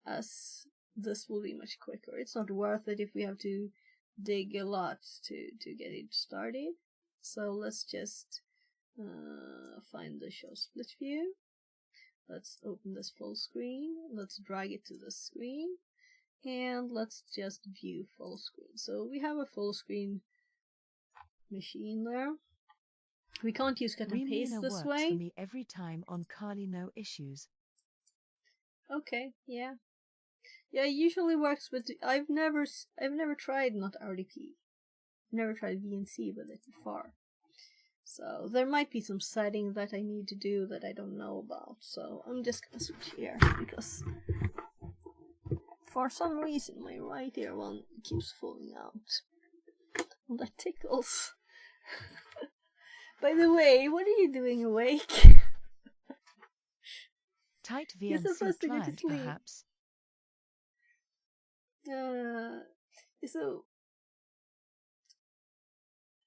As this will be much quicker. It's not worth it if we have to dig a lot to get it started. So let's just find the show split view. Let's open this full screen. Let's drag it to the screen. And let's just view full screen. So we have a full screen machine there. We can't use cut and paste this works way. For me every time on Kali, no issues. Okay, yeah. Yeah, it usually works with I've never tried not RDP. Never tried VNC with it before. So there might be some setting that I need to do that I don't know about. So I'm just gonna switch here because for some reason my right ear one keeps falling out. Well, that tickles. By the way, what are you doing awake? Tight VNC client, perhaps. So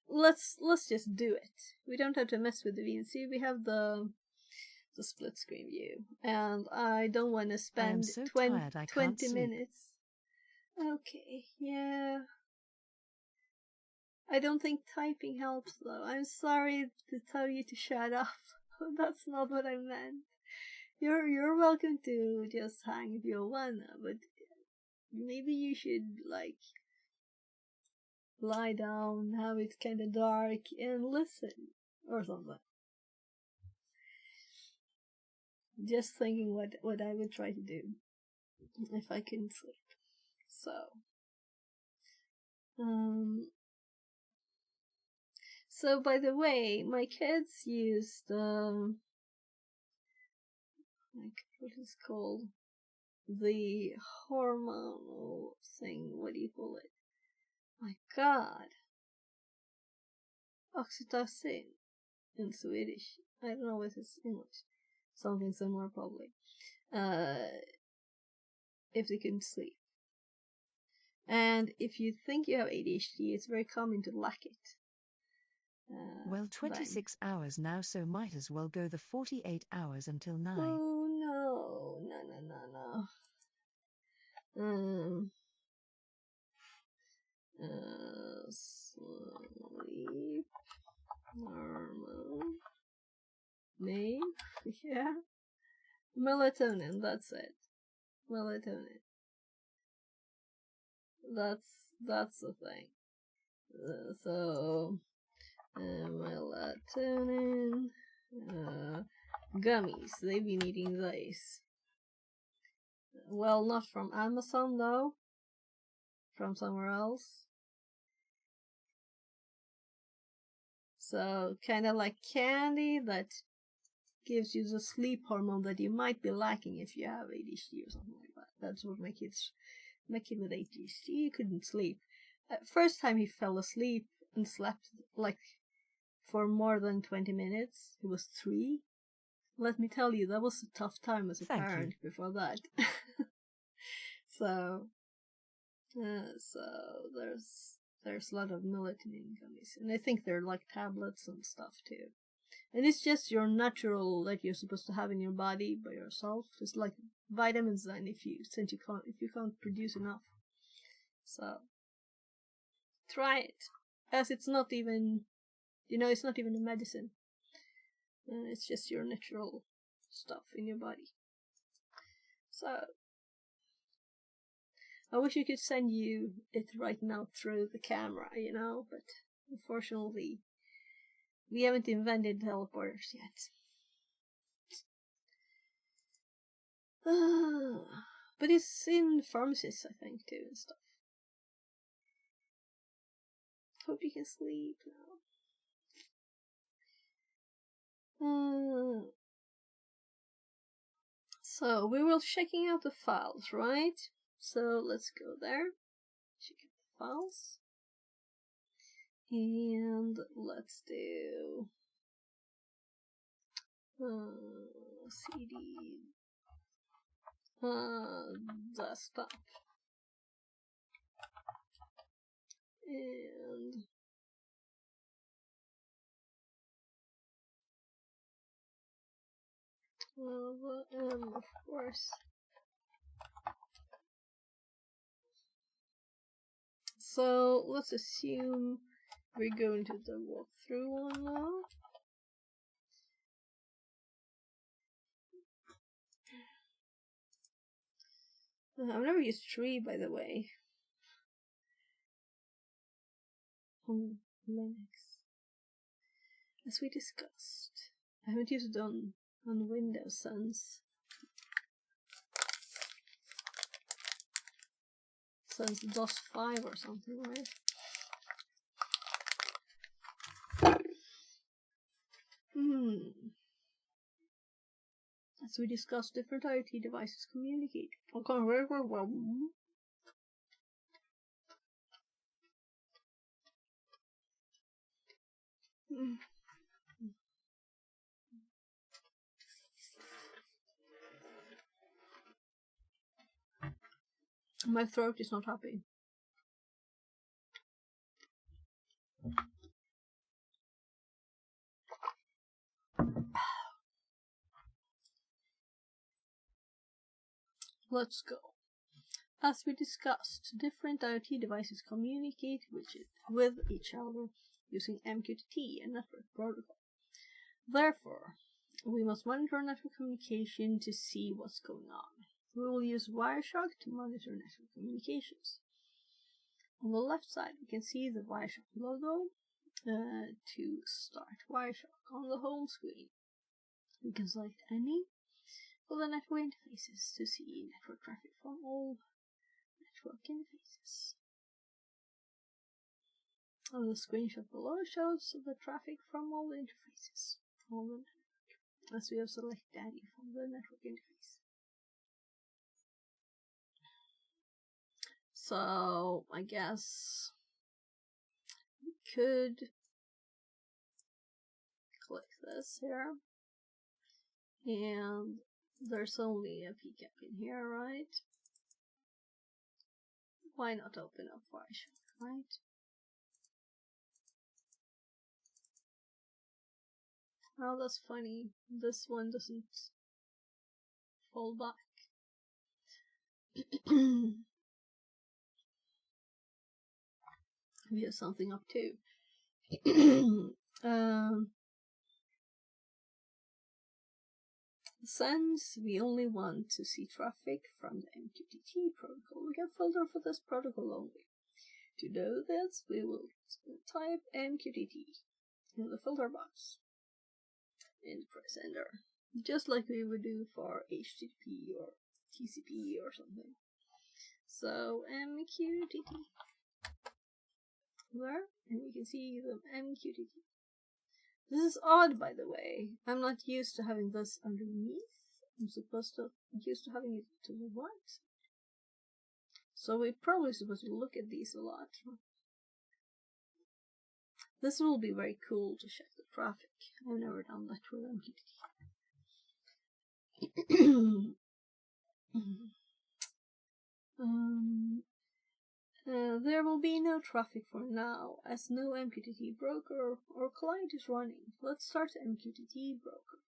let's just do it. We don't have to mess with the VNC. We have the split screen view, and I don't want to spend 20 minutes. Okay, yeah. I don't think typing helps though. I'm sorry to tell you to shut up. That's not what I meant. You're welcome to just hang if you wanna, but maybe you should like lie down, have it kind of dark, and listen or something. Just thinking what I would try to do if I couldn't sleep. So by the way, my kids used like what is it called, the hormonal thing. What do you call it? My God, oxytocin in Swedish. I don't know what it's in English. Something similar probably. If they couldn't sleep. And if you think you have ADHD, it's very common to lack it. Well, 26 hours now, so might as well go the 48 hours until 9. Oh no. Sleep. Normal. Name? Yeah. Melatonin, that's it. Melatonin. That's the thing. So melatonin gummies. They've been eating these. Well, not from Amazon though. From somewhere else. So kind of like candy that gives you the sleep hormone that you might be lacking if you have ADHD or something like that. That's what my kid with ADHD couldn't sleep. First time he fell asleep and slept like for more than 20 minutes. He was 3. Let me tell you, that was a tough time as a parent before that. So there's a lot of melatonin gummies, and I think they're like tablets and stuff too. And it's just your natural that you're supposed to have in your body by yourself. It's like vitamins then if you can't produce enough. So try it, as it's not even, it's not even a medicine. It's just your natural stuff in your body. So I wish I could send you it right now through the camera, but unfortunately we haven't invented teleporters yet. But it's in pharmacies, I think, too, and stuff. Hope you can sleep now. So we were checking out the files, right? So let's go there. Check out the files. And let's do CD desktop, and of course. So let's assume we're going to the walkthrough one now. I've never used Tree, by the way, on Linux, as we discussed. I haven't used it on Windows since DOS 5 or something, right? As we discussed, different IoT devices communicate. My throat is not happy. Let's go. As we discussed, different IoT devices communicate with each other using MQTT, a network protocol. Therefore, we must monitor network communication to see what's going on. We will use Wireshark to monitor network communications. On the left side, we can see the Wireshark logo. To start Wireshark on the home screen, we can select any of the network interfaces to see network traffic from all network interfaces. And the screenshot below shows the traffic from all the interfaces on the network, as we have selected any from the network interface. So I guess we could click this here, and there's only a PCAP in here, right? Why not open up Wireshark, right? Oh, that's funny. This one doesn't fall back. We have something up too. Since we only want to see traffic from the MQTT protocol, we can filter for this protocol only. To do this, we will type MQTT in the filter box and press enter, just like we would do for HTTP or TCP or something. So MQTT there, and we can see the MQTT. This is odd, by the way. I'm not used to having this underneath. I'm used to having it to the right. So we're probably supposed to look at these a lot. This will be very cool to check the traffic. I've never done that with MQTT. There will be no traffic for now, as no MQTT broker or client is running. Let's start the MQTT broker.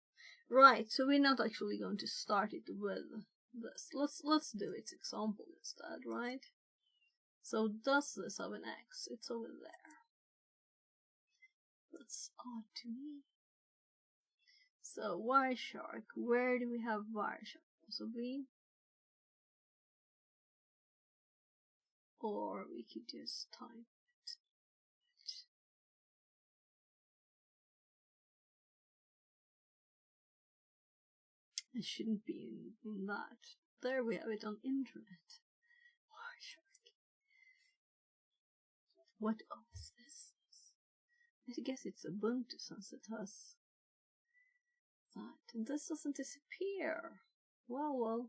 Right, so we're not actually going to start it with this. Let's do its example instead, right? So does this have an X? It's over there. That's odd to me. So Wireshark, where do we have Wireshark? Possibly. Or we could just type it. It shouldn't be in that. There we have it on internet. Wireshark. What else is this? I guess it's Ubuntu since it has that. And this doesn't disappear. Well.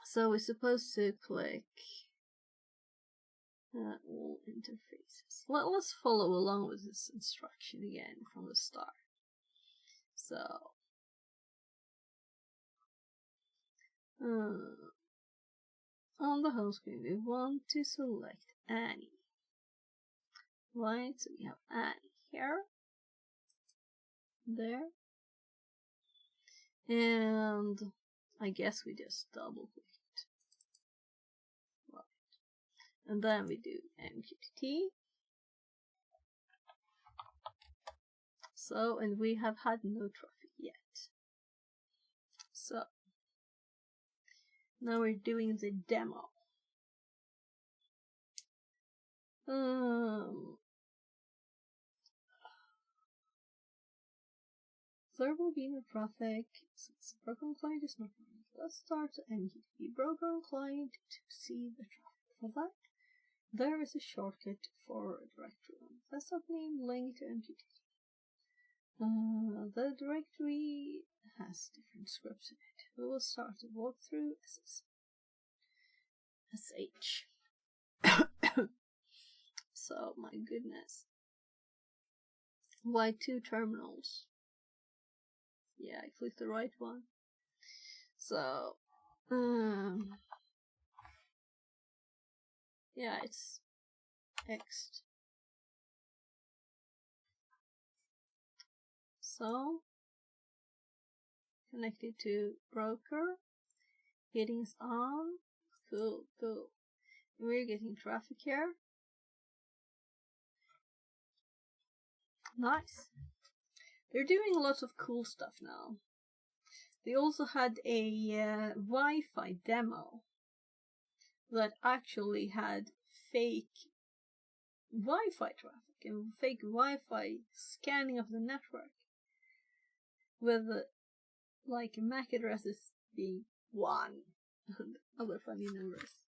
So we're supposed to click all interfaces. Let's follow along with this instruction again from the start. So, on the home screen, we want to select Annie. Right, so we have Annie here, there, and I guess we just double click it. Right, and then we do MQTT. So, and we have had no traffic yet. So, now we're doing the demo. There will be no traffic since the broker client is not running. Let's start the MQTT broker client to see the traffic. For that, there is a shortcut for a directory. Desktop name link to MQTT. The directory has different scripts in it. We will start the walkthrough SH. So, my goodness. Why 2 terminals? Yeah, I clicked the right one. So, yeah, it's X. So, connected to broker. Headings on. Cool, cool. We're getting traffic here. Nice. They're doing lots of cool stuff now. They also had a Wi-Fi demo that actually had fake Wi-Fi traffic and fake Wi-Fi scanning of the network with like MAC addresses being 1 and other funny numbers.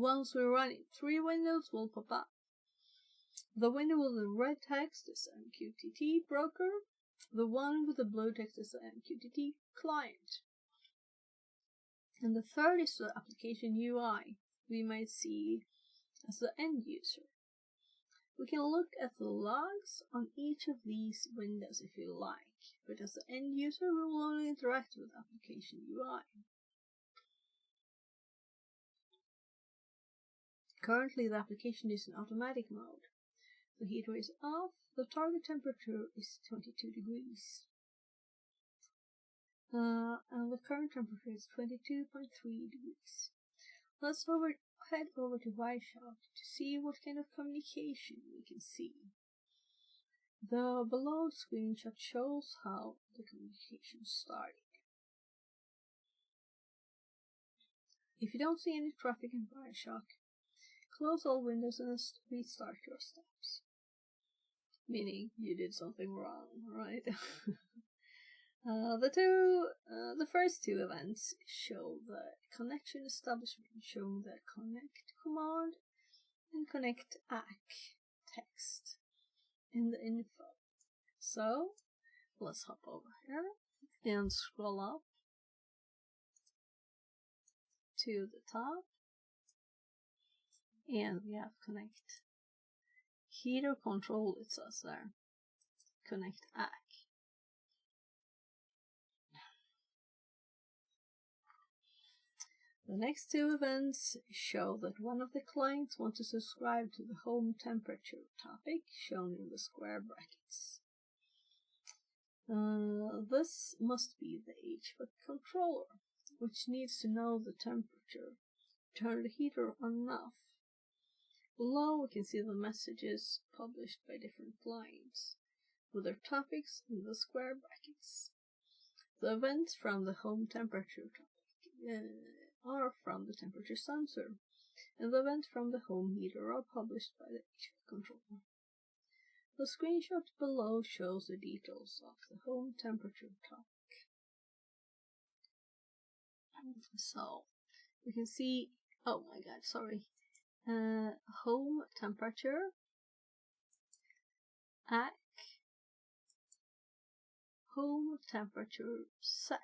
Once we're running, 3 windows will pop up. The window with the red text is MQTT broker. The one with the blue text is the MQTT client. And the third is the application UI we might see as the end user. We can look at the logs on each of these windows if you like, but as the end user we will only interact with application UI. Currently the application is in automatic mode. The heater is off, the target temperature is 22 degrees. And the current temperature is 22.3 degrees. Let's head over to Wireshark to see what kind of communication we can see. The below screenshot shows how the communication started. If you don't see any traffic in Wireshark, close all windows and restart your steps. Meaning you did something wrong, right? The first 2 events show the connection establishment, showing the connect command and connect ACK text in the info. So let's hop over here and scroll up to the top, and we have connect heater control. It says there, connect ACK. The next 2 events show that one of the clients wants to subscribe to the home temperature topic shown in the square brackets. This must be the HVAC controller, which needs to know the temperature, turn the heater on and off. Below we can see the messages published by different clients, with their topics in the square brackets. The events from the home temperature topic are from the temperature sensor, and the events from the home heater are published by the HVAC controller. The screenshot below shows the details of the home temperature topic. So you can see, oh my god, sorry, home temperature, AC, home temperature set,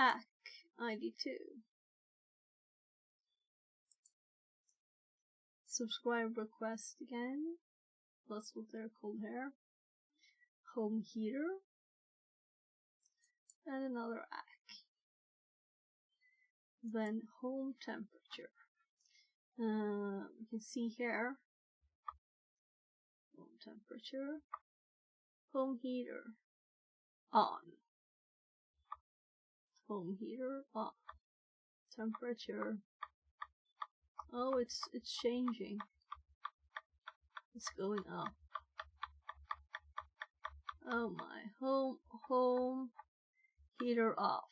AC ID2, subscribe request again, that's what they're called here, home heater, and another AC. Then home temperature. You can see here, home temperature, home heater, on, home heater, on, temperature. Oh, it's changing. It's going up. Oh my, home heater off.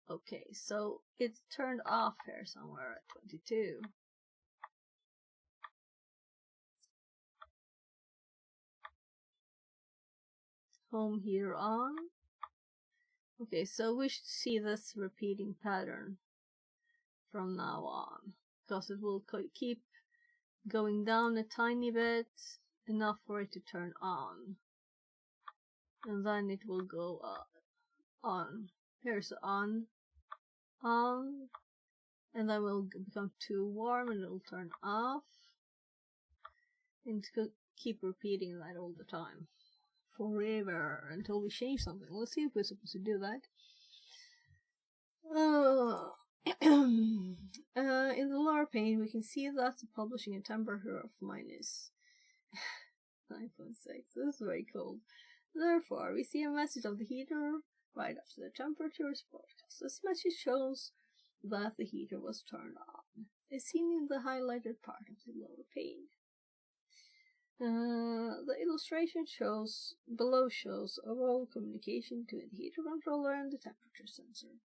Okay, so it's turned off here somewhere at 22. Home heater on. Okay, so we should see this repeating pattern from now on, because it will keep going down a tiny bit, enough for it to turn on, and then it will go on. Here's on, and then will become too warm and it'll turn off, and keep repeating that all the time, forever, until we change something. Let's see if we're supposed to do that. In the lower pane, we can see that the publishing a temperature of minus 9.6. This is very cold. Therefore, we see a message of the heater right after the temperature is broadcast. This message shows that the heater was turned on. It's seen in the highlighted part of the lower pane. The illustration below shows overall communication between the heater controller and the temperature sensor,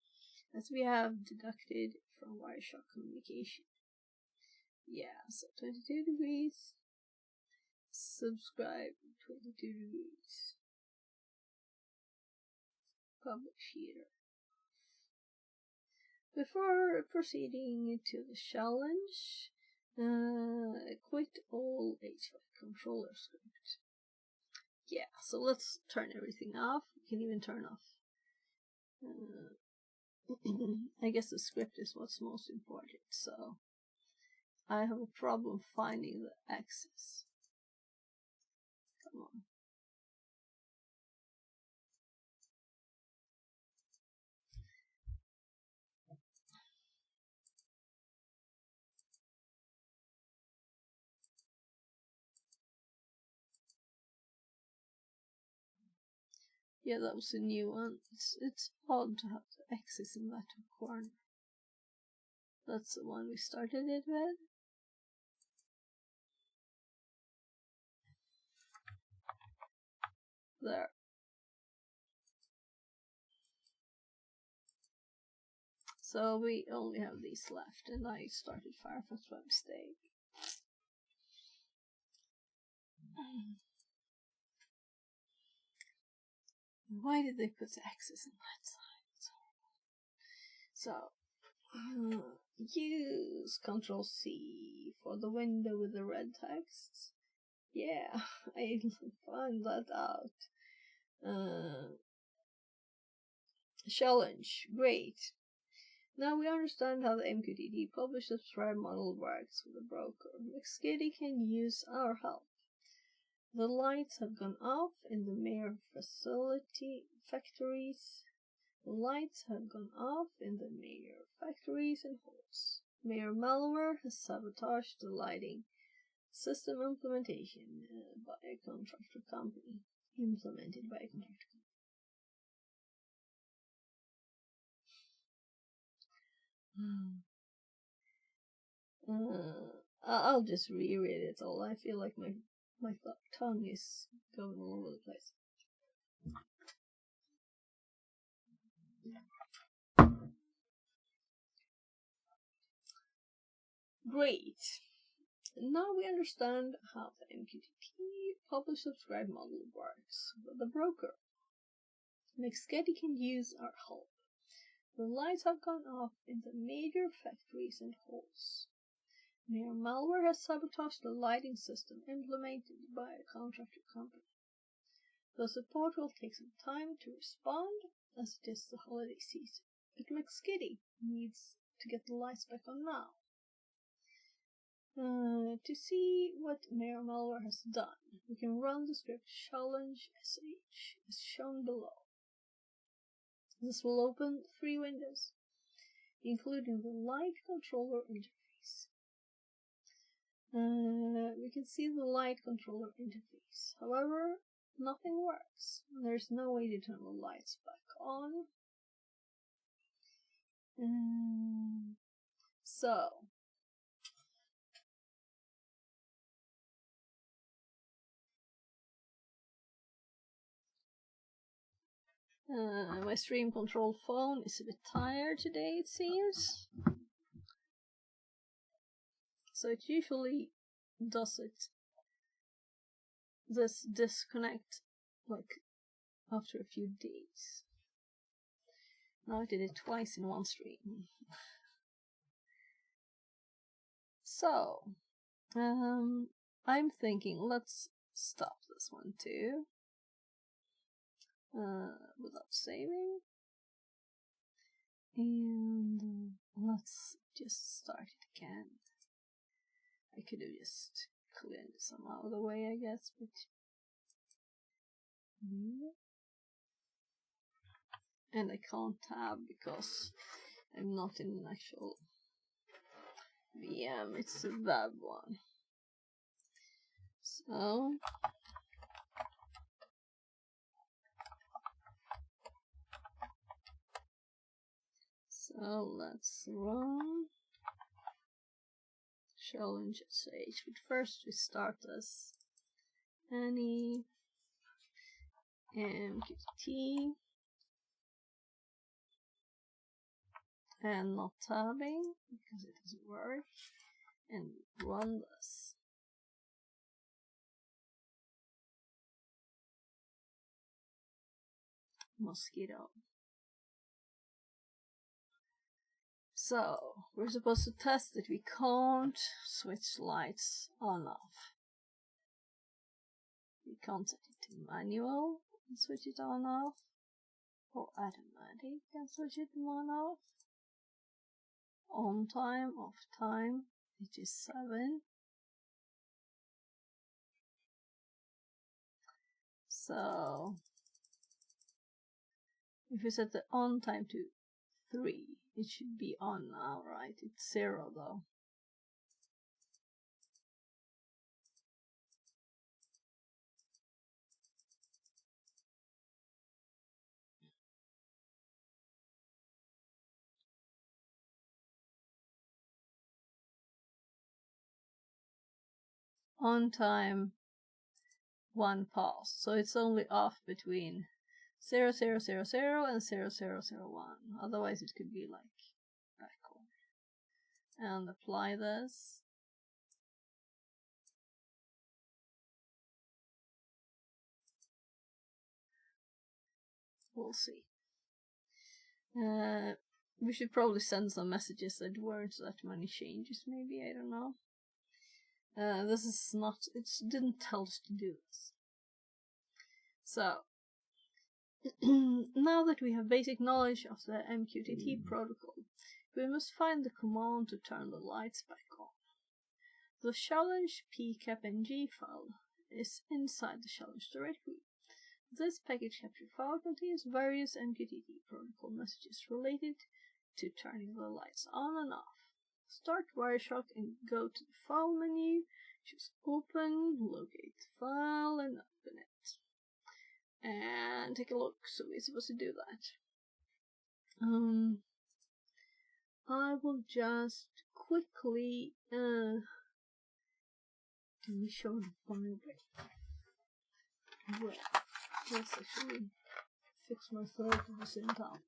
as we have deducted from Wireshark communication. Yeah, so 22 degrees. Subscribe 22 degrees. Publish heater. Before proceeding to the challenge, quit all HVAC controller script. Yeah, so let's turn everything off. We can even turn off. I guess the script is what's most important, so I have a problem finding the access. Come on. Yeah, that was a new one. It's odd to have the access in that corner. That's the one we started it with. There. So we only have these left, and I started Firefox by mistake. Why did they put the access in that side? So, use Ctrl-C for the window with the red text. Yeah, I found that out. Challenge, great. Now we understand how the MQTT publish subscribe model works with the broker. Mixkitty can use our help. The lights have gone off in the Mayor factories. The lights have gone off in the Mayor factories and halls. Mayor malware has sabotaged the lighting system implementation by a contractor company. Implemented by a contractor company. I'll just reread it all. I feel like my tongue is going all over the place. Great. Now we understand how the MQTT publish subscribe model works with the broker. Mexkedi can use our help. The lights have gone off in the major factories and halls. Mere malware has sabotaged the lighting system implemented by a contractor company. The support will take some time to respond, as it is the holiday season, but Mexkedi needs to get the lights back on now. To see what Mere malware has done, we can run the script challenge sh as shown below. This will open 3 windows, including the light controller interface. We can see the light controller interface. However, nothing works. There's no way to turn the lights back on. My stream control phone is a bit tired today, it seems. So it usually does this disconnect like after a few days. Now I did it twice in one stream. So, I'm thinking let's stop this one too. Without saving. And let's just start it again. I could have just cleared some out of the way, I guess, but and I can't tab because I'm not in an actual VM, it's a web one. So let's run challenge sh, but first we start as any MQTT and not tabbing because it doesn't work, and run this. Mosquito. So, we're supposed to test that we can't switch lights on off. We can't set it to manual and switch it on off, or automatic and switch it on off. On time, off time, it is 7. So, if we set the on time to 3, it should be on now, right? It's 0 though. On time 1 pass, so it's only off between 0000 and 0001. Otherwise it could be like backward. And apply this. We'll see. We should probably send some messages that weren't that many changes, maybe, I don't know. This is not, it didn't tell us to do this. So, now that we have basic knowledge of the MQTT protocol, we must find the command to turn the lights back on. The challenge pkapng file is inside the challenge directory. This package capture file contains various MQTT protocol messages related to turning the lights on and off. Start Wireshark and go to the file menu, choose open, locate the file and open it. And take a look, so we're supposed to do that. I will just quickly let me show the file break. Well, let's actually fix my throat at the same time.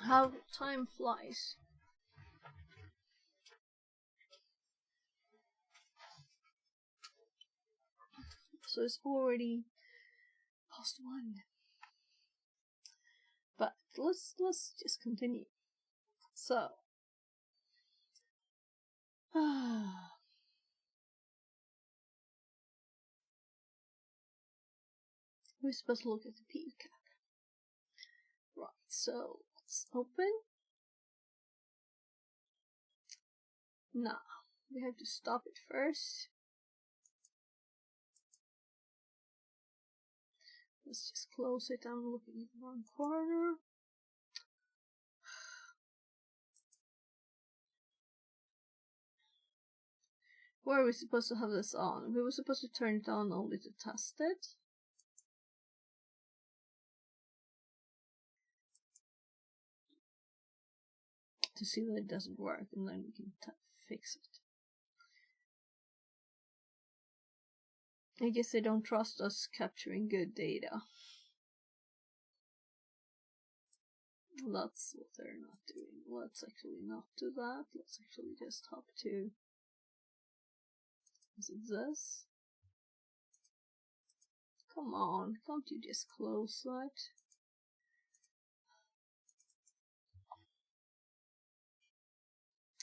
How time flies. So it's already past 1. But let's just continue. So we're supposed to look at the PU cap. Right, so let's open. Now we have to stop it first. Let's just close it. I'm looking at the wrong corner. Where are we supposed to have this on? We were supposed to turn it on only to test it. To see that it doesn't work, and then we can fix it. I guess they don't trust us capturing good data. That's what they're not doing. Let's actually not do that. Let's actually just hop to... Is it this? Come on, can't you just close that?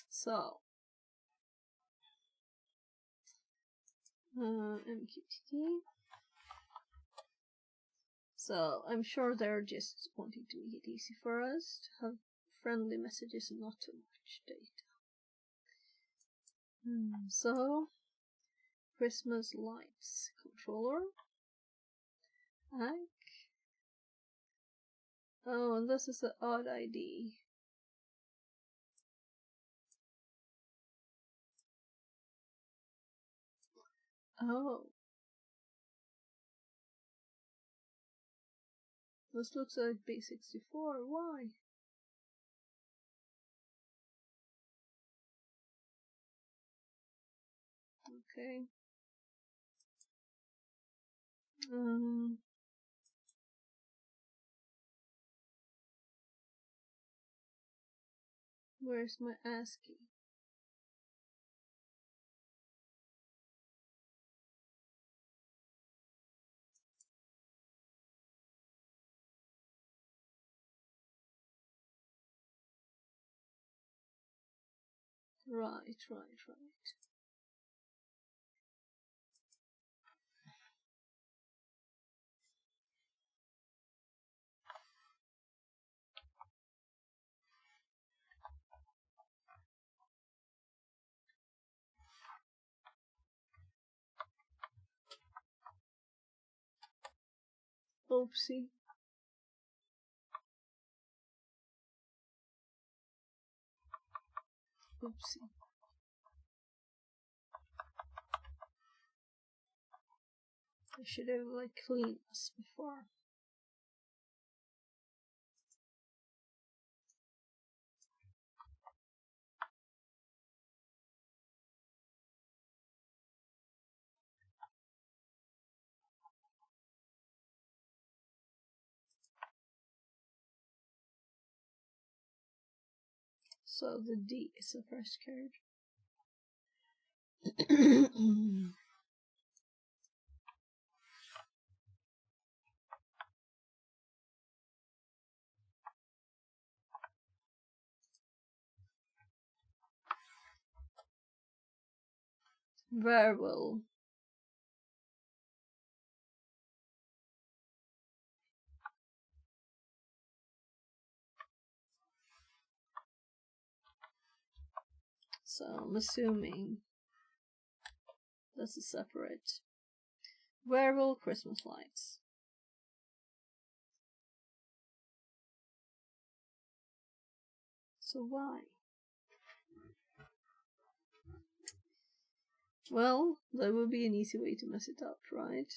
So, MQTT. So, I'm sure they're just wanting to make it easy for us to have friendly messages and not too much data. So, Christmas lights controller. Hack. Oh, and this is the odd ID. Oh. This looks like B64. Why? Okay. Where's my ASCII? Right. Oopsie. Oopsie. I should have cleaned this before. So the D is the first card. Very well. So I'm assuming that's a separate wearable Christmas lights. So why? Well, that would be an easy way to mess it up, right?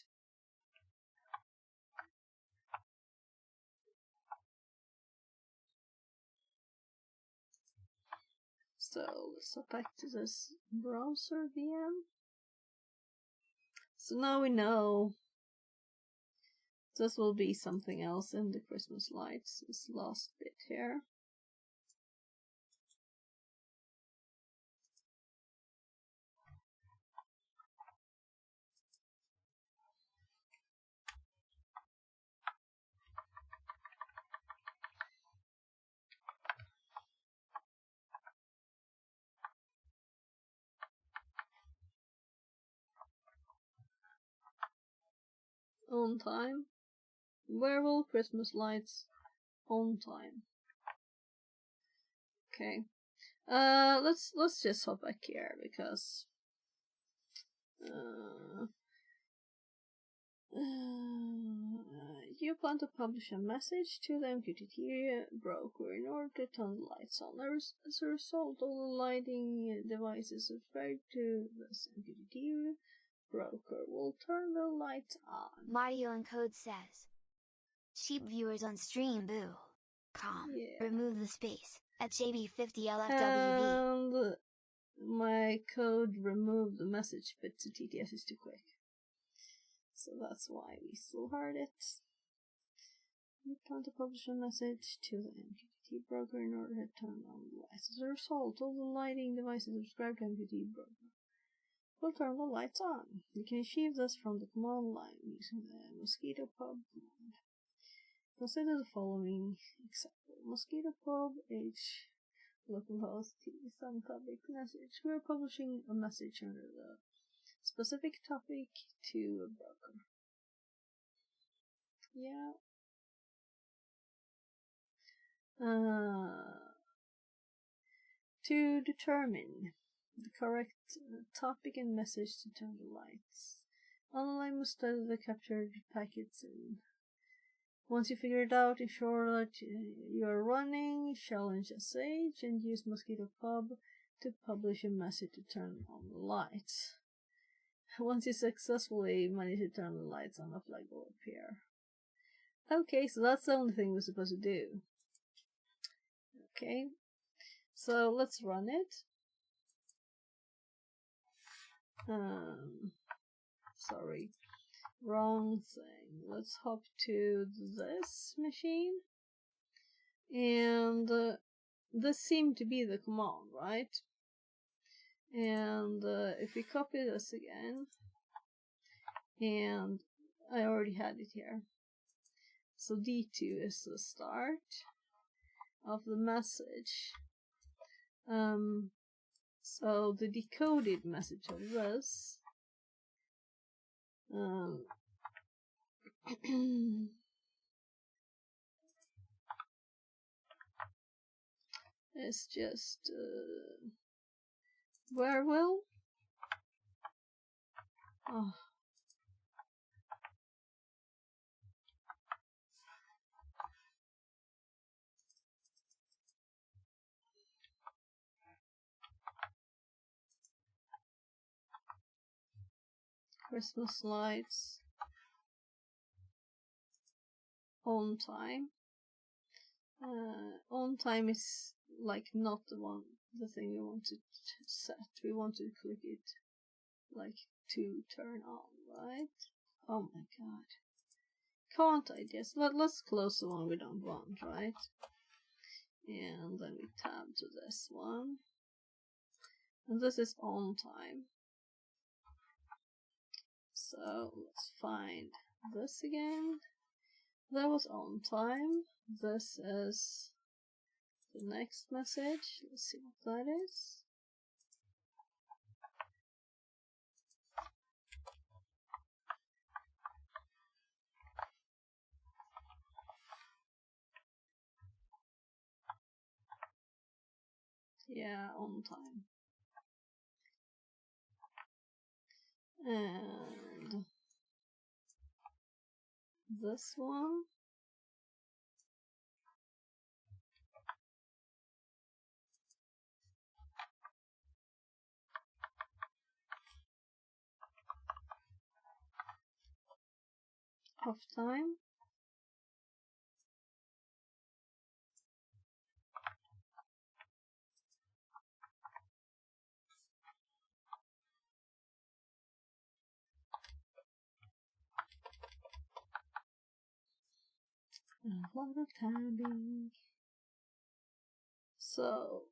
So let's go back to this browser VM. So now we know This will be something else in the Christmas lights, this last bit here. On time. Werewolf Christmas lights on time. Okay. Let's just hop back here because you plan to publish a message to the MQTT broker in order to turn the lights on. As a result, all the lighting devices subscribed to this MQTT broker will turn the lights on. Mario Encode says, cheap viewers on stream boo. Yeah. Remove the space at JB50LFWV. And my code removed the message bit to TTS is too quick. So that's why we still heard it. You plan to publish a message to the MQTT broker in order to turn on the lights. As a result, all the lighting devices subscribed to MQTT broker will turn the lights on. You can achieve this from the command line using the mosquito pub command. Consider the following example. Mosquito pub h localhost t some topic message. We are publishing a message under the specific topic to a broker. Yeah. To determine the correct topic and message to turn the lights, online must study the captured packets, and once you figure it out, ensure that you are running challenge SH and use Mosquito Pub to publish a message to turn on the lights. Once you successfully manage to turn the lights on, a flag will appear. Okay, so that's the only thing we're supposed to do. Okay, so let's run it. Sorry, wrong thing. Let's hop to this machine. And this seemed to be the command, right? And if we copy this again, and I already had it here. So D2 is the start of the message. So the decoded message of this is just where will? Oh. Christmas lights on time. On time is like not the thing we want to set. We want to click it like to turn on, right? Oh my god. Can't I just let's close the one we don't want, right? And then we tab to this one. And this is on time. So let's find this again. That was on time. This is the next message. Let's see what that is. Yeah, on time. And this one. Off time. A lot of tabbing. So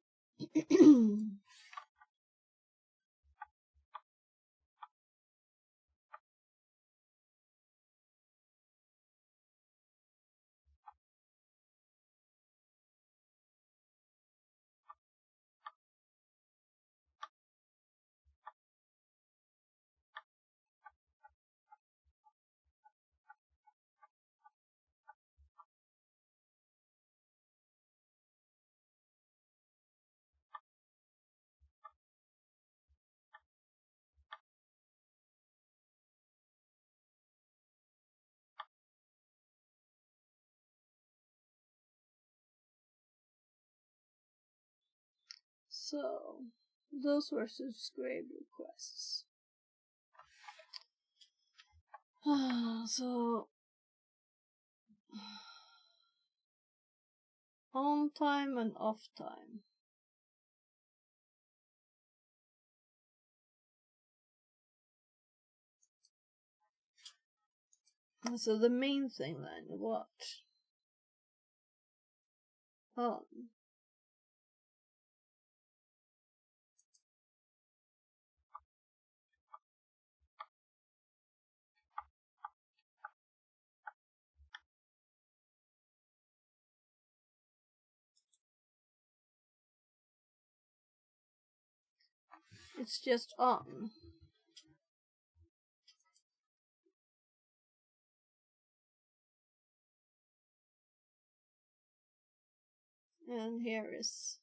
those were subscribe requests. So on time and off time. So the main thing then, what? It's just on. And here is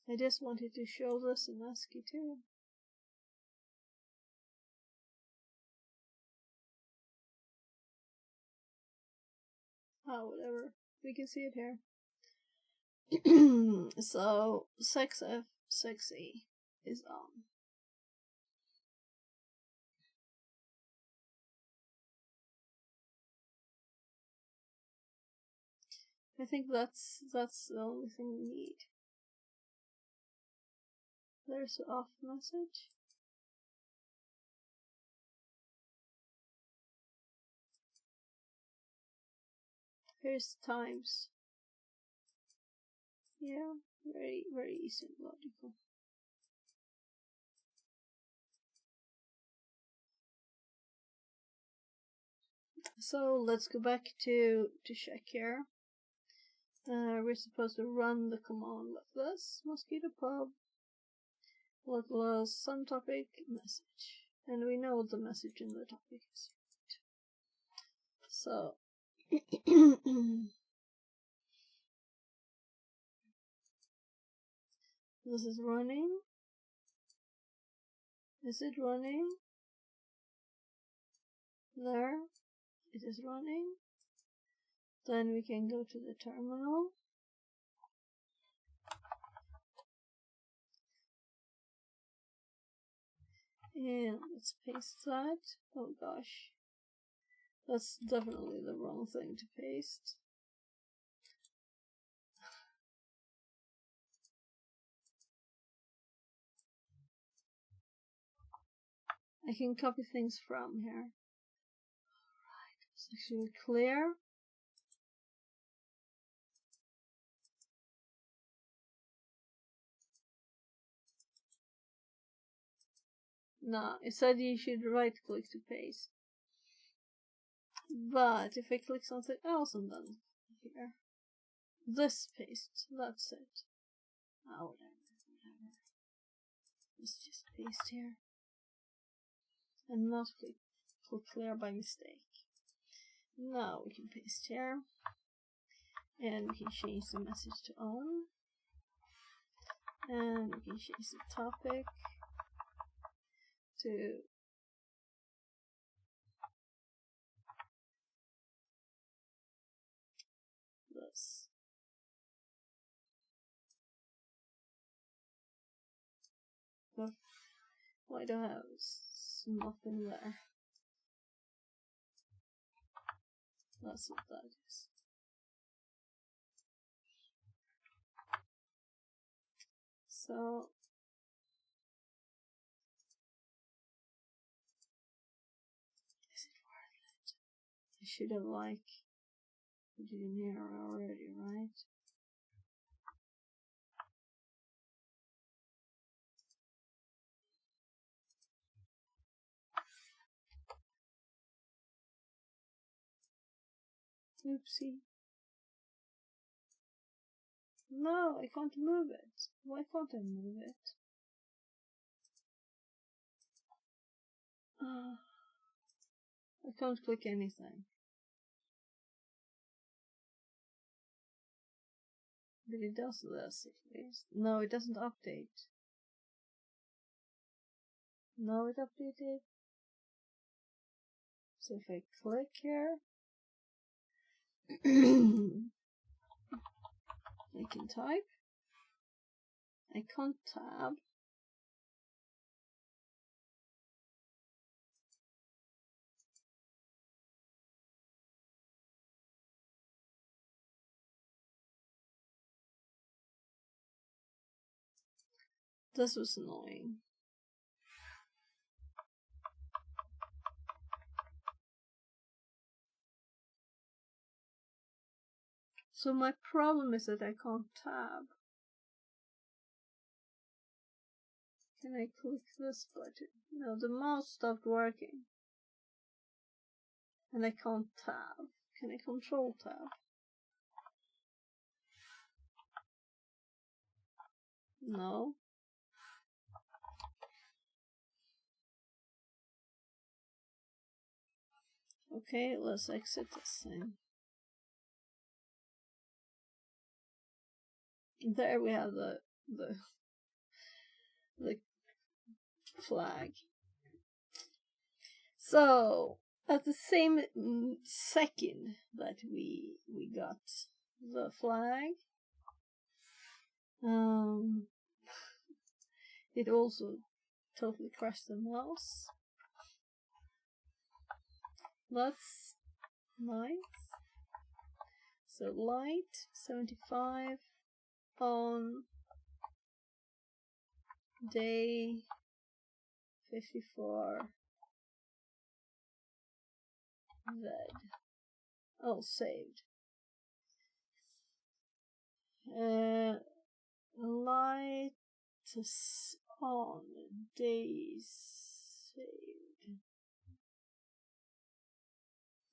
I just wanted to show this in ASCII too. Oh, whatever. We can see it here. So 6F, 6E is on. I think that's the only thing we need. There's the off message. Here's times. Yeah, very, very easy and logical. So let's go back to check here. We're supposed to run the command like this: mosquito pub, localhost, some topic, message, and we know the message in the topic is right. So this is running. Is it running? There, it is running. Then we can go to the terminal. And let's paste that. Oh gosh. That's definitely the wrong thing to paste. I can copy things from here. Alright, it's actually clear. No, it said you should right click to paste. But if I click something else and then here, this paste, that's it. Oh, whatever. Let's just paste here. And not click clear by mistake. Now we can paste here. And we can change the message to on. And we can change the topic to this. But why do I have nothing there? That's what that is. So is it worth it? I should have put it in here already, right? Oopsie. No, I can't move it. Why can't I move it? I can't click anything. But it does this at least. No, it doesn't update. No, it updated. So if I click here, I can type. I can't tab. This was annoying. So my problem is that I can't tab. Can I click this button? No, the mouse stopped working. And I can't tab. Can I control tab? No. Okay, let's exit this thing. There we have the flag. So at the same second that we got the flag, it also totally crashed the mouse. That's nice. So light 75 on day 54 Z. Oh, saved. Light on days saved.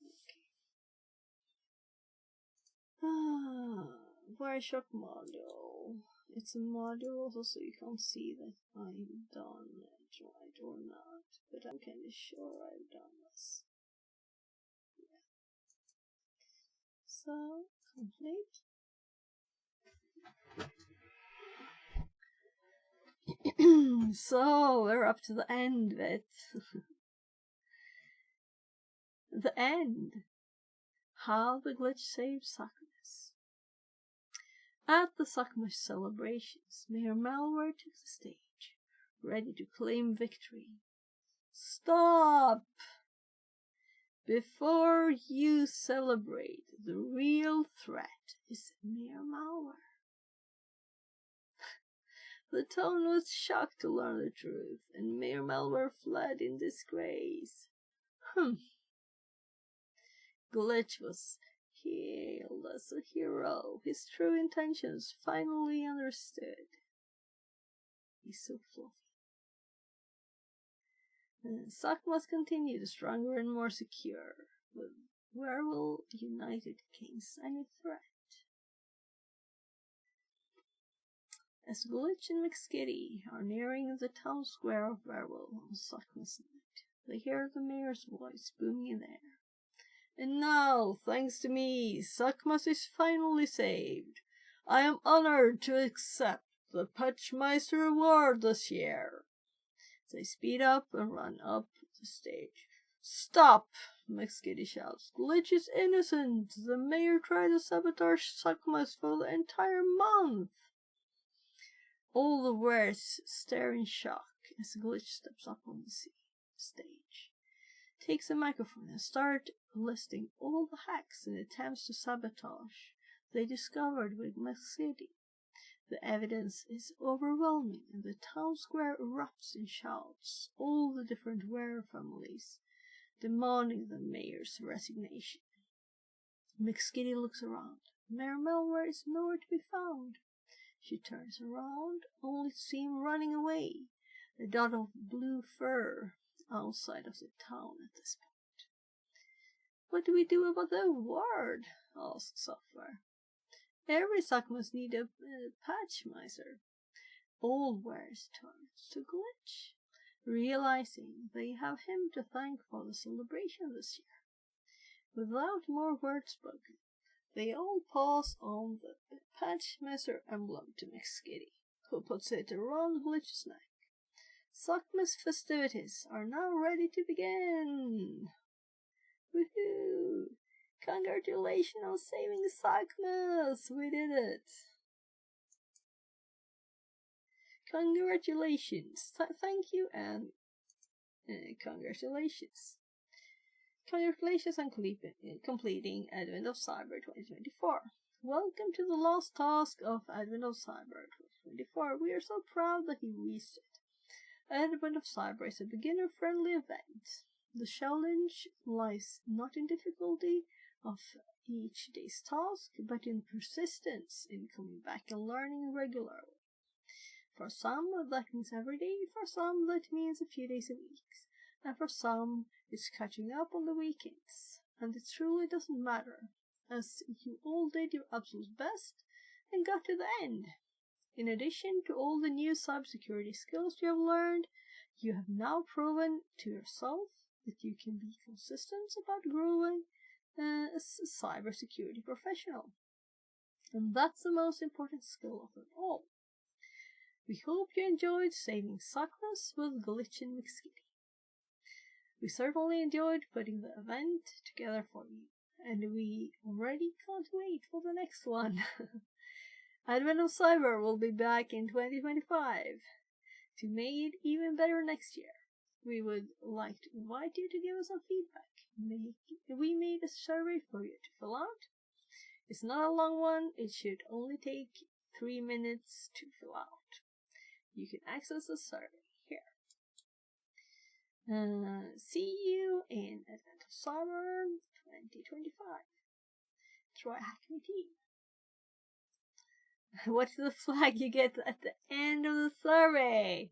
Okay. Wireshark module. It's a module also, so you can't see that I've done it right or not, but I'm kind of sure I've done this. Yeah. So, complete. So, we're up to the end of it. The end. How the glitch saved Suckmas. At the Suckmas celebrations, Mayor Malware took the stage, ready to claim victory. Stop! Before you celebrate, the real threat is Mayor Malware. The town was shocked to learn the truth, and Mayor Malware fled in disgrace. Glitch was hailed as a hero, his true intentions finally understood. He's so fluffy. And Suckmas continued stronger and more secure, but where will United against any threat? As Glitch and McSkitty are nearing the town square of Werewolf on Suckmas night, they hear the mayor's voice booming in the air. And now, thanks to me, Suckmas is finally saved. I am honored to accept the Patchmeister Award this year. They speed up and run up the stage. Stop! McSkitty shouts. Glitch is innocent. The mayor tried to sabotage Suckmas for the entire month. All the wares stare in shock as Glitch steps up on the stage, takes a microphone and starts listing all the hacks and attempts to sabotage they discovered with Mesquite. The evidence is overwhelming, and the town square erupts in shouts, all the different Ware families demanding the mayor's resignation. McSkitty looks around. Mayor Melware is nowhere to be found. She turns around, only to see him running away, a dot of blue fur outside of the town at this point. What do we do about the award? Asks Software. Every sock must need a patch miser. All Wares turns to Glitch, realizing they have him to thank for the celebration this year. Without more words spoken, they all pause on the patch miser emblem to McSkitty, who puts it around Glitch's neck. Sockmas festivities are now ready to begin. Woohoo! Congratulations on saving Sockmas! We did it! Congratulations! Thank you and congratulations! Congratulations on completing Advent of Cyber 2024. Welcome to the last task of Advent of Cyber 2024. We are so proud that you reached it. Advent of Cyber is a beginner-friendly event. The challenge lies not in difficulty of each day's task, but in persistence in coming back and learning regularly. For some, that means every day. For some, that means a few days a week. And for some, it's catching up on the weekends. And it truly doesn't matter, as you all did your absolute best and got to the end. In addition to all the new cybersecurity skills you have learned, you have now proven to yourself that you can be consistent about growing as a cybersecurity professional. And that's the most important skill of them all. We hope you enjoyed saving Sockmas with Glitch and McSkitty. We certainly enjoyed putting the event together for you, and we already can't wait for the next one. Advent of Cyber will be back in 2025 to make it even better next year. We would like to invite you to give us some feedback. We made a survey for you to fill out. It's not a long one, it should only take 3 minutes to fill out. You can access the survey here. See you in Advent of Cyber 2025. Try Hackney Team. What's the flag you get at the end of the survey?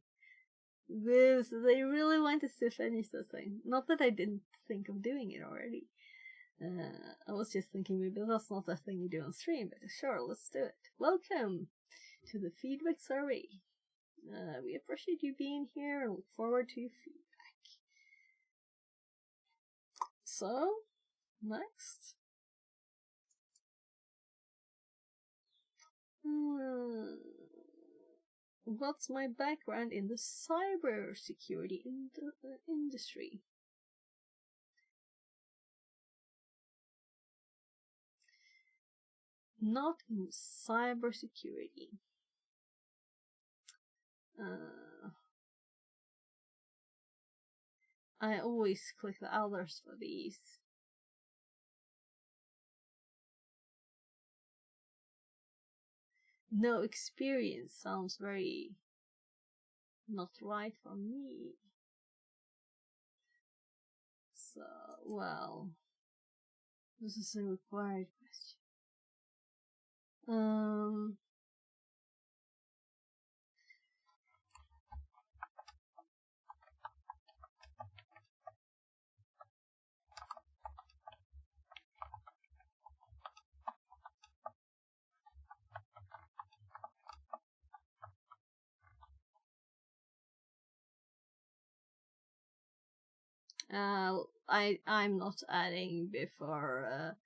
They really want us to finish this thing. Not that I didn't think of doing it already. I was just thinking maybe that's not a thing we do on stream, but sure, let's do it. Welcome to the feedback survey. We appreciate you being here and look forward to your feedback. So, next. What's my background in the cybersecurity industry? Not in cybersecurity. I always click the others for these. No experience sounds very not right for me. So, well, this is a required question. I'm not adding before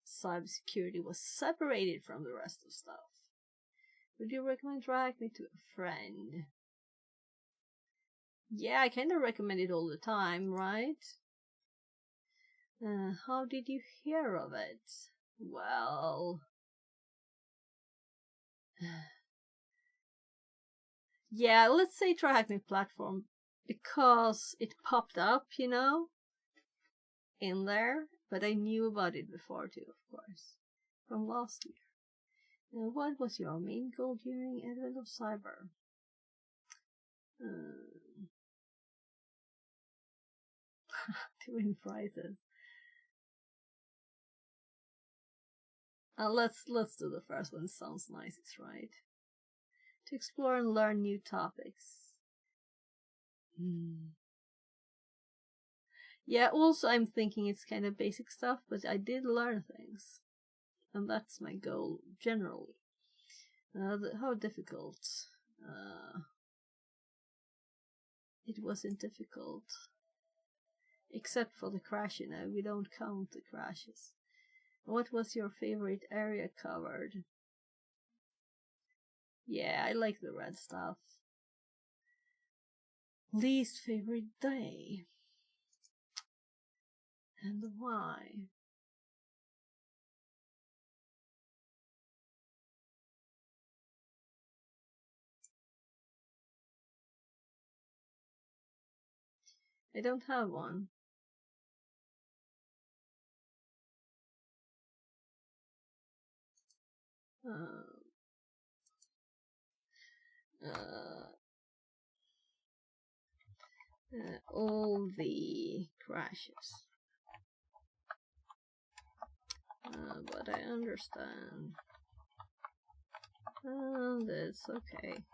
cybersecurity was separated from the rest of stuff. Would you recommend Drag Me to a friend? Yeah, I kind of recommend it all the time, right? How did you hear of it? Well... yeah, let's say try Hack Me Platform, because it popped up, you know, in there, but I knew about it before too, of course, from last year. What was your main goal during Advent of Cyber? To win prizes. Let's do the first one. Sounds nice, it's right. To explore and learn new topics. Yeah, also I'm thinking it's kind of basic stuff, but I did learn things. And that's my goal, generally. How difficult? It wasn't difficult. Except for the crash, we don't count the crashes. What was your favorite area covered? Yeah, I like the red stuff. Least favorite day? And why? I don't have one. All the crashes. But I understand. That's okay.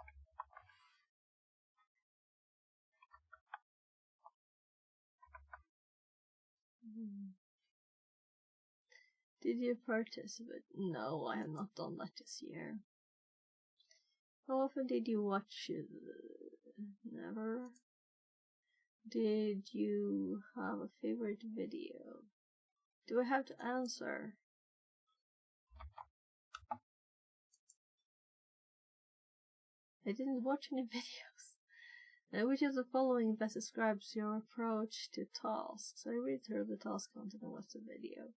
Did you participate? No, I have not done that this year. How often did you watch it? Never. Did you have a favorite video? Do I have to answer? I didn't watch any videos. Which of the following best describes your approach to tasks? I read through the task content and watch the video.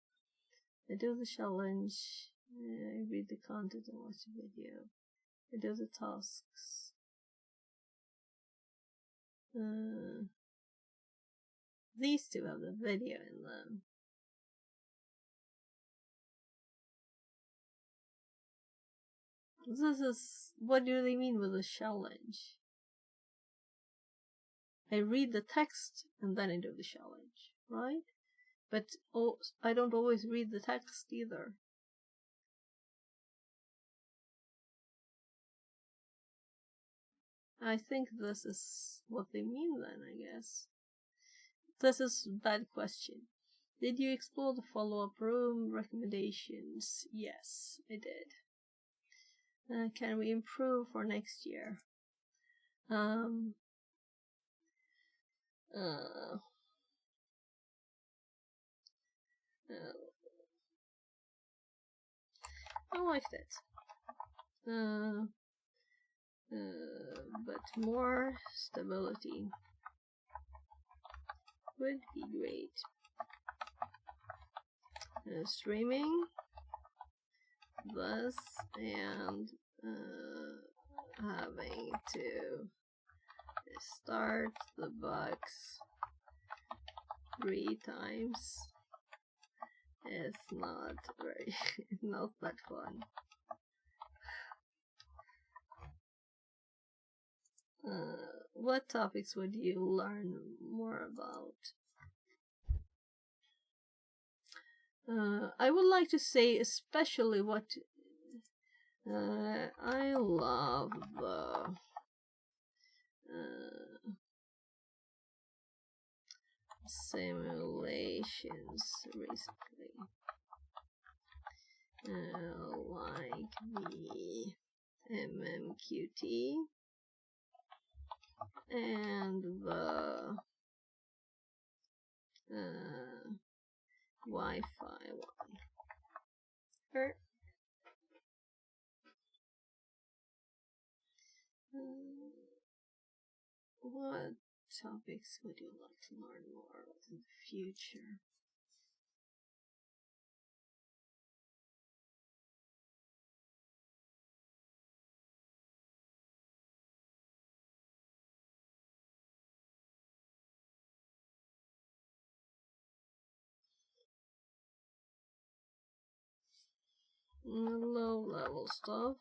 I do the challenge. I read the content and watch the video. I do the tasks. These two have the video in them. This is, what do they mean with a challenge? I read the text and then I do the challenge, right? But I don't always read the text either. I think this is what they mean then, I guess. This is a bad question. Did you explore the follow-up room recommendations? Yes, I did. Can we improve for next year? I liked it. But more stability would be great. Streaming this and having to start the box 3 times is not not that fun. What topics would you learn more about? I would like to say especially what I love the simulations recently, like the MMQT and the Wi-Fi one. What topics would you like to learn more about in the future? low level stuff.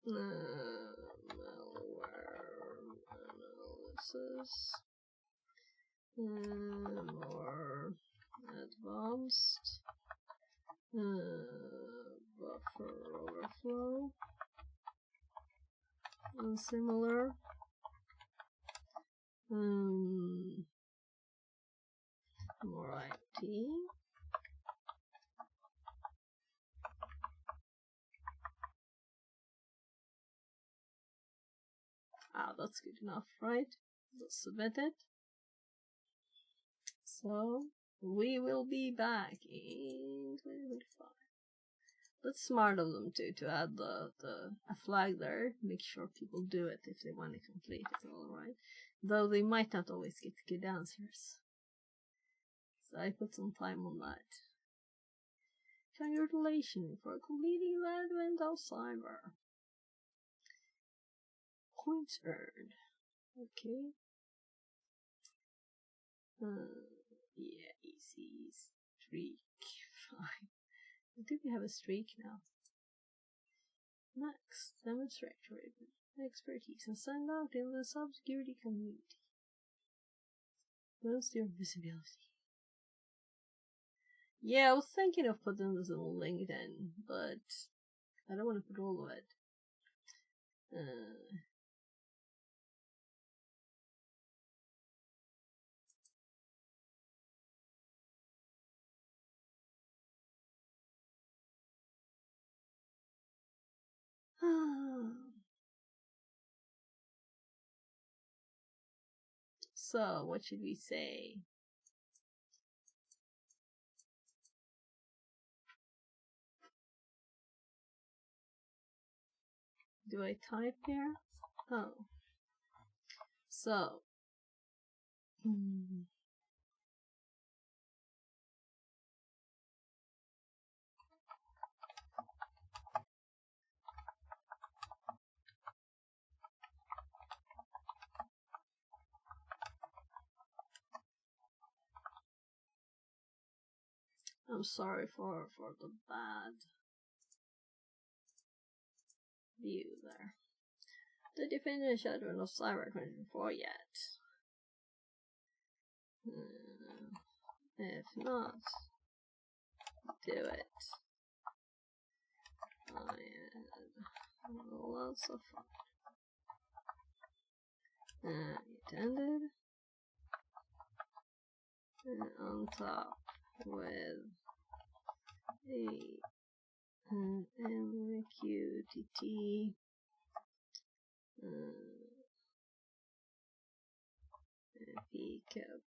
Malware analysis. More advanced. Buffer overflow. And similar. More IT. That's good enough, right? Let's submit it. So, we will be back in 2025. That's smart of them to add a flag there. Make sure people do it if they want to complete it, alright. Though they might not always get good answers. So I put some time on that. Congratulations for completing the Advent of Cyber. Points earned. Okay. Yeah, easy streak. Fine. Do we have a streak now? Next, demonstrate your expertise and stand out in the cybersecurity community. Boost your visibility. Yeah, I was thinking of putting this on LinkedIn, but I don't want to put all of it. So, what should we say? Do I type here? Oh. So. I'm sorry for the bad view there. Did you finish Advent of Cyber 2024 yet? If not, do it. I had lots of fun. It ended. And on top with an MQTT PCAP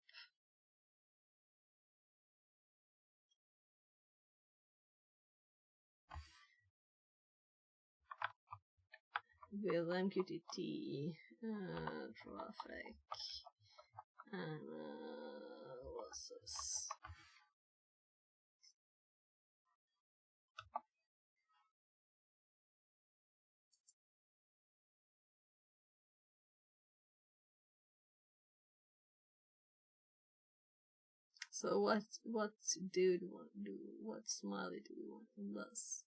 with MQTT traffic analysis. So what do we want to do? What smiley do we want from this?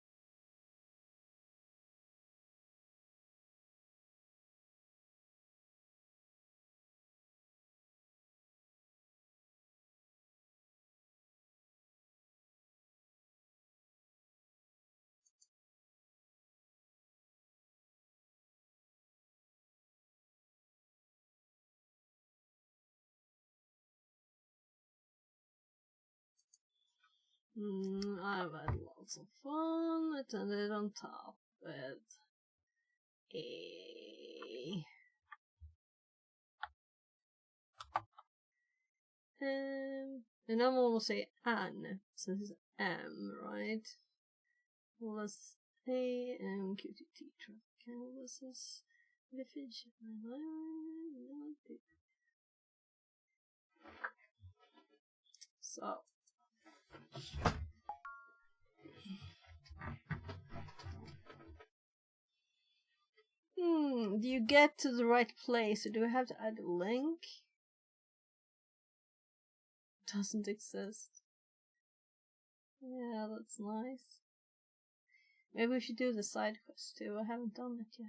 I've had lots of fun. It ended on top with a and I'm gonna say an since it's M, right? Was a MQTT traffic analysis definition. So. Do you get to the right place, or do I have to add a link? Doesn't exist. Yeah, that's nice. Maybe we should do the side quest too. I haven't done it yet.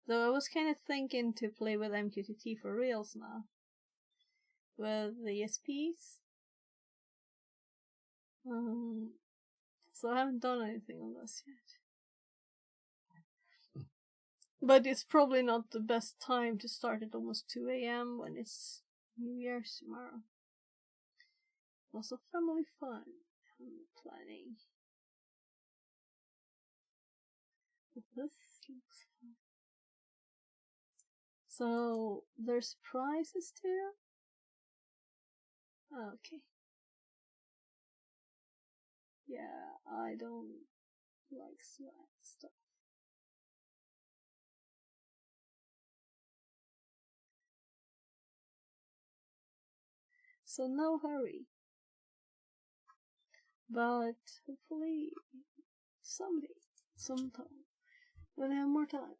Though I was kind of thinking to play with MQTT for reals now. With the ESPs. So I haven't done anything on this yet. But it's probably not the best time to start at almost 2 AM when it's New Year's tomorrow. Lots of family fun planning. But this looks fun. So there's prizes too? Okay. Yeah, I don't like swag stuff. So no hurry. But hopefully someday, sometime, when I have more time.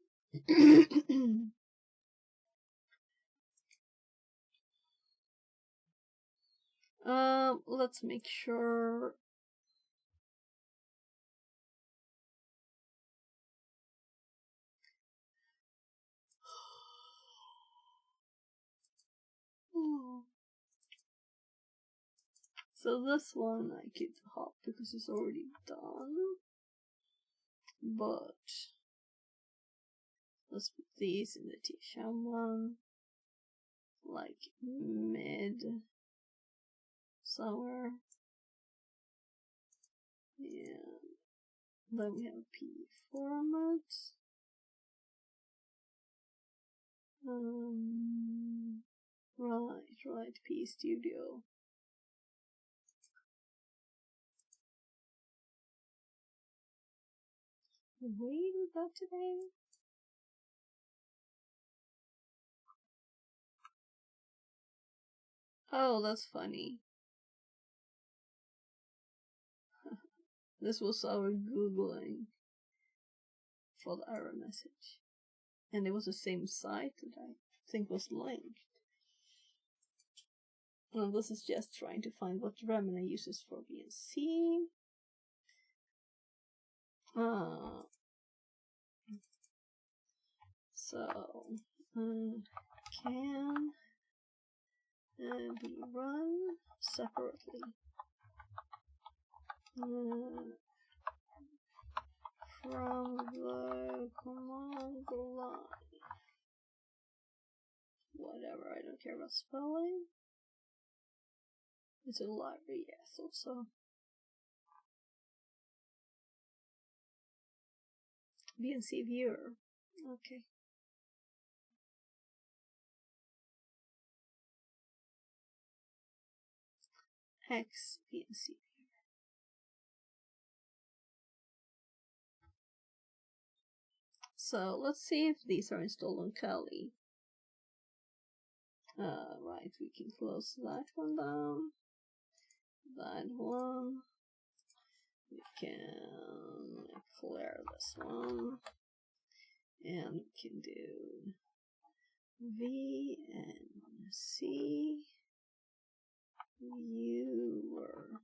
Let's make sure. So this one I could hop because it's already done. But let's put these in the T-Sham one. Like mid somewhere. And then we have P format. Right, P Studio. Read about today. Oh, that's funny. This was our Googling for the error message. And it was the same site that I think was linked. And this is just trying to find what Remina uses for VNC. So, can be run separately. From the command line. Whatever, I don't care about spelling. It's a library, yes, also. VNC viewer. Okay. X VNC viewer. So let's see if these are installed on Kali. Right, we can close that one down. That one. We can clear this one. And we can do VNC viewer.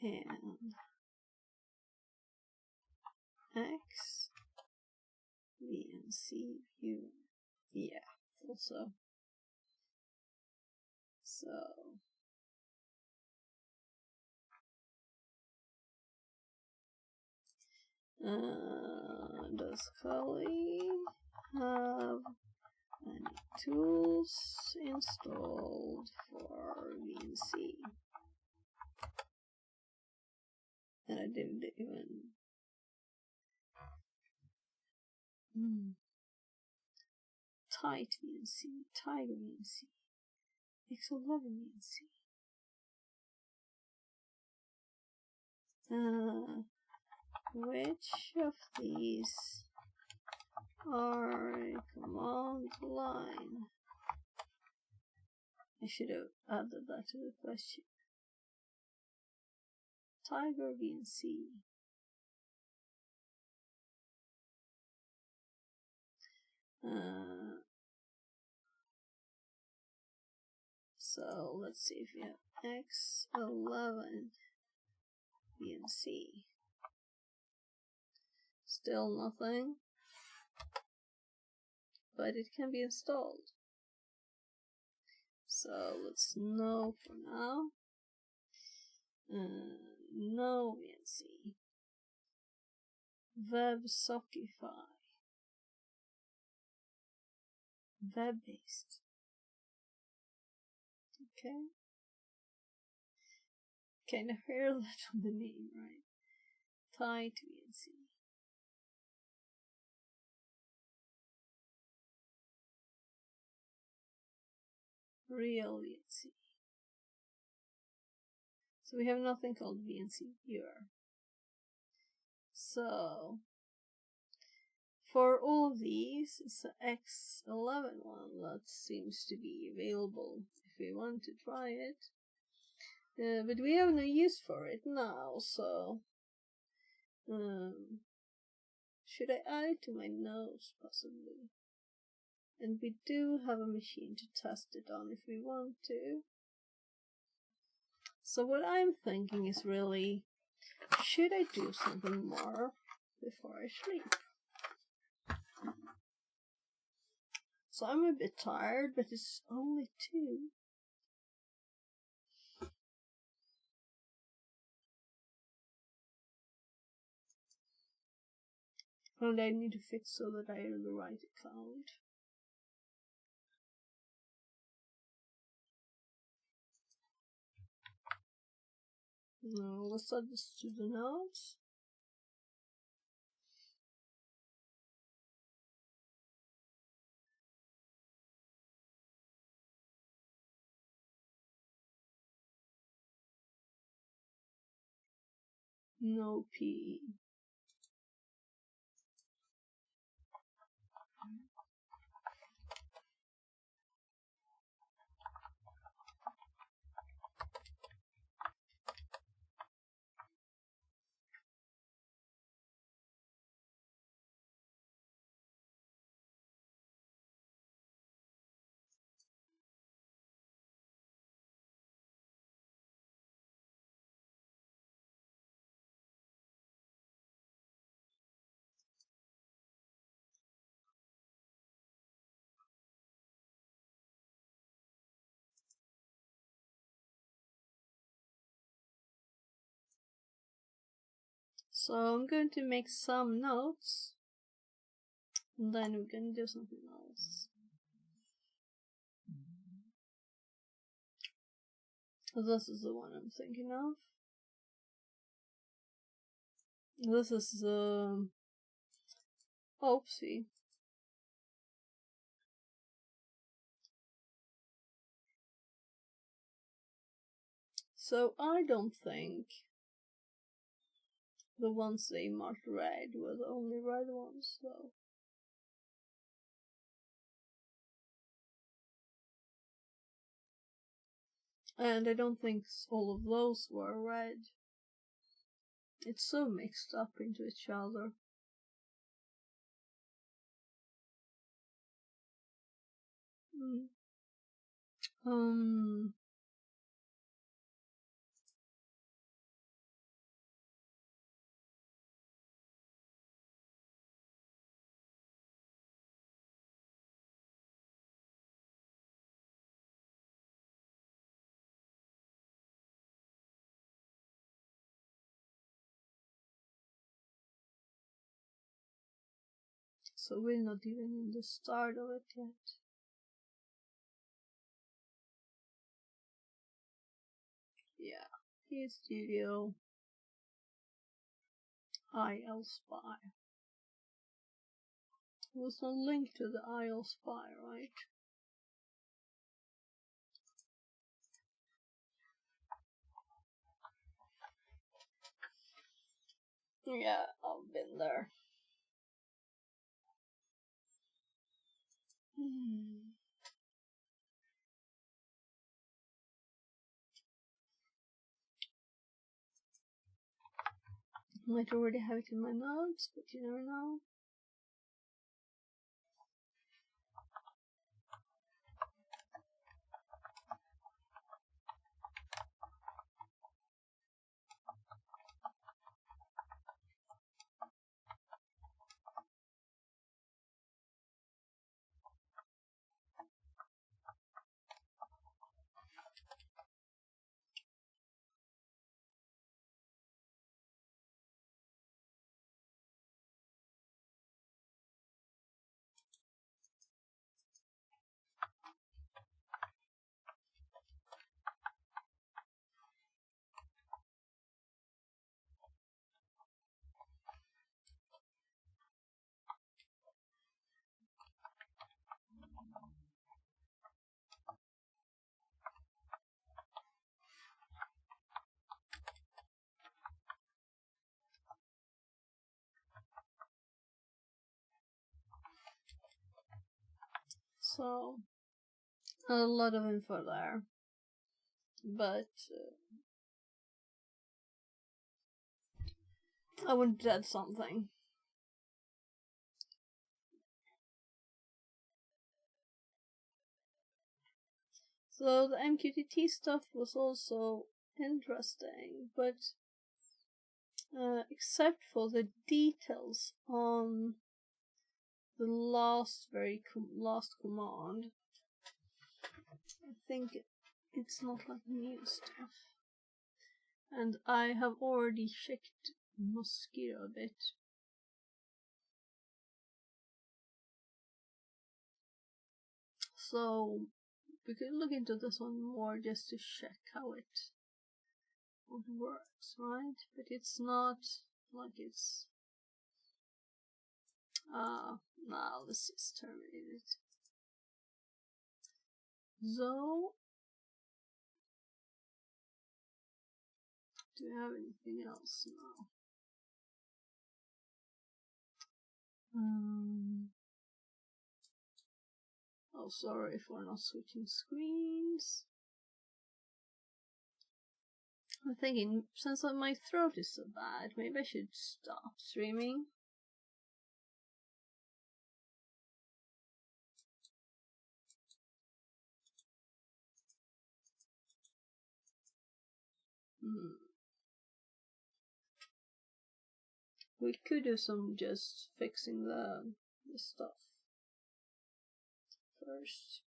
And X VNC viewer. Yeah, also. So does Kali have any tools installed for VNC? And I didn't even Tight VNC, Tiger VNC, X11 VNC. Which of these are command line? I should have added that to the question. Tiger VNC. So let's see if we have X11 VNC. Still nothing, but it can be installed. So let's no for now. No VNC. WebSockify. Web-based. Okay. Kind of hear that on the name, right? Tight VNC. Real VNC. So we have nothing called VNC here. So for all of these, it's the X11 one that seems to be available if we want to try it. But we have no use for it now, so should I add it to my notes possibly? And we do have a machine to test it on if we want to. So what I'm thinking is really, should I do something more before I sleep? So I'm a bit tired, but it's only 2. And I need to fix so that I have the right account. No, let's add this to the notes. No P. So I'm going to make some notes, and then we're going to do something else. This is the one I'm thinking of. This is oopsie. So I don't think the ones they marked red were the only red ones, though. And I don't think all of those were red. It's so mixed up into each other. So we're not even in the start of it yet. Yeah, here's Studio IL Spy. There's a link to the IL Spy, right? Yeah, I've been there. Might already have it in my notes, but you never know. So, a lot of info there. But I would add something. So the MQTT stuff was also interesting, but except for the details on the last command, I think it's not like new stuff. And I have already checked Mosquito a bit. So we could look into this one more just to check how it works, right? But it's not like it's now this is terminated. So do we have anything else now? Oh, sorry if we're not switching screens. I'm thinking, since my throat is so bad, maybe I should stop streaming. We could do some just fixing the stuff first.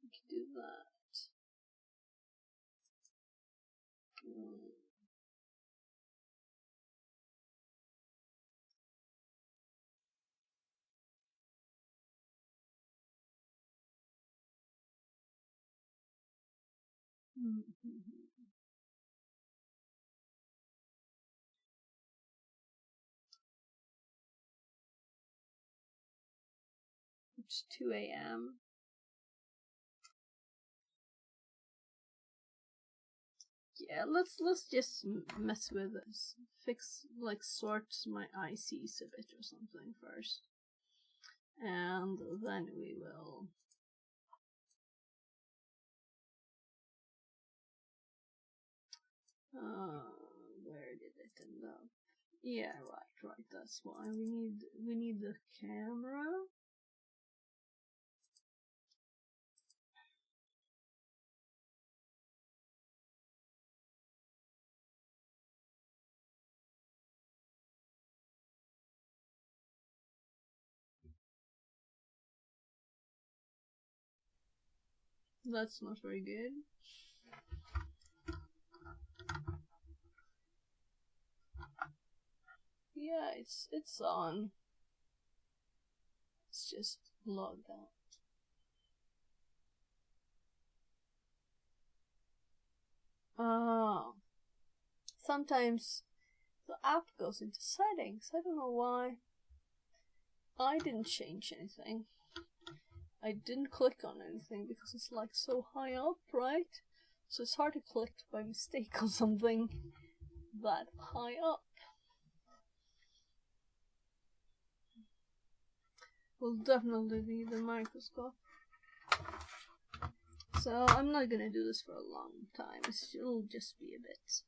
We could do that. It's 2 a.m. Yeah, let's just mess with this. Fix, like, sort my ICs a bit or something first. And then we will where did it end up? Yeah, right, that's why we need the camera. That's not very good. Yeah, it's on. It's just logged out. Sometimes the app goes into settings. I don't know why. I didn't change anything. I didn't click on anything because it's like so high up, right? So it's hard to click by mistake on something that high up. We'll definitely need the microscope. So I'm not gonna do this for a long time. It'll just be a bit.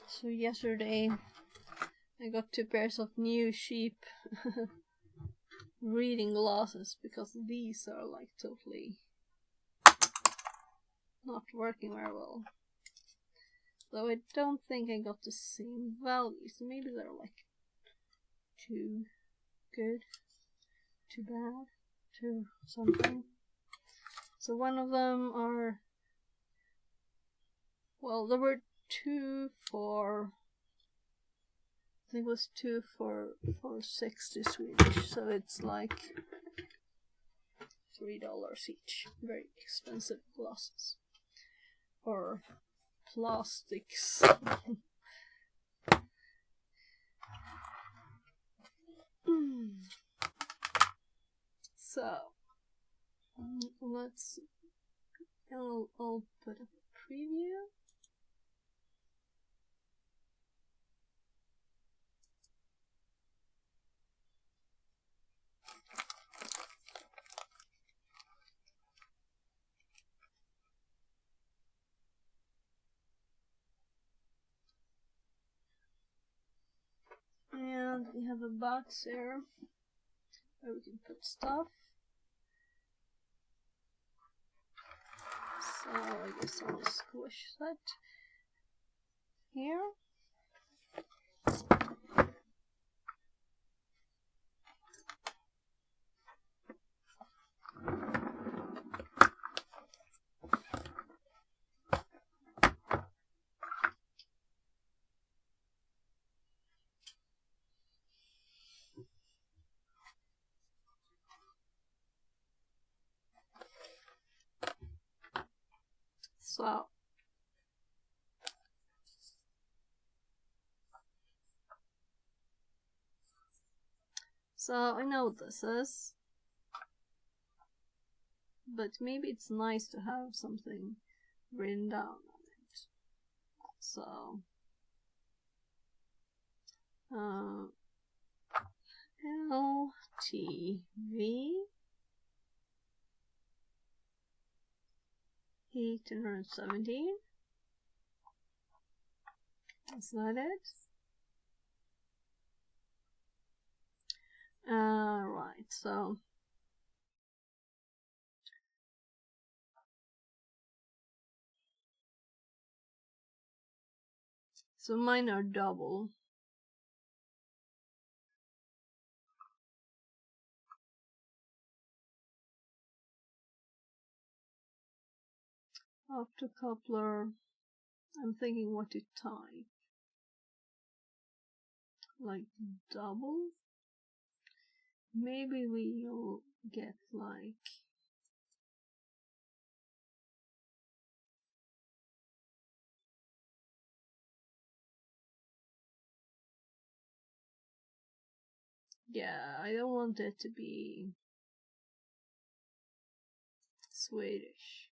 So yesterday I got 2 pairs of new sheep reading glasses because these are like totally not working very well. Though I don't think I got the same values. Maybe they're like too good, too bad, too something. So one of them are, well, there were 2 for, I think it was 2 for 60 Swedish, so it's like $3 each. Very expensive glasses. Or plastics. So let's. I'll put up a preview. And we have a box here where we can put stuff. So I guess I'll just squish that here. So I know what this is, but maybe it's nice to have something written down on it. So LTV 817. Is that it? Right, so mine are double. Optocoupler, I'm thinking what to type. Like double? Maybe we'll get like yeah, I don't want it to be Swedish.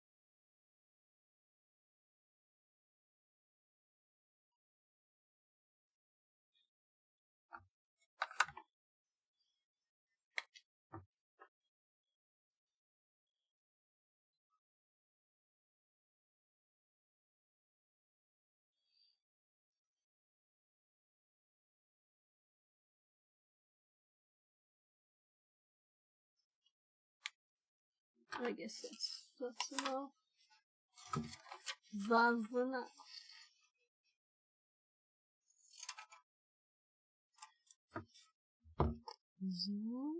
I guess that's enough. That's enough. Zoom.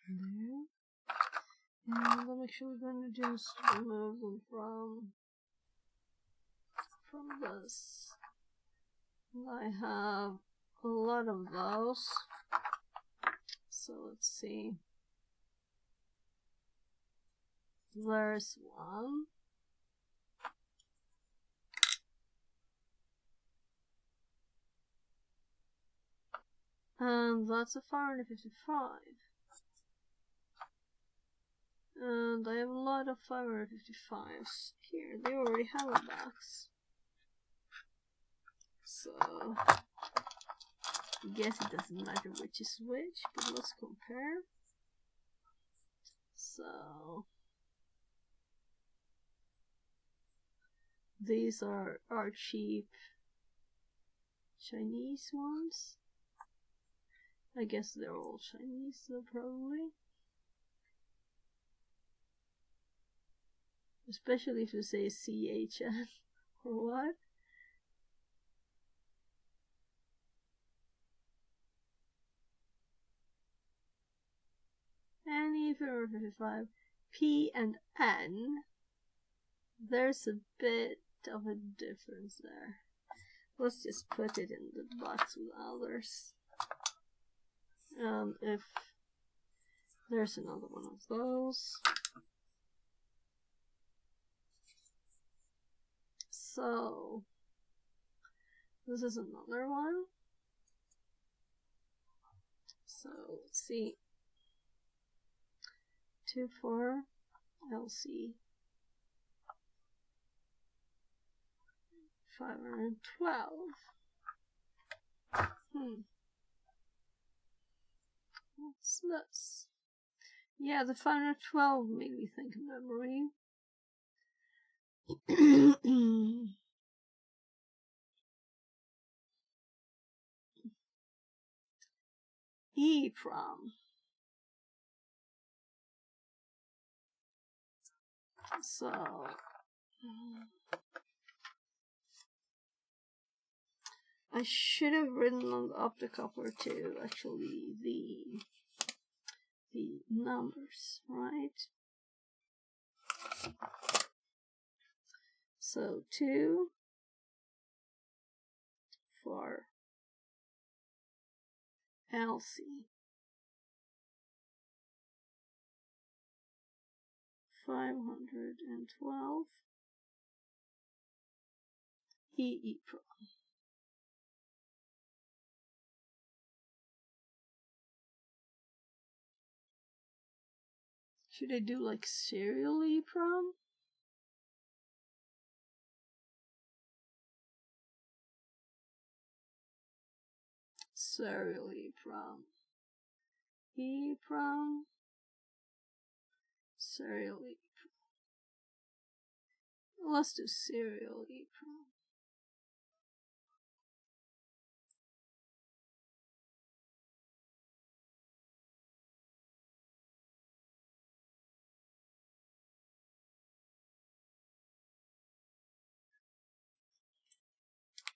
There. And I'm actually going to just remove them from this. I have a lot of those. So let's see. There's one. And that's a 555. And I have a lot of 555s here. They already have a box. So I guess it doesn't matter which is which, but let's compare. So these are cheap Chinese ones. I guess they're all Chinese, so probably. Especially if you say CHN or what. And even 55 P and N, there's a bit of a difference there. Let's just put it in the box with others. If there's another one of those. So This is another one. So let's see. 24 LC 512. What's this? Yeah, the 512 made me think of memory. EEPROM. So I should have written on the optocoupler too, actually, the numbers, right? So 2 for LC, 512 EEPROM. Should I do like serial EEPROM? Serial EEPROM. EEPROM. Serial EEPROM. Let's do serial EEPROM.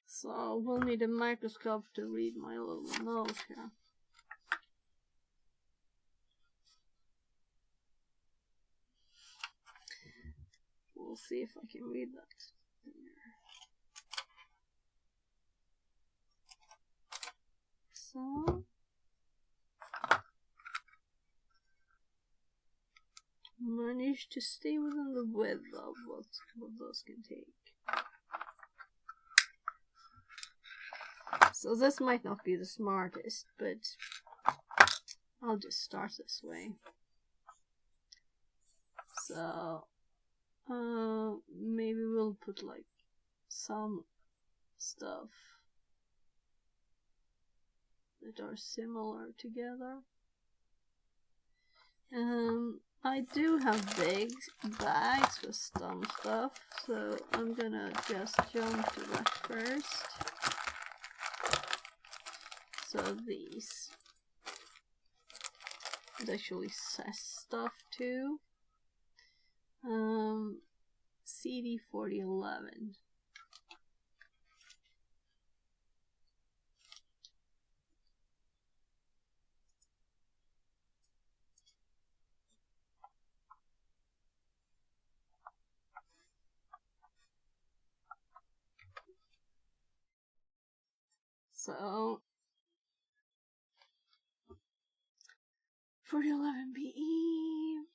So we'll need a microscope to read my little note here. We'll see if I can read that. So manage to stay within the width of what those can take. So this might not be the smartest, but I'll just start this way. So maybe we'll put like some stuff that are similar together. I do have big bags with some stuff, so I'm gonna just jump to that first. So these, it actually says stuff too. CD4011. So 4011BE.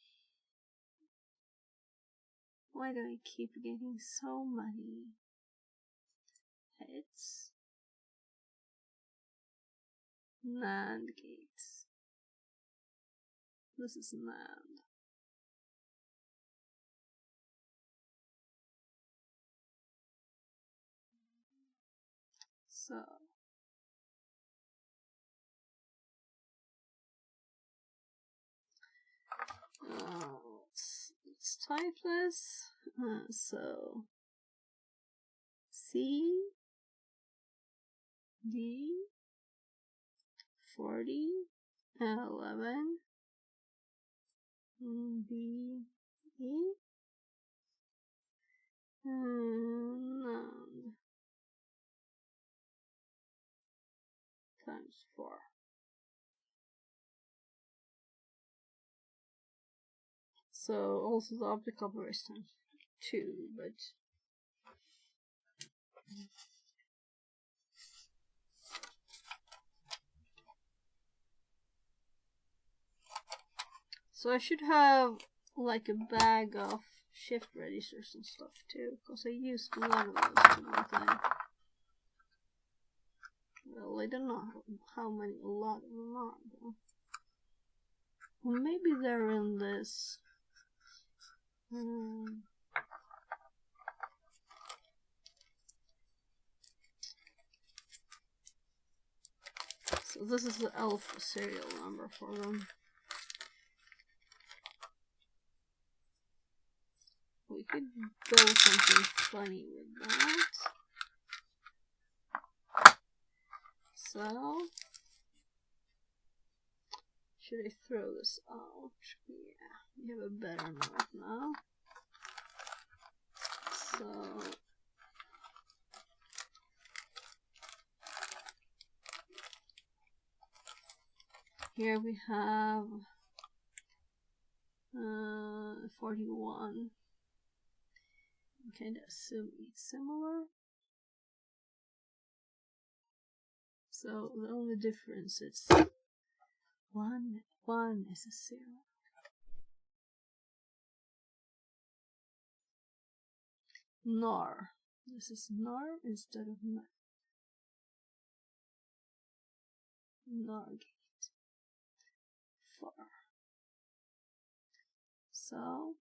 Why do I keep getting so many hits? NAND gates. This is NAND. So let's type this. So C D 40 11 B E NAND times 4. So also the optocoupler is times 2, but so I should have like a bag of shift registers and stuff too, because I used one of those to one thing. Well, I don't know how many, a lot of them are, though. Well, maybe they're in this. So this is the alpha serial number for them. We could go something funny with that. So, should I throw this out? Yeah, we have a better note now. So, here we have 41. I'm kind of assuming it's similar. So the only difference is one is a 0. Nor. This is nor instead of nor. Norgate. 4. So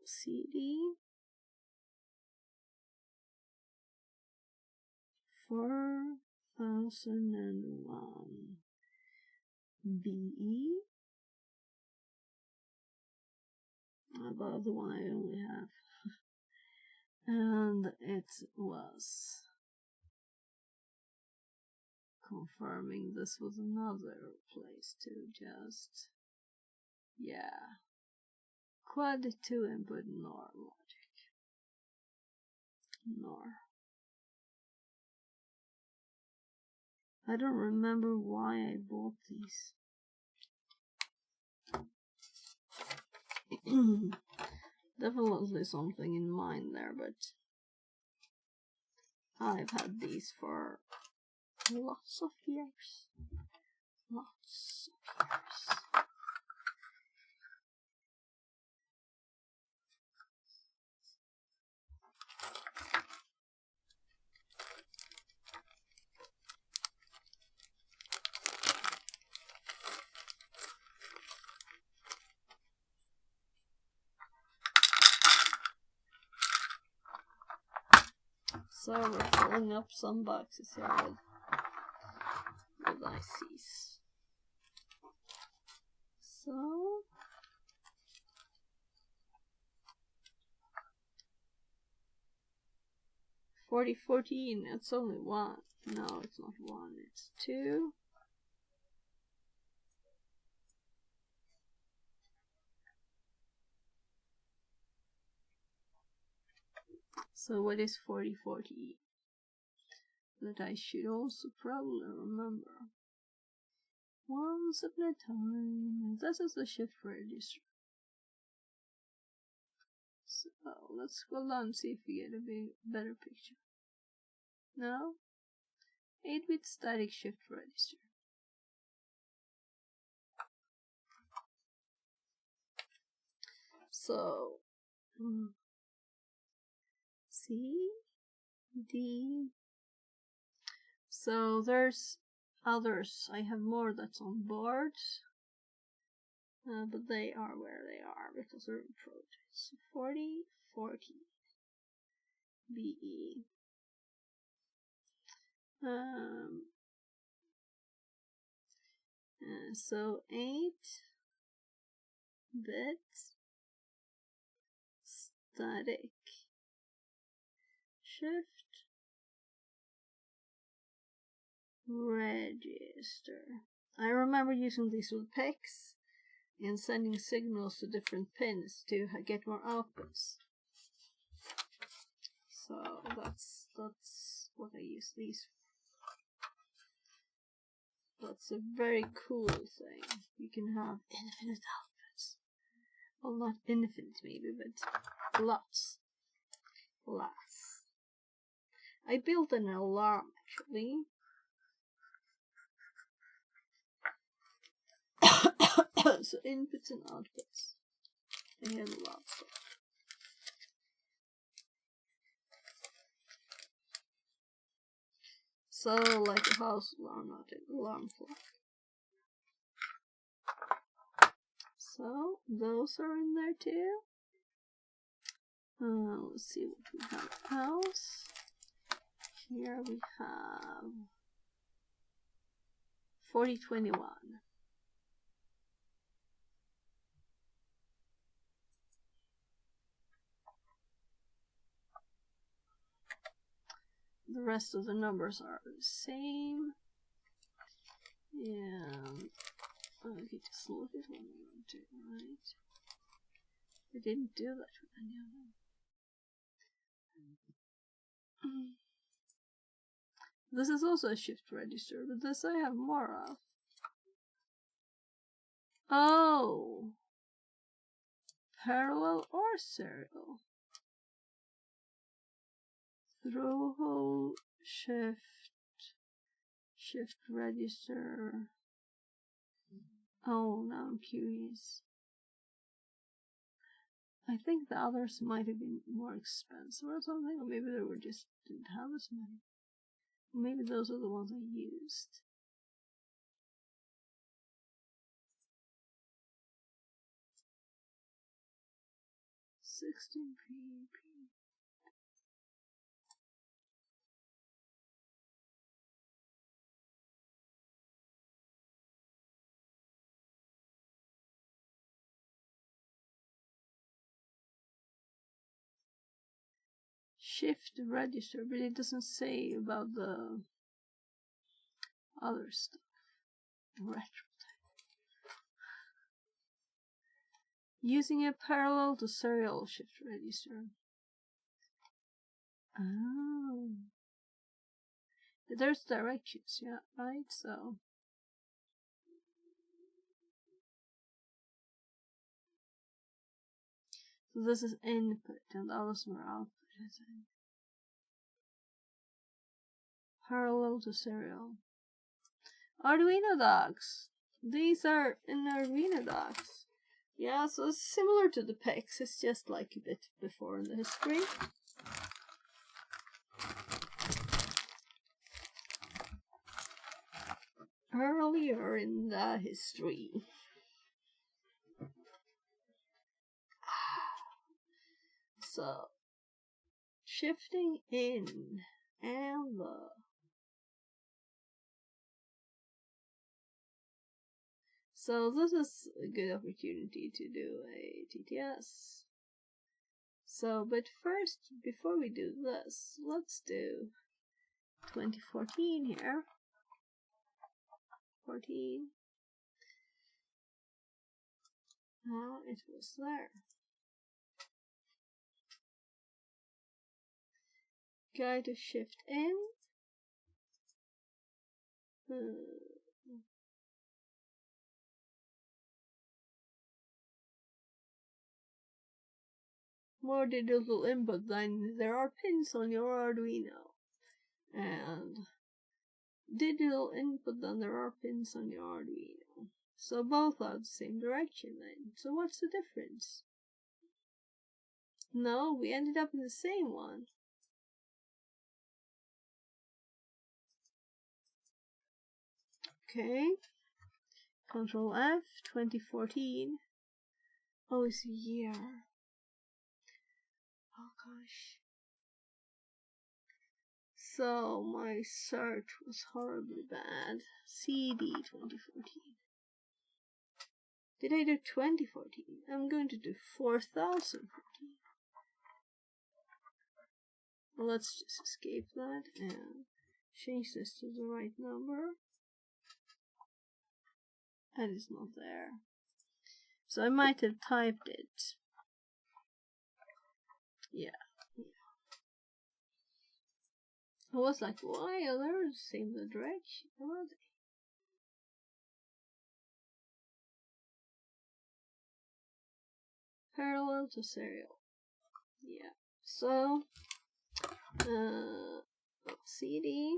CD 4001 BE, about the one I only have, and it was confirming this was another place to just, yeah, quad 2 input NOR logic. NOR. I don't remember why I bought these. Definitely something in mind there, but I've had these for lots of years. Lots of years. So we're filling up some boxes here with ICs. So 4014, it's only 1. No, it's not 1, it's 2. So what is 4040? That I should also probably remember. Once upon a time, this is the shift register. So let's scroll down and see if we get a better picture. No? 8-bit static shift register. So C, D. So there's others. I have more that's on board, but they are where they are because they're in projects. 4040 BE. So 8-bit static shift register. I remember using these with PEX and sending signals to different pins to get more outputs. So that's what I use these for. That's a very cool thing. You can have infinite outputs. Well, not infinite maybe, but lots. Lots. I built an alarm actually. So inputs and outputs. they had lots of. So, like a house alarm, not an alarm clock. So, those are in there too. Let's see what we have else. Here we have 4021. The rest of the numbers are the same. And okay, just look at what we want to, right? We didn't do that with any of them. This is also a shift register, but this I have more of. Oh! Parallel or serial? Throw hole, shift register. Oh, now I'm curious. I think the others might have been more expensive or something, or maybe they were just didn't have as many. Maybe those are the ones I used. $16p. Shift register, but it doesn't say about the other stuff. Retro type. Using a parallel to serial shift register. Oh. There's directions, yeah, right? So this is input and others were output, I think. Parallel to serial. Arduino docs. These are in Arduino docs. Yeah, so it's similar to the PEX, it's just like a bit before in the history. Earlier in the history. So, shifting in and the so this is a good opportunity to do a TTS. So, but first, before we do this, let's do 2014 here. 14. It was there. Guide to shift in. More digital input, then there are pins on your Arduino. And digital input, then there are pins on your Arduino. So both are the same direction then. So what's the difference? No, we ended up in the same one. Okay. Control F, 2014. Oh, it's a year. Oh gosh. So my search was horribly bad. CD 2014. Did I do 2014? I'm going to do 4014. Well, let's just escape that and change this to the right number. And it's not there. So I might have typed it. Yeah. I was like, why are they the same direction? Are they? Parallel to serial. Yeah. So, CD.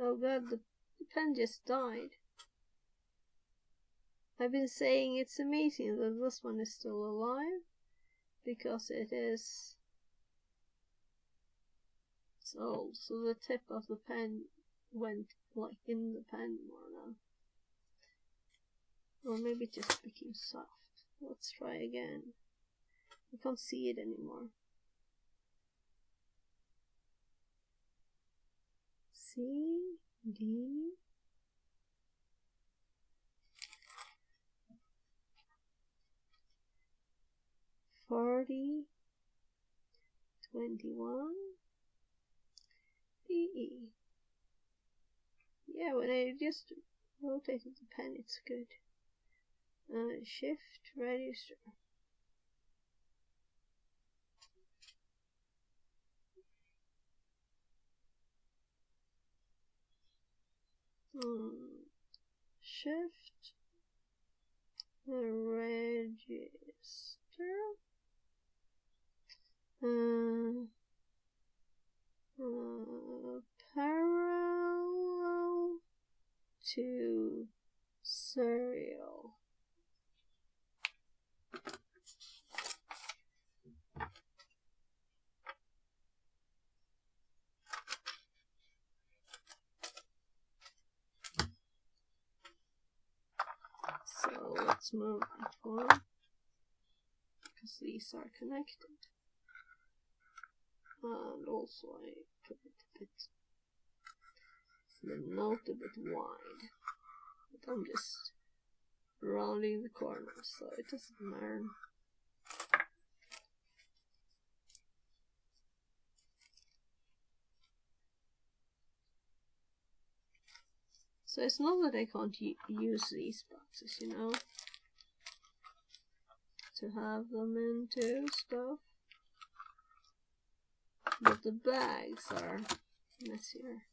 Oh god, The pen just died. I've been saying it's amazing that this one is still alive, because it's old, so the tip of the pen went like in the pen more now. Or maybe it just became soft. Let's try again. I can't see it anymore. C, D. $40, $21, PE. Yeah, when I just rotated the pen, it's good. Shift, register. Shift, register. Parallel to serial. So let's move that one, because these are connected. And also I put the note a bit wide, but I'm just rounding the corners, so it doesn't matter. So it's not that I can't use these boxes, you know, to have them into stuff, but the bags are messier.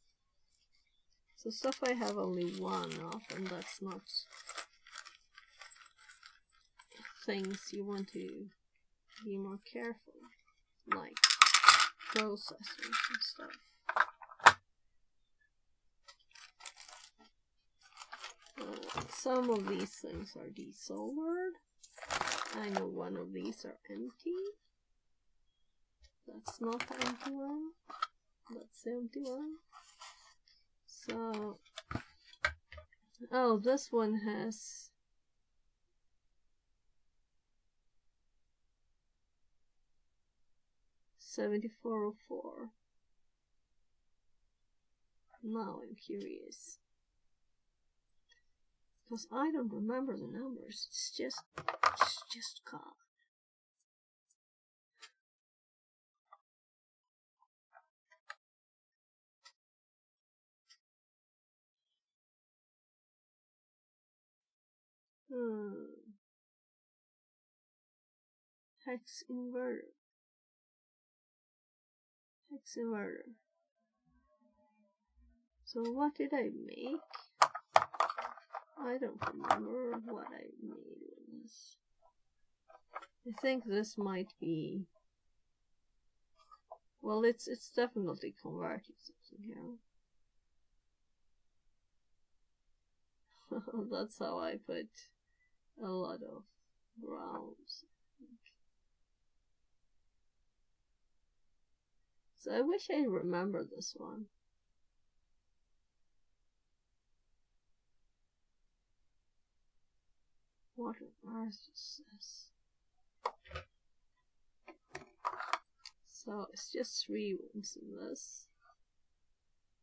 So stuff I have only one of, and that's not things you want to be more careful, like processors and stuff. Some of these things are desoldered. I know one of these are empty. That's not the empty one. That's the empty one. So, oh, this one has $74.04. Now I'm curious, because I don't remember the numbers. It's just gone. Hex inverter. Hex inverter. So what did I make? I don't remember what I made with this. I think this might be, well, it's definitely converting something here. That's how I put a lot of grounds. So I wish I remember this one. What on earth is this? So it's just 3 rooms in this.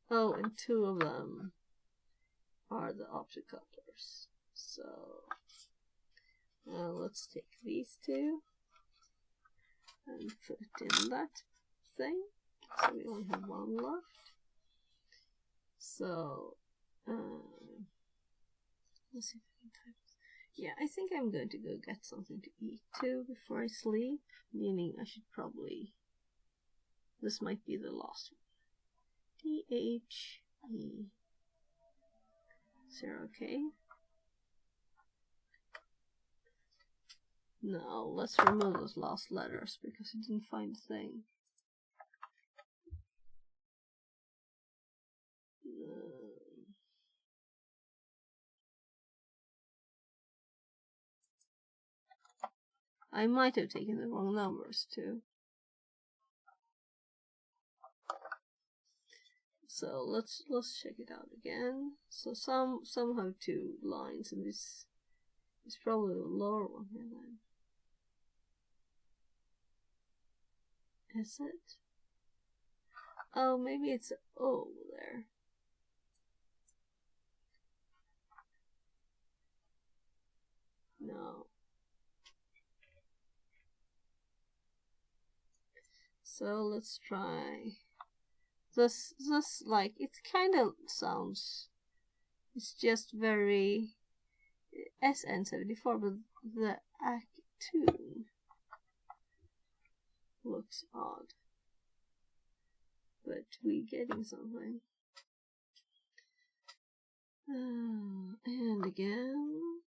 Oh, and 2 of them are the opticouplers. So let's take these 2 and put in that thing. So we only have 1 left. So let's see if I can type. Yeah, I think I'm going to go get something to eat too before I sleep. Meaning I should probably, this might be the last one. DHE 0K. No, let's remove those last letters because I didn't find a thing. I might have taken the wrong numbers too. So let's check it out again. So some have 2 lines, and this is probably the lower one here then. Is it? Oh, maybe it's O there. No. So let's try this like it kind of sounds, it's just very SN74, but the Actune looks odd. But we getting something. And again.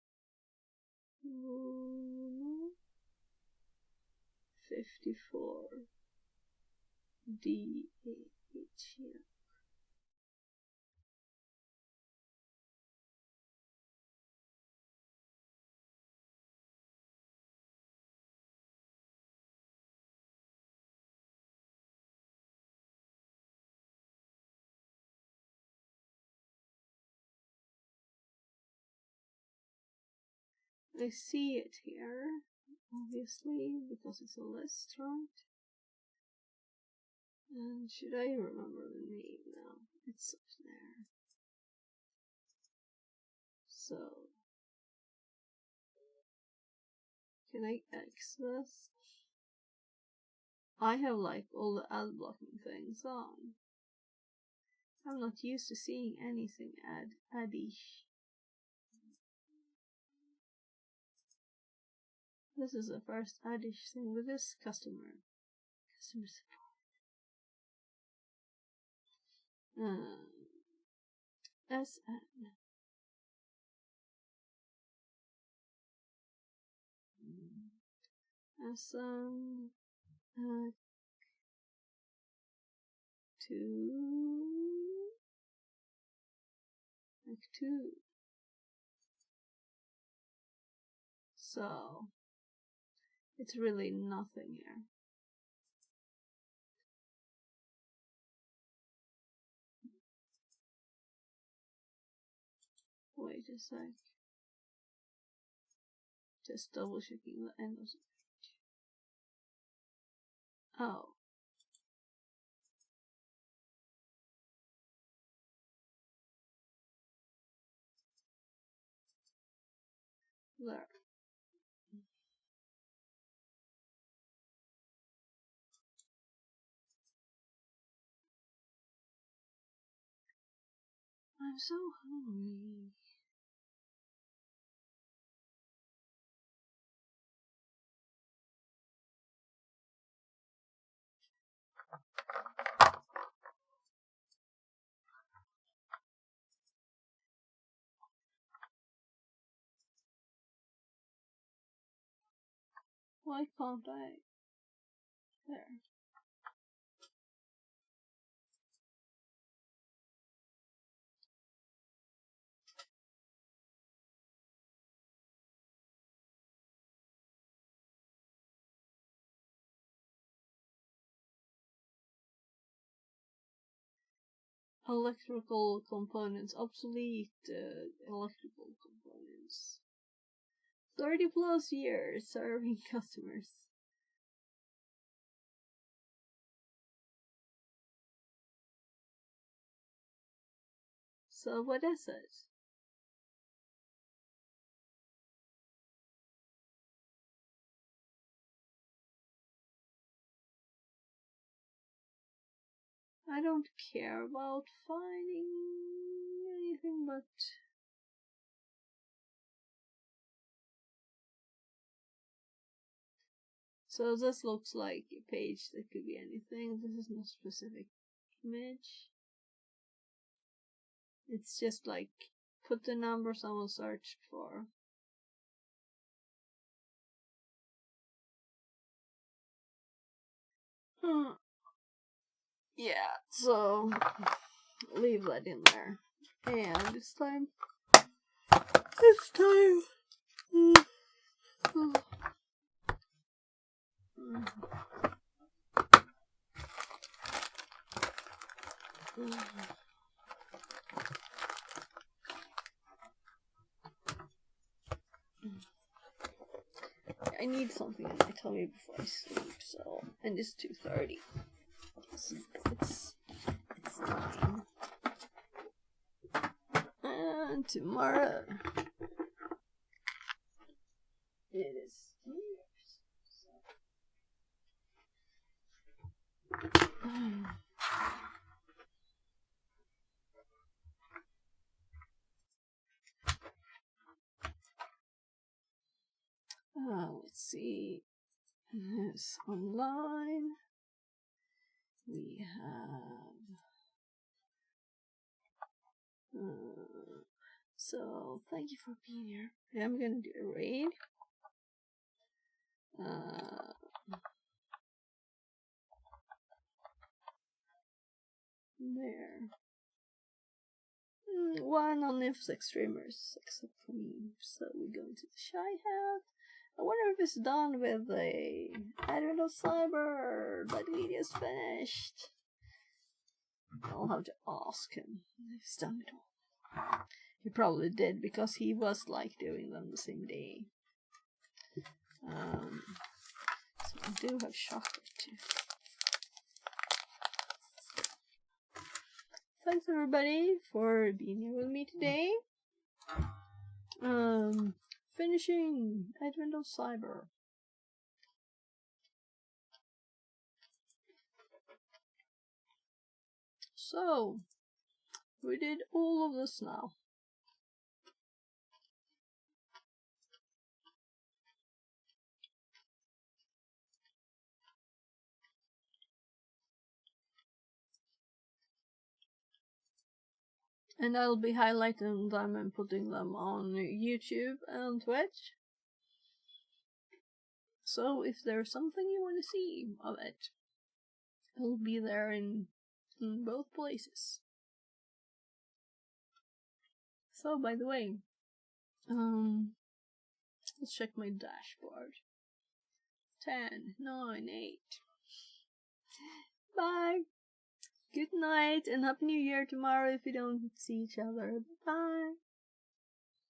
54 DH here. I see it here, obviously, because it's a restaurant. And should I remember the name now? It's up there. So, can I X this? I have like all the ad blocking things on. I'm not used to seeing anything addish. This is the first addish thing with this customer support. SN. SN. 2. So it's really nothing here. Wait a sec. Just double checking the end of the page. Oh. There. I'm so hungry. Why can't I? There. Electrical components, obsolete electrical components. 30 plus years serving customers. So what is it? I don't care about finding anything but so this looks like a page that could be anything. This is no specific image. It's just like put the number someone searched for. Yeah, so leave that in there. And it's time. I need something in my tummy before I sleep, so, and it's 2:30. It's time. And tomorrow it is New Year's. Let's see. This online. We have. So thank you for being here. I'm gonna do a raid. There. One on Nifsex streamers, except for me. So we go into the Shy Hat. I wonder if it's done with the Advent of Cyber. That video is finished. I'll have to ask him if he's done it all. He probably did, because he was like doing them the same day. So I do have Chakra too. Thanks everybody for being here with me today. Finishing Advent of Cyber. So, we did all of this now. And I'll be highlighting them and putting them on YouTube and Twitch. So if there's something you want to see of it, it'll be there in both places. So by the way, let's check my dashboard. 10, 9, 8. Bye! Good night and Happy New Year tomorrow if we don't see each other. Bye!